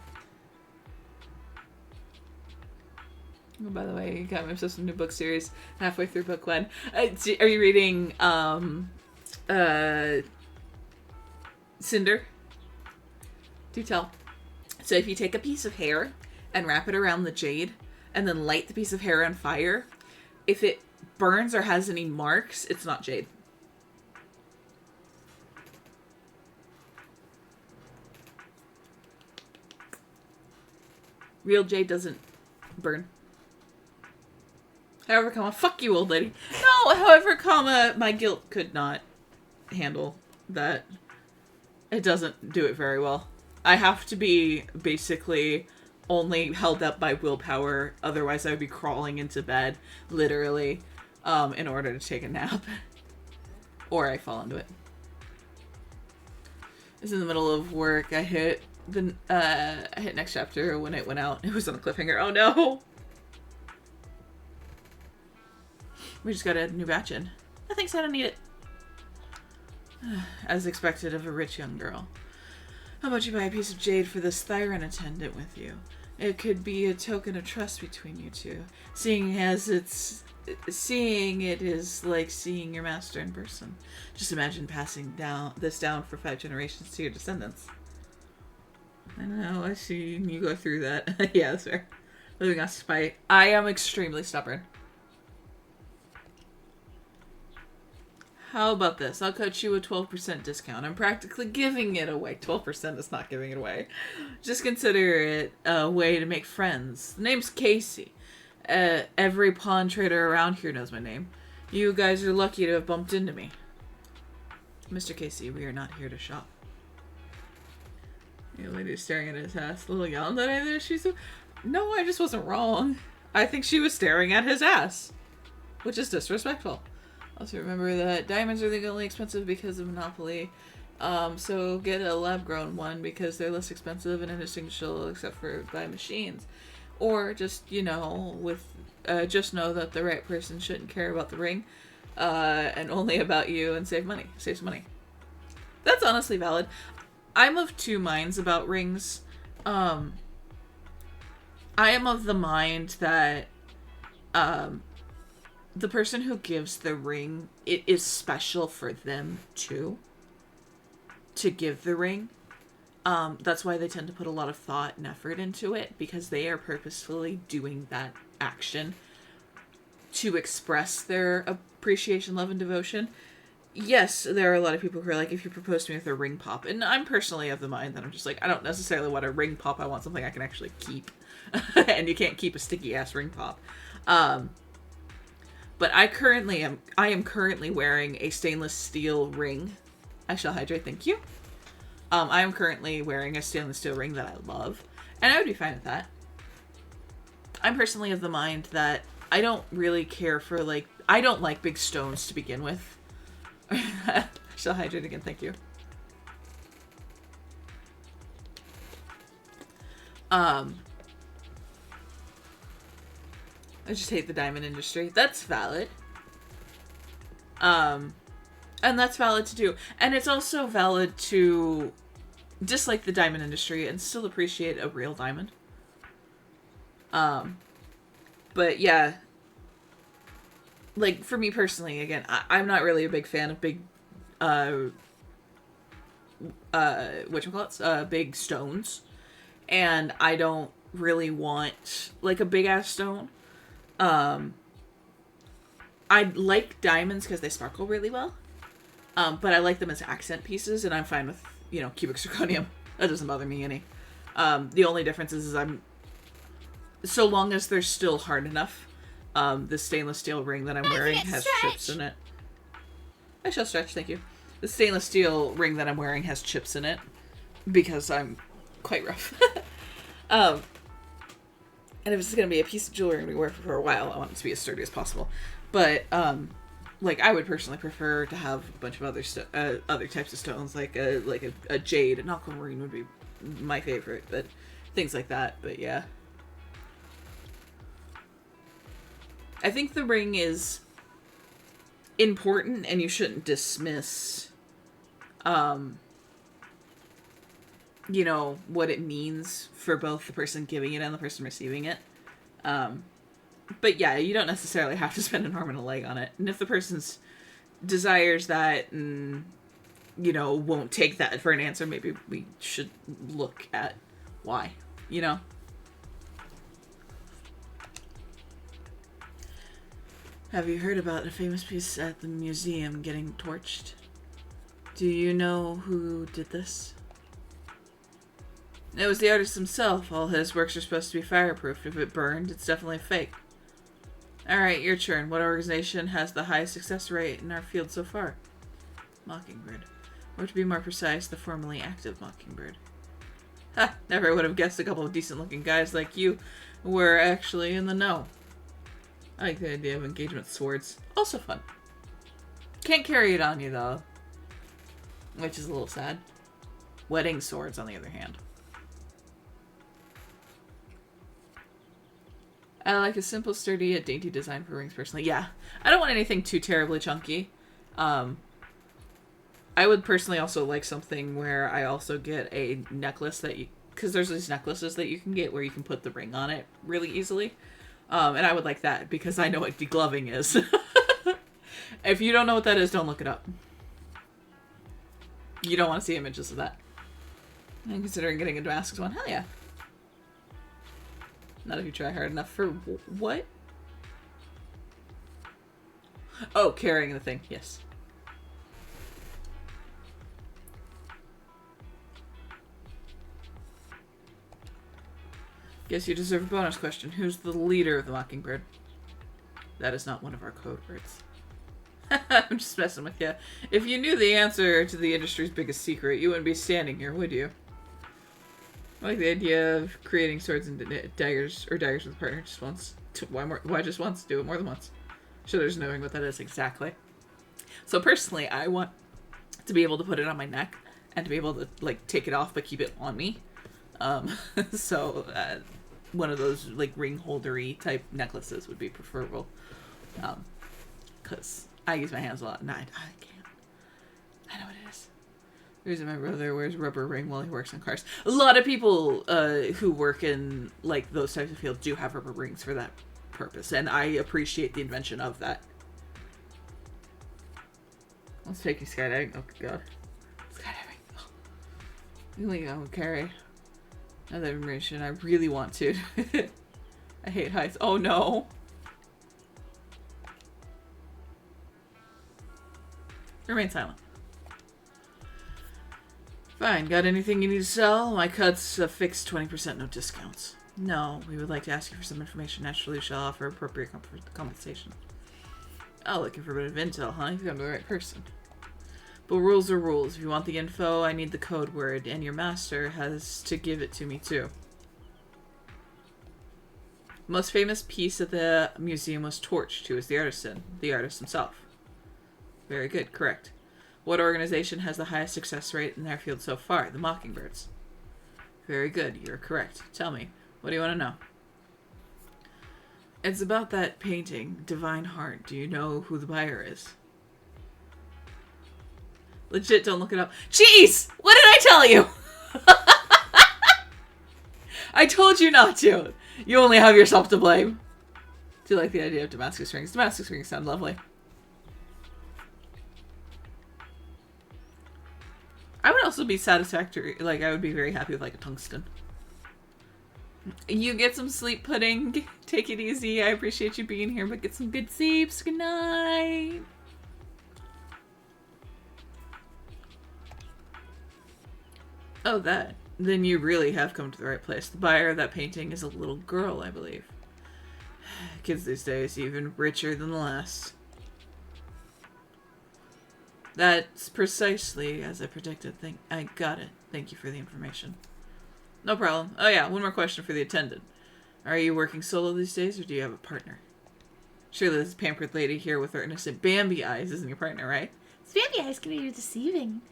Oh, by the way, you got myself some new book series halfway through book one. Are you reading Cinder? Do tell. So if you take a piece of hair and wrap it around the jade and then light the piece of hair on fire, if it burns or has any marks, it's not jade. Real jade doesn't burn. However, fuck you, old lady. No, however, my guilt could not handle that. It doesn't do it very well. I have to be basically only held up by willpower, otherwise I would be crawling into bed, literally, in order to take a nap. Or I fall into it. It's in the middle of work. I hit next chapter when it went out. It was on a cliffhanger. Oh no! We just got a new batch in. No thanks, I don't need it. As expected of a rich young girl. How about you buy a piece of jade for this Thyron attendant with you? It could be a token of trust between you two, seeing it is like seeing your master in person. Just imagine passing this down for 5 generations to your descendants. I know, I see you go through that. Yeah, that's fair. Living on spite. I am extremely stubborn. How about this? I'll cut you a 12% discount. I'm practically giving it away. 12% is not giving it away. Just consider it a way to make friends. The name's Casey. Every pawn trader around here knows my name. You guys are lucky to have bumped into me. Mr. Casey, we are not here to shop. The lady's staring at his ass. A little young that I there. No, I just wasn't wrong. I think she was staring at his ass. Which is disrespectful. Also remember that diamonds are legally expensive because of monopoly. So get a lab-grown one because they're less expensive and indistinguishable except for by machines. Or just, just know that the right person shouldn't care about the ring and only about you and save some money. That's honestly valid. I'm of two minds about rings. I am of the mind that the person who gives the ring, it is special for them too, to give the ring. That's why they tend to put a lot of thought and effort into it, because they are purposefully doing that action to express their appreciation, love, and devotion. Yes, there are a lot of people who are like, if you propose to me with a ring pop, and I'm personally of the mind that I'm just like, I don't necessarily want a ring pop, I want something I can actually keep. And you can't keep a sticky ass ring pop. But I am currently wearing a stainless steel ring. I shall hydrate, thank you. I am currently wearing a stainless steel ring that I love, and I would be fine with that. I'm personally of the mind that I don't really care for, I don't like big stones to begin with. I shall hydrate again, thank you. I just hate the diamond industry. That's valid. And that's valid to do. And it's also valid to dislike the diamond industry and still appreciate a real diamond. But yeah. For me personally, again, I'm not really a big fan of big, big stones. And I don't really want, a big-ass stone. I like diamonds because they sparkle really well. But I like them as accent pieces, and I'm fine with, cubic zirconium. That doesn't bother me any. The only difference is so long as they're still hard enough The stainless steel ring that I'm wearing has chips in it. I shall stretch, thank you. The stainless steel ring that I'm wearing has chips in it because I'm quite rough. And if it's going to be a piece of jewelry I'm going to wear for a while, I want it to be as sturdy as possible. But, like, I would personally prefer to have a bunch of other types of stones, like a jade. An aquamarine would be my favorite, but things like that. But yeah, I think the ring is important, and you shouldn't dismiss, you know, what it means for both the person giving it and the person receiving it. But yeah, you don't necessarily have to spend an arm and a leg on it. And if the person's desires that and, you know, won't take that for an answer, maybe we should look at why, you know? Have you heard about a famous piece at the museum getting torched? Do you know who did this? It was the artist himself. All his works are supposed to be fireproof. If it burned, it's definitely fake. Alright, your turn. What organization has the highest success rate in our field so far? Mockingbird. Or to be more precise, the formerly active Mockingbird. Ha! Never would have guessed a couple of decent-looking guys like you were actually in the know. I like the idea of engagement swords. Also fun. Can't carry it on you, though. Which is a little sad. Wedding swords, on the other hand. I like a simple, sturdy, yet dainty design for rings, personally. Yeah. I don't want anything too terribly chunky. I would personally also like something where I also get a necklace that you... Because there's these necklaces that you can get where you can put the ring on it really easily. And I would like that because I know what degloving is. If you don't know what that is, don't look it up. You don't want to see images of that. I'm considering getting a Damascus one. Hell yeah. Not if you try hard enough for what? Oh, carrying the thing. Yes. Guess you deserve a bonus question. Who's the leader of the Mockingbird? That is not one of our code words. I'm just messing with you. If you knew the answer to the industry's biggest secret, you wouldn't be standing here, would you? I like the idea of creating swords and daggers, or daggers with a partner just once. Why just once? Do it more than once. So there's knowing what that is exactly. So personally, I want to be able to put it on my neck and to be able to like take it off but keep it on me. So one of those like ring holdery type necklaces would be preferable. Because I use my hands a lot and I can't. I know what it is. The reason my brother wears rubber ring while he works on cars. A lot of people who work in like those types of fields do have rubber rings for that purpose, and I appreciate the invention of that. Let's take you skydiving. Oh god, skydiving. Oh. Really, I would carry another information. I really want to. I hate heights. Oh no. Remain silent. Fine, got anything you need to sell? My cut's a fixed 20%, no discounts. No, we would like to ask you for some information. Naturally, we shall offer appropriate compensation. Oh, looking for a bit of intel, huh? You've come to the right person. But rules are rules. If you want the info, I need the code word, and your master has to give it to me, too. The most famous piece at the museum was torched. Who was the artisan? The artist himself. Very good, correct. What organization has the highest success rate in their field so far? The Mockingbirds. Very good, you're correct. Tell me, what do you want to know? It's about that painting, Divine Heart. Do you know who the buyer is? Legit, don't look it up. Jeez! What did I tell you? I told you not to. You only have yourself to blame. Do you like the idea of Damascus rings? Damascus rings sound lovely. I would also be satisfactory, like I would be very happy with like a tungsten. You get some sleep, Pudding. Take it easy. I appreciate you being here, but get some good sleeps. Good night. Oh, that. Then you really have come to the right place. The buyer of that painting is a little girl, I believe. Kids these days, even richer than the last. That's precisely as I predicted. I got it. Thank you for the information. No problem. Oh yeah, one more question for the attendant. Are you working solo these days, or do you have a partner? Surely this pampered lady here with her innocent Bambi eyes isn't your partner, right? This Bambi eyes can be deceiving.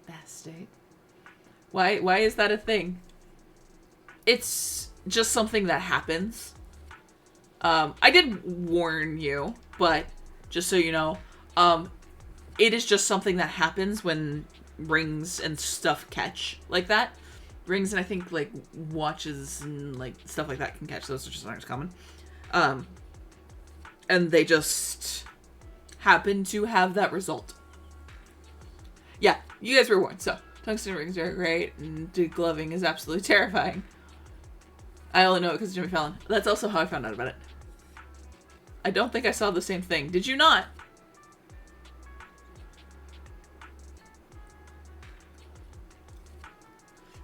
Bastard. Why is that a thing? It's just something that happens. I did warn you, but just so you know, it is just something that happens when rings and stuff catch like that. Rings and I think like watches and like stuff like that can catch. Those are just not as common. And they just happen to have that result. Yeah, you guys were warned. So, tungsten rings are great, and degloving is absolutely terrifying. I only know it because of Jimmy Fallon. That's also how I found out about it. I don't think I saw the same thing. Did you not?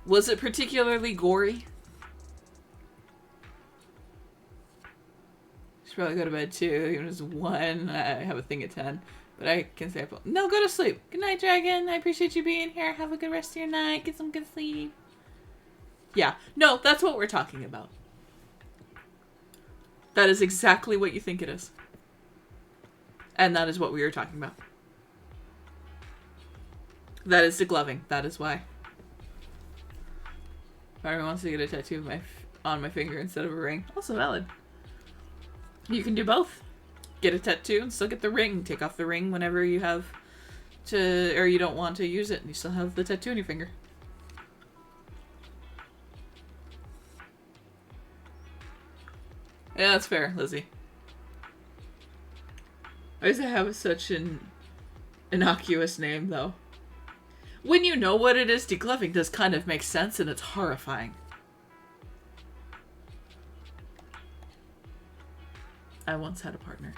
Was it particularly gory? Should probably go to bed too. Even as 1, I have a thing at 10. But I can stay up. No, go to sleep. Good night, Dragon. I appreciate you being here. Have a good rest of your night. Get some good sleep. Yeah. No, that's what we're talking about. That is exactly what you think it is. And that is what we were talking about. That is degloving. That is why. If anyone wants to get a tattoo on my finger instead of a ring, also valid. You can do both. Get a tattoo and still get the ring. Take off the ring whenever you have to, or you don't want to use it, and you still have the tattoo on your finger. Yeah, that's fair, Lizzie. Why does it have such an innocuous name, though? When you know what it is, degloving does kind of make sense, and it's horrifying. I once had a partner,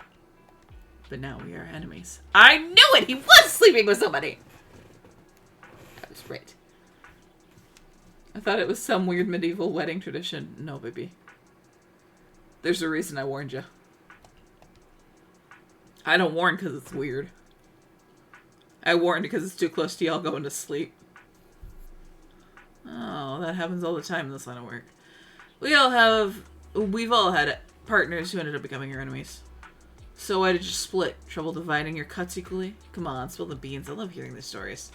but now we are enemies. I knew it! He was sleeping with somebody! That was right. I thought it was some weird medieval wedding tradition. No, baby. There's a reason I warned you. I don't warn because it's weird. I warned because it's too close to y'all going to sleep. Oh, that happens all the time in this line of work. We've all had partners who ended up becoming your enemies. So why did you split? Trouble dividing your cuts equally? Come on, spill the beans. I love hearing these stories.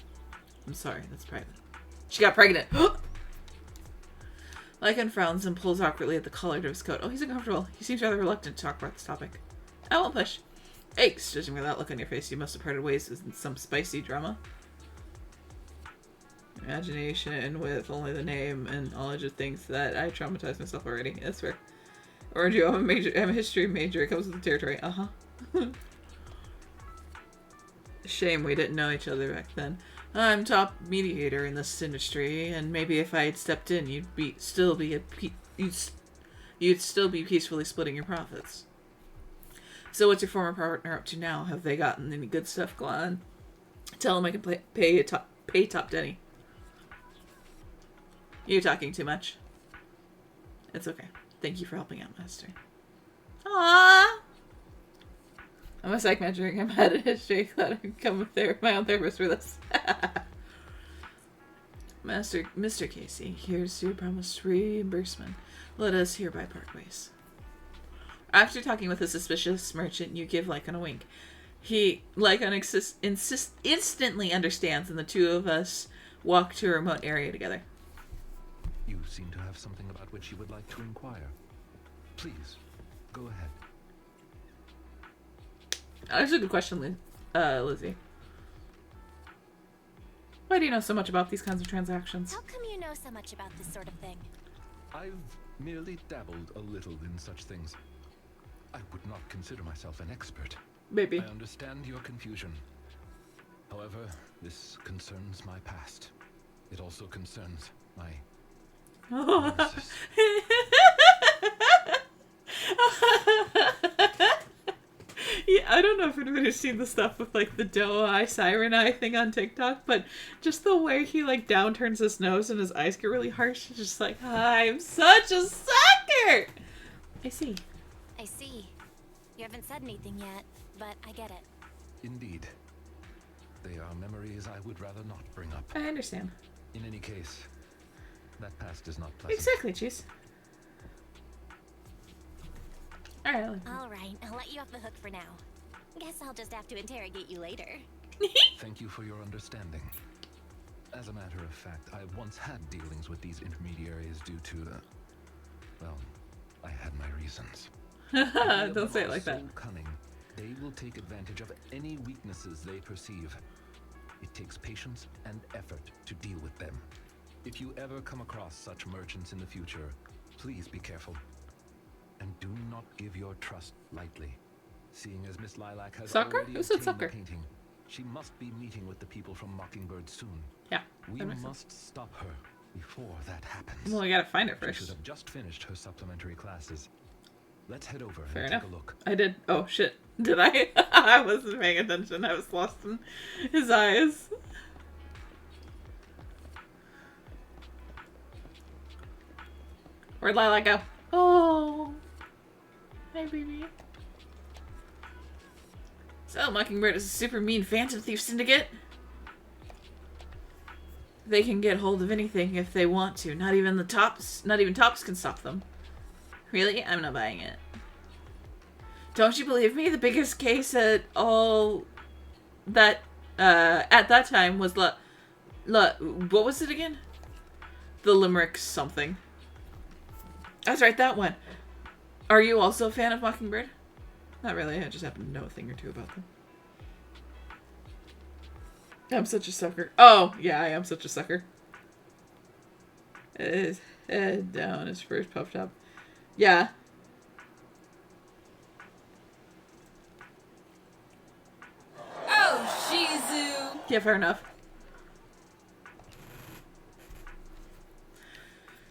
I'm sorry, that's private. She got pregnant. Lycan frowns and pulls awkwardly at the collar of his coat. Oh, he's uncomfortable. He seems rather reluctant to talk about this topic. I won't push. Aches, judging by that look on your face, you must have parted ways with some spicy drama. Imagination with only the name and knowledge of things that I traumatized myself already. That's fair. Or do you have a history major? It comes with the territory. Uh-huh. Shame we didn't know each other back then. I'm top mediator in this industry, and maybe if I had stepped in, you'd still be peacefully splitting your profits. So what's your former partner up to now? Have they gotten any good stuff going on? Tell him I can pay top Denny. You're talking too much. It's okay. Thank you for helping out, Master. Aww! I'm a psych major. I'm head of history. Glad I can come with my own therapist for this. Mr. Casey, here's your promised reimbursement. Let us hereby part ways. After talking with a suspicious merchant, you give Lycan a wink. Lycan instantly understands, and the two of us walk to a remote area together. You seem to have something about which you would like to inquire. Please, go ahead. That's a good question, Lizzie. Why do you know so much about these kinds of transactions? How come you know so much about this sort of thing? I've merely dabbled a little in such things. I would not consider myself an expert. Maybe. I understand your confusion. However, this concerns my past. It also concerns my... Yeah, I don't know if anybody's seen the stuff with like the doe eye, siren eye thing on TikTok, but just the way he like down turns his nose and his eyes get really harsh. It's just like, I'm such a sucker. I see. I see. You haven't said anything yet, but I get it. Indeed. They are memories I would rather not bring up. I understand. In any case, that past is not pleasant. Exactly, Cheese. Alright. Alright, I'll let you off the hook for now. Guess I'll just have to interrogate you later. Thank you for your understanding. As a matter of fact, I once had dealings with these intermediaries due to well, I had my reasons. Don't say it like that. So cunning, they will take advantage of any weaknesses they perceive. It takes patience and effort to deal with them. If you ever come across such merchants in the future, please be careful. And do not give your trust lightly. Seeing as Miss Lilac has already Who said obtained soccer? the painting, she must be meeting with the people from Mockingbird soon. Yeah, We that makes must stop her before that happens. Well, I gotta find her She first. should have just finished her supplementary classes. Let's head over Fair and enough. take a look. I did. Oh shit. Did I? I wasn't paying attention. I was lost in his eyes. Where'd Lilac go? Oh. Hey, baby. So, Mockingbird is a super mean phantom thief syndicate. They can get hold of anything if they want to. Not even tops can stop them. Really? I'm not buying it. Don't you believe me? The biggest case at all that at that time was what was it again? The Limerick something. That's right, that one. Are you also a fan of Mockingbird? Not really, I just happen to know a thing or two about them. I'm such a sucker. Oh, yeah, I am such a sucker. His head down, his first puffed up. Yeah. Oh, Shezu! Yeah, fair enough.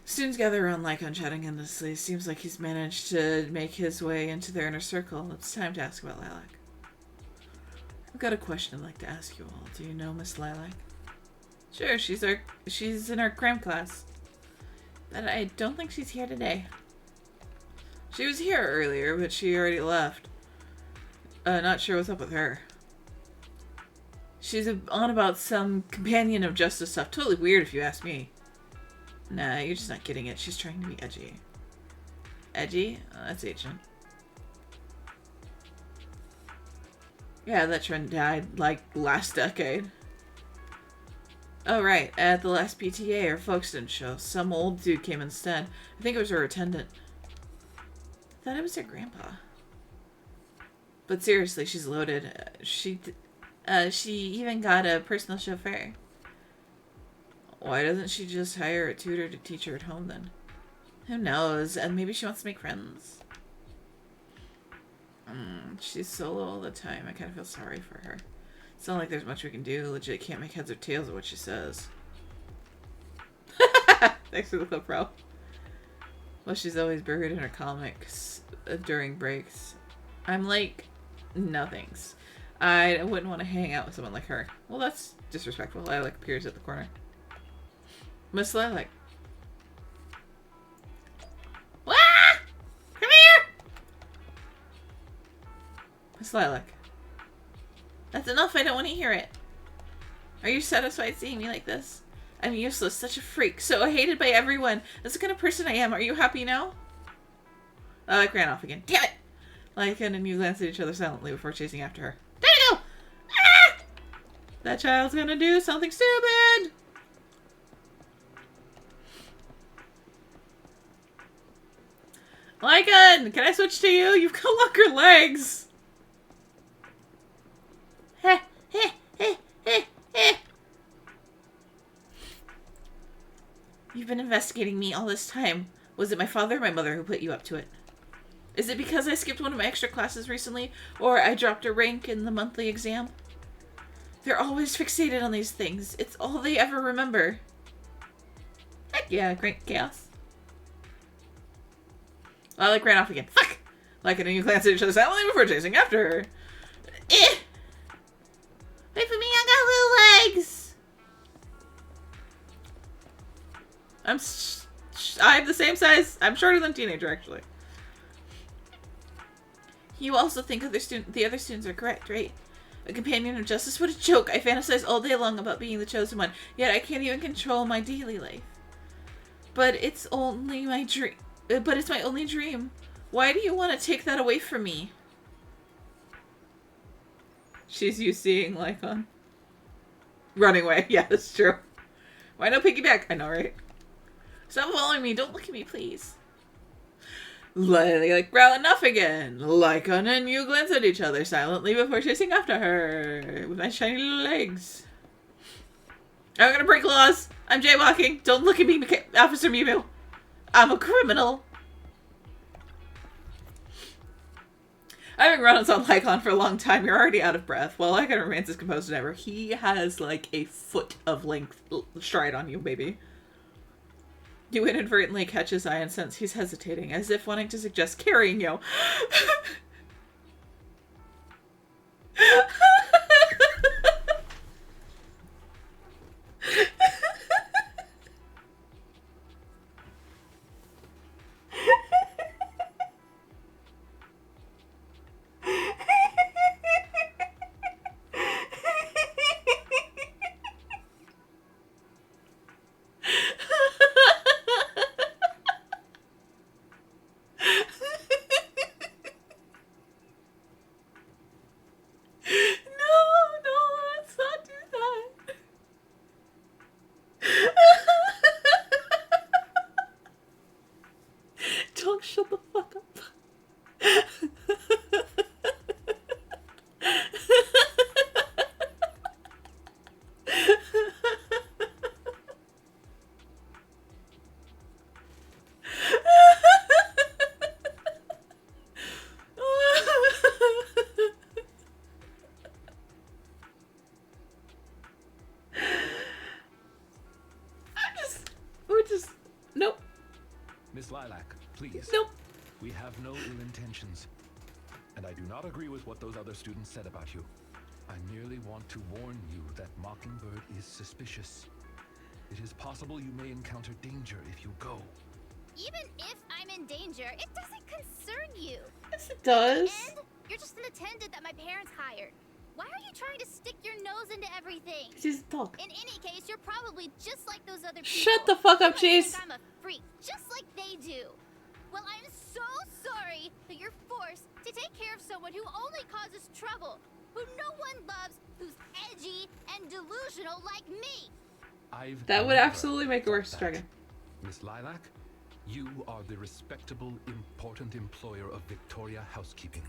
Students gather around Lycon chatting endlessly. Seems like he's managed to make his way into their inner circle. It's time to ask about Lilac. I've got a question I'd like to ask you all. Do you know Miss Lilac? Sure, she's in our cram class. But I don't think she's here today. She was here earlier, but she already left. Not sure what's up with her. She's on about some companion of justice stuff. Totally weird if you ask me. Nah, you're just not getting it. She's trying to be edgy. Edgy? Oh, that's ancient. Yeah, that trend died, like, last decade. Oh, right. At the last PTA, her folks didn't show. Some old dude came instead. I think it was her attendant. I thought it was her grandpa. But seriously, she's loaded. She even got a personal chauffeur. Why doesn't she just hire a tutor to teach her at home then? Who knows? And maybe she wants to make friends. She's solo all the time. I kind of feel sorry for her. It's not like there's much we can do. Legit can't make heads or tails of what she says. Thanks for the clip, bro. Well, she's always buried in her comics during breaks. I'm like, no thanks. I wouldn't want to hang out with someone like her. Well, that's disrespectful. Lilac appears at the corner. Miss Lilac. Wah! Come here! Miss Lilac. That's enough, I don't want to hear it. Are you satisfied seeing me like this? I'm useless, such a freak, so hated by everyone. That's the kind of person I am. Are you happy now? Lilac ran off again. Damn it! Lycan and you glanced at each other silently before chasing after her. There you go! Ah! That child's gonna do something stupid! Lycan! Can I switch to you? You've got longer legs! Heh, heh, heh, heh, heh. You've been investigating me all this time. Was it my father or my mother who put you up to it? Is it because I skipped one of my extra classes recently, or I dropped a rank in the monthly exam? They're always fixated on these things. It's all they ever remember. Heck yeah, great chaos. Lilac ran off again. Fuck! Lycan and you glanced at each other silently before chasing after her. Eh! Wait for me, I got little legs! I'm the same size. I'm shorter than teenager, actually. You also think the other students are correct, right? A companion of justice? What a joke! I fantasize all day long about being the chosen one, yet I can't even control my daily life. But it's only my dream. But it's my only dream. Why do you want to take that away from me? She's used seeing Lycon. Running away. Yeah, that's true. Why no piggyback? I know, right? Stop following me. Don't look at me, please. Like, growl enough again. Lycon and you glance at each other silently before chasing after her with my shiny little legs. I'm gonna break laws. I'm jaywalking. Don't look at me, Officer Mimu. I'm a criminal. Having run on Lycon for a long time, you're already out of breath. While Lycon remains as composed as ever, he has like a foot of length stride on you, baby. You inadvertently catch his eye and sense he's hesitating, as if wanting to suggest carrying you. Don't shut the fuck up. Nope. Miss Lilac, please. Nope. We have no ill intentions. And I do not agree with what those other students said about you. I merely want to warn you that Mockingbird is suspicious. It is possible you may encounter danger if you go. Even if I'm in danger, it doesn't concern you. Yes, it does. And you're just an attendant that my parents hired. Why are you trying to stick your nose into everything? She's a dog. In any case, you're probably just like those other people. Shut the fuck up, Chase. I'm a freak, just like they do. Well, I'm so sorry that you're forced to take care of someone who only causes trouble, who no one loves, who's edgy and delusional like me. That would absolutely make it worse, Dragon. Miss Lilac, you are the respectable, important employer of Victoria Housekeeping.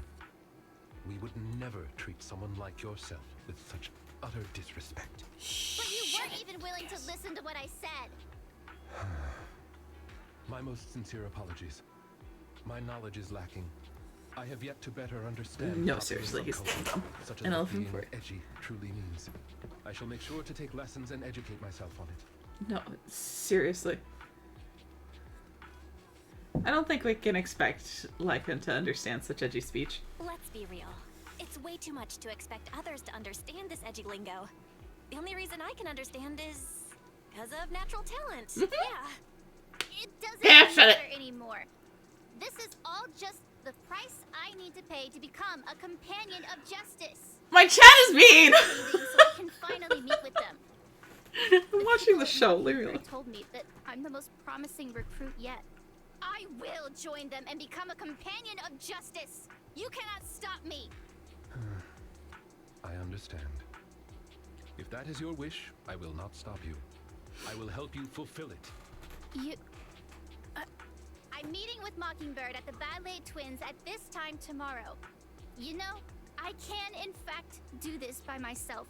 We would never treat someone like yourself with such utter disrespect. But you weren't even willing to listen to what I said. My most sincere apologies. My knowledge is lacking. I have yet to better understand. No, seriously, he's dumb. Such as An what elephant being for it. edgy truly means. I shall make sure to take lessons and educate myself on it. No, seriously. I don't think we can expect Lycan to understand such edgy speech. Let's be real. It's way too much to expect others to understand this edgy lingo. The only reason I can understand is because of natural talent. Yeah. It doesn't matter anymore. This is all just the price I need to pay to become a companion of justice. My chat is mean! So I can finally meet with them. I'm watching the show, leave me alone. Told me that I'm the most promising recruit yet. I will join them and become a companion of justice. You cannot stop me. I understand. If that is your wish, I will not stop you. I will help you fulfill it. I'm meeting with Mockingbird at the Ballet Twins at this time tomorrow. You know, I can in fact do this by myself.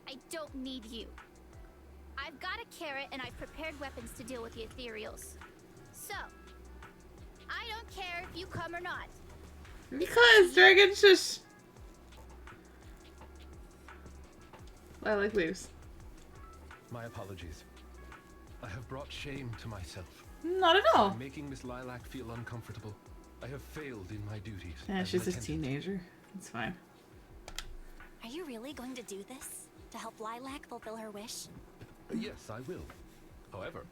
I don't need you. I've got a carrot and I've prepared weapons to deal with the ethereals. So, I don't care if you come or not. Because Dragon's just... Lilac leaves. My apologies. I have brought shame to myself. Not at all. By making Miss Lilac feel uncomfortable. I have failed in my duties. Yeah, she's a attendant. teenager. It's fine. Are you really going to do this? To help Lilac fulfill her wish? Yes, I will. However,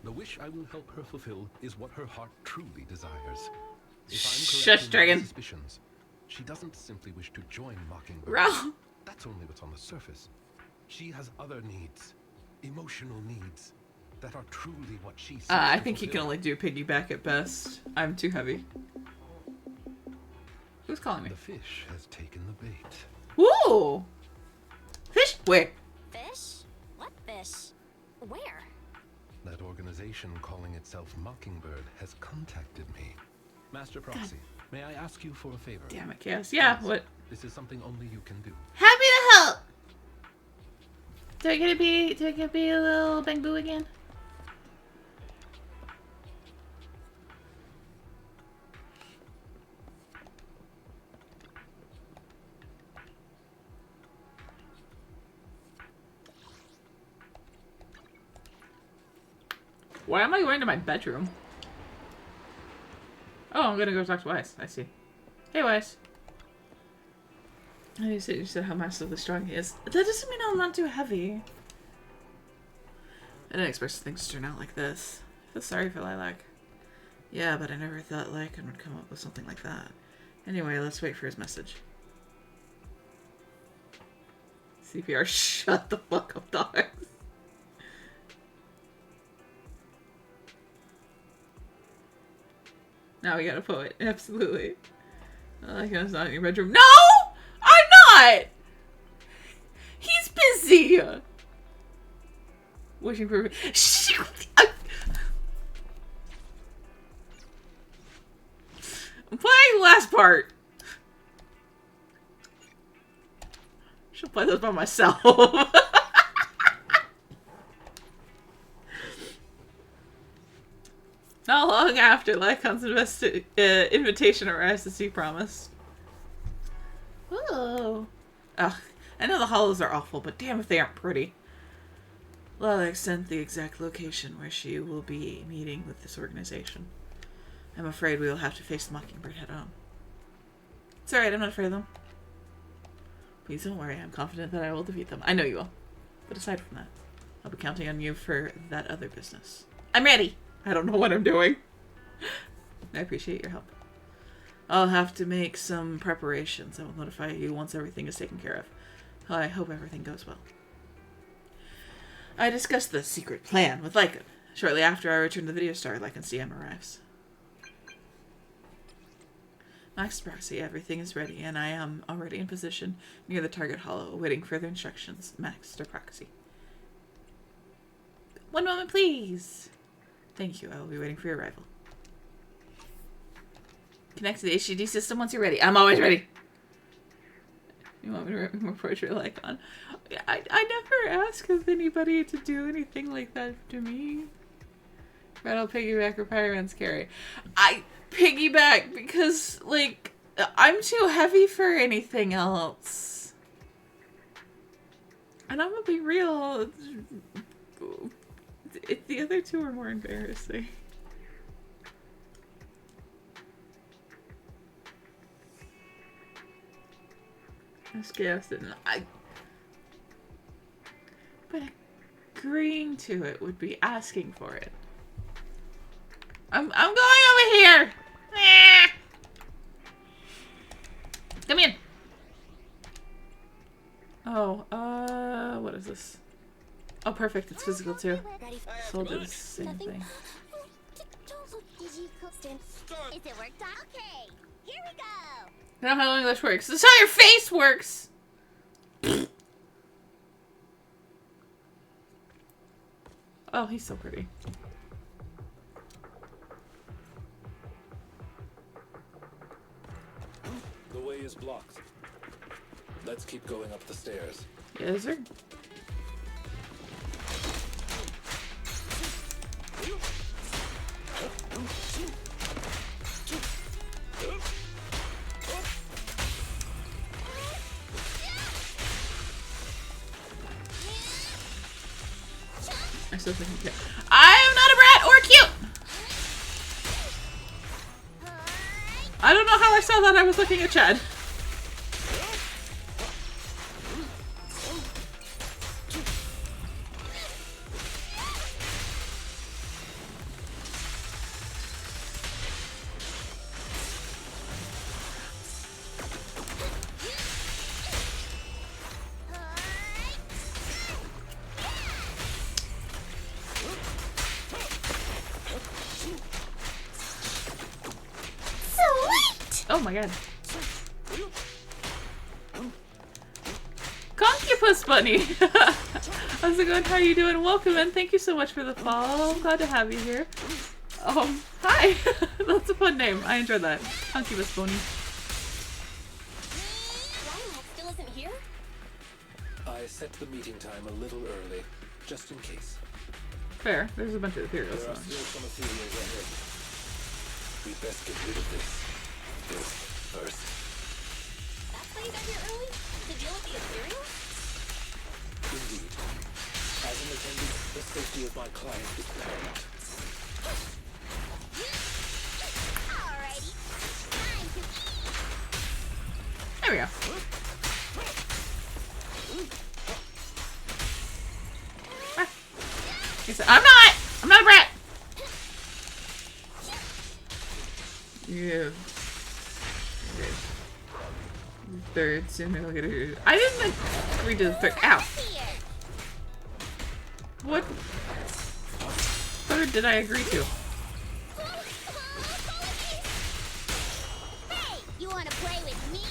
the wish I will help her fulfill is what her heart truly desires. If I'm correct Shush, in my Dragon. suspicions, She doesn't simply wish to join Mockingbird. Ralph. That's only what's on the surface. She has other needs, emotional needs, that are truly what she seeks I to think he can fulfill. only do piggyback at best. I'm too heavy. Who's calling me? The fish has taken the bait. Woo! Fish? Where? Fish? What fish? Where? That organization calling itself Mockingbird has contacted me. Master Proxy, may I ask you for a favor? Damn it, Chaos. Yeah, what? This is something only you can do. Happy to help! Do I get to be a little bang boo again? Why am I going to my bedroom? Oh, I'm gonna go talk to Weiss. I see. Hey, Weiss. You said how massively strong he is. That doesn't mean I'm not too heavy. I didn't expect things to turn out like this. I feel sorry for Lilac. Yeah, but I never thought Lycan would come up with something like that. Anyway, let's wait for his message. CPR, shut the fuck up, dogs. Now we got a poet. Absolutely. Lycan's not in your bedroom. No! I'm not! He's busy! Wishing for... I'm playing the last part. Should play those by myself. Not long after Lycon's invitation arrives as he promised. Whoa. Ugh, I know the hollows are awful, but damn if they aren't pretty. Lilac sent the exact location where she will be meeting with this organization. I'm afraid we will have to face the Mockingbird head on. It's alright, I'm not afraid of them. Please don't worry, I'm confident that I will defeat them. I know you will. But aside from that, I'll be counting on you for that other business. I'm ready! I don't know what I'm doing. I appreciate your help. I'll have to make some preparations. I will notify you once everything is taken care of. I hope everything goes well. I discussed the secret plan with Lycan. Shortly after I return to the video star, Lycan's DM arrives. Max Proxy, everything is ready, and I am already in position near the target hollow, awaiting further instructions. Master Proxy. One moment, please. Thank you. I will be waiting for your arrival. Connect to the HDD system once you're ready. I'm always ready. You want me to report your Lycan? I never ask of anybody to do anything like that to me. Rattle piggyback or Pyron's carry. I piggyback because, like, I'm too heavy for anything else. And I'm gonna be real. The other two are more embarrassing. I'm scared. But agreeing to it would be asking for it. I'm going over here. Come in. Oh, what is this? Oh, perfect. It's physical too. So we'll do the same thing. Is it worked out? Okay, here we go. I don't know how English works. This is how your face works. Oh, he's so pretty. The way is blocked. Let's keep going up the stairs. Yes, sir. I still think I'm cute. I am not a brat or cute! I don't know how I saw that. I was looking at Chad. Oh my god. Concupus Bunny! How's it going? How are you doing? Welcome in. Thank you so much for the follow. I'm glad to have you here. Hi! That's a fun name. I enjoyed that. Concubus Bunny. Still isn't here? I set the meeting time a little early, just in case. Fair. There's a bunch of Ethereals. There are still some Ethereals ahead. We best get rid of this first. That's why you got here early? To deal with the Ethereals? Indeed. As an attendant, the safety of my client is paramount. Alrighty. Time to eat. There we go. Ah. He said, I'm not a brat! Yeah. Okay. Third simulator. I didn't agree to the third. Ow! What third did I agree to? Hey, you wanna play with me?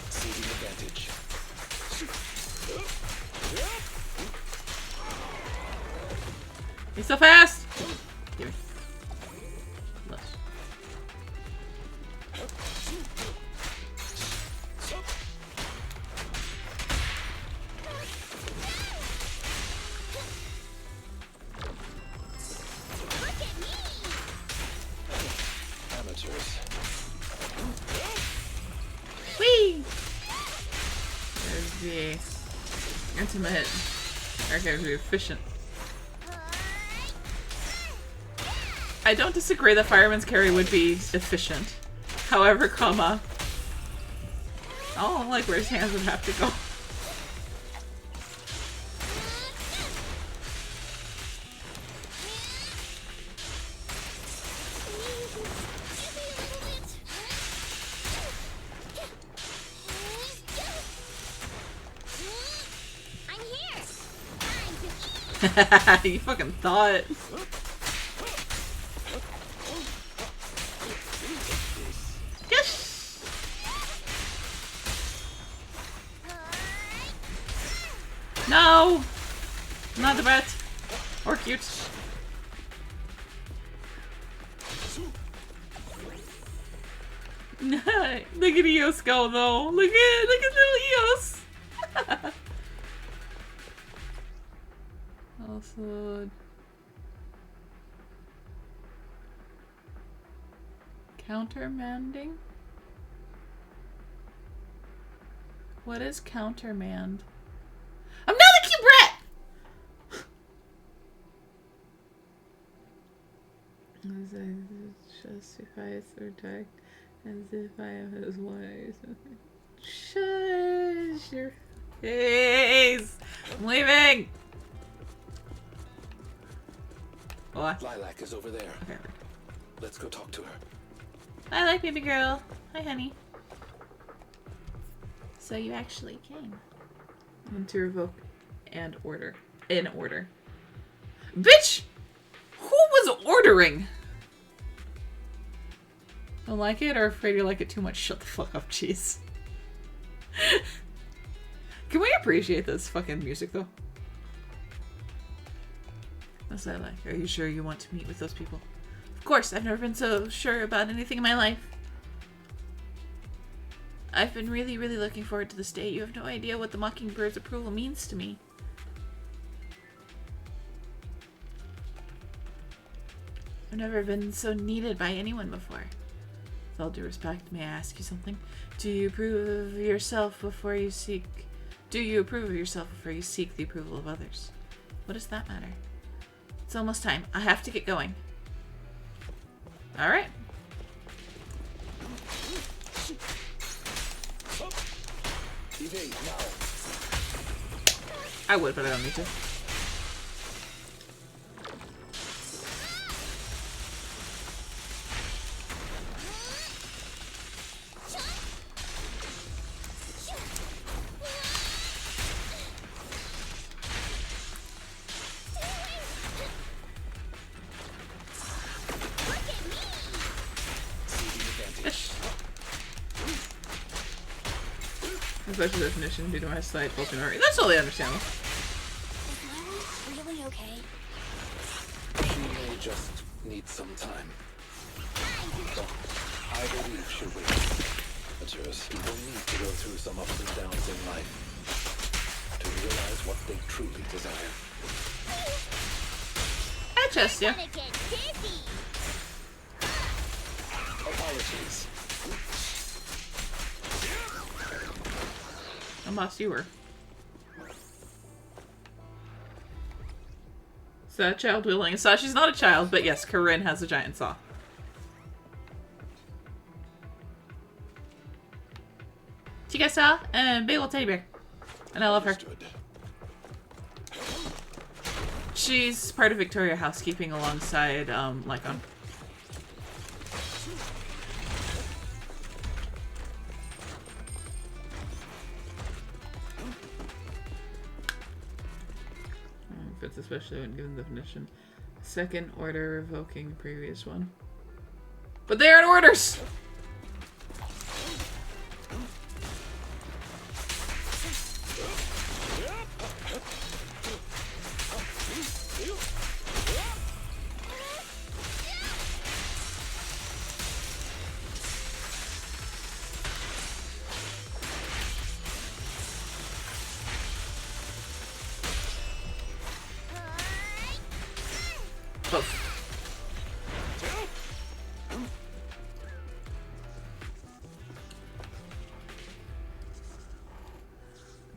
Seizing advantage. He's so fast! Give me. Less. Amateurs. Whee! There's the intimate. Okay, be efficient. I don't disagree that Fireman's Carry would be efficient. However, I don't like where his hands would have to go. I'm here. You fucking thought. Yes! No! Not the brat. Or cute. Look at Eos go though. Look at little Eos. Also, countermanding? What is countermand? I'm not a cute brat! As I justify its attack as if I am his wife. Shush your face! I'm leaving! What? Lilac is over there. Okay. Let's go talk to her. I like baby girl. Hi, honey. So you actually came. I want to revoke and order. In order. Bitch! Who was ordering? Don't like it or afraid you like it too much? Shut the fuck up, jeez. Can we appreciate this fucking music though? What's that like? Are you sure you want to meet with those people? Of course, I've never been so sure about anything in my life. I've been really looking forward to this day. You have no idea what the Mockingbird's approval means to me. I've never been so needed by anyone before. With all due respect, may I ask you something? Do you approve of yourself before you seek... Do you approve of yourself before you seek the approval of others? What does that matter? It's almost time. I have to get going. Alright. I would, but I don't need to. Special definition due to my slight faulty memory. That's totally understandable. Is Lily really okay? She may just need some time. But I believe she will. Matters people need to go through some ups and downs in life to realize what they truly desire. I trust you. Apologies. Unless you were. Is that a child wielding a saw? She's not a child, but yes, Corinne has a giant saw. She got a saw and a big old teddy bear. And I love her. She's part of Victoria Housekeeping alongside, Lycon. Fits especially when given the definition. Second order revoking previous one. But they aren't orders!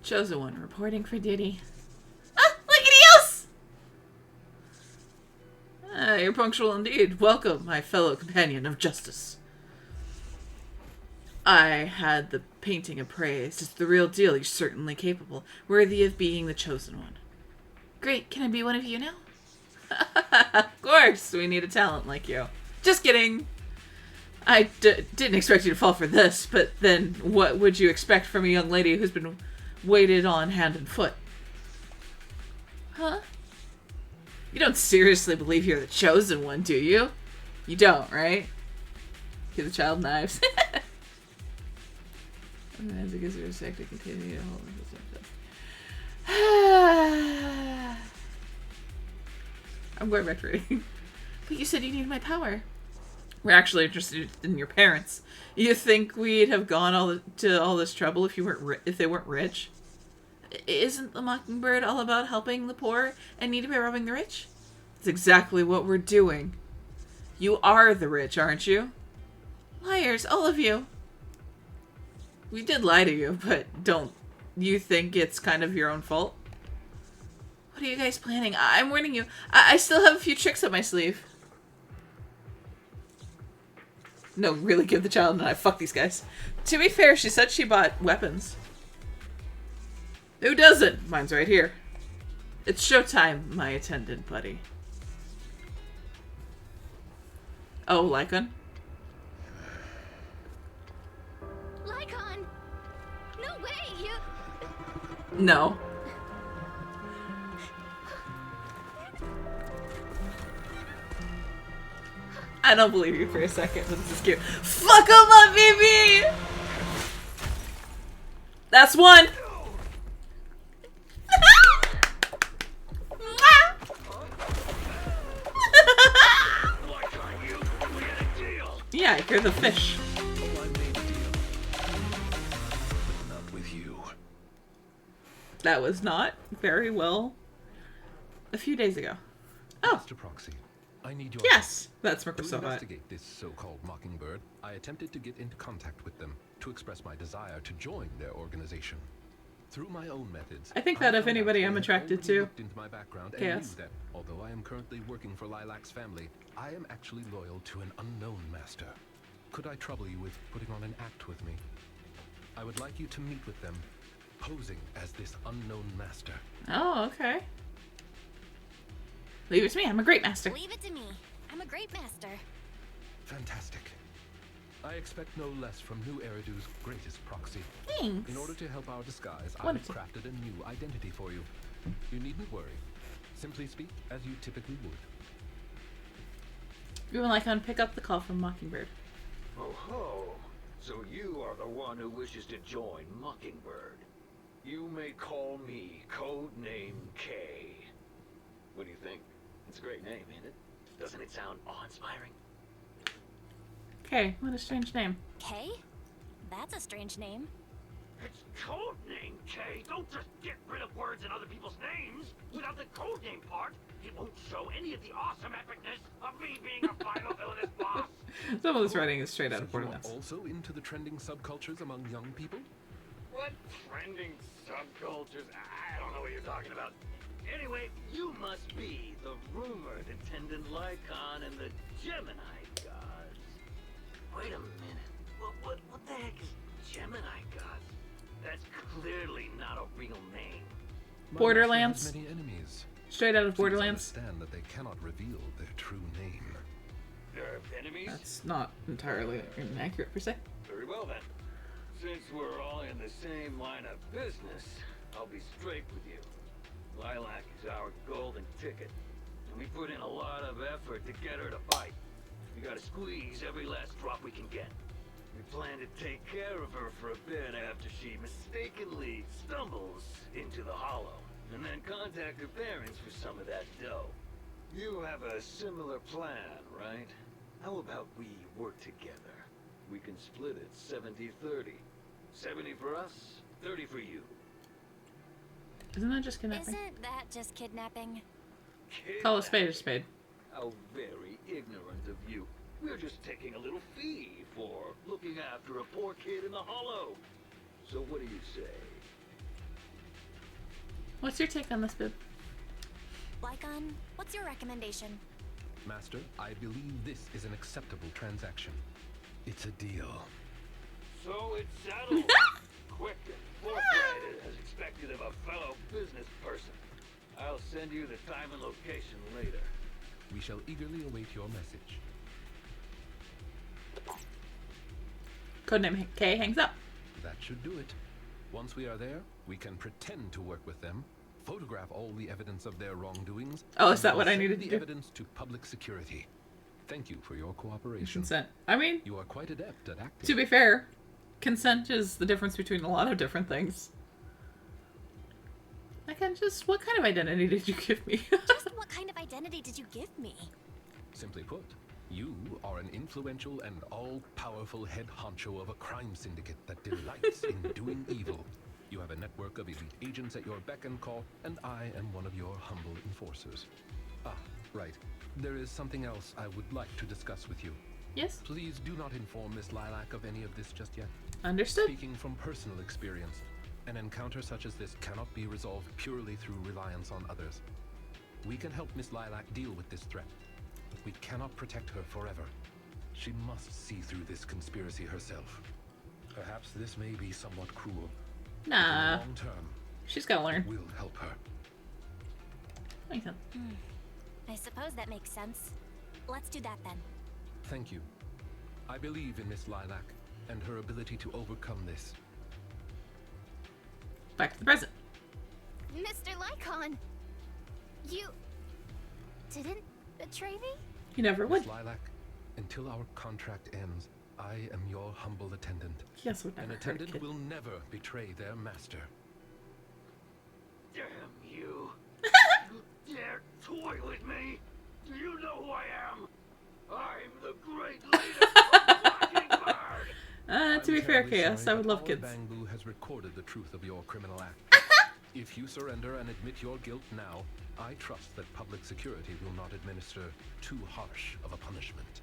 Chosen one reporting for duty. Ah, look at else! Ah, you're punctual indeed. Welcome, my fellow companion of justice. I had the painting appraised. It's the real deal. You're certainly capable, worthy of being the chosen one. Great, can I be one of you now? Of course, we need a talent like you. Just kidding. I didn't expect you to fall for this, but then what would you expect from a young lady who's been waited on hand and foot? Huh? You don't seriously believe you're the chosen one, do you? You don't, right? Give the child knives. As it gives her a sec to continue to hold I'm going back to reading. But you said you needed my power. We're actually interested in your parents. You think we'd have gone to all this trouble if you weren't if they weren't rich? Isn't the Mockingbird all about helping the poor and needy by robbing the rich? That's exactly what we're doing. You are the rich, aren't you? Liars, all of you. We did lie to you, but don't you think it's kind of your own fault? What are you guys planning? I'm warning you. I still have a few tricks up my sleeve. No, really give the child a knife. Fuck these guys. To be fair, she said she bought weapons. Who doesn't? Mine's right here. It's showtime, my attendant buddy. Oh, Lycon? Lycon! No way! You... No. I don't believe you for a second, but this is cute. Fuck 'em up, baby! That's one! Yeah, you're the fish. Not with you. That was not very well a few days ago. Oh. Mr. Proxy, I need your Yes, that's To Microsoft. investigate this so-called Mockingbird, I attempted to get into contact with them to express my desire to join their organization. Through my own methods, I think that if found out anybody they I'm had attracted already to. looked into my background and Chaos. knew that although I am currently working for Lilac's family, I am actually loyal to an unknown master. Could I trouble you with putting on an act with me? I would like you to meet with them, posing as this unknown master. Oh, okay. Leave it to me. I'm a great master. Leave it to me. I'm a great master. Fantastic. I expect no less from New Eridu's greatest proxy. Thanks. In order to help our disguise, I have Wonderful. crafted a new identity for you. You needn't worry. Simply speak as you typically would. You would like to pick up the call from Mockingbird. Oh ho! So you are the one who wishes to join Mockingbird. You may call me Codename K. What do you think? It's a great name, ain't it? Doesn't it sound awe-inspiring? Okay, what a strange name. Kay? That's a strange name. It's codename, Kay. Don't just get rid of words in other people's names. Without the codename part, it won't show any of the awesome epicness of me being a final villainous boss. Some of this writing is straight out of You are Borderlands. also into the trending subcultures among young people? What trending subcultures? I don't know what you're talking about. Anyway, you must be the rumored attendant Lycon and the Gemini gods. Wait a minute. What the heck is Gemini gods? That's clearly not a real name. Borderlands. Has many enemies. Straight out of Please Borderlands. understand that they cannot reveal their true name. They're enemies? That's not entirely inaccurate per se. Very well then. Since we're all in the same line of business, I'll be straight with you. Lilac is our golden ticket, and we put in a lot of effort to get her to fight. We gotta squeeze every last drop we can get. We plan to take care of her for a bit after she mistakenly stumbles into the Hollow, and then contact her parents for some of that dough. You have a similar plan, right? How about we work together? We can split it 70-30. 70 for us, 30 for you. Isn't that just kidnapping? Isn't that just kidnapping? Call a spade a spade. How very ignorant of you. We're just taking a little fee for looking after a poor kid in the Hollow. So what do you say? What's your take on this, Bib? Lycon, what's your recommendation? Master, I believe this is an acceptable transaction. It's a deal. So it's settled. Quick and forthright as expected of a fellow business person. I'll send you the time and location later. We shall eagerly await your message. Codename K hangs up. That should do it. Once we are there, we can pretend to work with them, photograph all the evidence of their wrongdoings. Oh, is that and what I send needed the to do? evidence to public security. Thank you for your cooperation. Consent. I mean, you are quite adept at acting. to be fair, consent is the difference between a lot of different things. I can just, what kind of identity did you give me? Just what kind of identity did you give me? Simply put, you are an influential and all-powerful head honcho of a crime syndicate that delights in doing evil. You have a network of elite agents at your beck and call, and I am one of your humble enforcers. Ah, right. There is something else I would like to discuss with you. Yes? Please do not inform Miss Lilac of any of this just yet. Understood. Speaking from personal experience, an encounter such as this cannot be resolved purely through reliance on others. We can help Miss Lilac deal with this threat, but we cannot protect her forever. She must see through this conspiracy herself. Perhaps this may be somewhat cruel. Nah. But in the long term, She's gotta learn. We'll help her. Makes sense. I suppose that makes sense. Let's do that then. Thank you. I believe in Miss Lilac and her ability to overcome this. Back to the present. Mr. Lycon, you didn't betray me? You never would. Miss Lilac, until our contract ends, I am your humble attendant. Yes, would never An hurt a attendant kid. will never betray their master. Damn you. You dare toy with me? Do you know who I am? I'm the great leader of Mockingbird. To be fair, terribly Chaos, sorry, I would but love our kids. Bangbu has recorded the truth of your criminal act. If you surrender and admit your guilt now, I trust that public security will not administer too harsh of a punishment.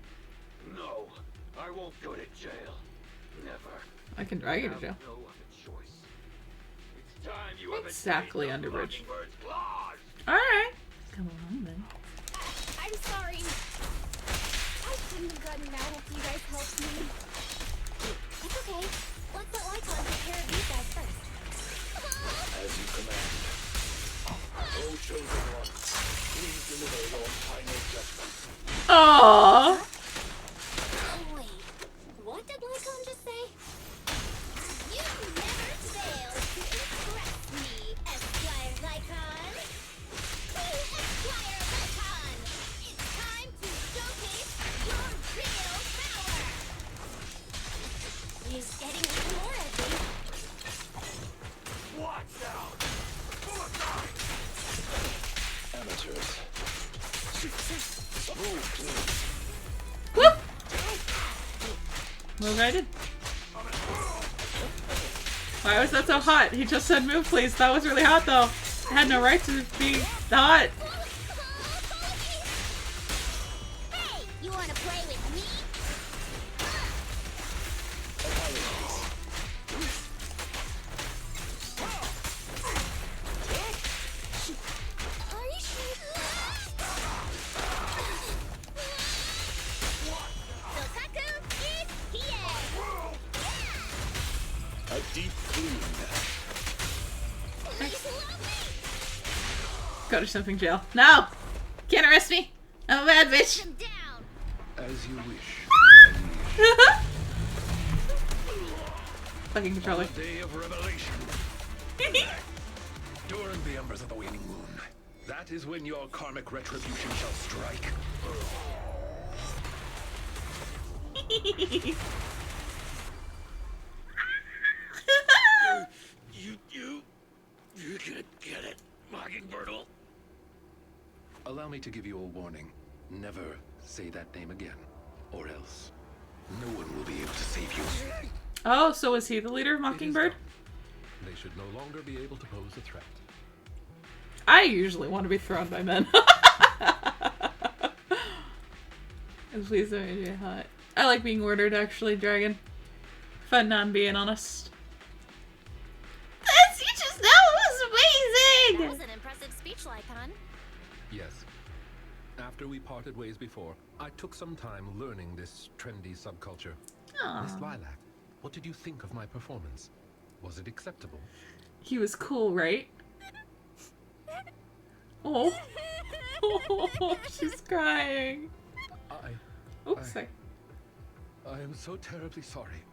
No, I won't go to jail. Never. I can drag you to jail. No other choice. It's time you have Exactly, a taste of Underbridge. Mockingbird's claws. Alright. Come along then. I'm sorry. I shouldn't have gotten mad after you guys helped me. It's okay. Let's let Lycon take care of these guys first. As you command. O chosen one, please deliver your final judgment. Aww. Oh, wait. What did Lycon just say? You never fail to impress me, Esquire Lycon. Esquire Lycon, it's time to showcase your real power. Whoop! Move I did. Why was that so hot? He just said move please. That was really hot though. It had no right to be hot. Hey, you wanna play with me? A deep clean. Go to something jail. No! Can't arrest me! I'm a bad bitch! As you wish. Fucking controller. Day of revelation. During the embers of the waning moon. That is when your karmic retribution shall strike. You could get it, Mockingbirdle. Allow me to give you a warning. Never say that name again, or else no one will be able to save you. Oh, so is he the leader of Mockingbird? They should no longer be able to pose a threat. I usually want to be thrown by men. And please don't make me hot. I like being ordered, actually, Dragon. Fun non being honest. This, you just know it was amazing! That was an impressive speech, Lycon. Yes. After we parted ways before, I took some time learning this trendy subculture. Aww. Miss Lilac, what did you think of my performance? Was it acceptable? He was cool, right? Oh. Oh, she's crying. Oops, sorry. I am so terribly sorry.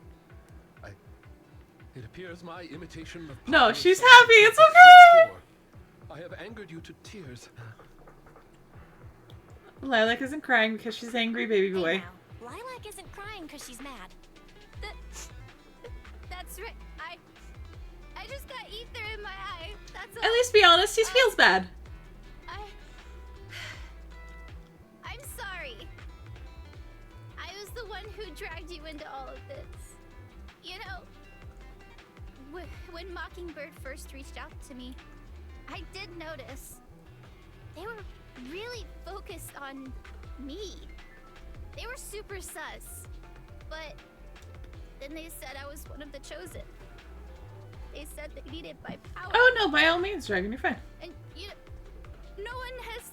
It appears my imitation of... No, popular she's sex happy. is It's okay. poor. I have angered you to tears. Lilac isn't crying because she's angry, baby boy. Lilac isn't crying because she's mad. That's right. I just got ether in my eye. That's all. At least be honest, he feels bad. I'm sorry. I was the one who dragged you into all of this. You know, when Mockingbird first reached out to me, I did notice they were really focused on me. They were super sus. But then they said I was one of the chosen. They said they needed my power. Oh no, by all means, Dragon, you're fine. And you know, no one has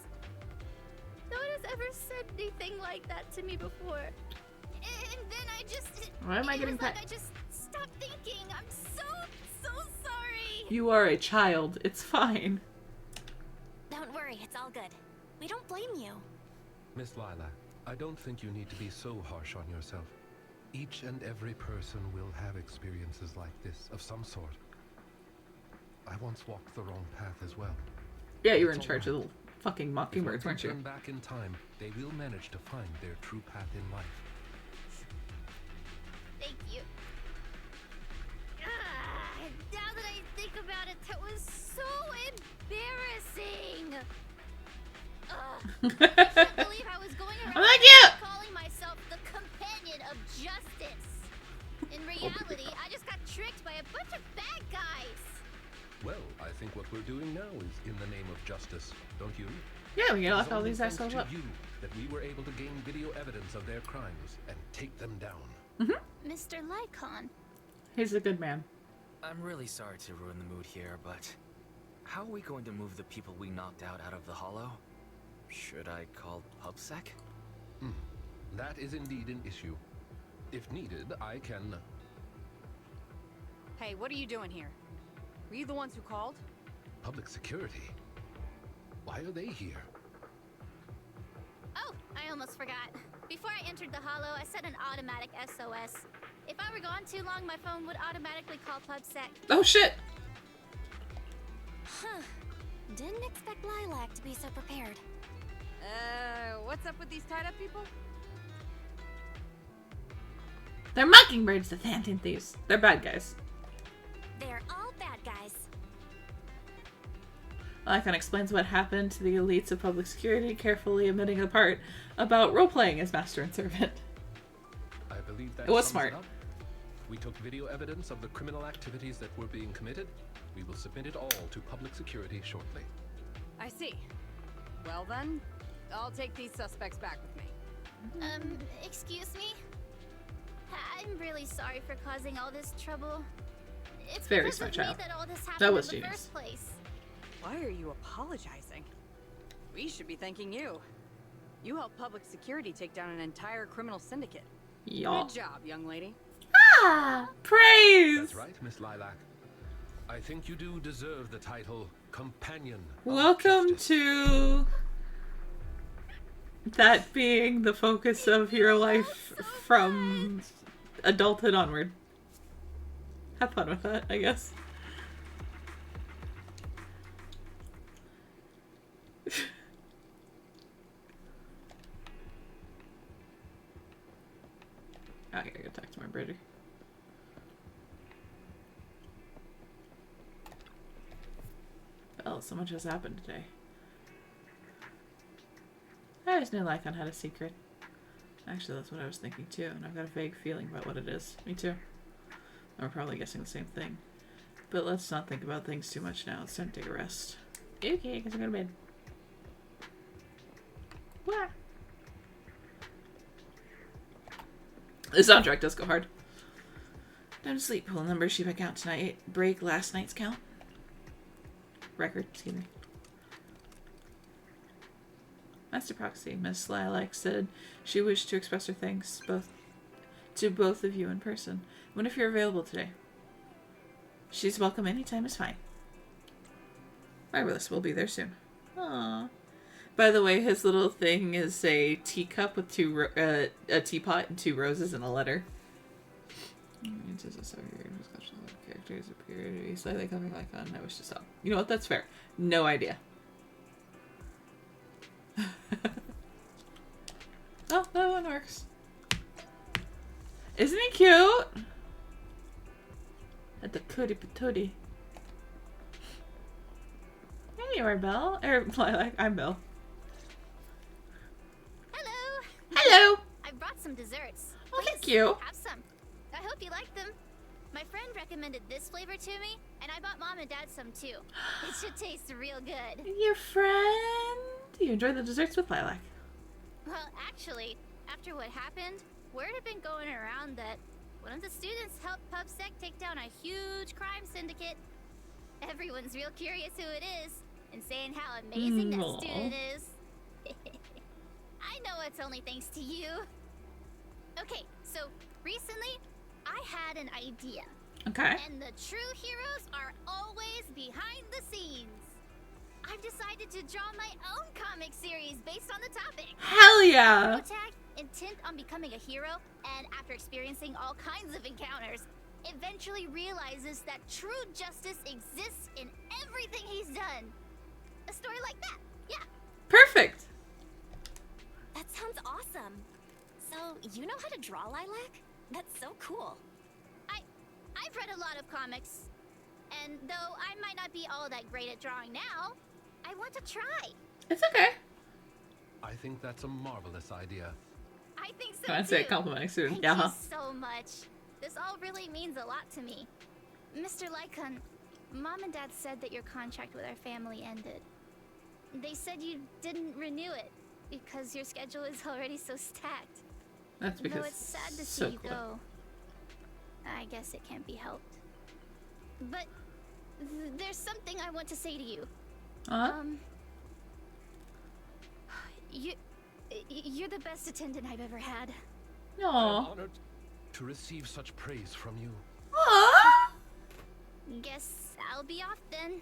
ever said anything like that to me before. And then I just... Why am I getting like pet? I just stopped thinking. I'm so sorry. You are a child. It's fine. Don't worry, it's all good. We don't blame you. Miss Lilac, I don't think you need to be so harsh on yourself. Each and every person will have experiences like this, of some sort. I once walked the wrong path as well. Yeah, you were in charge of the fucking If Mockingbirds, one weren't can you? turn back in time, they will manage to find their true path in life. Thank you. Now that I think about it, that was so embarrassing. I can't believe I was going around calling myself the companion of justice. In reality, I just got tricked by a bunch of bad guys. Well, I think what we're doing now is in the name of justice, don't you? Yeah, we It can is lock all only these thanks assholes to up. you that we were able to gain video evidence of their crimes and take them down. Mr. Lycon. He's a good man. I'm really sorry to ruin the mood here, but how are we going to move the people we knocked out of the hollow? Should I call PubSec? That is indeed an issue. If needed, I can... Hey, what are you doing here? Were you the ones who called? Public security? Why are they here? Oh, I almost forgot. Before I entered the hollow, I set an automatic SOS. If I were gone too long, my phone would automatically call PubSec. Oh shit! Huh. Didn't expect Lilac to be so prepared. What's up with these tied-up people? They're Mockingbirds, the Phantom Thieves. They're bad guys. They're all bad guys. Lycan explains what happened to the elites of public security, carefully omitting the part about role-playing as master and servant. I believe that It was sums smart. up. We took video evidence of the criminal activities that were being committed. We will submit it all to public security shortly. I see. Well then, I'll take these suspects back with me. Excuse me? I'm really sorry for causing all this trouble. It's Very because smart of me child. that all this happened That was in the genius. first place. Why are you apologizing? We should be thanking you. You helped public security take down an entire criminal syndicate. Y'all. Good job, young lady. Ah! Praise! That's right, Miss Lilac. I think you do deserve the title Companion. of Welcome Justice. to that being the focus of your life from adulthood onward. Have fun with that, I guess. Okay, I gotta talk to my brother. Well, so much has happened today. I always knew Lycan had a secret. Actually, that's what I was thinking too, and I've got a vague feeling about what it is. Me too. And we're probably guessing the same thing. But let's not think about things too much now. It's time to take a rest. Okay, I guess I'm going to bed. Wah. The soundtrack does go hard. Time to sleep. Will number sheep count tonight break last night's count? Record, excuse me. Master Proxy, Miss Lilac said she wished to express her thanks to both of you in person. What if you're available today? She's welcome anytime is fine. Marvelous, we'll be there soon. Aww. By the way, his little thing is a teacup with a teapot and 2 roses and a letter. It says a characters appear to be slightly coming like on. I wish to stop. You know what? That's fair. No idea. Oh, that one works. Isn't he cute? At the cootie patootie. Hey, you are Belle. Lilac, I'm Belle. Hello. Hello. I brought some desserts. Oh, Please, thank you. Have some. I hope you like them. My friend recommended this flavor to me, and I bought Mom and Dad some too. It should taste real good. Your friend. You enjoyed the desserts with Lilac. Well, actually, after what happened, word had been going around that one of the students helped PubSec take down a huge crime syndicate. Everyone's real curious who it is, and saying how amazing that student is. I know it's only thanks to you. Okay, so recently, I had an idea. Okay. And the true heroes are always behind the scenes. I've decided to draw my own comic series based on the topic. Hell yeah! Protag, intent on becoming a hero, and after experiencing all kinds of encounters, eventually realizes that true justice exists in everything he's done. A story like that, yeah. Perfect! That sounds awesome. So, you know how to draw, Lilac? That's so cool. I've read a lot of comics, and though I might not be all that great at drawing now, I want to try. It's okay. I think that's a marvelous idea. I think so Can I too. say complimenting student? Thank Yeah. you so much. This all really means a lot to me. Mr. Lycan, Mom and Dad said that your contract with our family ended. They said you didn't renew it because your schedule is already so stacked. That's because Though it's sad to so see you cool. go. I guess it can't be helped. But there's something I want to say to you. You're the best attendant I've ever had. I'm honored to receive such praise from you. Aww. Guess I'll be off then.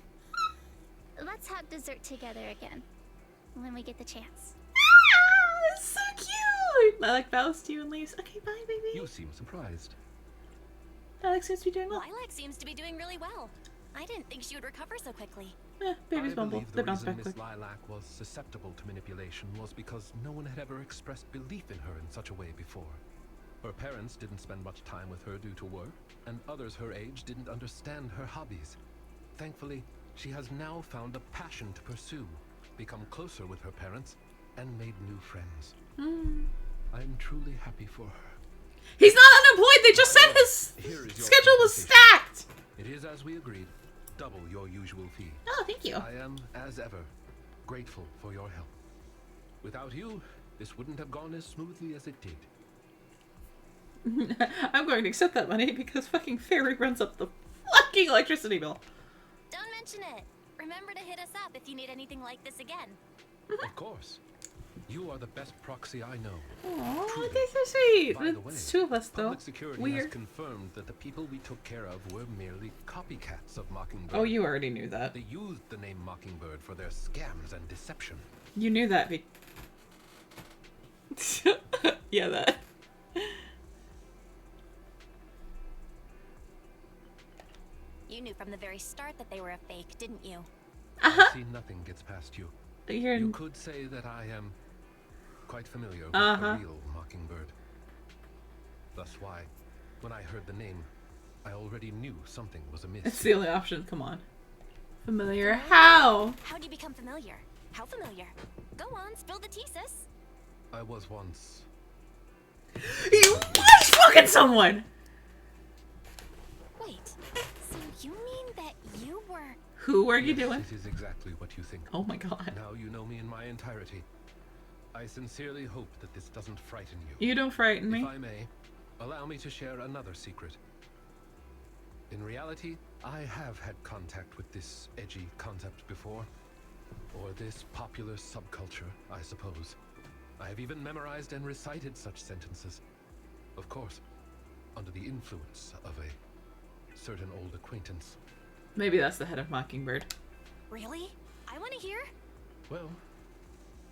Let's have dessert together again when we get the chance. That's so cute! Lilac bows to you and leaves. Okay, bye, baby. You seem surprised. Lilac seems to be doing well. Lilac seems to be doing really well. I didn't think she would recover so quickly. Baby's I bumble. believe They the bounce reason back Miss quick. Lilac was susceptible to manipulation was because no one had ever expressed belief in her in such a way before. Her parents didn't spend much time with her due to work, and others her age didn't understand her hobbies. Thankfully, She has now found a passion to pursue, become closer with her parents, and made new friends. I'm truly happy for her. He's not unemployed. They just said his schedule was stacked. It is as we agreed. Double your usual fee. Oh, thank you. I am, as ever, grateful for your help. Without you, this wouldn't have gone as smoothly as it did. I'm going to accept that money because fucking Fairy runs up the fucking electricity bill. Don't mention it. Remember to hit us up if you need anything like this again. Of course. You are the best proxy I know. Oh, that's so sweet. By the way, It's two of us, though. Public Security Weird. has confirmed that the people we took care of were merely copycats of Mockingbird. Oh, you already knew that. They used the name Mockingbird for their scams and deception. You knew that. Yeah, that. You knew from the very start that they were a fake, didn't you? I see nothing gets past you. You're You could say that I am quite familiar with the real Mockingbird. Thus why, when I heard the name, I already knew something was amiss. It's the only option. Come on. Familiar? How? How'd you become familiar? How familiar? Go on, spill the tea, sis. I was once... You was fucking someone! Wait, so you mean that you were... Who are you doing? It is exactly what you think. Oh my god. Now you know me in my entirety. I sincerely hope that this doesn't frighten you. You don't frighten me. If I may, allow me to share another secret. In reality, I have had contact with this edgy concept before. Or this popular subculture, I suppose. I have even memorized and recited such sentences. Of course, under the influence of a certain old acquaintance. Maybe that's the head of Mockingbird. Really? I want to hear. Well,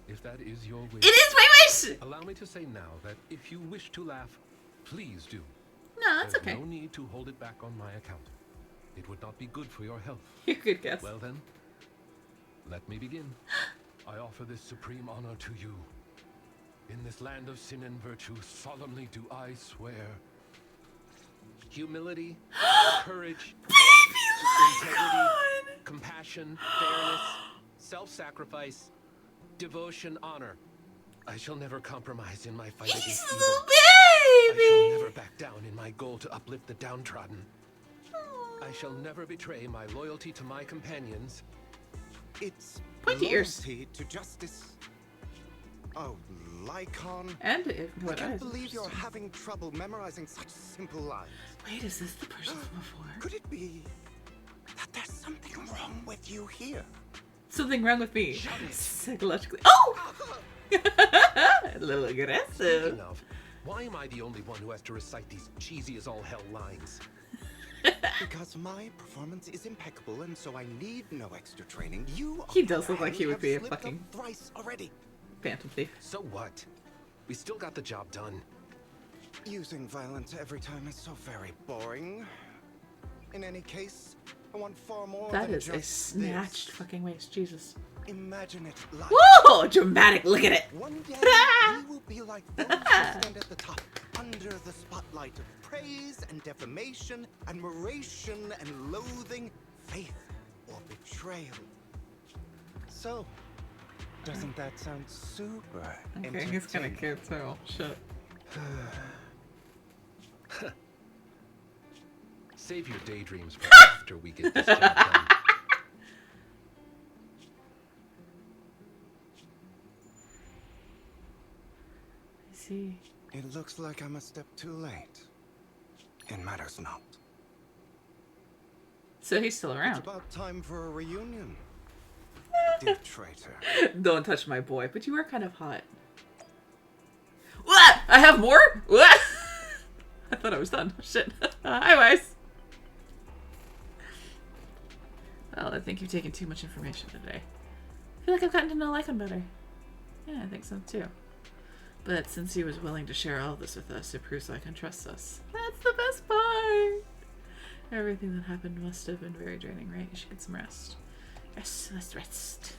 if that is your wish... It is my wish! Allow me to say now that if you wish to laugh, please do. No, that's There's okay. no need to hold it back on my account. It would not be good for your health. You're a good guess. Well then, let me begin. I offer this supreme honor to you. In this land of sin and virtue, solemnly do I swear. Humility, courage, integrity, compassion, fairness, self-sacrifice, devotion, honor. I shall never compromise in my fight against evil. I shall never back down in my goal to uplift the downtrodden. I shall never betray my loyalty to my companions. It's Pointy ears. loyalty to justice. Oh, Lycon. And I what can't eyes? believe you're having trouble memorizing such simple lines. Wait, is this the person from before? Could it be that there's something wrong with you here? Something wrong with me. Psychologically. Oh! A little aggressive. Speaking of, why am I the only one who has to recite these cheesy as all hell lines? Because my performance is impeccable, and so I need no extra training. He does look like he would be a fucking thrice already. Phantom Thief. So what? We still got the job done. Using violence every time is so very boring. In any case, I want far more That than is a just snatched fucking waist. Jesus. Imagine it like Whoa! Dramatic. Look at it. one day we will be like those who stand at the top, under the spotlight of praise and defamation, admiration and loathing, faith or betrayal. So, doesn't that sound super Okay, he's kind of cute too. Shit. Save your daydreams for after we get this job done. See. It looks like I'm a step too late. It matters not. So he's still around. It's about time for a reunion. Dear traitor. Don't touch my boy, but you are kind of hot. What? I have more? What? I thought I was done. Shit. Hi, Weiss. Well, I think you've taken too much information today. I feel like I've gotten to know Lycon better. Yeah, I think so too. But since he was willing to share all of this with us, it proves Lycon trusts us. That's the best part! Everything that happened must have been very draining, right? You should get some rest. Yes, let's rest.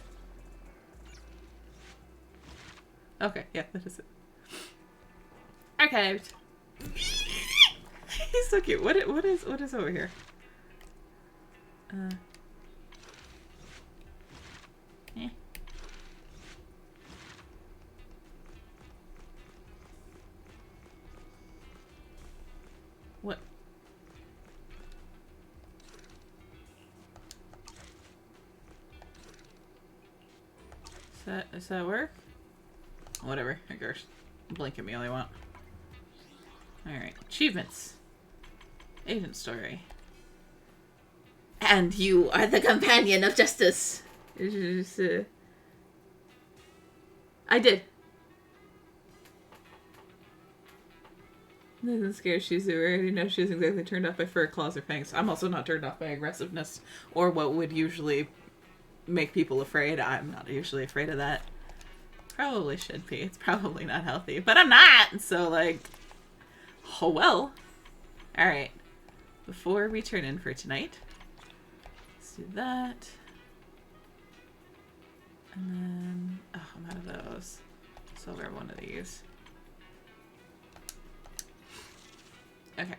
Okay, yeah, that is it. Archived. He's so cute. What is over here? Does that work? Whatever. Who cares? Blink at me all you want. Alright. Achievements. Agent story. And you are the companion of justice. I did. Doesn't scare Shezu. I already know she isn't exactly turned off by fur, claws, or fangs. I'm also not turned off by aggressiveness or what would usually make people afraid. I'm not usually afraid of that. Probably should be. It's probably not healthy, but I'm not. So like, oh well. All right. Before we turn in for tonight, let's do that. And then, oh, I'm out of those. So I'll grab one of these. Okay.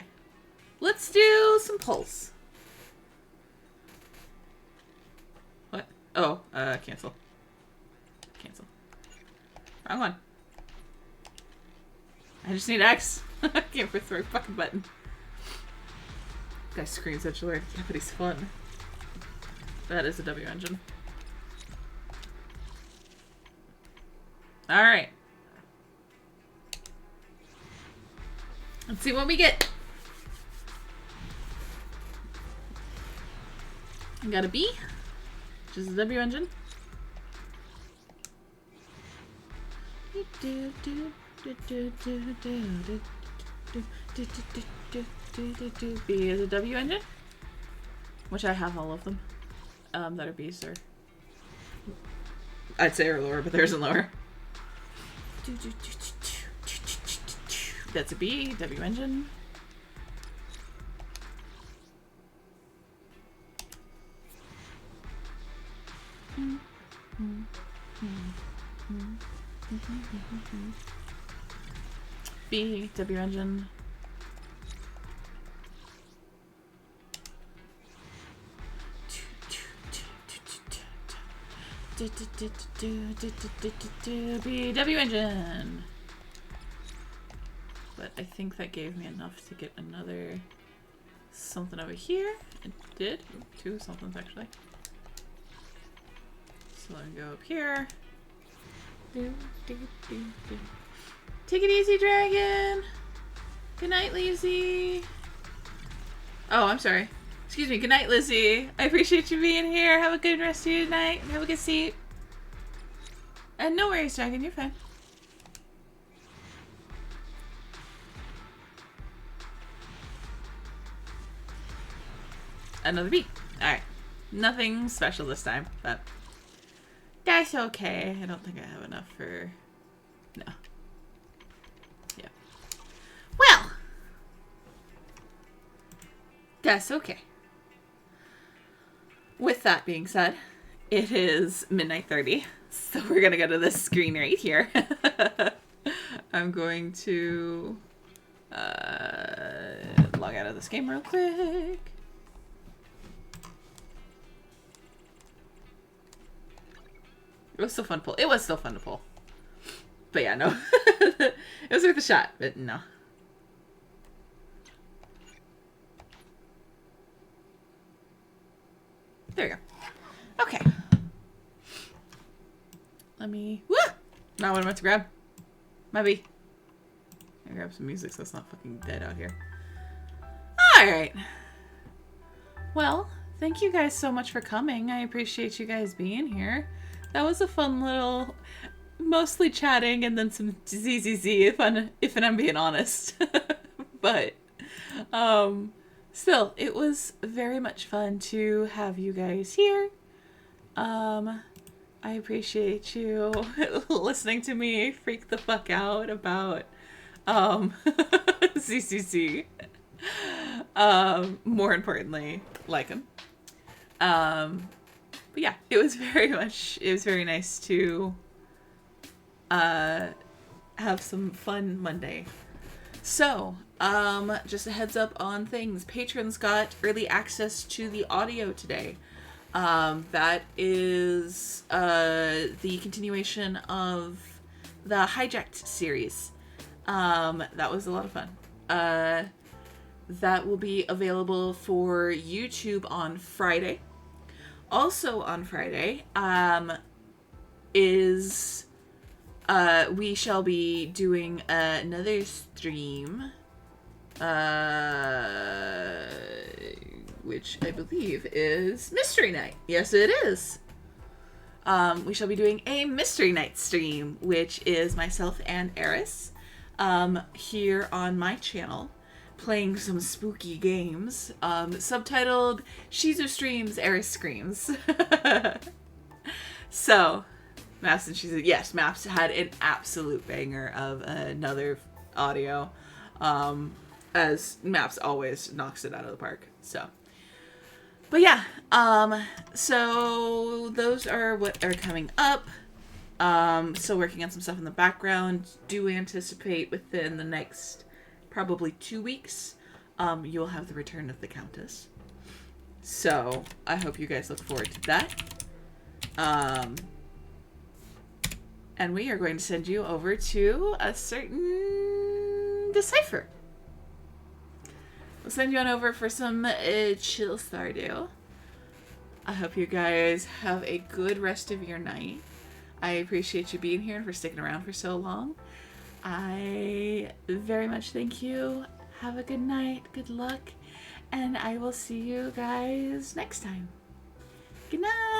Let's do some pulse. What? Oh, cancel. Cancel. Wrong one. I just need X. I can't press the right fucking button. Guy screams at you, yeah, but he's fun. That is a W engine. Alright. Let's see what we get. I got a B, which is a W engine. B is a W engine, which I have all of them. That are B's or I'd say are lower, but there isn't lower. That's a B, W engine. B, W engine. B, W engine. But I think that gave me enough to get another something over here. It did. Two somethings actually. So let me go up here. Take it easy, dragon. Good night, Lizzie. Oh, I'm sorry. Excuse me. Good night, Lizzie. I appreciate you being here. Have a good rest of your night. Have a good sleep. And no worries, dragon. You're fine. Another B. Alright. Nothing special this time, but that's okay. I don't think I have enough for... No. Yeah. Well! That's okay. With that being said, it is midnight 30, so we're gonna go to this screen right here. I'm going to log out of this game real quick. It was still fun to pull. It was still fun to pull. But yeah, no. It was worth a shot, but no. There you go. Okay. Let me... Woo! Not what I'm about to grab. Maybe. I grab some music so it's not fucking dead out here. Alright. Well, thank you guys so much for coming. I appreciate you guys being here. That was a fun little, mostly chatting and then some ZZZ if I'm being honest. But, still, it was very much fun to have you guys here. I appreciate you listening to me freak the fuck out about, ZZZ. More importantly, like him. But yeah, it was very nice to have some fun Monday. So, just a heads up on things. Patrons got early access to the audio today. That is the continuation of the Hijacked series. That was a lot of fun. That will be available for YouTube on Friday. Also on Friday, is we shall be doing another stream, which I believe is Mystery Night. Yes, it is. We shall be doing a Mystery Night stream, which is myself and Eris here on my channel, playing some spooky games, subtitled Shezu Streams, Eris Screams. So, Maps and Shezu, yes, Maps had an absolute banger of another audio, as Maps always knocks it out of the park, so. But yeah, so those are what are coming up. Still working on some stuff in the background. Do anticipate within the next probably 2 weeks, you will have the return of the Countess. So I hope you guys look forward to that. And we are going to send you over to a certain Decipher. We'll send you on over for some chill Stardew. I hope you guys have a good rest of your night. I appreciate you being here and for sticking around for so long. I very much thank you. Have a good night, good luck, and I will see you guys next time. Good night!